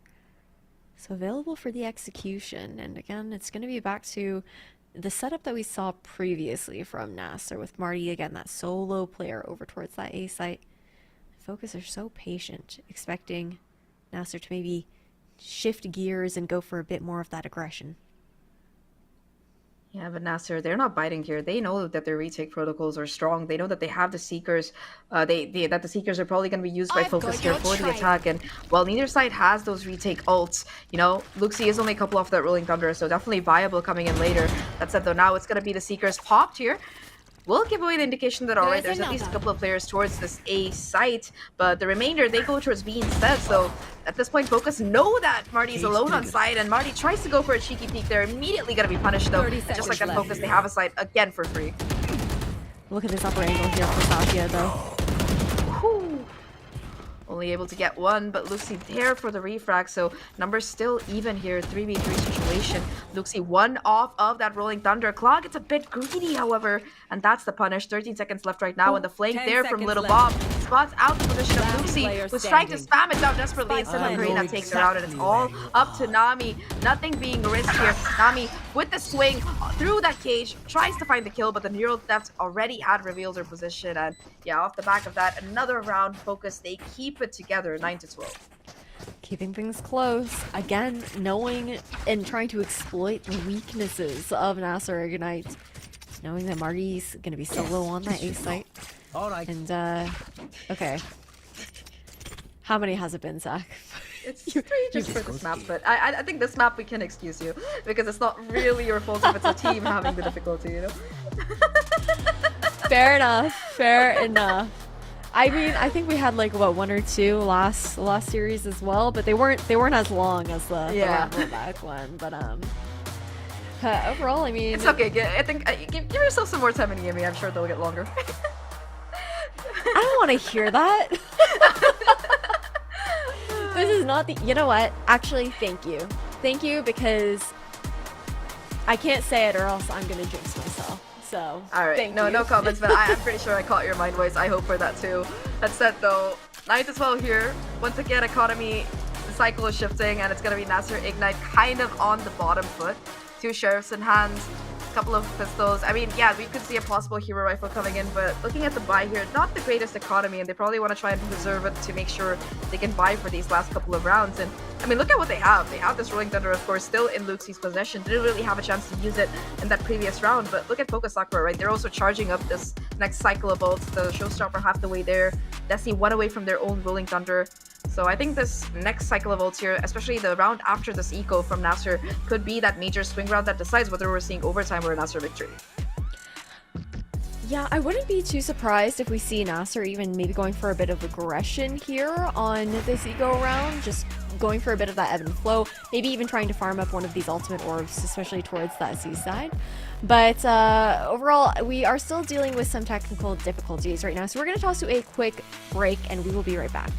So available for the execution, and again, it's going to be back to the setup that we saw previously from NASR with Marty, again, that solo player over towards that A site. FOKUS are so patient, expecting NASR to maybe shift gears and go for a bit more of that aggression. Yeah, but NASR, they're not biting here. They know that their retake protocols are strong. They know that they have the Seekers. That the Seekers are probably going to be used by FOKUS here for the attack. And while neither side has those retake ults, you know, Luxie is only a couple off that Rolling Thunder, so definitely viable coming in later. That said, though, now it's going to be the Seekers popped here. Will give away the indication that, alright, there's at least a couple of players towards this A site, but the remainder, they go towards B instead. So at this point, FOKUS know that Marty's alone on site, and Marty tries to go for a cheeky peek. They're immediately going to be punished, though. Just like at FOKUS, they have a site again for free. Look at this upper angle here for Sakia, though. Whew. Only able to get one, but Luxie there for the refrag, so numbers still even here. 3v3 situation. Luxie one off of that Rolling Thunder. Claw gets a bit greedy, however, and that's the punish. 13 seconds left right now, and the flank there from Little Bob spots out the position of Luxie, who's trying to spam it down desperately, and somehow Karina takes her out, and it's all up to Nami. Nothing being risked here. Nami with the swing through that cage, tries to find the kill, but the Neural Theft already had revealed her position, and yeah, off the back of that, another round FOKUS. They keep it together, 9-12. Keeping things close, again, knowing and trying to exploit the weaknesses of NASR Ignite. Knowing that Marty's going to be solo on that A site. Alright. And, okay. How many has it been, Zach? It's 3 just for this map, but I think this map we can excuse you, because it's not really your fault if it's a team having the difficulty, you know? Fair enough, fair enough. I mean, I think we had like what, 1 or 2 last series as well, but they weren't as long as the back one. But overall, I mean, it's okay. I think give yourself some more time in EMEA. I'm sure they'll get longer. I don't want to hear that. This is not the. You know what? Actually, thank you, because I can't say it or else I'm gonna jinx myself. So, all right, no comments, but I'm pretty sure I caught your mind voice. I hope for that too. That said, though, 9-12 here. Once again, economy, the cycle is shifting, and it's gonna be NASR Ignite kind of on the bottom foot. 2 sheriffs in hands, a couple of pistols. I mean, yeah, we could see a possible hero rifle coming in, but looking at the buy here, not the greatest economy, and they probably want to try and preserve it to make sure they can buy for these last couple of rounds. And I mean, look at what they have. They have this Rolling Thunder, of course, still in Luxie's possession. Didn't really have a chance to use it in that previous round, but look at FOKUS Sakura, right? They're also charging up this next cycle of bolts. The Showstopper half the way there. Destiny 1 away from their own Rolling Thunder. So I think this next cycle of ults here, especially the round after this eco from NASR, could be that major swing round that decides whether we're seeing overtime or a NASR victory. Yeah, I wouldn't be too surprised if we see NASR even maybe going for a bit of aggression here on this eco round, just going for a bit of that ebb and flow, maybe even trying to farm up one of these ultimate orbs, especially towards that C side. But overall, we are still dealing with some technical difficulties right now, so we're going to toss to a quick break, and we will be right back.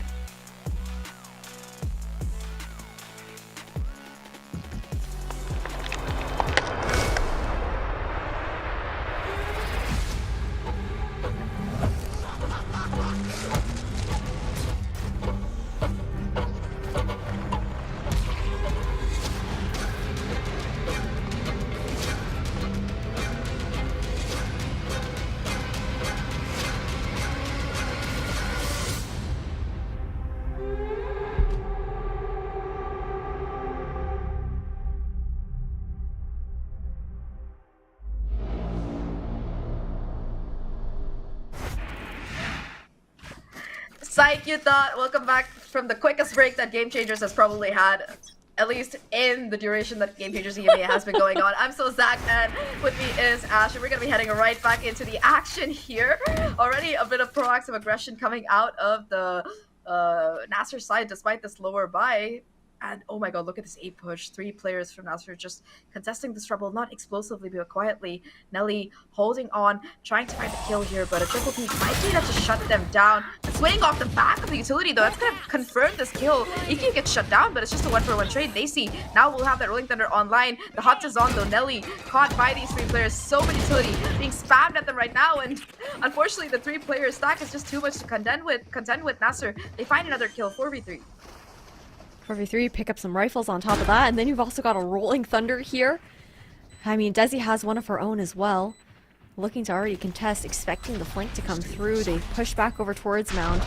Psych, you thought. Welcome back from the quickest break that Game Changers has probably had. at least in the duration that Game Changers EMEA has been going on. I'm still Zach, and with me is Ash, and we're going to be heading right back into the action here. Already a bit of proactive aggression coming out of the NASR side despite this lower buy. And oh my god, look at this A push. 3 players from NASR just contesting this trouble, not explosively but quietly. Nelly holding on, trying to find the kill here, but a triple peek might be enough to shut them down. Swinging off the back of the utility though, that's gonna confirm this kill. EQ gets shut down, but it's just a 1-for-1 trade. They see now we'll have that Rolling Thunder online. The hot is on though. Nelly caught by these 3 players. So much utility being spammed at them right now, and unfortunately the 3-player stack is just too much to contend with NASR. They find another kill, 4v3. 4v3, pick up some rifles on top of that, and then you've also got a Rolling Thunder here. I mean, Desi has one of her own as well. Looking to already contest, expecting the flank to come through. They push back over towards Mound.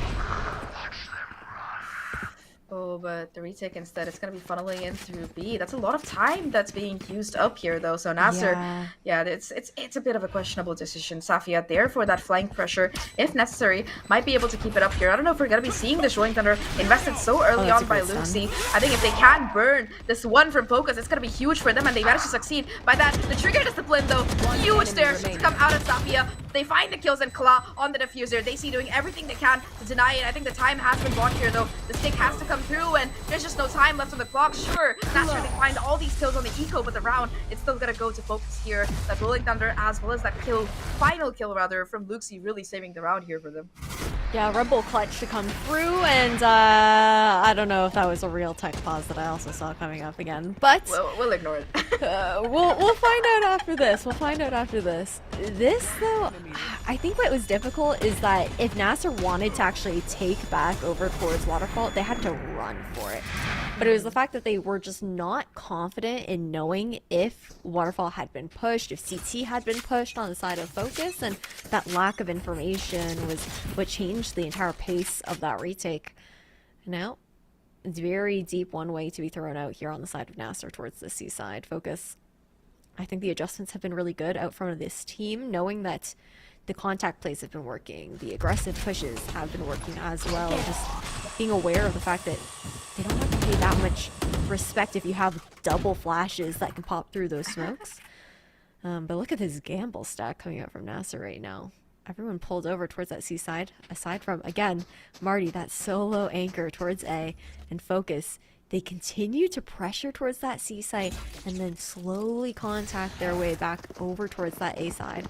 Oh, but the retake instead, it's going to be funneling in through B. That's a lot of time that's being used up here, though. So NASR, yeah, it's a bit of a questionable decision. Safia there for that flank pressure, if necessary, might be able to keep it up here. I don't know if we're going to be seeing this Rolling Thunder invested so early on by Luxie. I think if they can burn this one from FOKUS, it's going to be huge for them, and they managed to succeed. By that, the trigger discipline, though, huge there to come out of Safia. They find the kills and Kala on the diffuser. They see doing everything they can to deny it. I think the time has been bought here, though. The stick has to come through, and there's just no time left on the clock. Sure, NASR, they find all these kills on the eco, but the round, it's still gonna go to FOKUS here. That Rolling Thunder, as well as that final kill rather, from Luxie, really saving the round here for them. Yeah, Rumble clutch to come through, and I don't know if that was a real tech pause that I also saw coming up again, but we'll ignore it. we'll find out after this. We'll find out after this. This though, I think what was difficult is that if NASR wanted to actually take back over towards Waterfall, they had to run for it. But it was the fact that they were just not confident in knowing if Waterfall had been pushed, if CT had been pushed on the side of FOKUS, and that lack of information was what changed the entire pace of that retake. Now, it's very deep one way to be thrown out here on the side of NASR towards the C side. FOKUS, I think the adjustments have been really good out front of this team, knowing that the contact plays have been working, the aggressive pushes have been working as well, just being aware of the fact that they don't have to pay that much respect if you have double flashes that can pop through those smokes. But look at this gamble stack coming out from NASR right now. Everyone pulled over towards that C side, aside from, again, Marty, that solo anchor towards A, and FOKUS. They continue to pressure towards that C site and then slowly contact their way back over towards that A side.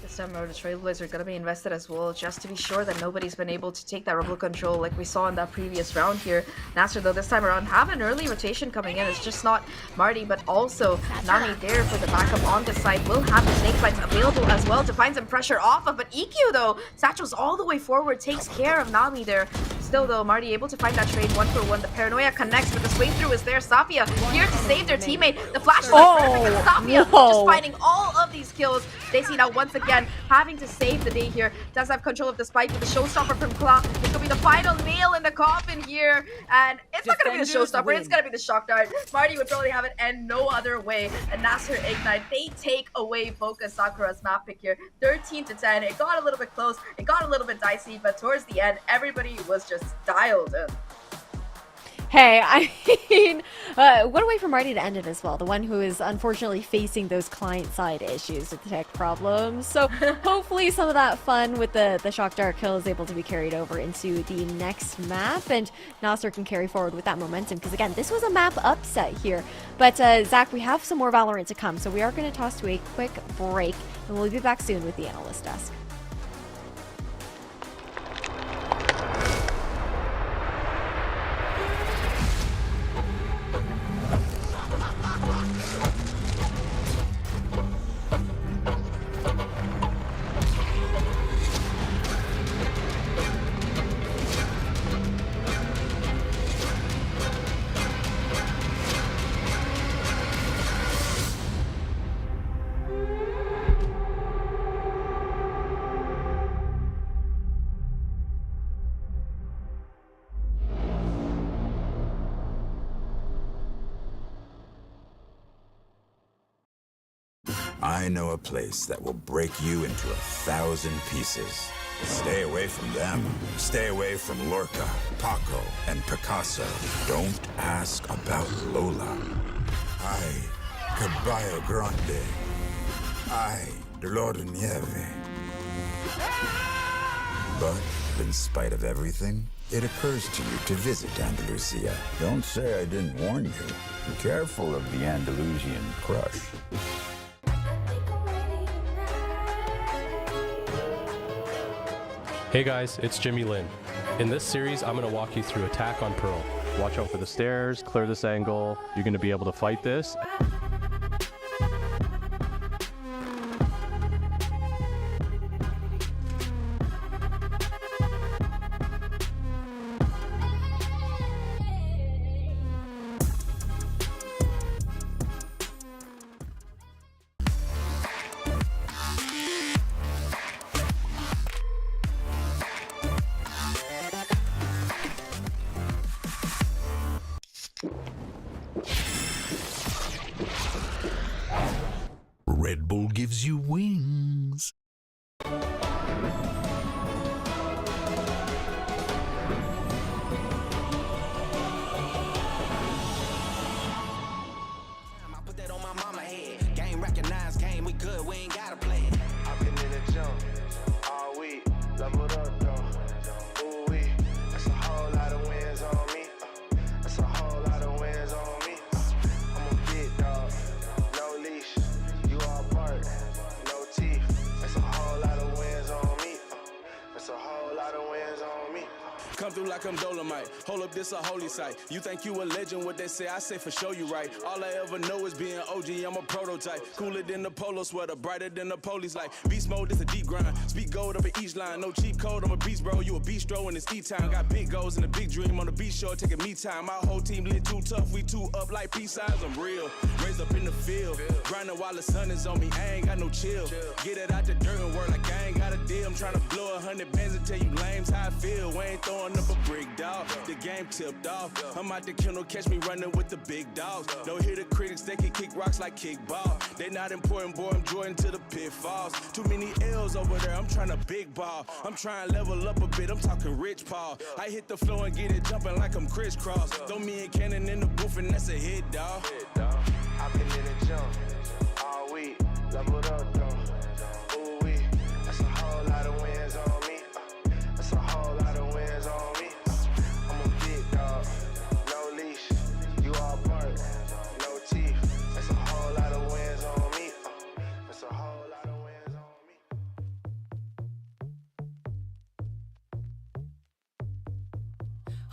This time around, the Trailblazers are going to be invested as well, just to be sure that nobody's been able to take that rebel control like we saw in that previous round here. NASR, though, this time around have an early rotation coming in. It's just not Marty, but also Nami there for the backup on this side. Will have the snake bites available as well to find some pressure off of, but EQ, though, Satchel's all the way forward, takes care of Nami there. Still, though, Marty able to find that trade 1-for-1. The paranoia connects, but the swing through is there. Safia here to save their teammate. The flash is perfect. Safia just finding all of these kills. They see now once again having to save the day here. Does have control of the spike with the showstopper from Kla. It's gonna be the final nail in the coffin here, and it's not gonna be the showstopper. It's gonna be the shock dart. Marty would probably have it end no other way. And NASR Ignite, they take away FOKUS Sakura's map pick here, 13-10. It got a little bit close. It got a little bit dicey, but towards the end, everybody was just dialed in. Hey, I mean, what a way for Marty to end it as well. The one who is unfortunately facing those client-side issues with the tech problems. So hopefully some of that fun with the shock dart kill is able to be carried over into the next map, and NASR can carry forward with that momentum. Because again, this was a map upset here. But Zach, we have some more Valorant to come, so we are going to toss to a quick break, and we'll be back soon with the analyst desk. I know a place that will break you into 1,000 pieces. Stay away from them. Stay away from Lorca, Paco, and Picasso. Don't ask about Lola. Ay, Caballo Grande. Ay, Dolor de Nieve. But in spite of everything, it occurs to you to visit Andalusia. Don't say I didn't warn you. Be careful of the Andalusian crush. Hey guys, it's Jimmy Lin. In this series, I'm going to walk you through attack on Pearl. Watch out for the stairs, clear this angle. You're going to be able to fight this. Red Bull gives you wings. Game recognized, game we good, we ain't gotta play it. I've been in the jump all week, leveled up though. Ooh wee, that's a whole lot of wins on me. That's a whole lot of wins on me. I'm a big dog, no leash. You all bark, no teeth. That's a whole lot of wins on me. That's a whole lot of wins on me. Come through like I'm Dolomite. Hold up, this a holy site. You think you a legend, what they say, I say for sure you right. All I ever know is being OG, I'm a prototype. Cooler than the polo sweater, brighter than the police light. Beast mode, it's a deep grind. Speak gold up at each line. No cheap code, I'm a beast, bro. You a bistro in this E-town. Got big goals and a big dream on the beach shore, taking me time. My whole team lit too tough, we too up like peace signs. I'm real, raised up in the field. Grinding while the sun is on me, I ain't got no chill. Get it out the dirt and work like I ain't got a deal. I'm trying to blow 100 bands and tell you lames how I feel. We ain't throwing up a brick, dog. The game tipped off. I'm out the kennel, catch me running with the big dogs. Don't hear the critics, they can kick rocks like kickball. They not important, boy, I'm Jordan to the pitfalls. Too many L's over there, I'm trying to big ball. I'm trying to level up a bit, I'm talking Rich Paul. I hit the floor and get it jumping like I'm crisscross. Throw me and Cannon in the booth and that's a hit, dog. I've been in the jump all week, leveled up though. Ooh wee, that's a whole lot of wins on me. That's a whole lot of wins on me. I'm a big dog, no leash. You all bark, no teeth. That's a whole lot of wins on me. That's a whole lot of wins on me.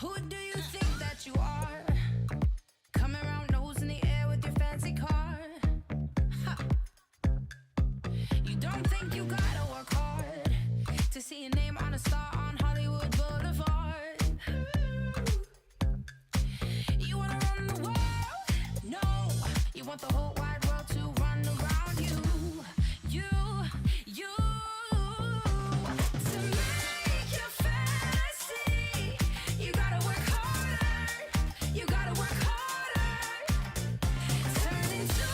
Who do you think that you are? Coming around nose in the air with your fancy car. Ha. You don't think you gotta work hard to see your name on a star on Hollywood Boulevard. You wanna run the world? No, you want the whole wide world to run around you. You. To make your fantasy, you gotta work harder. You gotta work harder. Turn into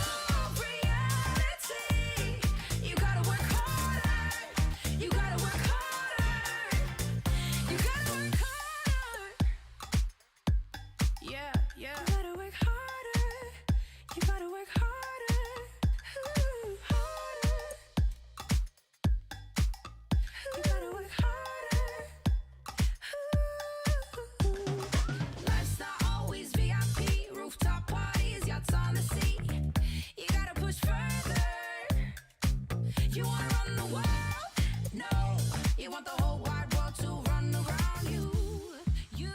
reality. You gotta work harder. You gotta work harder. You gotta work harder. Yeah. You gotta work harder. You gotta work harder. Ooh, harder. You gotta work harder. Life's not always VIP, rooftop parties, yachts on the sea. You gotta push further. You wanna run the world? No, you want the whole wide world to run around you. You.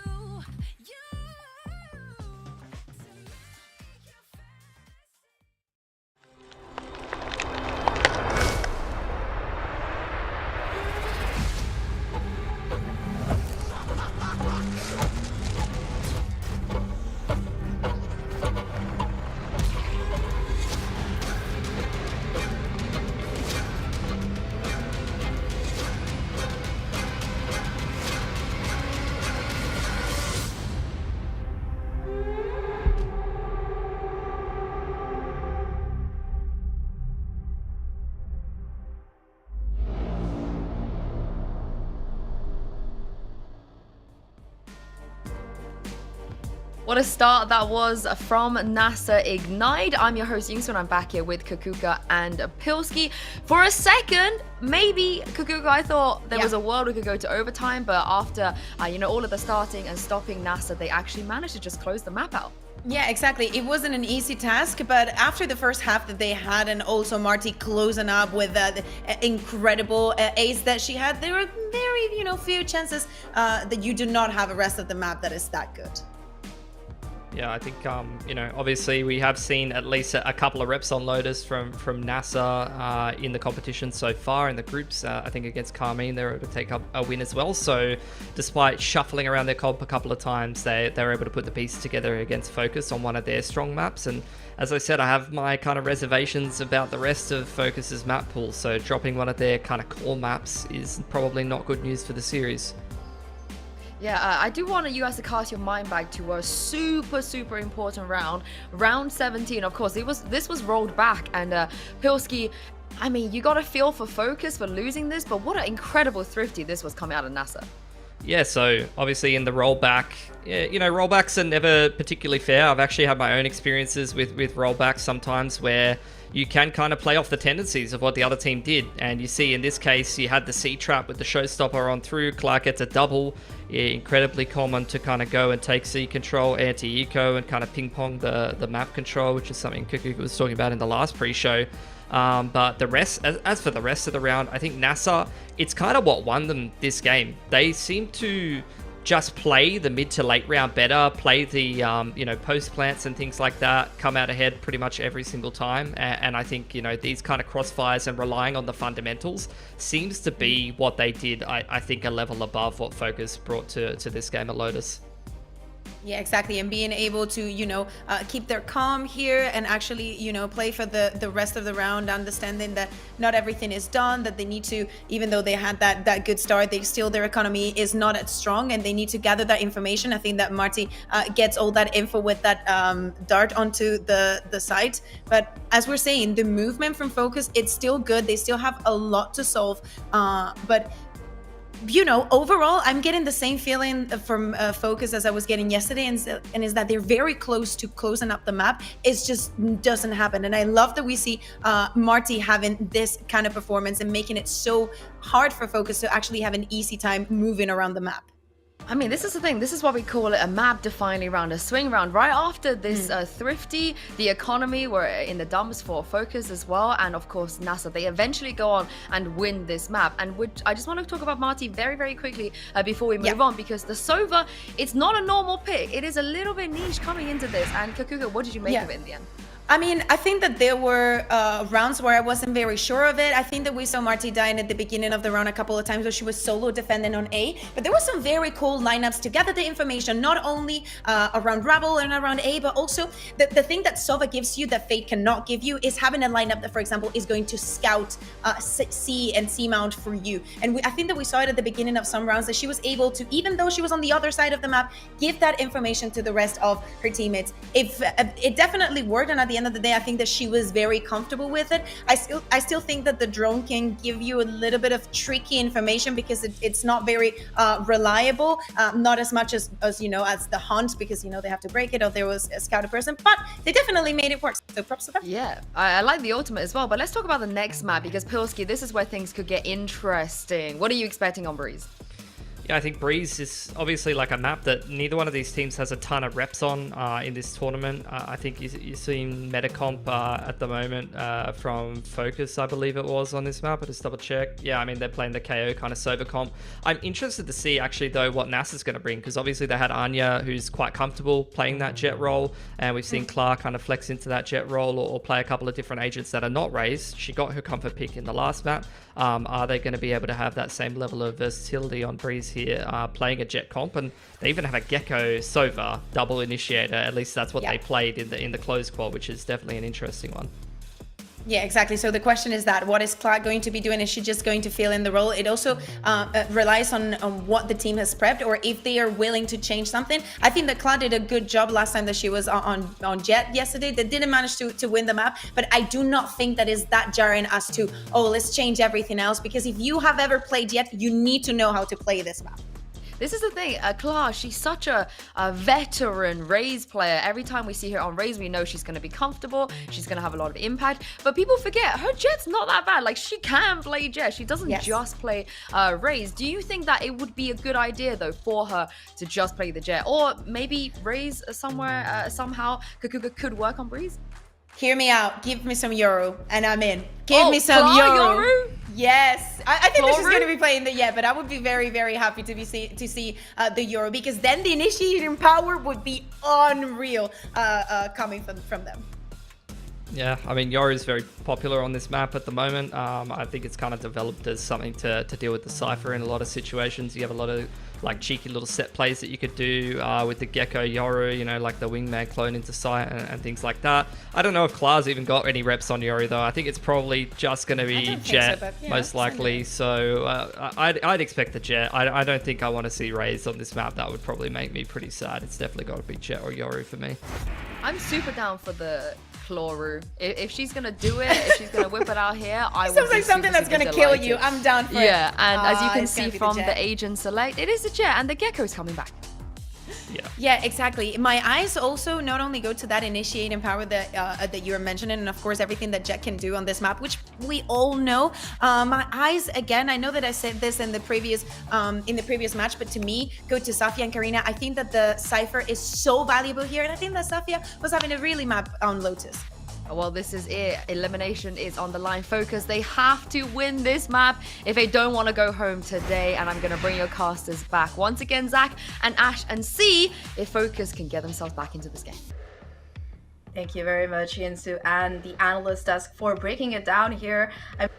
What a start that was from NASR Ignite. I'm your host Yingsu and I'm back here with Kakuka and Pilski. For a second, maybe Kakuka, I thought there was a world we could go to overtime, but after all of the starting and stopping NASR, they actually managed to just close the map out. Yeah, exactly. It wasn't an easy task, but after the first half that they had, and also Marty closing up with that incredible ace that she had, there were very, few chances that you do not have a rest of the map that is that good. Yeah, I think, obviously we have seen at least a couple of reps on Lotus from NASR in the competition so far in the groups. I think against Carmine, they were able to take up a win as well. So despite shuffling around their comp a couple of times, they were able to put the pieces together against FOKUS on one of their strong maps. And as I said, I have my kind of reservations about the rest of FOKUS's map pool. So dropping one of their kind of core maps is probably not good news for the series. Yeah, I do want you guys to cast your mind back to a super important round 17. Of course, this was rolled back, and Pilski, I mean, you got to feel for FOKUS for losing this, but what an incredible thrifty this was coming out of NASR. Yeah, so obviously in the rollback, rollbacks are never particularly fair. I've actually had my own experiences with rollbacks sometimes where you can kind of play off the tendencies of what the other team did. And you see in this case, you had the C-trap with the showstopper on through. Clark gets a double. Incredibly common to kind of go and take C control, anti-eco, and kind of ping-pong the map control, which is something Kuku was talking about in the last pre-show. But the rest, as for the rest of the round, I think NASR, it's kind of what won them this game. They seem to just play the mid to late round better, play the post plants and things like that, come out ahead pretty much every single time. And I think these kind of crossfires and relying on the fundamentals seems to be what they did. I think a level above what FOKUS brought to this game at Lotus. Yeah, exactly. And being able to, keep their calm here and actually, play for the rest of the round, understanding that not everything is done, that they need to, even though they had that good start, their economy is not as strong and they need to gather that information. I think that Marty gets all that info with that dart onto the site. But as we're saying, the movement from FOKUS, it's still good. They still have a lot to solve. But overall, I'm getting the same feeling from FOKUS as I was getting yesterday, and is that they're very close to closing up the map. It just doesn't happen. And I love that we see Marty having this kind of performance and making it so hard for FOKUS to actually have an easy time moving around the map. I mean, this is the thing. This is what we call it a map-defining round, a swing round. Right after this thrifty, the economy were in the dumps for FOKUS as well. And of course, NASR, they eventually go on and win this map. And I just want to talk about Marty very, very quickly before we move on, because the Sova, it's not a normal pick. It is a little bit niche coming into this. And Kakuka, what did you make of it in the end? I mean, I think that there were rounds where I wasn't very sure of it. I think that we saw Marty dying at the beginning of the round a couple of times where she was solo defending on A. But there were some very cool lineups to gather the information, not only around Rabble and around A, but also the thing that Sova gives you that Fate cannot give you is having a lineup that, for example, is going to scout C and C mount for you. And I think that we saw it at the beginning of some rounds that she was able to, even though she was on the other side of the map, give that information to the rest of her teammates. It definitely worked, and at the end of the day, I think that she was very comfortable with it. I still think that the drone can give you a little bit of tricky information because it's not very reliable, not as much as the hunt, because they have to break it, or there was a scouted person, but they definitely made it work, so props to them. Yeah, I like the ultimate as well, but let's talk about the next map, because Pilski, this is where things could get interesting. What are you expecting on Breeze? Yeah, I think Breeze is obviously like a map that neither one of these teams has a ton of reps on in this tournament. I think you're seeing Metacomp at the moment from FOKUS, I believe it was, on this map. I'll just double check. Yeah, I mean, they're playing the KO kind of Sova comp. I'm interested to see actually, though, what NASR's going to bring, because obviously they had Anya, who's quite comfortable playing that jet role, and we've seen Clark kind of flex into that jet role or play a couple of different agents that are not raised. She got her comfort pick in the last map. Are they going to be able to have that same level of versatility on Breeze here, playing a jet comp? And they even have a Gecko Sova double initiator. At least that's what they played in the closed quad, which is definitely an interesting one. Yeah, exactly. So the question is that what is Clark going to be doing? Is she just going to fill in the role? It also relies on what the team has prepped, or if they are willing to change something. I think that Clark did a good job last time that she was on Jet yesterday. They didn't manage to win the map, but I do not think that is that jarring as to, let's change everything else, because if you have ever played Jet, you need to know how to play this map. This is the thing, Class, she's such a veteran Raze player. Every time we see her on Raze, we know she's going to be comfortable, she's going to have a lot of impact, but people forget, her Jet's not that bad. Like, she can play Jet, she doesn't just play Raze. Do you think that it would be a good idea, though, for her to just play the Jet? Or maybe Raze somewhere, somehow, could work on Breeze? Hear me out. Give me some Yoru, and I'm in. Give me some Yoru. Yes, I think that she's going to be playing the but I would be very, very happy to see the Yoru, because then the initiating power would be unreal coming from them. Yeah, I mean, Yoru is very popular on this map at the moment. I think it's kind of developed as something to deal with the Cypher in a lot of situations. You have a lot of like cheeky little set plays that you could do with the Gecko Yoru, you know, like the wingman clone into sight and things like that. I don't know if Kla's even got any reps on Yoru though. I think it's probably just going to be Jet, most likely. So I'd expect the Jet. I don't think I want to see Raze on this map. That would probably make me pretty sad. It's definitely got to be Jet or Yoru for me. I'm super down for the Clawroo. If she's gonna do it, if she's gonna whip it out here, I sounds like something that's gonna kill you. I'm down for it. Yeah, and as you can see from the agent select, it is a Jet, and the Gecko's coming back. Yeah, exactly. My eyes also not only go to that initiating power that you were mentioning, and of course everything that Jet can do on this map, which we all know. My eyes, again, I know that I said this in the previous match, but to me, go to Safia and Karina. I think that the Cypher is so valuable here, and I think that Safia was having a really map on Lotus. Well, this is it. Elimination is on the line. Focus, they have to win this map if they don't want to go home today. And I'm going to bring your casters back once again, Zach and Ash, and see if Focus can get themselves back into this game. Thank you very much, Yinsu, and the analyst desk for breaking it down here. Like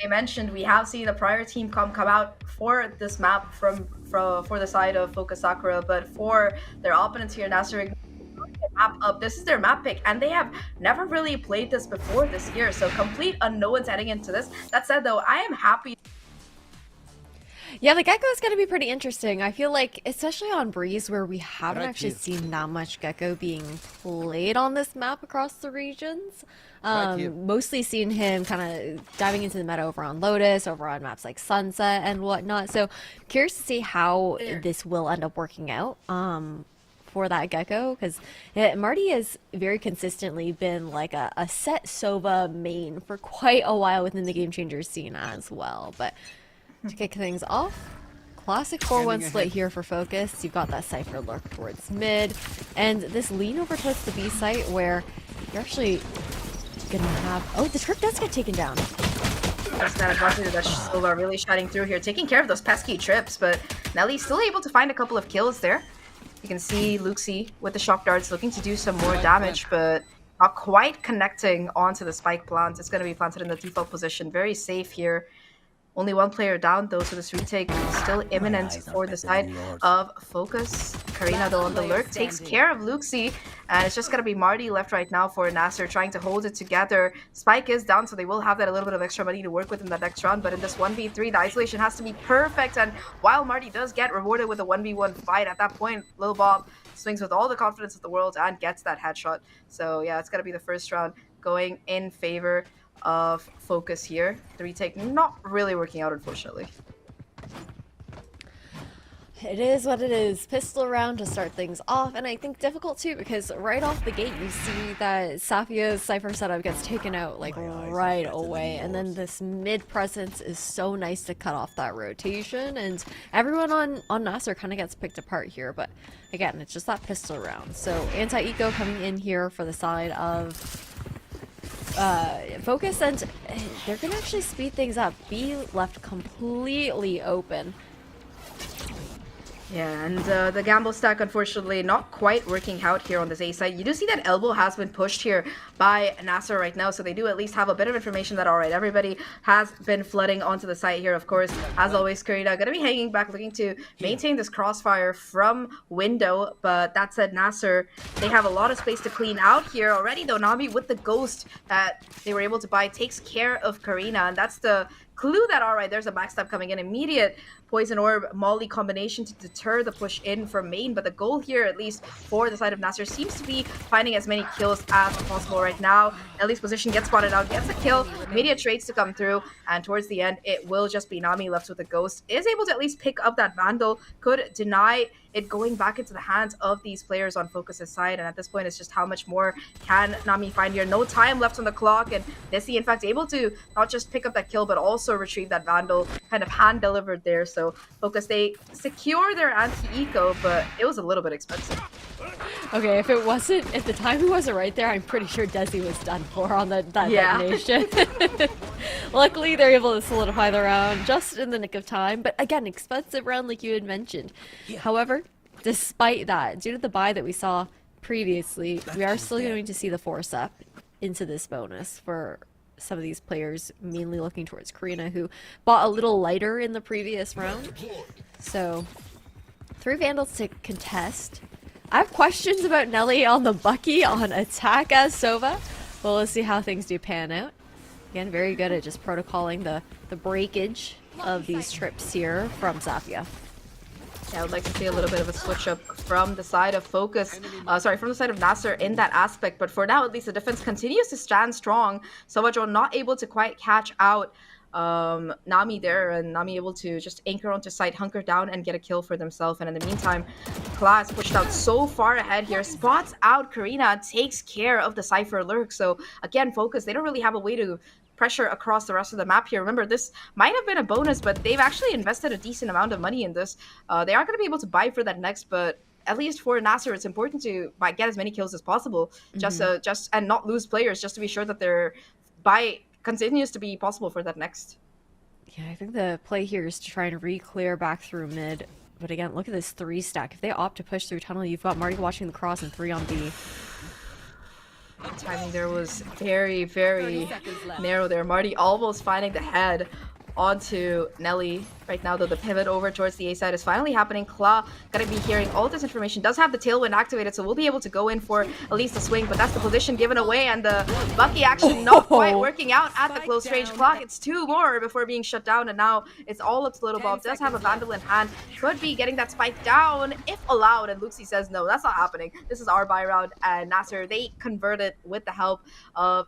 they mentioned, we have seen the prior team come out for this map for the side of Focus Sakura, but for their opponents here, NASR map up. This is their map pick, and they have never really played this before this year, so complete unknowns heading into this. That said, though, I am happy. Yeah, the Gecko is going to be pretty interesting. I feel like, especially on Breeze, where we haven't actually seen that much Gecko being played on this map across the regions. Mostly seen him kind of diving into the meta over on Lotus, over on maps like Sunset and whatnot. So curious to see how this will end up working out. For that Gecko, because Marty has very consistently been like a set Sova main for quite a while within the Game Changers scene as well. But to kick things off, classic 4-1 split here for Focus. You've got that Cypher lurk towards mid, and this lean over towards the B site where you're actually gonna have the trip does get taken down. That's that advantage that Sova really shining through here, taking care of those pesky trips, but Nelly's still able to find a couple of kills there. You can see Luxie with the shock darts looking to do some more damage, but not quite connecting onto the spike plant. It's going to be planted in the default position. Very safe here. Only one player down though, so this retake is still imminent for the side of Focus. Karina though on the lurk takes care of Luxie, and it's just gonna be Marty left right now for NASR trying to hold it together. Spike is down, so they will have that a little bit of extra money to work with in the next round, but in this 1v3, the isolation has to be perfect, and while Marty does get rewarded with a 1v1 fight, at that point, Lil Bob swings with all the confidence of the world and gets that headshot. So yeah, it's gonna be the first round going in favor of Focus here. The retake not really working out, unfortunately. It is what it is. Pistol round to start things off, and I think difficult too because right off the gate you see that Safia's Cypher setup gets taken out like right away, and then this mid presence is so nice to cut off that rotation, and everyone on NASR kind of gets picked apart here, but again, it's just that pistol round. So anti-eco coming in here for the side of Focus, and they're gonna actually speed things up. B left completely open. Yeah, and the gamble stack, unfortunately, not quite working out here on this A side. You do see that elbow has been pushed here by NASR right now, so they do at least have a bit of information that, all right, everybody has been flooding onto the site here. Of course, as always, Karina going to be hanging back, looking to maintain this crossfire from window. But that said, NASR, they have a lot of space to clean out here already, though. Nami with the ghost that they were able to buy takes care of Karina, and that's the clue that, all right, there's a backstab coming in. Immediate Poison Orb Molly combination to deter the push in from main. But the goal here, at least for the side of NASR, seems to be finding as many kills as possible right now. Ellie's position gets spotted out, gets a kill, immediate trades to come through, and towards the end, it will just be Nami left with a ghost. Is able to at least pick up that Vandal, could deny it going back into the hands of these players on Focus's side, and at this point, it's just how much more can Nami find here. No time left on the clock, and Desi, in fact, able to not just pick up that kill, but also retrieve that Vandal, kind of hand-delivered there. So Focus, they secure their anti-eco, but it was a little bit expensive. Okay, if the timing wasn't right there, I'm pretty sure Desi was done for on that detonation. Luckily, they're able to solidify the round just in the nick of time, but again, expensive round like you had mentioned. However, despite that, due to the buy that we saw previously, we are still going to see the force up into this bonus for some of these players, mainly looking towards Karina, who bought a little lighter in the previous round. So, 3 Vandals to contest. I have questions about Nelly on the Bucky on attack as Sova. Well, let's see how things do pan out. Again, very good at just protocoling the breakage of these trips here from Zafia. Yeah, I would like to see a little bit of a switch up from the side of Focus, from the side of NASR in that aspect. But for now, at least the defense continues to stand strong. Sovajo not able to quite catch out Nami there, and Nami able to just anchor onto site, hunker down, and get a kill for themselves. And in the meantime, Class pushed out so far ahead here, spots out Karina, takes care of the Cypher Lurk. So again, Focus, they don't really have a way to pressure across the rest of the map here. Remember, this might have been a bonus, but they've actually invested a decent amount of money in this. They are going to be able to buy for that next, but at least for NASR, it's important to get as many kills as possible, just and not lose players, just to be sure that their buy continues to be possible for that next. Yeah, I think the play here is to try and re-clear back through mid. But again, look at this 3 stack. If they opt to push through tunnel, you've got Marty watching the cross and 3 on B. Timing there was very, very narrow there. Marty almost finding the head onto Nelly. Right now, though, the pivot over towards the A side is finally happening. Claw gonna be hearing all this information. Does have the tailwind activated, so we'll be able to go in for at least a swing, but that's the position given away, and the Bucky action not quite working out at the close range. Clock, it's 2 more before being shut down, and now it's all up to Little Bob. Does have a Vandal in hand. Could be getting that spike down if allowed, and Luxie says no, that's not happening. This is our buy round, and NASR, they converted with the help of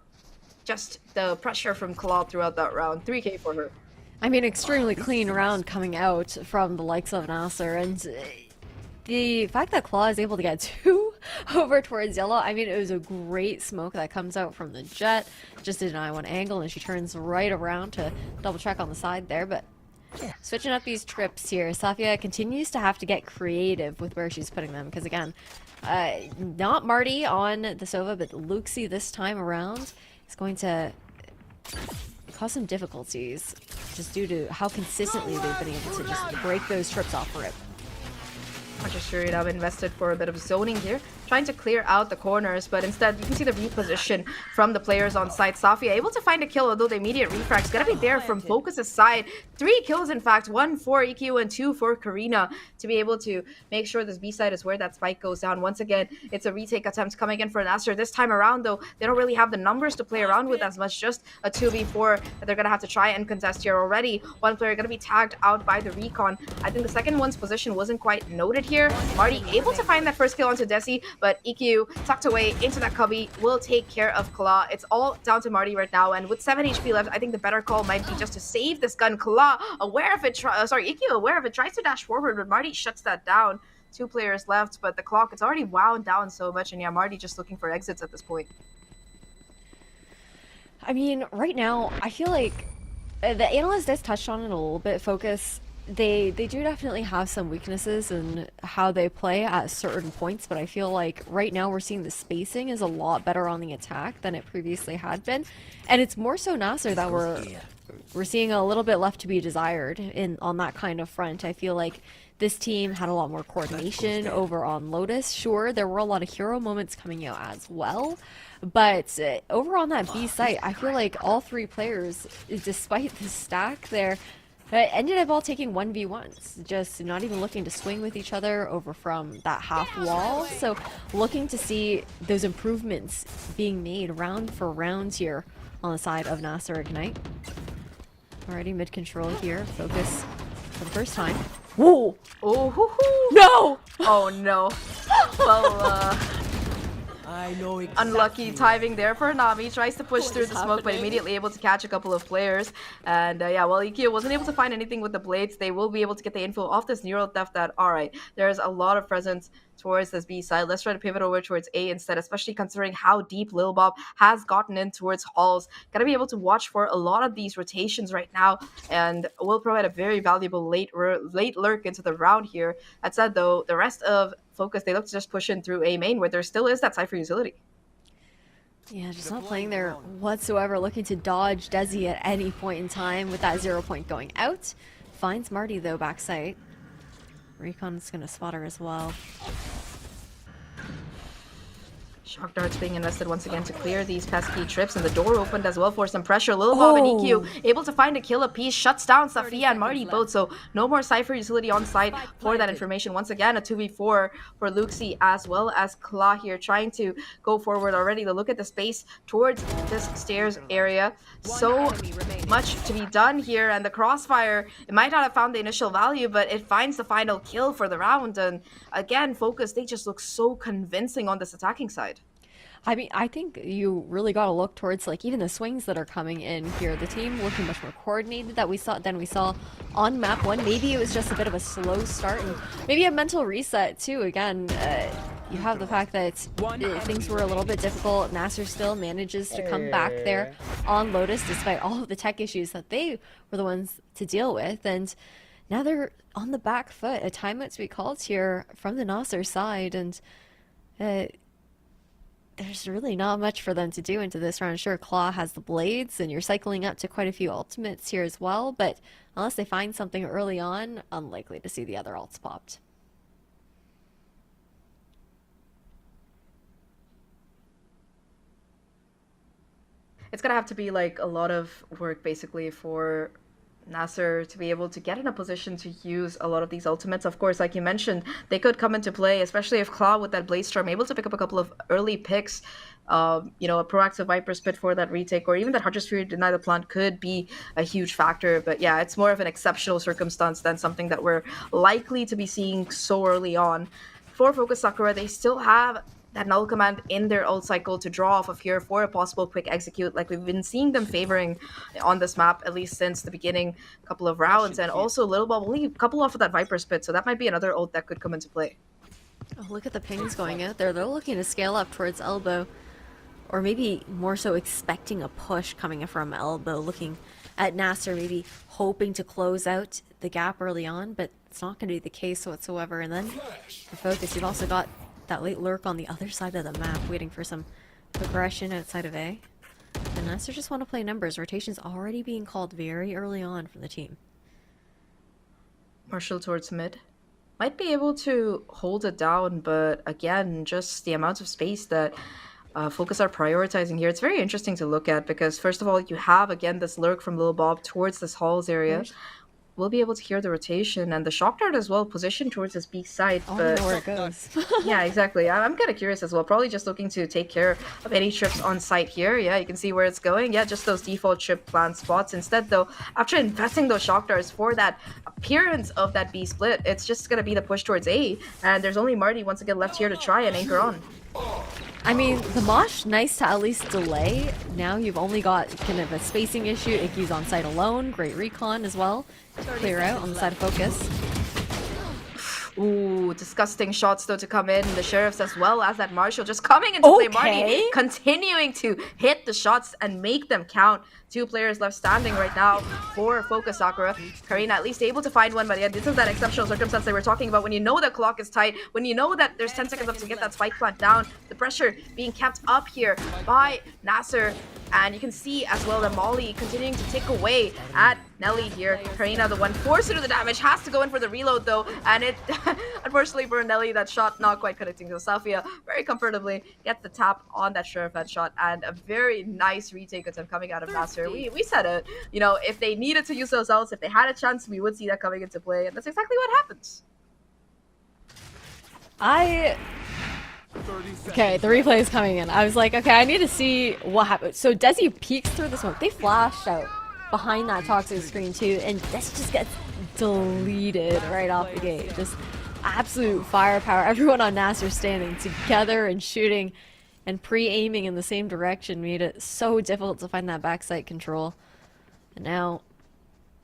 just the pressure from Claw throughout that round. 3K for her. I mean, extremely clean round coming out from the likes of NASR, and the fact that Claw is able to get 2 over towards Yellow, I mean, it was a great smoke that comes out from the Jet, just to deny one angle, and she turns right around to double check on the side there, but switching up these trips here, Safia continues to have to get creative with where she's putting them, because again, not Marty on the Sova, but Luxie this time around is going to cause some difficulties just due to how consistently they've been able to just break those trips off for it. Manchester United invested for a bit of zoning here, trying to clear out the corners, but instead you can see the reposition from the players on site. Safia able to find a kill, although the immediate refrag's gonna be there from Focus's side. 3 kills, in fact, 1 for EQ and 2 for Karina, to be able to make sure this B side is where that spike goes down. Once again, it's a retake attempt coming in for NASR. This time around, though, they don't really have the numbers to play around with as much, just a 2v4 that they're gonna have to try and contest here already. One player gonna be tagged out by the recon. I think the second one's position wasn't quite noted here. Marty able to find that first kill onto Desi, but EQ tucked away into that cubby will take care of Claw. It's all down to Marty right now, and with 7 HP left, I think the better call might be just to save this gun. Claw aware of it, EQ aware of it, tries to dash forward, but Marty shuts that down. 2 players left, but the clock, it's already wound down so much, and yeah, Marty just looking for exits at this point. I mean, right now, I feel like the analyst has touched on it a little bit. Focus, they do definitely have some weaknesses in how they play at certain points, but I feel like right now we're seeing the spacing is a lot better on the attack than it previously had been, and it's more so NASR that we're seeing a little bit left to be desired on that kind of front. I feel like this team had a lot more coordination over on Lotus. Sure, there were a lot of hero moments coming out as well, but over on that B site, I feel like all 3 players, despite the stack there, ended up all taking 1v1s, just not even looking to swing with each other over from that half wall. So looking to see those improvements being made round for round here on the side of NASR Ignite. Already mid control here. Focus for the first time. Whoa! Oh, hoo, hoo. No! Oh no. Well, I know unlucky timing there for Nami. Tries to push through the smoke, but immediately able to catch a couple of players. And yeah, while EQ wasn't able to find anything with the blades, they will be able to get the info off this neural theft that, alright, there's a lot of presence towards this B side. Let's try to pivot over towards A instead, especially considering how deep Lil Bob has gotten in towards halls. Gotta be able to watch for a lot of these rotations right now, and will provide a very valuable late lurk into the round here. That said, though, the rest of Focus, they look to just push in through A main, where there still is that Cypher utility. Yeah, just not playing there whatsoever, looking to dodge Desi at any point in time with that 0 point going out. Finds Marty, though, backside. Recon's gonna spot her as well. Shock darts being invested once again to clear these pesky trips, and the door opened as well for some pressure. Lil Bob and EQ able to find a kill apiece, shuts down Safia and Marty both, so no more Cypher utility on site for that information. Once again, a 2v4 for Luxie as well as Claw here, trying to go forward already. To look at the space towards this stairs area. So much to be done here, and the crossfire, it might not have found the initial value, but it finds the final kill for the round. And again, Focus, they just look so convincing on this attacking side. I mean, I think you really got to look towards like even the swings that are coming in here. The team looking much more coordinated than we saw on map 1. Maybe it was just a bit of a slow start and maybe a mental reset too. Again, you have the fact that things were a little bit difficult. NASR still manages to come back there on Lotus despite all of the tech issues that they were the ones to deal with, and now they're on the back foot. A timeout to be called here from the NASR side, and there's really not much for them to do into this round. Sure, Claw has the blades, and you're cycling up to quite a few ultimates here as well, but unless they find something early on, unlikely to see the other ults popped. It's gonna have to be like a lot of work basically for NASR to be able to get in a position to use a lot of these ultimates. Of course, like you mentioned, they could come into play, especially if Claw with that Blade Storm able to pick up a couple of early picks. You know, a proactive Viper Spit for that retake, or even that Hunter's Fury Deny the Plant could be a huge factor. But yeah, it's more of an exceptional circumstance than something that we're likely to be seeing so early on. For Focus Sakura, they still have that null command in their ult cycle to draw off of here for a possible quick execute, like we've been seeing them favoring on this map at least since the beginning couple of rounds. And also Lil Bob only a couple off of that Viper Spit, so that might be another ult that could come into play. Oh, look at the pings going out there. They're looking to scale up towards elbow, or maybe more so expecting a push coming from elbow, looking at NASR, maybe hoping to close out the gap early on, but it's not going to be the case whatsoever. And then for Focus, you've also got that late lurk on the other side of the map, waiting for some progression outside of A. And NASR just want to play numbers. Rotation's already being called very early on from the team. Marshall towards mid. Might be able to hold it down, but again, just the amount of space that Focus are prioritizing here. It's very interesting to look at because, first of all, you have, again, this lurk from Lil Bob towards this halls area. We'll be able to hear the rotation, and the shock dart as well positioned towards this B side. I But don't know where it goes. yeah, exactly. I'm kind of curious as well. Probably just looking to take care of any trips on site here. Yeah, you can see where it's going. Yeah, just those default trip plan spots. Instead, though, after investing those shock darts for that appearance of that B split, it's just going to be the push towards A. And there's only Marty once again left here to try and anchor on. I mean, the Mosh, nice to at least delay. Now you've only got kind of a spacing issue. Ikyu's on site alone. Great recon as well to clear out on the side of Focus. Ooh, disgusting shots though to come in. The Sheriffs as well as that Marshall just coming into play. Marty continuing to hit the shots and make them count. 2 players left standing right now for Focus Sakura. Karina at least able to find one, but yeah, this is that exceptional circumstance they were talking about when you know the clock is tight, when you know that there's 10 seconds left to get that spike plant down. The pressure being kept up here by NASR, and you can see as well that Molly continuing to tick away at Nelly here. Karina, the one forced to do the damage, has to go in for the reload though, and it unfortunately for Nelly, that shot not quite connecting to Safia. Very comfortably gets the tap on that Sheriff headshot, and a very nice retake attempt coming out of NASR. We said it, you know, if they needed to use those ults, if they had a chance, we would see that coming into play, and that's exactly what happens. Okay, the replay is coming in. I was like, okay, I need to see what happened. So Desi peeks through the smoke. They flashed out. behind that toxic screen too, and this just gets deleted right off the gate. Just absolute firepower. Everyone on NASR standing together and shooting and pre-aiming in the same direction made it so difficult to find that backside control. And now,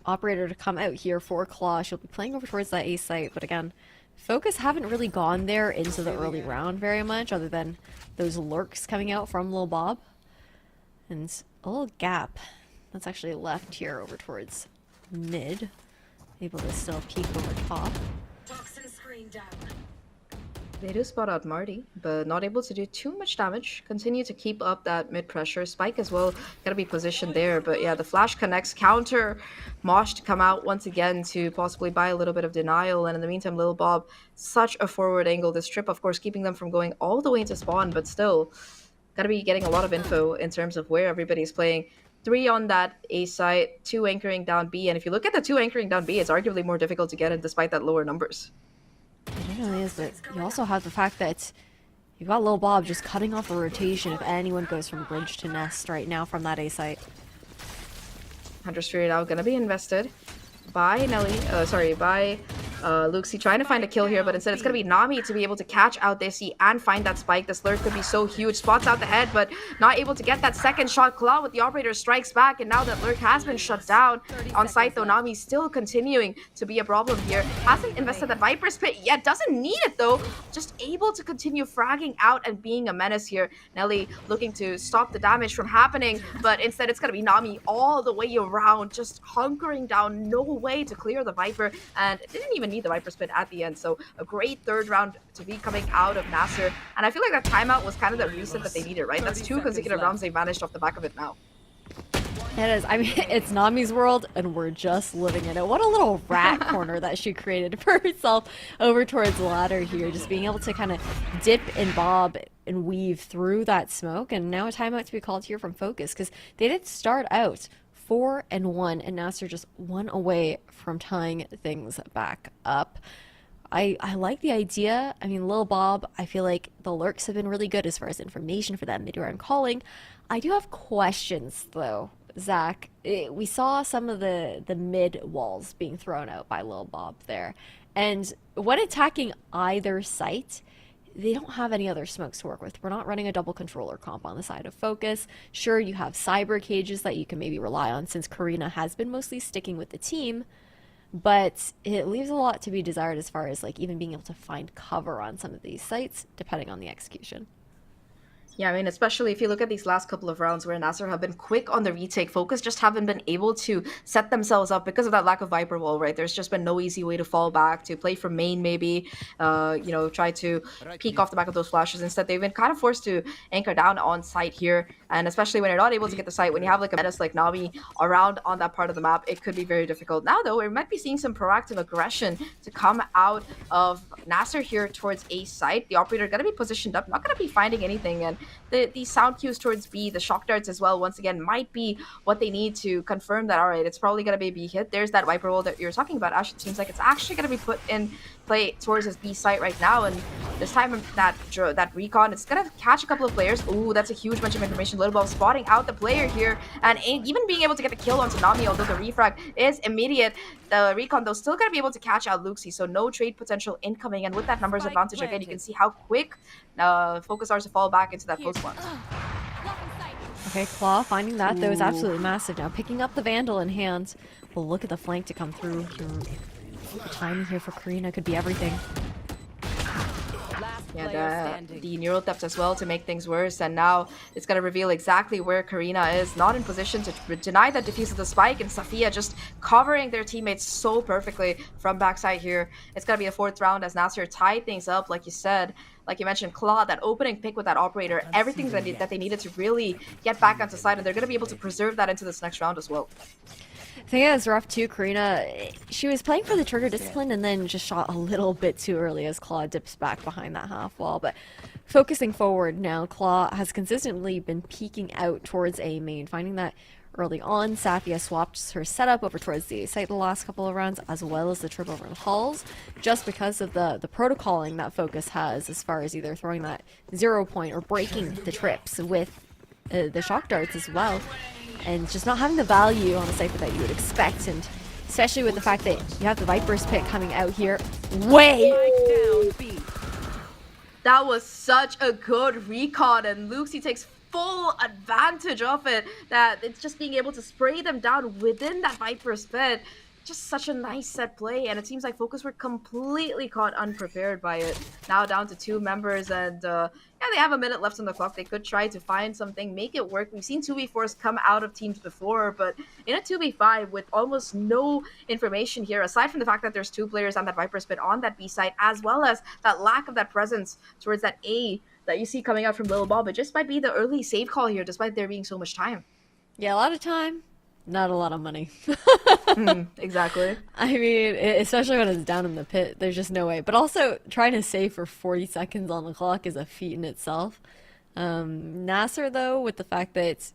Operator to come out here for Claw. She'll be playing over towards that A site, but again, Focus haven't really gone there into the early round very much, other than those lurks coming out from Lil Bob. And a little gap that's actually left here over towards mid. Able to still peek over top. They do spot out Marty, but not able to do too much damage. Continue to keep up that mid pressure. Spike as well, gotta be positioned there. But yeah, the flash connects. Counter Mosh to come out once again to possibly buy a little bit of denial. And in the meantime, Lil Bob, such a forward angle. This trip, of course, keeping them from going all the way into spawn, but still gotta be getting a lot of info in terms of where everybody's playing. 3 on that A site, 2 anchoring down B. And if you look at the 2 anchoring down B, it's arguably more difficult to get in despite that lower numbers. It really is, but you also have the fact that you've got Lil Bob just cutting off a rotation if anyone goes from bridge to nest right now from that A site. Hunter straight out, gonna be invested by by Luxie, trying to find a kill here, but instead it's gonna be Nami to be able to catch out Desi and find that spike. This lurk could be so huge. Spots out the head, but not able to get that second shot. Claw with the Operator strikes back, and now that lurk has been shut down. On site though, Nami still continuing to be a problem here. Hasn't invested that Viper's Pit yet, doesn't need it though. Just able to continue fragging out and being a menace here. Nelly looking to stop the damage from happening, but instead it's gonna be Nami all the way around, just hunkering down, no way to clear the Viper, and didn't even need the Viper Spin at the end. So a great third round to be coming out of NASR, and I feel like that timeout was kind of the reset that they needed, right? That's 2 consecutive rounds they've managed off the back of it now. It is. I mean, it's Nami's world, and we're just living in it. What a little rat corner that she created for herself over towards the ladder here. Just being able to kind of dip and bob and weave through that smoke, and now a timeout to be called here from Focus, because they did start out 4-1, and NASR just 1 away from tying things back up. I like the idea. I mean, Lil Bob, I feel like the lurks have been really good as far as information for that mid-round calling. I do have questions, though, Zach. We saw some of the mid walls being thrown out by Lil Bob there. And when attacking either site, they don't have any other smokes to work with. We're not running a double controller comp on the side of Focus. Sure, you have cyber cages that you can maybe rely on since Karina has been mostly sticking with the team, but it leaves a lot to be desired as far as like even being able to find cover on some of these sites, depending on the execution. Yeah, I mean, especially if you look at these last couple of rounds where NASR have been quick on the retake, Focus just haven't been able to set themselves up because of that lack of Viper wall, right? There's just been no easy way to fall back, to play from main maybe, try to peek off the back of those flashes. Instead, they've been kind of forced to anchor down on site here. And especially when you're not able to get the site, when you have like a menace like Nami around on that part of the map, it could be very difficult. Now, though, we might be seeing some proactive aggression to come out of NASR here towards A site. The Operator going to be positioned up, not going to be finding anything. And the sound cues towards B, the shock darts as well, once again, might be what they need to confirm that, all right, it's probably going to be a B hit. There's that Viper roll that you're talking about, Ash. It seems like it's actually going to be put in play towards his B site right now, and this time that recon, it's going to catch a couple of players. Ooh, that's a huge bunch of information. Little Bob spotting out the player here, and even being able to get the kill on Tsunami, although the refrag is immediate. The recon, though, still going to be able to catch out Luxie, so no trade potential incoming, and with that numbers advantage, again, you can see how quick Focus are to fall back into that post one. Okay, Claw finding that, though, is absolutely massive now. Picking up the Vandal in hand. Well, look at the flank to come through. The timing here for Karina could be everything. Yeah, the neural theft as well to make things worse, and now it's going to reveal exactly where Karina is, not in position to deny that defuse of the spike, and Safia just covering their teammates so perfectly from backside here. It's going to be a 4th round as NASR tied things up, like you said. Like you mentioned, Claw, that opening pick with that Operator, everything that they needed to really get back onto side, and they're going to be able to preserve that into this next round as well. I think it was rough too. Karina, she was playing for the trigger discipline and then just shot a little bit too early as Claw dips back behind that half wall. But focusing forward now, Claw has consistently been peeking out towards A main, finding that early on. Safia swapped her setup over towards the A site the last couple of rounds, as well as the trip over in halls, just because of the protocoling that Focus has as far as either throwing that 0 point or breaking the trips with the shock darts as well. and just not having the value on a Cypher that you would expect, and especially with the fact that you have the Viper's Pit coming out here. That was such a good recon, and Luxie takes full advantage of it. That it's just being able to spray them down within that Viper's Pit. Just such a nice set play, and it seems like Focus were completely caught unprepared by it. Now down to 2 members, and yeah, they have a minute left on the clock. They could try to find something, make it work. We've seen 2v4s come out of teams before, but in a 2v5 with almost no information here, aside from the fact that there's 2 players on that Viper's Pit on that B side, as well as that lack of that presence towards that A that you see coming out from Lil Bob, it just might be the early save call here, despite there being so much time. Yeah, a lot of time. Not a lot of money. Exactly. I mean, especially when it's down in the pit, there's just no way. But also, trying to save for 40 seconds on the clock is a feat in itself. NASR, though, with the fact that it's...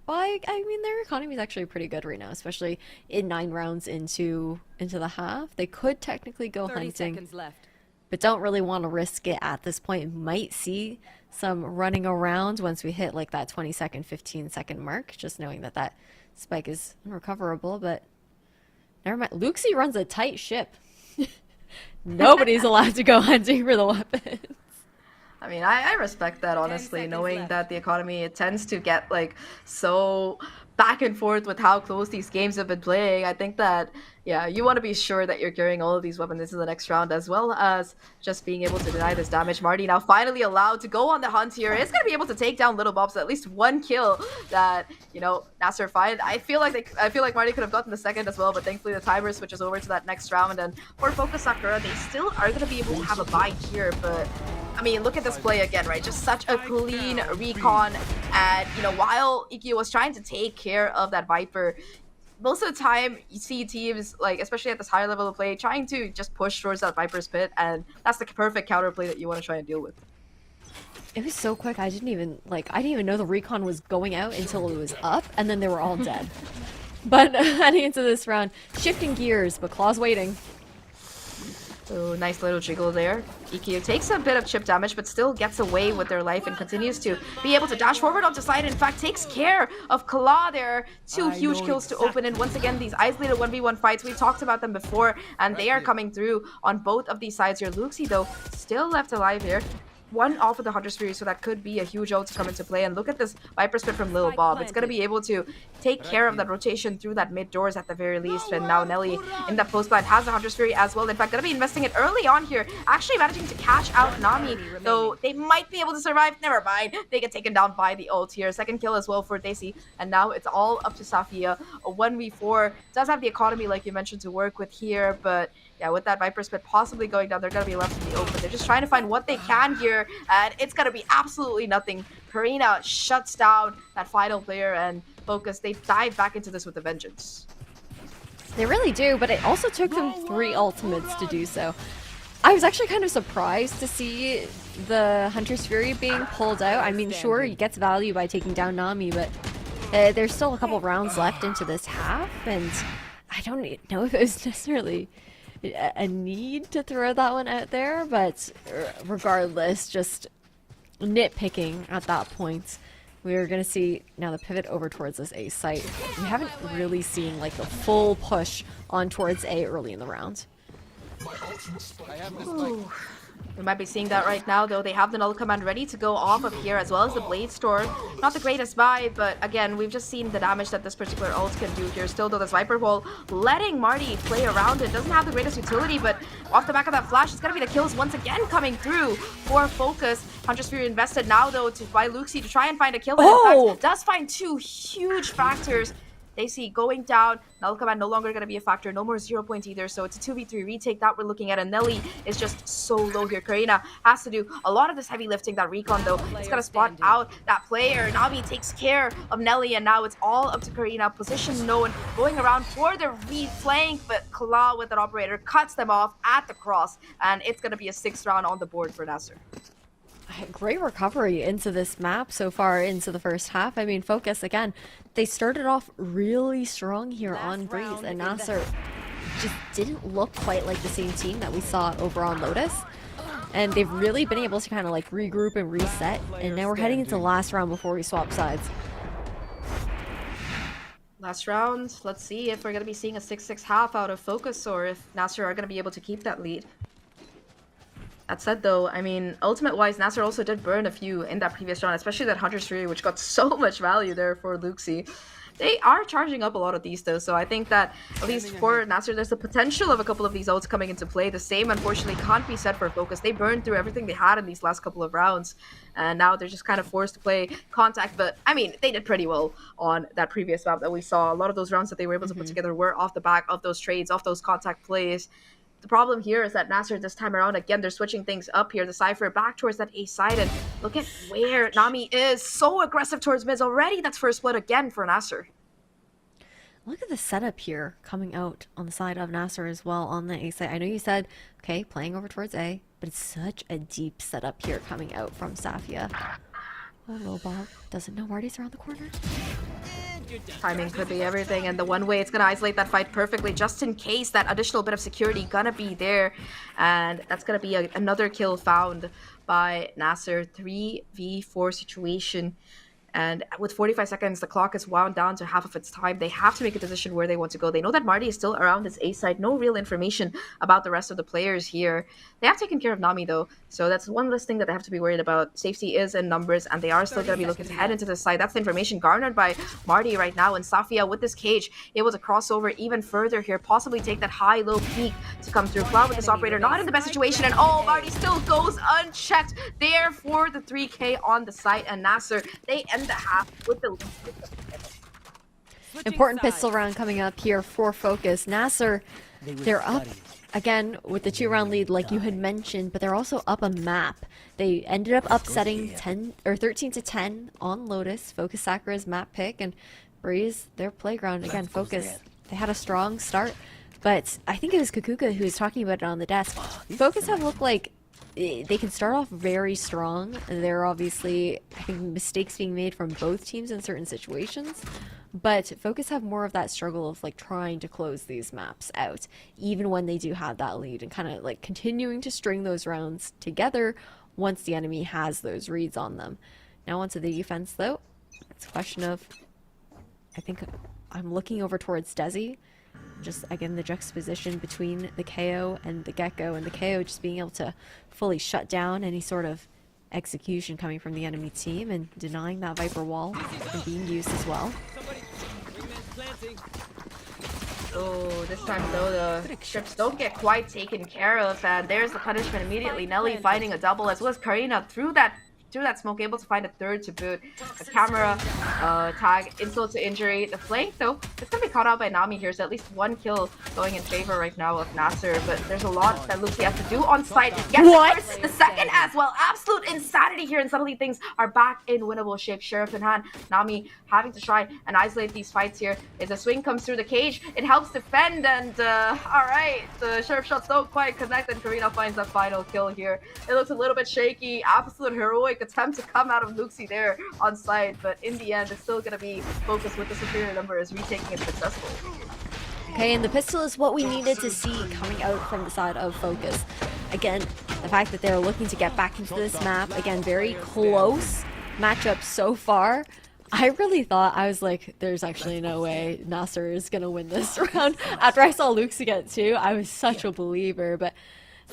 Well, I mean, their economy is actually pretty good right now, especially in 9 rounds into the half. They could technically go 30 hunting, seconds left. but don't really want to risk it at this point. Might see some running around once we hit like that 20-second, 15-second mark, just knowing that that spike is unrecoverable, but never mind. Luxie runs a tight ship. Nobody's allowed to go hunting for the weapons. I mean, I respect that, honestly, knowing that the economy, it tends to get like so back and forth with how close these games have been playing. I think that, yeah, you want to be sure that you're carrying all of these weapons into the next round, as well as just being able to deny this damage. Marty now finally allowed to go on the hunt here. It's going to be able to take down Little Bob, so at least 1 kill that, you know, NASR find. I feel like Marty could have gotten the second as well, but thankfully the timer switches over to that next round. And for Focus Sakura, they still are going to be able to have a buy here, but I mean, look at this play again, right? Just such a clean recon. And, you know, while Ikkyu was trying to take care of that Viper, most of the time you see teams, like, especially at this higher level of play, trying to just push towards that Viper's Pit, and that's the perfect counterplay that you want to try and deal with. It was so quick. I didn't even know the recon was going out until it was up, and then they were all dead. But heading into this round, shifting gears, but Claw's waiting. So nice little jiggle there. Ikkyu takes a bit of chip damage, but still gets away with their life and continues to be able to dash forward onto side. In fact, takes care of Kala there. 2 huge kills to open. And once again, these isolated 1v1 fights, we talked about them before, and they are coming through on both of these sides here. Luxie, though, still left alive here. 1 off of the Hunter's Fury, so that could be a huge ult to come into play. And look at this Viper's Pit from Lil Bob. It's going to be able to take care of that rotation through that mid doors at the very least. And now Nelly in that post line has the Hunter's Fury as well. In fact, going to be investing it early on here. Actually managing to catch out Nami, though they might be able to survive. Never mind. They get taken down by the ult here. Second kill as well for Daisy. And now it's all up to Safia. A 1v4. Does have the economy, like you mentioned, to work with here, but yeah, with that Viper's Pit possibly going down, they're going to be left in the open. They're just trying to find what they can here, and it's going to be absolutely nothing. Karina shuts down that final player, and Focus, they dive back into this with a vengeance. They really do, but it also took them 3 ultimates to do so. I was actually kind of surprised to see the Hunter's Fury being pulled out. I mean, sure, he gets value by taking down Nami, but there's still a couple rounds left into this half, and I don't know if it was necessarily a need to throw that one out there, but regardless, just nitpicking at that point. We're gonna see now the pivot over towards this A site. We haven't really seen like the full push on towards A early in the round. Ooh. We might be seeing that right now, though. They have the null command ready to go off of here, as well as the blade storm. Not the greatest buy, but again, we've just seen the damage that this particular ult can do here. Still, though, this Viper wall letting Marty play around it. Doesn't have the greatest utility, but off the back of that flash, it's gonna be the kills once again coming through for Focus. Hunter's Fury invested now, though, by Luxie to try and find a kill. And in fact, does find 2 huge factors. They see going down. Null command no longer going to be a factor. No more 0 point either. So it's a 2v3 retake that we're looking at. And Nelly is just so low here. Karina has to do a lot of this heavy lifting. That recon, though, it's going to spot out that player. Nami takes care of Nelly. And now it's all up to Karina. Position known. Going around for the flank. But Kala with an operator cuts them off at the cross. And it's going to be a 6th round on the board for NASR. Great recovery into this map so far into the first half. I mean, Focus, again, they started off really strong here on Breeze, and NASR just didn't look quite like the same team that we saw over on Lotus. And they've really been able to kind of like regroup and reset, and now we're heading into the last round before we swap sides. Last round. Let's see if we're going to be seeing a 6-6 half out of Focus or if NASR are going to be able to keep that lead. That said, though, I mean, ultimate-wise, NASR also did burn a few in that previous round, especially that Hunter's Fury, which got so much value there for Luxie. They are charging up a lot of these, though, so I think that, at least for NASR, there's the potential of a couple of these ults coming into play. The same, unfortunately, can't be said for Focus. They burned through everything they had in these last couple of rounds, and now they're just kind of forced to play contact. But, I mean, they did pretty well on that previous map that we saw. A lot of those rounds that they were able to put together were off the back of those trades, off those contact plays. The problem here is that NASR this time around, again, they're switching things up here. The Cypher back towards that A side, and look at where Nami is. So aggressive towards mids already. That's first blood again for NASR. Look at the setup here coming out on the side of NASR as well on the A side. I know you said, okay, playing over towards A, but it's such a deep setup here coming out from Safia. Oh, Lobot doesn't know Marty's around the corner. Timing could be everything, and the one way it's going to isolate that fight perfectly, just in case that additional bit of security gonna be there. And that's going to be another kill found by NASR. 3v4 situation. And with 45 seconds, the clock is wound down to half of its time. They have to make a decision where they want to go. They know that Marty is still around his A side. No real information about the rest of the players here. They have taken care of Nami, though. So that's one less thing that they have to be worried about. Safety is in numbers, and they are still going to be looking to head into the side. That's the information garnered by Marty right now. And Safia, with this cage, able to cross over even further here. Possibly take that high-low peak to come through. Cloud with this operator, not in the best situation. And oh, Marty still goes unchecked there for the 3K on the site. And NASR, they end the half with the lead. Important pistol round coming up here for Focus. NASR, they're up again with the 2-round lead like you had mentioned, but they're also up a map. They ended up upsetting 13-10 on Lotus. Focus Sakura's map pick, and Breeze their playground. Again, Focus, they had a strong start, but I think it was Kukuka who was talking about it on the desk. Focus have looked like they can start off very strong. There are obviously, I think, mistakes being made from both teams in certain situations, but Focus have more of that struggle of like trying to close these maps out, even when they do have that lead, and kind of like continuing to string those rounds together once the enemy has those reads on them. Now onto the defense, though. It's a question of, I think I'm looking over towards Desi. Just, again, the juxtaposition between the KO and the Gecko, and the KO just being able to fully shut down any sort of execution coming from the enemy team, and denying that Viper wall and being used as well. Oh, this time though, the strips don't get quite taken care of, and there's the punishment immediately. Nelly finding a double, as well as Karina through that smoke, able to find a third to boot. A camera tag, insult to injury. The flank, though, it's going to be caught out by Nami here, so at least one kill going in favor right now of NASR, but there's a lot that Lucy has to do on site. Gets the first, the second as well. Absolute insanity here, and suddenly things are back in winnable shape. Sheriff in hand, Nami having to try and isolate these fights here. As a swing comes through the cage, it helps defend, and alright, the Sheriff shots don't quite connect, and Karina finds that final kill here. It looks a little bit shaky. Absolute heroic attempt to come out of Luxie there on site, but in the end, it's still going to be Focus with the superior numbers, retaking it successful. Okay, and the pistol is what we needed to see coming out from the side of Focus. Again, the fact that they're looking to get back into this map, again, very close matchup so far. I really thought, I was like, there's actually no way NASR is going to win this round. After I saw Luxie get 2, I was such a believer, but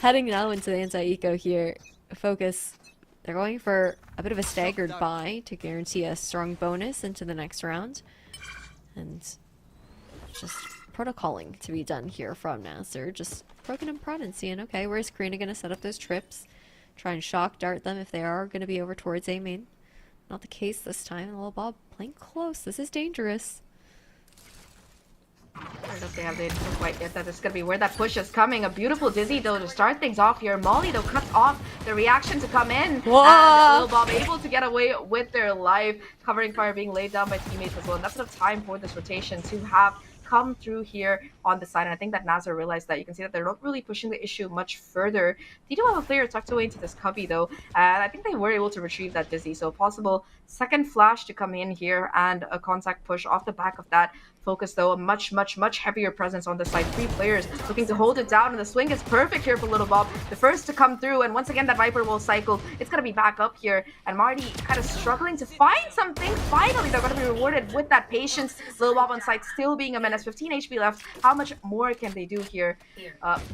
heading now into the anti-eco here, Focus, they're going for a bit of a staggered buy to guarantee a strong bonus into the next round. And just protocoling to be done here from NASR. Just poking and prodding, seeing, okay, where's Karina going to set up those trips? Try and shock dart them if they are going to be over towards A main. Not the case this time. Little Bob playing close. This is dangerous. I don't know if they have the info quite yet that it's going to be where that push is coming. A beautiful Dizzy, though, to start things off here. Molly, though, cuts off the reaction to come in. Whoa. And Lil Bob able to get away with their life. Covering fire being laid down by teammates as well. And that's enough time for this rotation to have come through here on the side, and I think that NASR realized that. You can see that they're not really pushing the issue much further. They do have a player tucked away into this cubby, though, and I think they were able to retrieve that Dizzy, so possible second flash to come in here and a contact push off the back of that Focus, though, a much heavier presence on the side. 3 players looking to hold it down, and the swing is perfect here for Little Bob. The first to come through, and once again, that Viper will cycle. It's going to be back up here, and Marty kind of struggling to find something. Finally, they're going to be rewarded with that patience. Little Bob on side still being a menace. 15 HP left. How much more can they do here?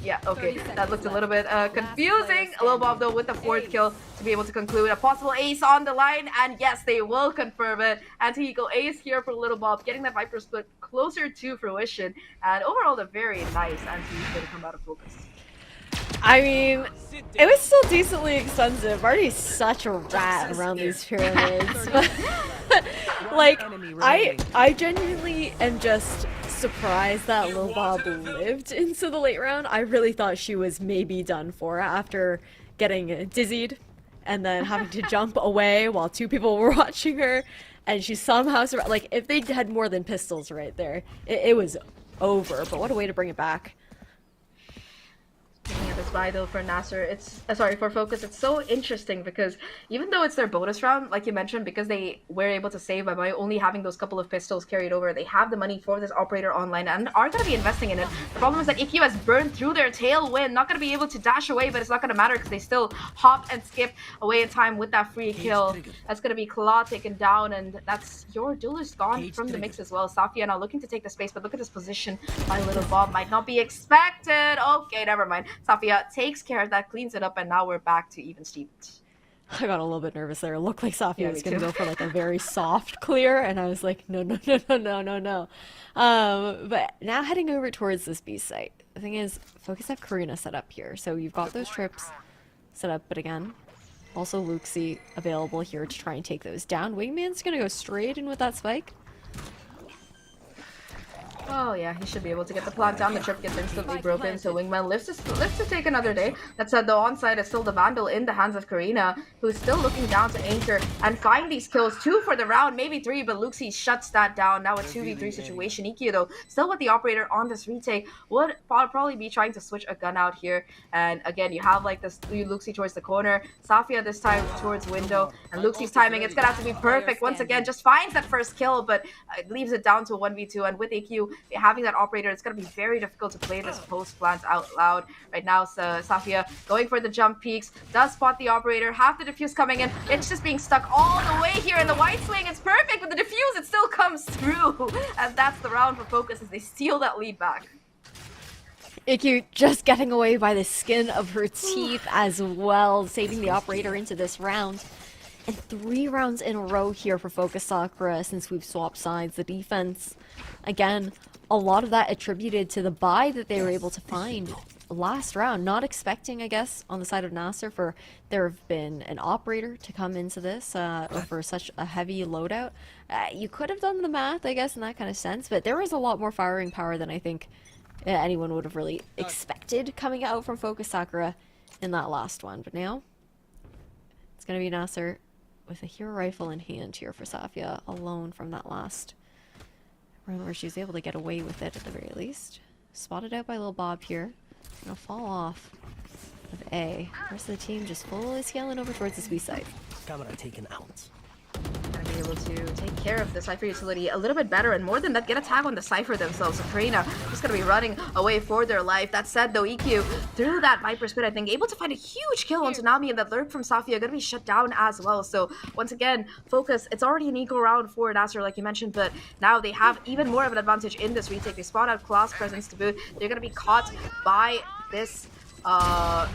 Yeah, okay. That looked a little bit confusing. Little Bob, though, with the 4th kill to be able to conclude. A possible ace on the line, and yes, they will confirm it. Anti-eagle ace here for Little Bob, getting that Viper split closer to fruition, and overall a very nice anti-eagle to come out of Focus. I mean, it was still decently expensive. Marty's such a rat around these pyramids. Like, I genuinely am just surprised that Lil Bob lived into the late round. I really thought she was maybe done for after getting dizzied and then having to jump away while 2 people were watching her. And she somehow survived. Like, if they had more than pistols right there, it was over. But what a way to bring it back. Looking at this buy though for NASR, it's sorry, for Focus, it's so interesting because even though it's their bonus round, like you mentioned, because they were able to save by only having those couple of pistols carried over, they have the money for this operator online and are going to be investing in it. The problem is that EQ has burned through their tailwind, not going to be able to dash away, but it's not going to matter because they still hop and skip away in time with that free kill. That's going to be Claw taken down, and that's your duelist gone from the mix as well. Safia now looking to take the space, but look at this position by Little Bob. Might not be expected. Okay, never mind. Safia takes care of that, cleans it up, and now we're back to even Stevens. I got a little bit nervous there. It looked like Safia was going to go for like a very soft clear, and I was like, no. But now heading over towards this B site. The thing is, Focus have Karina set up here, so you've got those trips set up, but again, also Luxie available here to try and take those down. Wingman's going to go straight in with that spike. Oh yeah, he should be able to get the plant down. The trip gets instantly broken, so Wingman lives to take another day. That said, the onside is still the Vandal in the hands of Karina, who's still looking down to anchor and find these kills. 2 for the round, maybe 3, but Luxie shuts that down. Now a 2v3 situation. EQ though, still with the operator on this retake, would probably be trying to switch a gun out here. And again, you have like this Luxie towards the corner, Safia this time towards window, and Luxie's timing, it's gonna have to be perfect once again. Just finds that first kill, but it leaves it down to 1v2, and with EQ having that operator, it's going to be very difficult to play this post plant out loud right now. So Safia going for the jump peaks, does spot the operator, half the defuse coming in. It's just being stuck all the way here in the white swing. It's perfect, but the defuse, it still comes through, and that's the round for Focus as they steal that lead back. IQ just getting away by the skin of her teeth as well, saving the operator into this round. And 3 rounds in a row here for Focus Sakura since we've swapped sides. The defense, again, a lot of that attributed to the buy that they were able to find last round. Not expecting, I guess, on the side of NASR for there have been an operator to come into this for such a heavy loadout. You could have done the math, I guess, in that kind of sense, but there was a lot more firing power than I think anyone would have really expected coming out from Focus Sakura in that last one. But now, it's going to be NASR with a hero rifle in hand here for Safia, alone from that last round where she was able to get away with it at the very least. Spotted out by Lil Bob here. Gonna fall off of A. The rest of the team just fully scaling over towards this B side. Camera taken out. Gonna be able to take care of the Cypher utility a little bit better, and more than that, get a tag on the Cypher themselves. So Karina just gonna be running away for their life. That said though, EQ through that Viper spit, I think, able to find a huge kill on Tsunami, and that lurk from Safia gonna be shut down as well. So once again, Focus, it's already an equal round for NASR like you mentioned, but now they have even more of an advantage in this retake. They spawn out class presence to boot. They're gonna be caught by this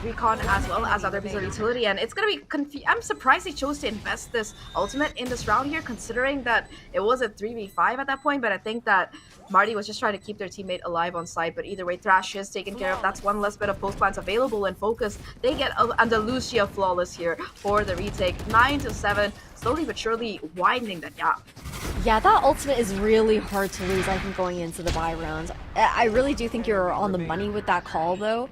recon as well as other pieces of utility, and it's gonna be I'm surprised he chose to invest this ultimate in this round here, considering that it was a 3v5 at that point. But I think that Marty was just trying to keep their teammate alive on site. But either way, Thrash is taken care of. That's one less bit of post plants available, and Focus, they get Andalusia flawless here for the retake. 9-7, slowly but surely widening that gap. Yeah, that ultimate is really hard to lose, I think, going into the buy rounds. I really do think you're on the money with that call, though.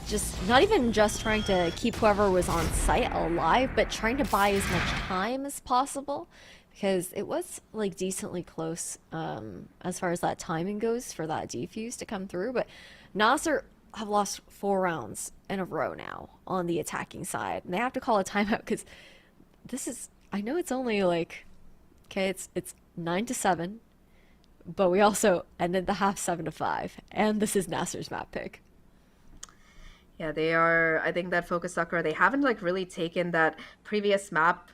Just not even just trying to keep whoever was on site alive, but trying to buy as much time as possible, because it was like decently close as far as that timing goes for that defuse to come through. But NASR have lost 4 rounds in a row now on the attacking side, and they have to call a timeout because this is, I know it's only like, okay, it's 9-7, but we also ended the half 7-5, and this is NASR's map pick. Yeah, they are. I think that Focus Sakura, they haven't like really taken that previous map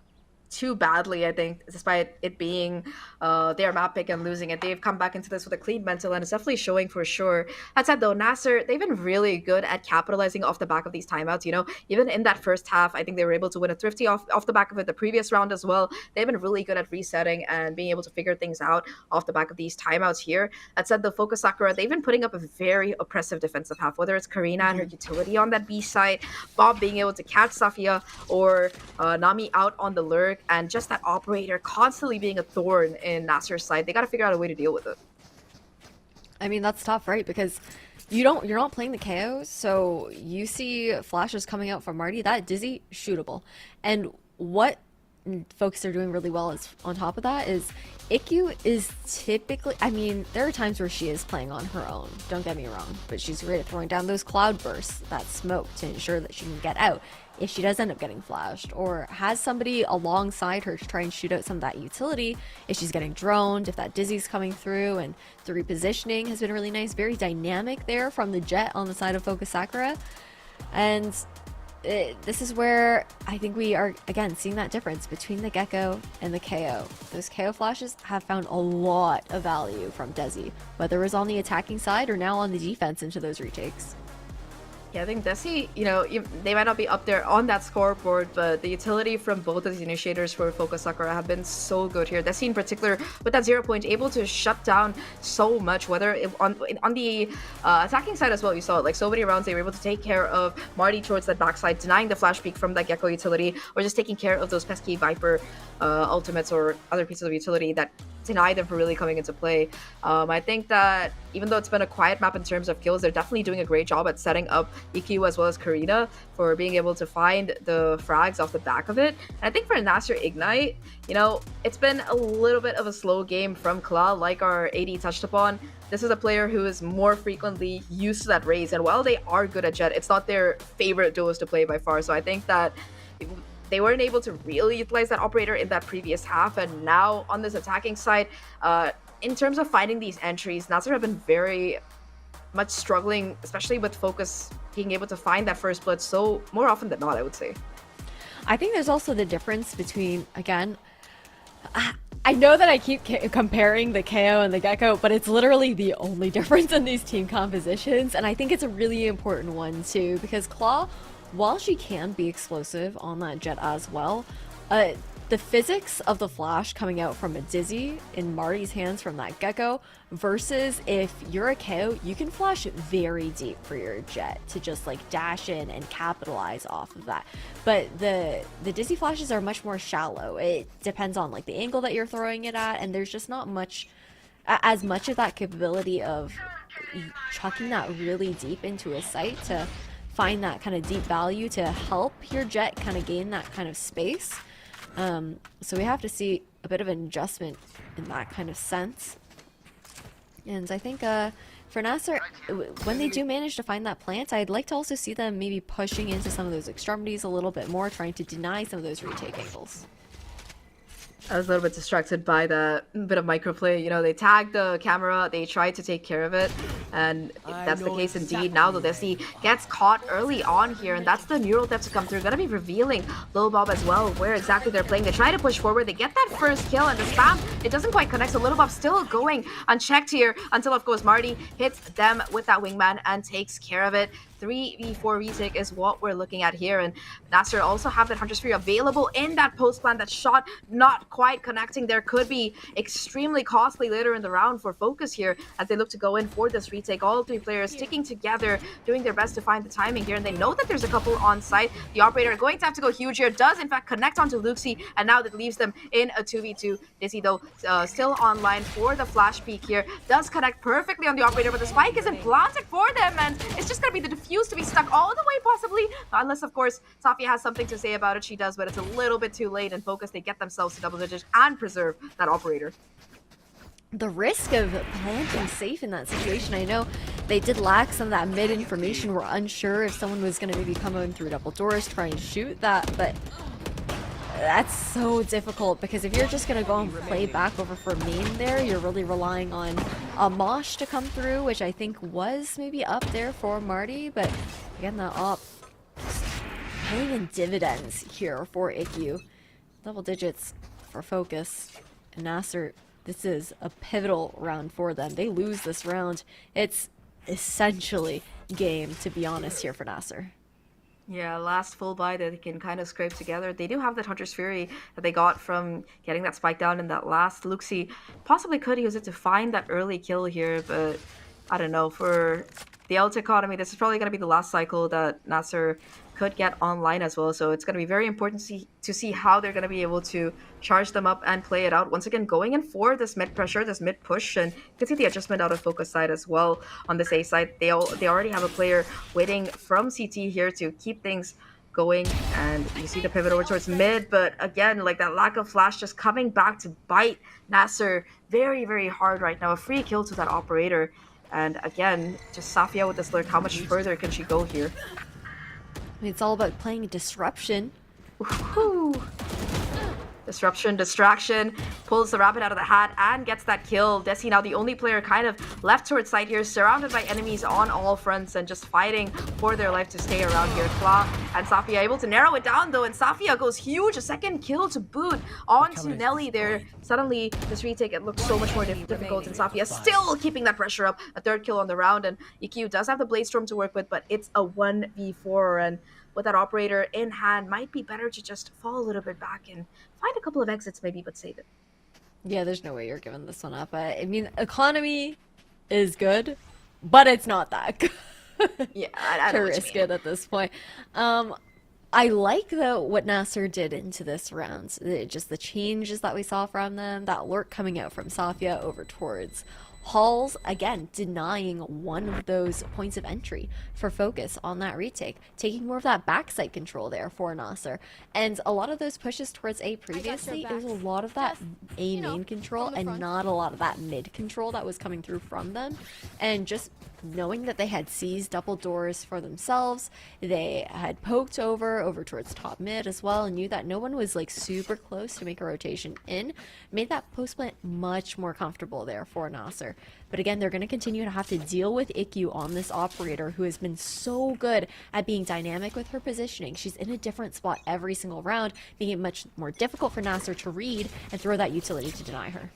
too badly, I think, despite it being their map pick and losing it. They've come back into this with a clean mental, and it's definitely showing for sure. That said, though, NASR, they've been really good at capitalizing off the back of these timeouts. You know, even in that first half, I think they were able to win a thrifty off the back of it the previous round as well. They've been really good at resetting and being able to figure things out off the back of these timeouts here. That said, the Focus Sakura, they've been putting up a very oppressive defensive half, whether it's Karina and her utility on that B side, Bob being able to catch Safia, or Nami out on the lurk, and just that operator constantly being a thorn in NASR's side. They got to figure out a way to deal with it. I mean, that's tough, right? Because you're not playing the KOs, so you see flashes coming out from Marty. That Dizzy, shootable. And what folks are doing really well is, on top of that, is Ikkyu is typically, I mean, there are times where she is playing on her own, don't get me wrong, but she's great at throwing down those cloud bursts, that smoke, to ensure that she can get out if she does end up getting flashed, or has somebody alongside her to try and shoot out some of that utility if she's getting droned, if that Dizzy's coming through. And the repositioning has been really nice, very dynamic there from the Jet on the side of Focus Sakura. And this is where I think we are, again, seeing that difference between the Gecko and the KO. Those KO flashes have found a lot of value from Desi, whether it was on the attacking side or now on the defense into those retakes. Yeah, I think Desi, you know, they might not be up there on that scoreboard, but the utility from both of these initiators for Focus Sakura have been so good here. Desi in particular, with that 0 point, able to shut down so much, whether on the attacking side as well. You saw it, like so many rounds they were able to take care of Marty towards that backside, denying the flash peek from that Gecko utility, or just taking care of those pesky Viper ultimates or other pieces of utility that deny them from really coming into play. I think that even though it's been a quiet map in terms of kills, they're definitely doing a great job at setting up EQ as well as Karina for being able to find the frags off the back of it. And I think for NASR Ignite, you know, it's been a little bit of a slow game from Kla, like our AD touched upon. This is a player who is more frequently used to that raise, and while they are good at Jet, it's not their favorite duos to play by far. So I think that they weren't able to really utilize that operator in that previous half, and now on this attacking side, in terms of finding these entries, NASR have been very much struggling, especially with Focus being able to find that first blood so more often than not, I would say. I think there's also the difference between, again, I know that I keep comparing the KO and the Gecko, but it's literally the only difference in these team compositions, and I think it's a really important one too, because Claw, while she can be explosive on that Jet as well, the physics of the flash coming out from a Dizzy in Marty's hands from that Gecko versus if you're a KO, you can flash very deep for your Jet to just like dash in and capitalize off of that. But the Dizzy flashes are much more shallow. It depends on like the angle that you're throwing it at, and there's just not much as much of that capability of chucking that really deep into a site to find that kind of deep value to help your Jet kind of gain that kind of space. So we have to see a bit of an adjustment in that kind of sense. And I think for NASR, when they do manage to find that plant, I'd like to also see them maybe pushing into some of those extremities a little bit more, trying to deny some of those retake angles. I was a little bit distracted by the bit of microplay. You know, they tagged the camera, they tried to take care of it, and that's the case indeed. Now the Desi gets caught early on here, and that's the neural depth to come through. Gonna be revealing Lil Bob as well, where exactly they're playing. They try to push forward, they get that first kill, and the spam, it doesn't quite connect, so Lil Bob still going unchecked here until, of course, Marty hits them with that wingman and takes care of it. 3v4 retake is what we're looking at here, and NASR also have that Hunter Sphere available in that post plan. That shot not quite connecting there could be extremely costly later in the round for Focus here as they look to go in for this retake. All three players sticking together, doing their best to find the timing here, and they know that there's a couple on site. The operator going to have to go huge here, does in fact connect onto Luxie, and now that leaves them in a 2v2. Dizzy though still online for the flash peek here, does connect perfectly on the operator, but the spike isn't planted for them, and it's just gonna be the diffuse to be stuck all the way possibly, unless of course Safia has something to say about it. She does, but it's a little bit too late, and Focus, they get themselves to double digits and preserve that operator. The risk of planting safe in that situation, I know they did lack some of that mid information. We're unsure if someone was going to maybe come in through double doors, try and shoot that, but that's so difficult because if you're just gonna go and play back over for main there, you're really relying on a Mosh to come through, which I think was maybe up there for Marty, but again, the op paying in dividends here for IQ. Double digits for Focus and NASR. This is a pivotal round for them. They lose this round, it's essentially game, to be honest, here for NASR. Yeah, last full buy that they can kind of scrape together. They do have that Hunter's Fury that they got from getting that spike down in that last. Luxi possibly could use it to find that early kill here, but I don't know. For the ult economy, this is probably going to be the last cycle that NASR could get online as well. So it's going to be very important to see how they're going to be able to charge them up and play it out. Once again, going in for this mid pressure, this mid push, and you can see the adjustment out of Focus side as well. On this A side, they already have a player waiting from CT here to keep things going, and you see the pivot over towards mid, but again, like that lack of flash just coming back to bite NASR very, very hard right now. A free kill to that operator, and again, just Safia with this lurk. How much further can she go here? It's all about playing disruption. Woohoo! Disruption, distraction, pulls the rabbit out of the hat and gets that kill. Desi now the only player kind of left towards side here, surrounded by enemies on all fronts and just fighting for their life to stay around here. Kla and Safia able to narrow it down though, and Safia goes huge, a second kill to boot onto Nelly there. Suddenly this retake, it looks so much more difficult, and Safia still keeping that pressure up. A third kill on the round, and EQ does have the Blade Storm to work with, but it's a 1v4, and with that operator in hand, might be better to just fall a little bit back and find a couple of exits maybe, but save it. Yeah, there's no way you're giving this one up. I mean, economy is good, but it's not that good. Yeah, I to know what you risk mean. it at this point. I like though what NASR did into this round. Just the changes that we saw from them, that lurk coming out from Safia over towards Halls, again, denying one of those points of entry for Focus on that retake, taking more of that backside control there for NASR. And a lot of those pushes towards A previously, it was a lot of that A main control and not a lot of that mid control that was coming through from them. And just knowing that they had seized double doors for themselves, they had poked over towards top mid as well, and knew that no one was like super close to make a rotation in, made that post plant much more comfortable there for NASR. But again, they're going to continue to have to deal with IQ on this operator who has been so good at being dynamic with her positioning. She's in a different spot every single round, making it much more difficult for NASR to read and throw that utility to deny her.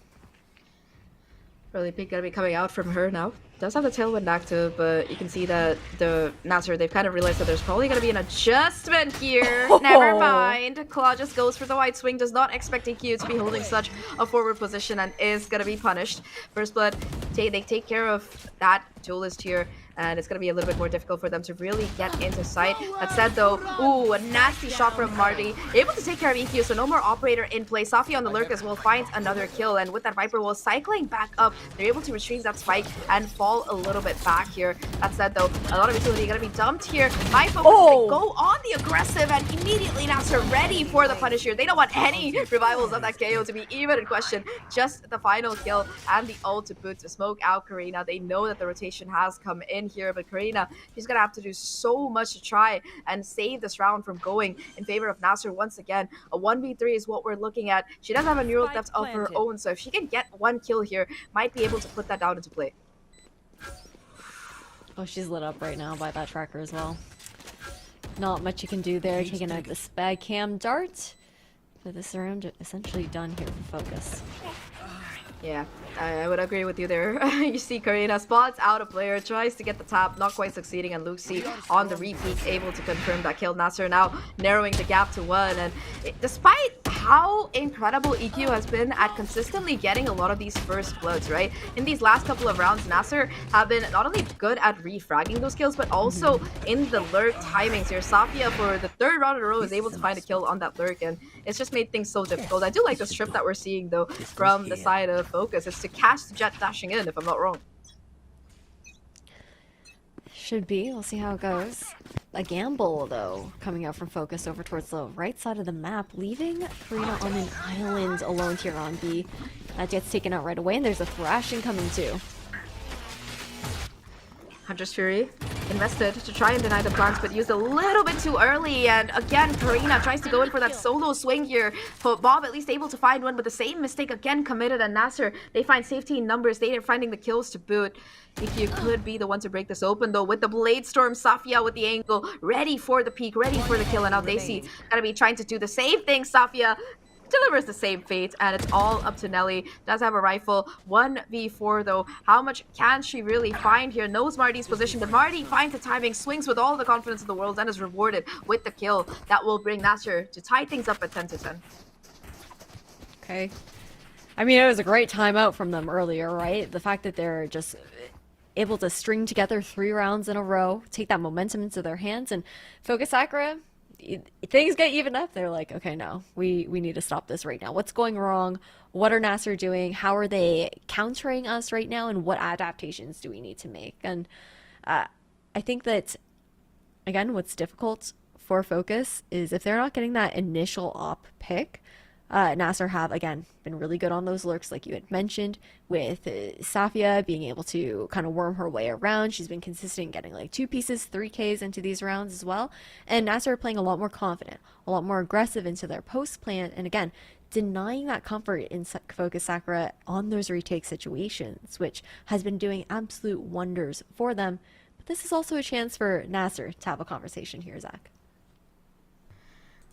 Really big gonna be coming out from her now. Does have the tailwind active, but you can see that the NASR, they've kind of realized that there's probably gonna be an adjustment here. Never mind. Claw just goes for the wide swing, does not expect EQ to be holding such a forward position and is gonna be punished. First blood, they take care of that duelist here, and it's going to be a little bit more difficult for them to really get into sight. That said though, ooh, a nasty shot from Marty, able to take care of EQ, so no more operator in play. Safi on the lurk as well finds another kill, and with that Viper wall cycling back up, they're able to retrieve that spike and fall a little bit back here. That said though, a lot of utility going to be dumped here. My Focus, they go on the aggressive, and immediately NASR ready for the punish here. They don't want any revivals of that KO to be even in question. Just the final kill and the ult to boot to smoke out Karina. They know that the rotation has come in here, but Karina, she's gonna have to do so much to try and save this round from going in favor of NASR once again. A 1v3 is what we're looking at. She does have a neural depth of her own, so if she can get one kill here, might be able to put that down into play. Oh, she's lit up right now by that tracker as well. Not much you can do there, taking out the spag cam dart. But this round essentially done here for Focus. Yeah, I would agree with you there. You see Karina spots out a player, tries to get the tap, not quite succeeding, and Luxi on the repeat able to confirm that kill. NASR now narrowing the gap to 1, and despite how incredible EQ has been at consistently getting a lot of these first bloods, right? In these last couple of rounds, NASR have been not only good at refragging those kills, but also in the lurk timings here. Safia, for the third round in a row, is able to find a kill on that lurk, and it's just made things so difficult. I do like the strip that we're seeing, though, from the side of Focus. It's to catch the Jet dashing in, if I'm not wrong. Should be. We'll see how it goes. A gamble, though, coming out from Focus over towards the right side of the map, leaving Karina on an island alone here on B. That gets taken out right away, and there's a thrashing coming too. Hunter's Fury invested to try and deny the plants, but used a little bit too early. And again, Karina tries to go in for that solo swing here. But Bob at least able to find one, but the same mistake again committed. And NASR, they find safety in numbers. They are finding the kills to boot. EQ could be the one to break this open though with the Blade Storm. Safia with the angle, ready for the peek, ready for the kill. And now Daisy gonna be trying to do the same thing. Safia delivers the same fate, and it's all up to Nelly. Does have a rifle, 1v4 though. How much can she really find here? Knows Marty's position, but Marty finds the timing, swings with all the confidence in the world, and is rewarded with the kill. That will bring NASR to tie things up at 10-10. Okay. I mean, it was a great timeout from them earlier, right? The fact that they're just able to string together 3 rounds in a row, take that momentum into their hands, and FOKUS Sakura, things get evened up. They're like, okay, no, we need to stop this right now. What's going wrong? What are NASR doing? How are they countering us right now? And what adaptations do we need to make? And I think that, again, what's difficult for FOKUS is if they're not getting that initial op pick, NASR have, again, been really good on those lurks, like you had mentioned, with Safia being able to kind of worm her way around. She's been consistent getting like 2 pieces, 3Ks into these rounds as well. And NASR are playing a lot more confident, a lot more aggressive into their post plan. And again, denying that comfort in FOKUS Sakura on those retake situations, which has been doing absolute wonders for them. But this is also a chance for NASR to have a conversation here, Zach.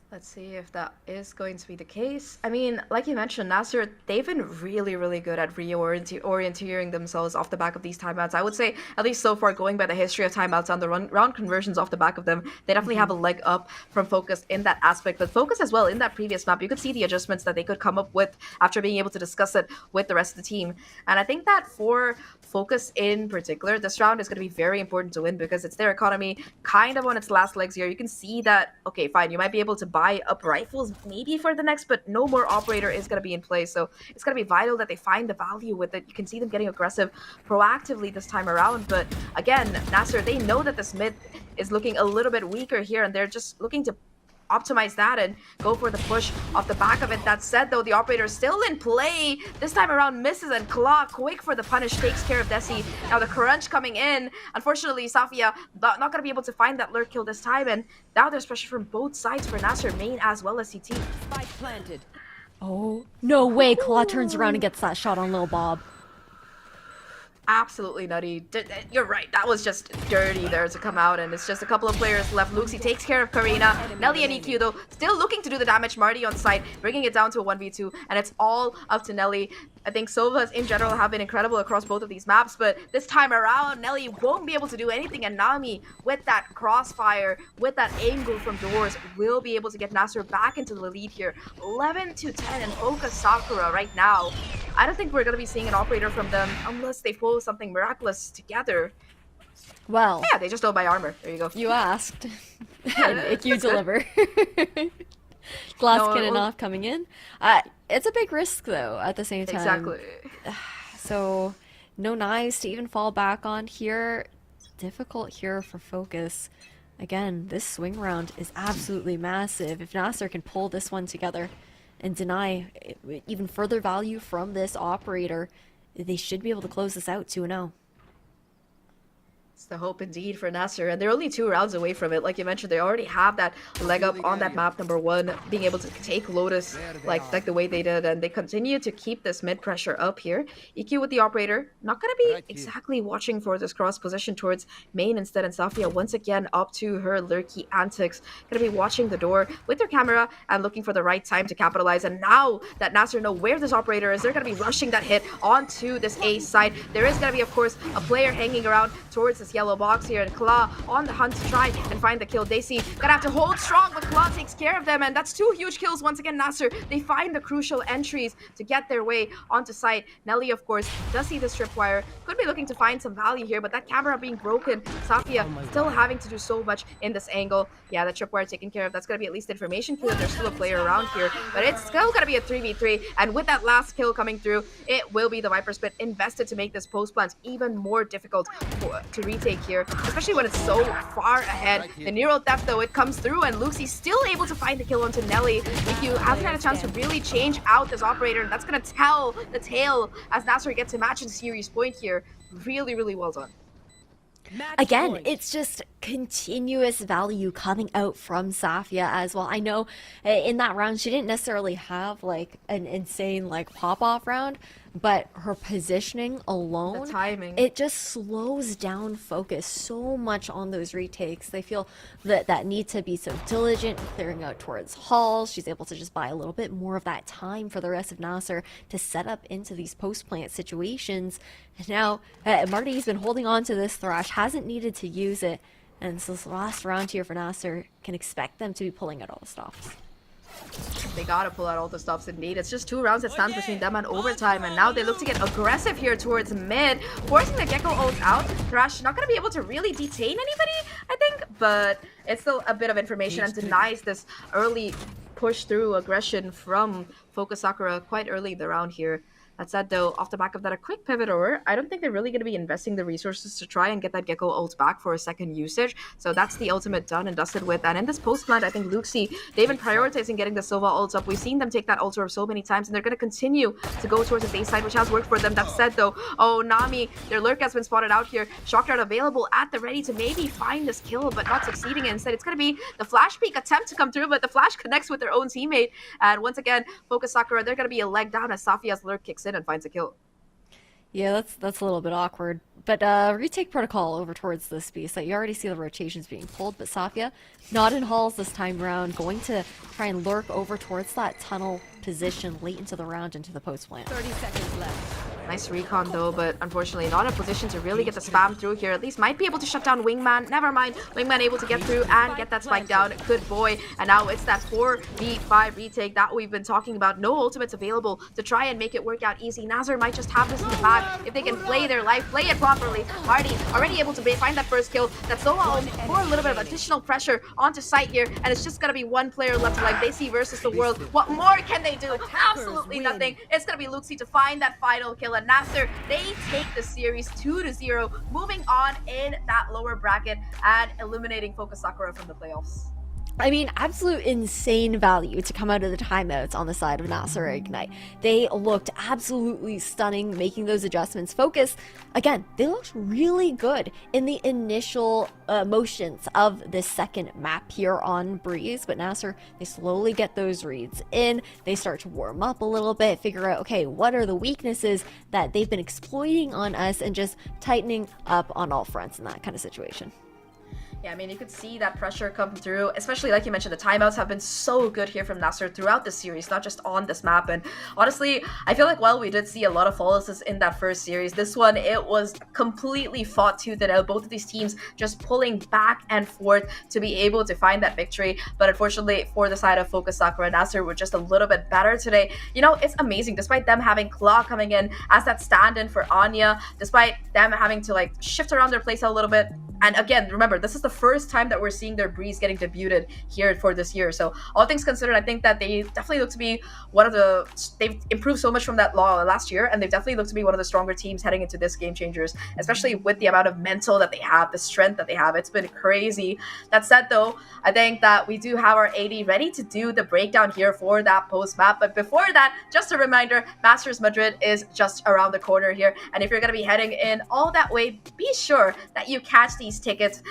Let's see if that is going to be the case. I mean, like you mentioned, NASR, they've been really, really good at reorienting themselves off the back of these timeouts. I would say, at least so far, going by the history of timeouts and the round conversions off the back of them, they definitely have a leg up from FOKUS in that aspect. But FOKUS as well, in that previous map, you could see the adjustments that they could come up with after being able to discuss it with the rest of the team. And I think that for FOKUS in particular, this round is going to be very important to win because it's their economy kind of on its last legs here. You can see that, okay, fine, you might be able to buy up rifles maybe for the next, but no more operator is going to be in place. So it's going to be vital that they find the value with it. You can see them getting aggressive proactively this time around. But again, NASR, they know that this mid is looking a little bit weaker here, and they're just looking to optimize that and go for the push off the back of it. That said, though, the operator is still in play. This time around misses, and Claw, quick for the punish, takes care of Desi. Now the crunch coming in. Unfortunately, Safia not going to be able to find that lurk kill this time, and now there's pressure from both sides for NASR, main as well as CT. Spike planted. Oh, no way. Claw turns around and gets that shot on Lil Bob. Absolutely nutty. You're right. That was just dirty there to come out, and it's just a couple of players left. Luxie takes care of Karina. Nelly and EQ, though, still looking to do the damage. Marty on site, bringing it down to a 1v2, and it's all up to Nelly. I think Sovas in general have been incredible across both of these maps, but this time around, Nelly won't be able to do anything, and Nami, with that crossfire, with that angle from doors, will be able to get NASR back into the lead here. 11-10, and FOKUS Sakura right now. I don't think we're going to be seeing an operator from them unless they pull something miraculous together. Well, yeah, they just stole my armor. There you go. You asked. And you deliver. Glass cannon off coming in. It's a big risk, though, at the same time. Exactly. So, no knives to even fall back on here. Difficult here for FOKUS. Again, this swing round is absolutely massive. If NASR can pull this one together and deny even further value from this operator, they should be able to close this out 2-0. It's the hope indeed for NASR, and they're only 2 rounds away from it. Like you mentioned, they already have that leg up on that map, number 1, being able to take Lotus like the way they did, and they continue to keep this mid pressure up here. EQ with the operator, not going to be exactly watching for this cross position towards main instead, and Safia once again up to her lurky antics, going to be watching the door with their camera and looking for the right time to capitalize. And now that NASR know where this operator is, they're going to be rushing that hit onto this A side. There is going to be, of course, a player hanging around towards this yellow box here, and Claw on the hunt to try and find the kill. Daisy gonna have to hold strong, but Claw takes care of them, and that's 2 huge kills once again. NASR, they find the crucial entries to get their way onto site. Nelly, of course, does see the tripwire, could be looking to find some value here, but that camera being broken, Safia still having to do so much in this angle. Yeah, the tripwire taken care of. That's gonna be at least information clear. There's still a player around here, but it's still gonna be a 3v3, and with that last kill coming through, it will be the Viper Spit invested to make this post plant even more difficult to retake here, especially when it's so far ahead. The neural theft, though, it comes through, and Lucy's still able to find the kill onto Nelly. EQ hasn't had a chance to really change out this operator, and that's going to tell the tale as NASR gets a match in series point here. Really, really well done. Again, it's just continuous value coming out from Safia as well. I know in that round she didn't necessarily have like an insane like pop-off round, but her positioning alone, The timing. it just slows down focus so much on those retakes. They feel that need to be so diligent, clearing out towards halls. She's able to just buy a little bit more of that time for the rest of NASR to set up into these post-plant situations. And now Marty's been holding on to this Thrash, hasn't needed to use it. And so this last round here for NASR, can expect them to be pulling out all the stops. They gotta pull out all the stops indeed. It's just 2 rounds that stands between them and overtime, and now they look to get aggressive here towards mid, forcing the Gecko ult out. Thrash not gonna be able to really detain anybody, I think, but it's still a bit of information and denies this early push through aggression from Focus Sakura quite early in the round here. That said, though, off the back of that, a quick pivot over. I don't think they're really going to be investing the resources to try and get that Gecko ult back for a second usage. So that's the ultimate done and dusted with. And in this post-plant, I think Luxi, they've been prioritizing getting the Sova ult up. We've seen them take that ult orb so many times, and they're going to continue to go towards the base side, which has worked for them. That said, though, oh, Nami, their lurk has been spotted out here. Shock Dart available at the ready to maybe find this kill, but not succeeding. Instead, it's going to be the Flash Peek attempt to come through, but the Flash connects with their own teammate. And once again, Focus Sakura, they're going to be a leg down as Safia's lurk kicks in and finds a kill. Yeah, that's a little bit awkward. But retake protocol over towards this beast. Like, you already see the rotations being pulled, but Safia not in halls this time round, going to try and lurk over towards that tunnel position late into the round into the post plant. 30 seconds left. Nice recon though, but unfortunately not in a position to really get the spam through here. At least might be able to shut down Wingman. Never mind. Wingman able to get through and get that spike down. Good boy. And now it's that 4v5 retake that we've been talking about. No ultimates available to try and make it work out easy. NASR might just have this in the bag if they can play their life, play it properly. Marty already able to find that first kill. That's so for a little bit of additional pressure onto site here, and it's just gonna be one player left alive. They see versus the world. What more can they do? Absolutely nothing. It's gonna be Luxi to find that final kill, and NASR, they take the series 2-0, moving on in that lower bracket and eliminating Focus Sakura from the playoffs. I mean, absolute insane value to come out of the timeouts on the side of NASR Ignite. They looked absolutely stunning making those adjustments. Focus, again, they looked really good in the initial motions of this second map here on Breeze, but NASR, they slowly get those reads in. They start to warm up a little bit, figure out, okay, what are the weaknesses that they've been exploiting on us, and just tightening up on all fronts in that kind of situation. Yeah, I mean, you could see that pressure come through, especially like you mentioned, the timeouts have been so good here from NASR throughout the series, not just on this map. And honestly, I feel like while we did see a lot of flawlesses in that first series, this one, it was completely fought tooth and nail. Both of these teams just pulling back and forth to be able to find that victory. But unfortunately, for the side of Focus Sakura, NASR were just a little bit better today. You know, it's amazing, despite them having Claw coming in as that stand-in for Anya, despite them having to like shift around their playstyle a little bit. And again, remember, this is the first time that we're seeing their Breeze getting debuted here for this year. So all things considered, I think that they definitely look to be one of the... They've improved so much from that last year, and they've definitely looked to be one of the stronger teams heading into this Game Changers, especially with the amount of mental that they have, the strength that they have. It's been crazy. That said, though, I think that we do have our AD ready to do the breakdown here for that post-map. But before that, just a reminder, Masters Madrid is just around the corner here. And if you're going to be heading in all that way, be sure that you catch these tickets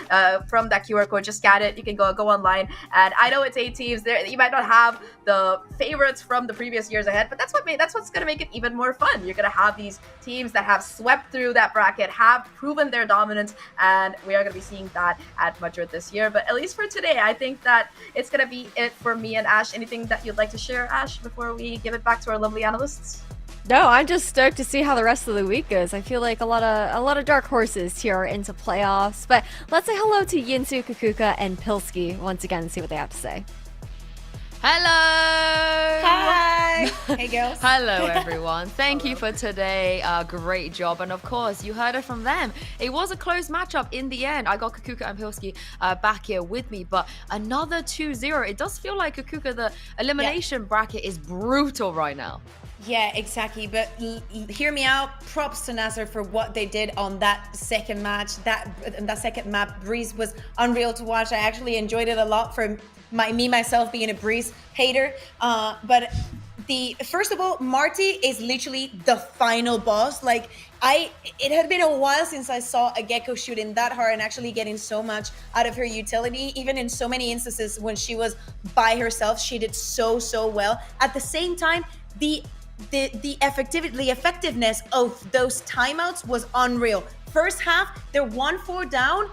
from that QR code. Just scan it. You can go online. And I know it's 8 teams there. You might not have the favorites from the previous years ahead, but that's what's going to make it even more fun. You're going to have these teams that have swept through that bracket, have proven their dominance, and we are going to be seeing that at Madrid this year. But at least for today, I think that it's going to be it for me and Ash. Anything that you'd like to share, Ash, before we give it back to our lovely analysts? No, I'm just stoked to see how the rest of the week goes. I feel like a lot of dark horses here are into playoffs. But let's say hello to Yinsu, Kukuka, and Pilski once again and see what they have to say. Hello! Hi! Hey, girls. Hello, everyone. Thank you for today. Great job. And of course, you heard it from them. It was a close matchup in the end. I got Kukuka and Pilski back here with me, but another 2-0. It does feel like Kukuka, the elimination bracket is brutal right now. Yeah, exactly. But hear me out. Props to NASR for what they did on that second match. That second map, Breeze was unreal to watch. I actually enjoyed it a lot for myself being a Breeze hater. But First of all, Marty is literally the final boss. Like it had been a while since I saw a Gecko shooting that hard and actually getting so much out of her utility. Even in so many instances when she was by herself, she did so well. At the same time, the effectiveness of those timeouts was unreal. First half, they're 1-4 down.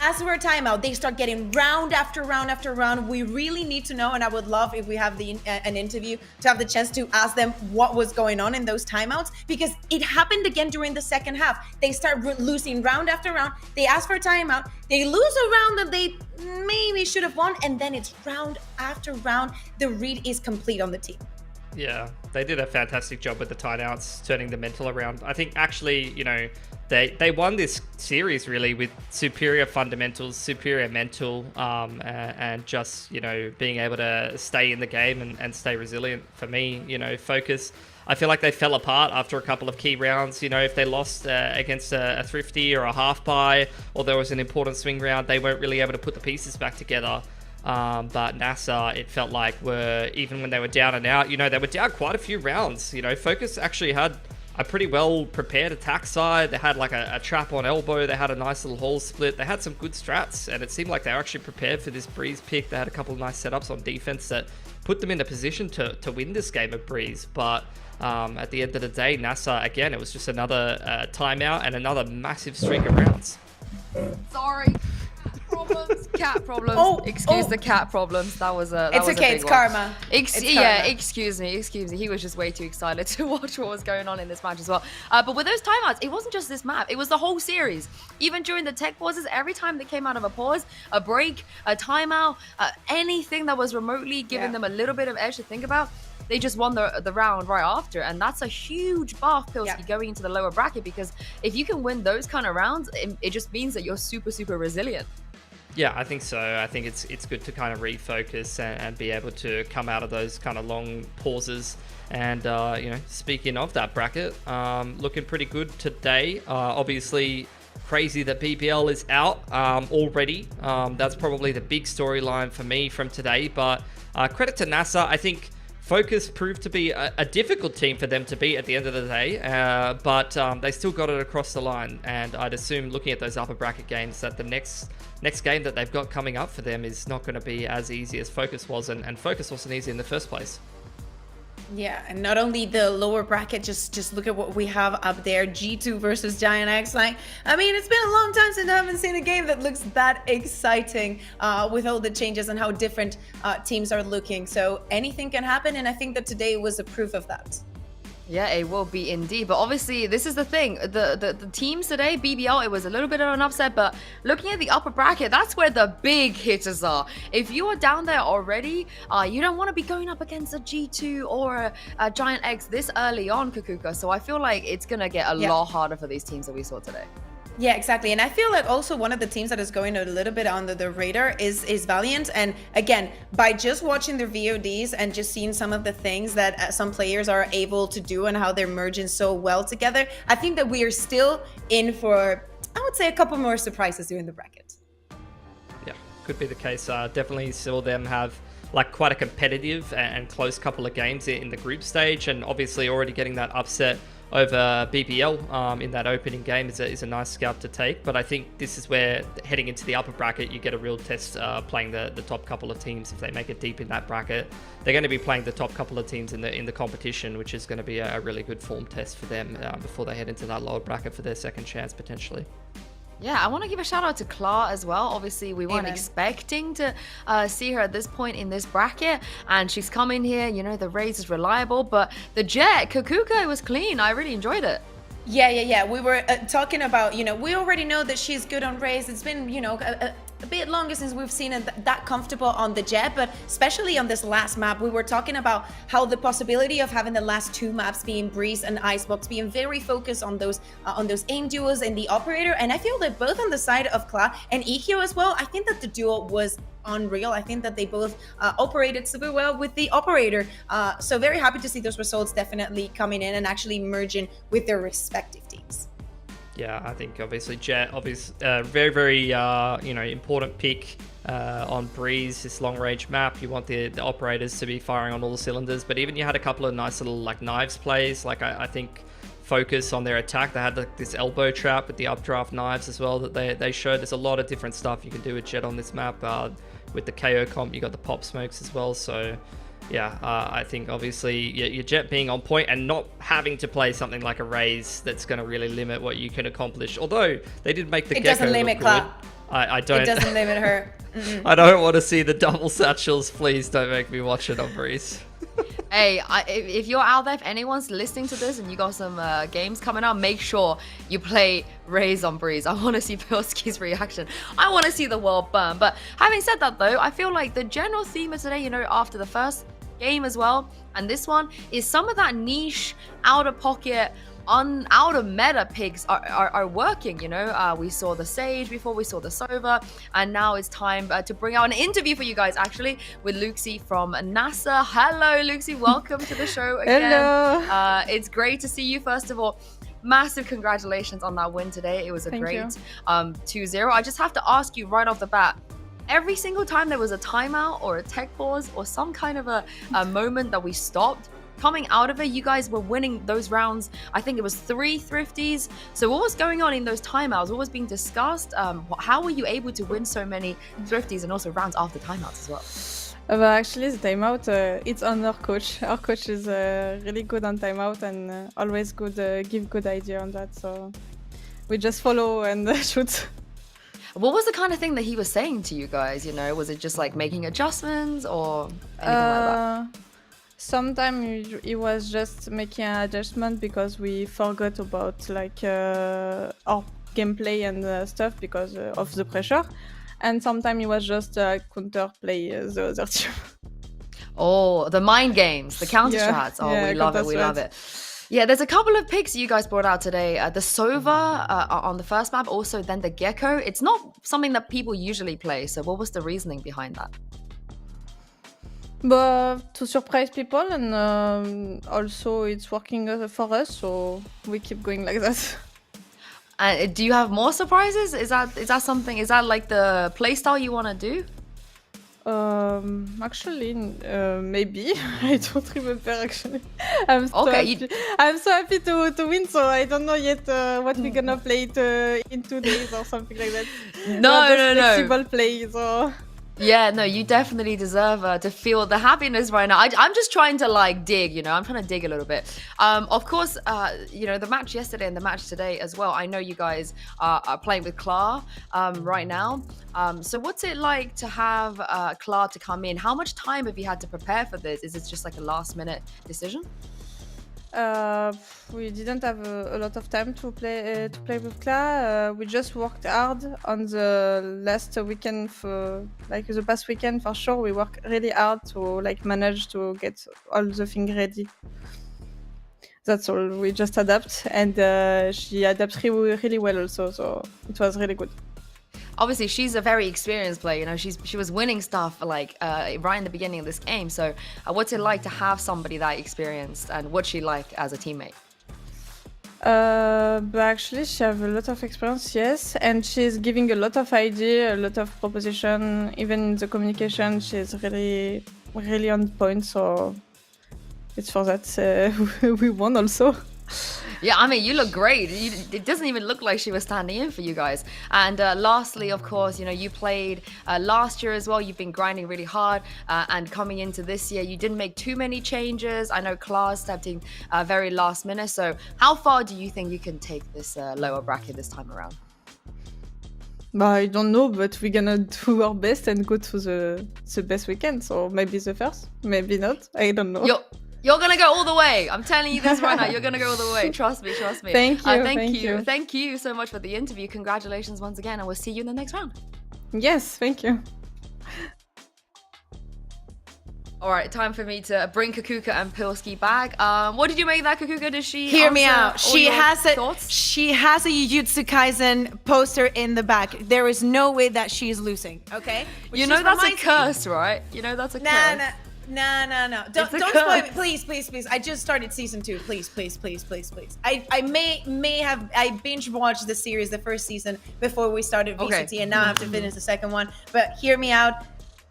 As for a timeout, they start getting round after round after round. We really need to know, and I would love if we have an interview to have the chance to ask them what was going on in those timeouts, because it happened again during the second half. They start losing round after round. They ask for a timeout. They lose a round that they maybe should have won, and then it's round after round. The read is complete on the team. Yeah, they did a fantastic job with the timeouts, turning the mental around. I think actually, you know, they won this series really with superior fundamentals, superior mental, and just, you know, being able to stay in the game and stay resilient. For me, you know, Focus, I feel like they fell apart after a couple of key rounds. You know, if they lost against a Thrifty or a half buy, or there was an important swing round, they weren't really able to put the pieces back together. But NASR, it felt like, were, even when they were down and out, you know, they were down quite a few rounds. You know, Focus actually had a pretty well prepared attack side. They had like a trap on elbow. They had a nice little hall split. They had some good strats, and it seemed like they were actually prepared for this Breeze pick. They had a couple of nice setups on defense that put them in a position to win this game of Breeze. But at the end of the day, NASR, again, it was just another timeout and another massive streak of rounds. Sorry. Cat problems. Excuse the cat problems. That was a. It's okay. It's karma. Yeah. Excuse me. He was just way too excited to watch what was going on in this match as well. But with those timeouts, it wasn't just this map. It was the whole series. Even during the tech pauses, every time they came out of a pause, a break, a timeout, anything that was remotely giving them a little bit of edge to think about, they just won the round right after. And that's a huge buff, Pilsky, going into the lower bracket, because if you can win those kind of rounds, it just means that you're super resilient. Yeah, I think so. I think it's good to kind of refocus and be able to come out of those kind of long pauses. And, you know, speaking of that bracket, looking pretty good today. Obviously, crazy that BBL is out already. That's probably the big storyline for me from today. But credit to NASR. I think FOKUS proved to be a difficult team for them to beat at the end of the day, but they still got it across the line. And I'd assume, looking at those upper bracket games, that the next game that they've got coming up for them is not going to be as easy as FOKUS was, and FOKUS wasn't easy in the first place. Yeah, and not only the lower bracket, just look at what we have up there. G2 versus Giant X. Like, I mean, it's been a long time since I haven't seen a game that looks that exciting with all the changes and how different teams are looking. So anything can happen, and I think that today was a proof of that. Yeah, it will be indeed. But obviously, this is the thing. The teams today, BBL, it was a little bit of an upset. But looking at the upper bracket, that's where the big hitters are. If you are down there already, you don't want to be going up against a G2 or a Giant X this early on, Kakuka. So I feel like it's going to get a lot harder for these teams that we saw today. Yeah, exactly. And I feel like also one of the teams that is going a little bit under the radar is Valiant. And again, by just watching their VODs and just seeing some of the things that some players are able to do and how they're merging so well together, I think that we are still in for, I would say, a couple more surprises during the bracket. Yeah, could be the case. Definitely saw them have like quite a competitive and close couple of games in the group stage, and obviously already getting that upset over BBL in that opening game is a nice scalp to take. But I think this is where, heading into the upper bracket, you get a real test playing the top couple of teams. If they make it deep in that bracket, they're going to be playing the top couple of teams in the competition, which is going to be a really good form test for them before they head into that lower bracket for their second chance potentially. Yeah, I want to give a shout out to Klar as well. Obviously, we weren't expecting to see her at this point in this bracket, and she's come in here. You know, the Raze is reliable, but the Jet, Kakuka, was clean. I really enjoyed it. Yeah. We were talking about, you know, we already know that she's good on Raze. It's been, you know, a bit longer since we've seen it that comfortable on the Jet, but especially on this last map, we were talking about how the possibility of having the last two maps being Breeze and Icebox being very focused on those aim duos and the operator. And I feel that both on the side of Kla and EQ as well, I think that the duo was unreal. I think that they both operated super well with the operator. So very happy to see those results definitely coming in and actually merging with their respective teams. Yeah, I think obviously Jet, very, very, you know, important pick on Breeze, this long-range map. You want the operators to be firing on all the cylinders, but even you had a couple of nice little like knives plays. Like I think Focus on their attack, they had like this elbow trap with the updraft knives as well that they showed. There's a lot of different stuff you can do with Jet on this map. With the KO comp, you got the pop smokes as well. So yeah, I think obviously your Jet being on point and not having to play something like a Raze that's going to really limit what you can accomplish. Although they did make the It Gecko doesn't limit look Cloud. good. I don't. It doesn't limit her. Mm-mm. I don't want to see the double satchels. Please don't make me watch it on Breeze. Hey, if you're out there, if anyone's listening to this and you got some games coming out, make sure you play Raze on Breeze. I want to see Pilski's reaction. I want to see the world burn. But having said that, though, I feel like the general theme of today, you know, after the first game as well, and this one, is some of that niche, out-of-pocket, out of meta picks are working, you know. We saw the Sage before, we saw the Sova, and now it's time to bring out an interview for you guys, actually, with Luxie from NASR. Hello, Luxie, welcome to the show again. Hello. It's great to see you, first of all. Massive congratulations on that win today. It was a great 2-0. I just have to ask you right off the bat, every single time there was a timeout or a tech pause or some kind of a moment that we stopped, coming out of it, you guys were winning those rounds. I think it was 3 thrifties. So what was going on in those timeouts? What was being discussed? How were you able to win so many thrifties and also rounds after timeouts as well? Actually, the timeout, it's on our coach. Our coach is really good on timeout and always good, give good idea on that. So we just follow and shoot. What was the kind of thing that he was saying to you guys? You know, was it just like making adjustments or anything like that? Sometimes he was just making an adjustment because we forgot about like our gameplay and stuff because of the pressure, and sometimes he was just counter play the other team. Oh, the mind games, the counter strats. Oh, we love it. We love it. Yeah, there's a couple of picks you guys brought out today. The Sova on the first map, also then the Gecko. It's not something that people usually play. So what was the reasoning behind that? But to surprise people, and also it's working for us, so we keep going like that. Do you have more surprises? Is that something? Is that like the playstyle you want to do? Actually, maybe. I don't remember actually. I'm so happy to win, so I don't know yet what we're gonna play in 2 days or something like that. No. Flexible play, so. Yeah, no, you definitely deserve to feel the happiness right now. I'm just trying to like dig, you know, I'm trying to dig a little bit. Of course, you know, the match yesterday and the match today as well. I know you guys are playing with Klar right now. So what's it like to have Klar to come in? How much time have you had to prepare for this? Is it just like a last minute decision? We didn't have a lot of time to play with Klar. We just worked hard on the last weekend, for like the past weekend for sure. We worked really hard to like manage to get all the things ready. That's all. We just adapt, and she adapts really well also. So it was really good. Obviously, she's a very experienced player. You know, she was winning stuff like right in the beginning of this game. So, what's it like to have somebody that experienced, and what's she like as a teammate? But actually, she has a lot of experience, yes, and she's giving a lot of idea, a lot of proposition. Even in the communication, she's really, really on point. So, it's for that we won also. Yeah, I mean, you look great. It doesn't even look like she was standing in for you guys. And lastly, of course, you know, you played last year as well. You've been grinding really hard. And coming into this year, you didn't make too many changes. I know Klar stepped in very last minute. So how far do you think you can take this lower bracket this time around? I don't know, but we're gonna do our best and go to the best weekend. So maybe the first, maybe not. I don't know. You're gonna go all the way. I'm telling you this right now. You're gonna go all the way. Trust me. Thank you. Thank you so much for the interview. Congratulations once again, and we'll see you in the next round. Yes, thank you. All right, time for me to bring Kakuka and Pilski back. What did you make of that, Kakuka? Did she hear me out? She has a Jujutsu Kaisen poster in the back. There is no way that she is losing. Okay, you know that's a curse, right? You know that's a curse. No. Don't spoil me. Please. I just started season 2. Please. I may have binge watched the series, the first season, before we started VCT, and now I have to finish the second one. But hear me out.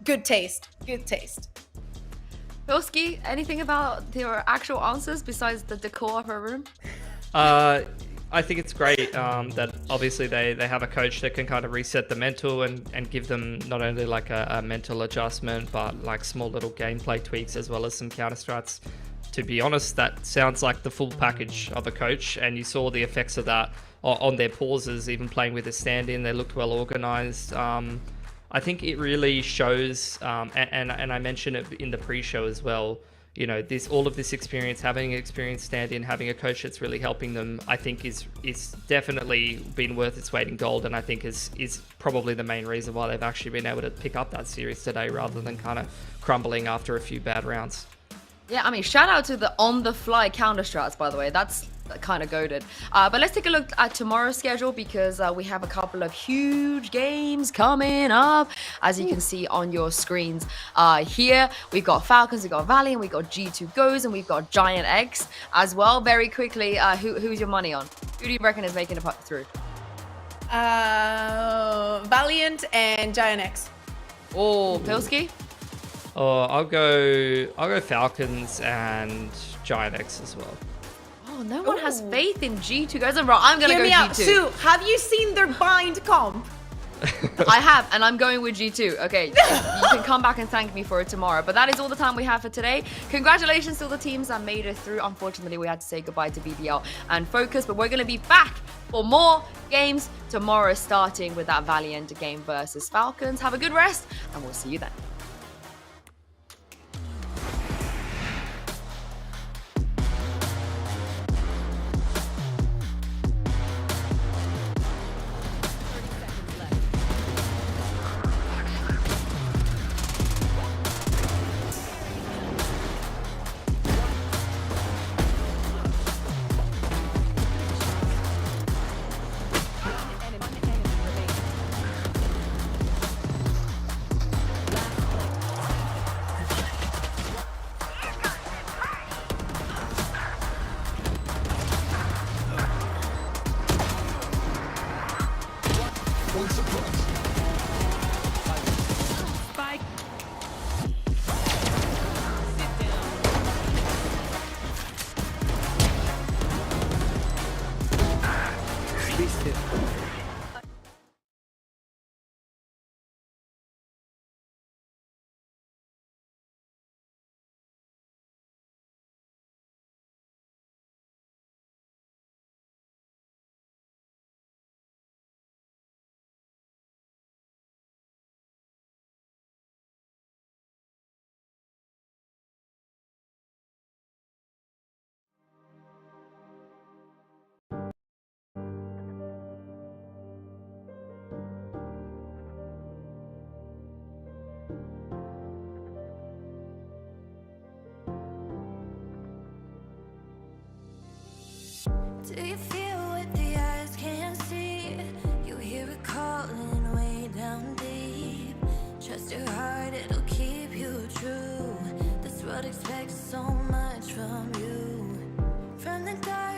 Good taste. Pilski, anything about your actual answers besides the decor of her room? I think it's great that obviously they have a coach that can kind of reset the mental and give them not only like a mental adjustment, but like small little gameplay tweaks as well as some counter strats. To be honest, that sounds like the full package of a coach, and you saw the effects of that on their pauses, even playing with a stand-in. They looked well organized. I think it really shows, and I mentioned it in the pre-show as well, you know, all of this experience, having an experienced stand-in, having a coach that's really helping them, I think is definitely been worth its weight in gold, and I think is probably the main reason why they've actually been able to pick up that series today rather than kind of crumbling after a few bad rounds. Yeah, I mean, shout out to the on-the-fly counter strats, by the way. That's kind of goated. But let's take a look at tomorrow's schedule, because we have a couple of huge games coming up, as you can see on your screens here. We've got Falcons, we've got Valiant, we've got G2 Goes, and we've got Giant X as well. Very quickly, who's your money on? Who do you reckon is making it through? Valiant and Giant X. Oh, Pilski? Oh, I'll go Falcons and Giant X as well. Oh, no one has faith in G2 Goes. I'm gonna go Hear me out. G2. Sue, have you seen their bind comp? I have, and I'm going with G2. Okay, you can come back and thank me for it tomorrow. But that is all the time we have for today. Congratulations to all the teams that made it through. Unfortunately, we had to say goodbye to BBL and Focus, but we're going to be back for more games tomorrow, starting with that Valiant game versus Falcons. Have a good rest, and we'll see you then. Do you feel what the eyes can't see? You hear it calling way down deep. Trust your heart, it'll keep you true. This world expects so much from you. From the dark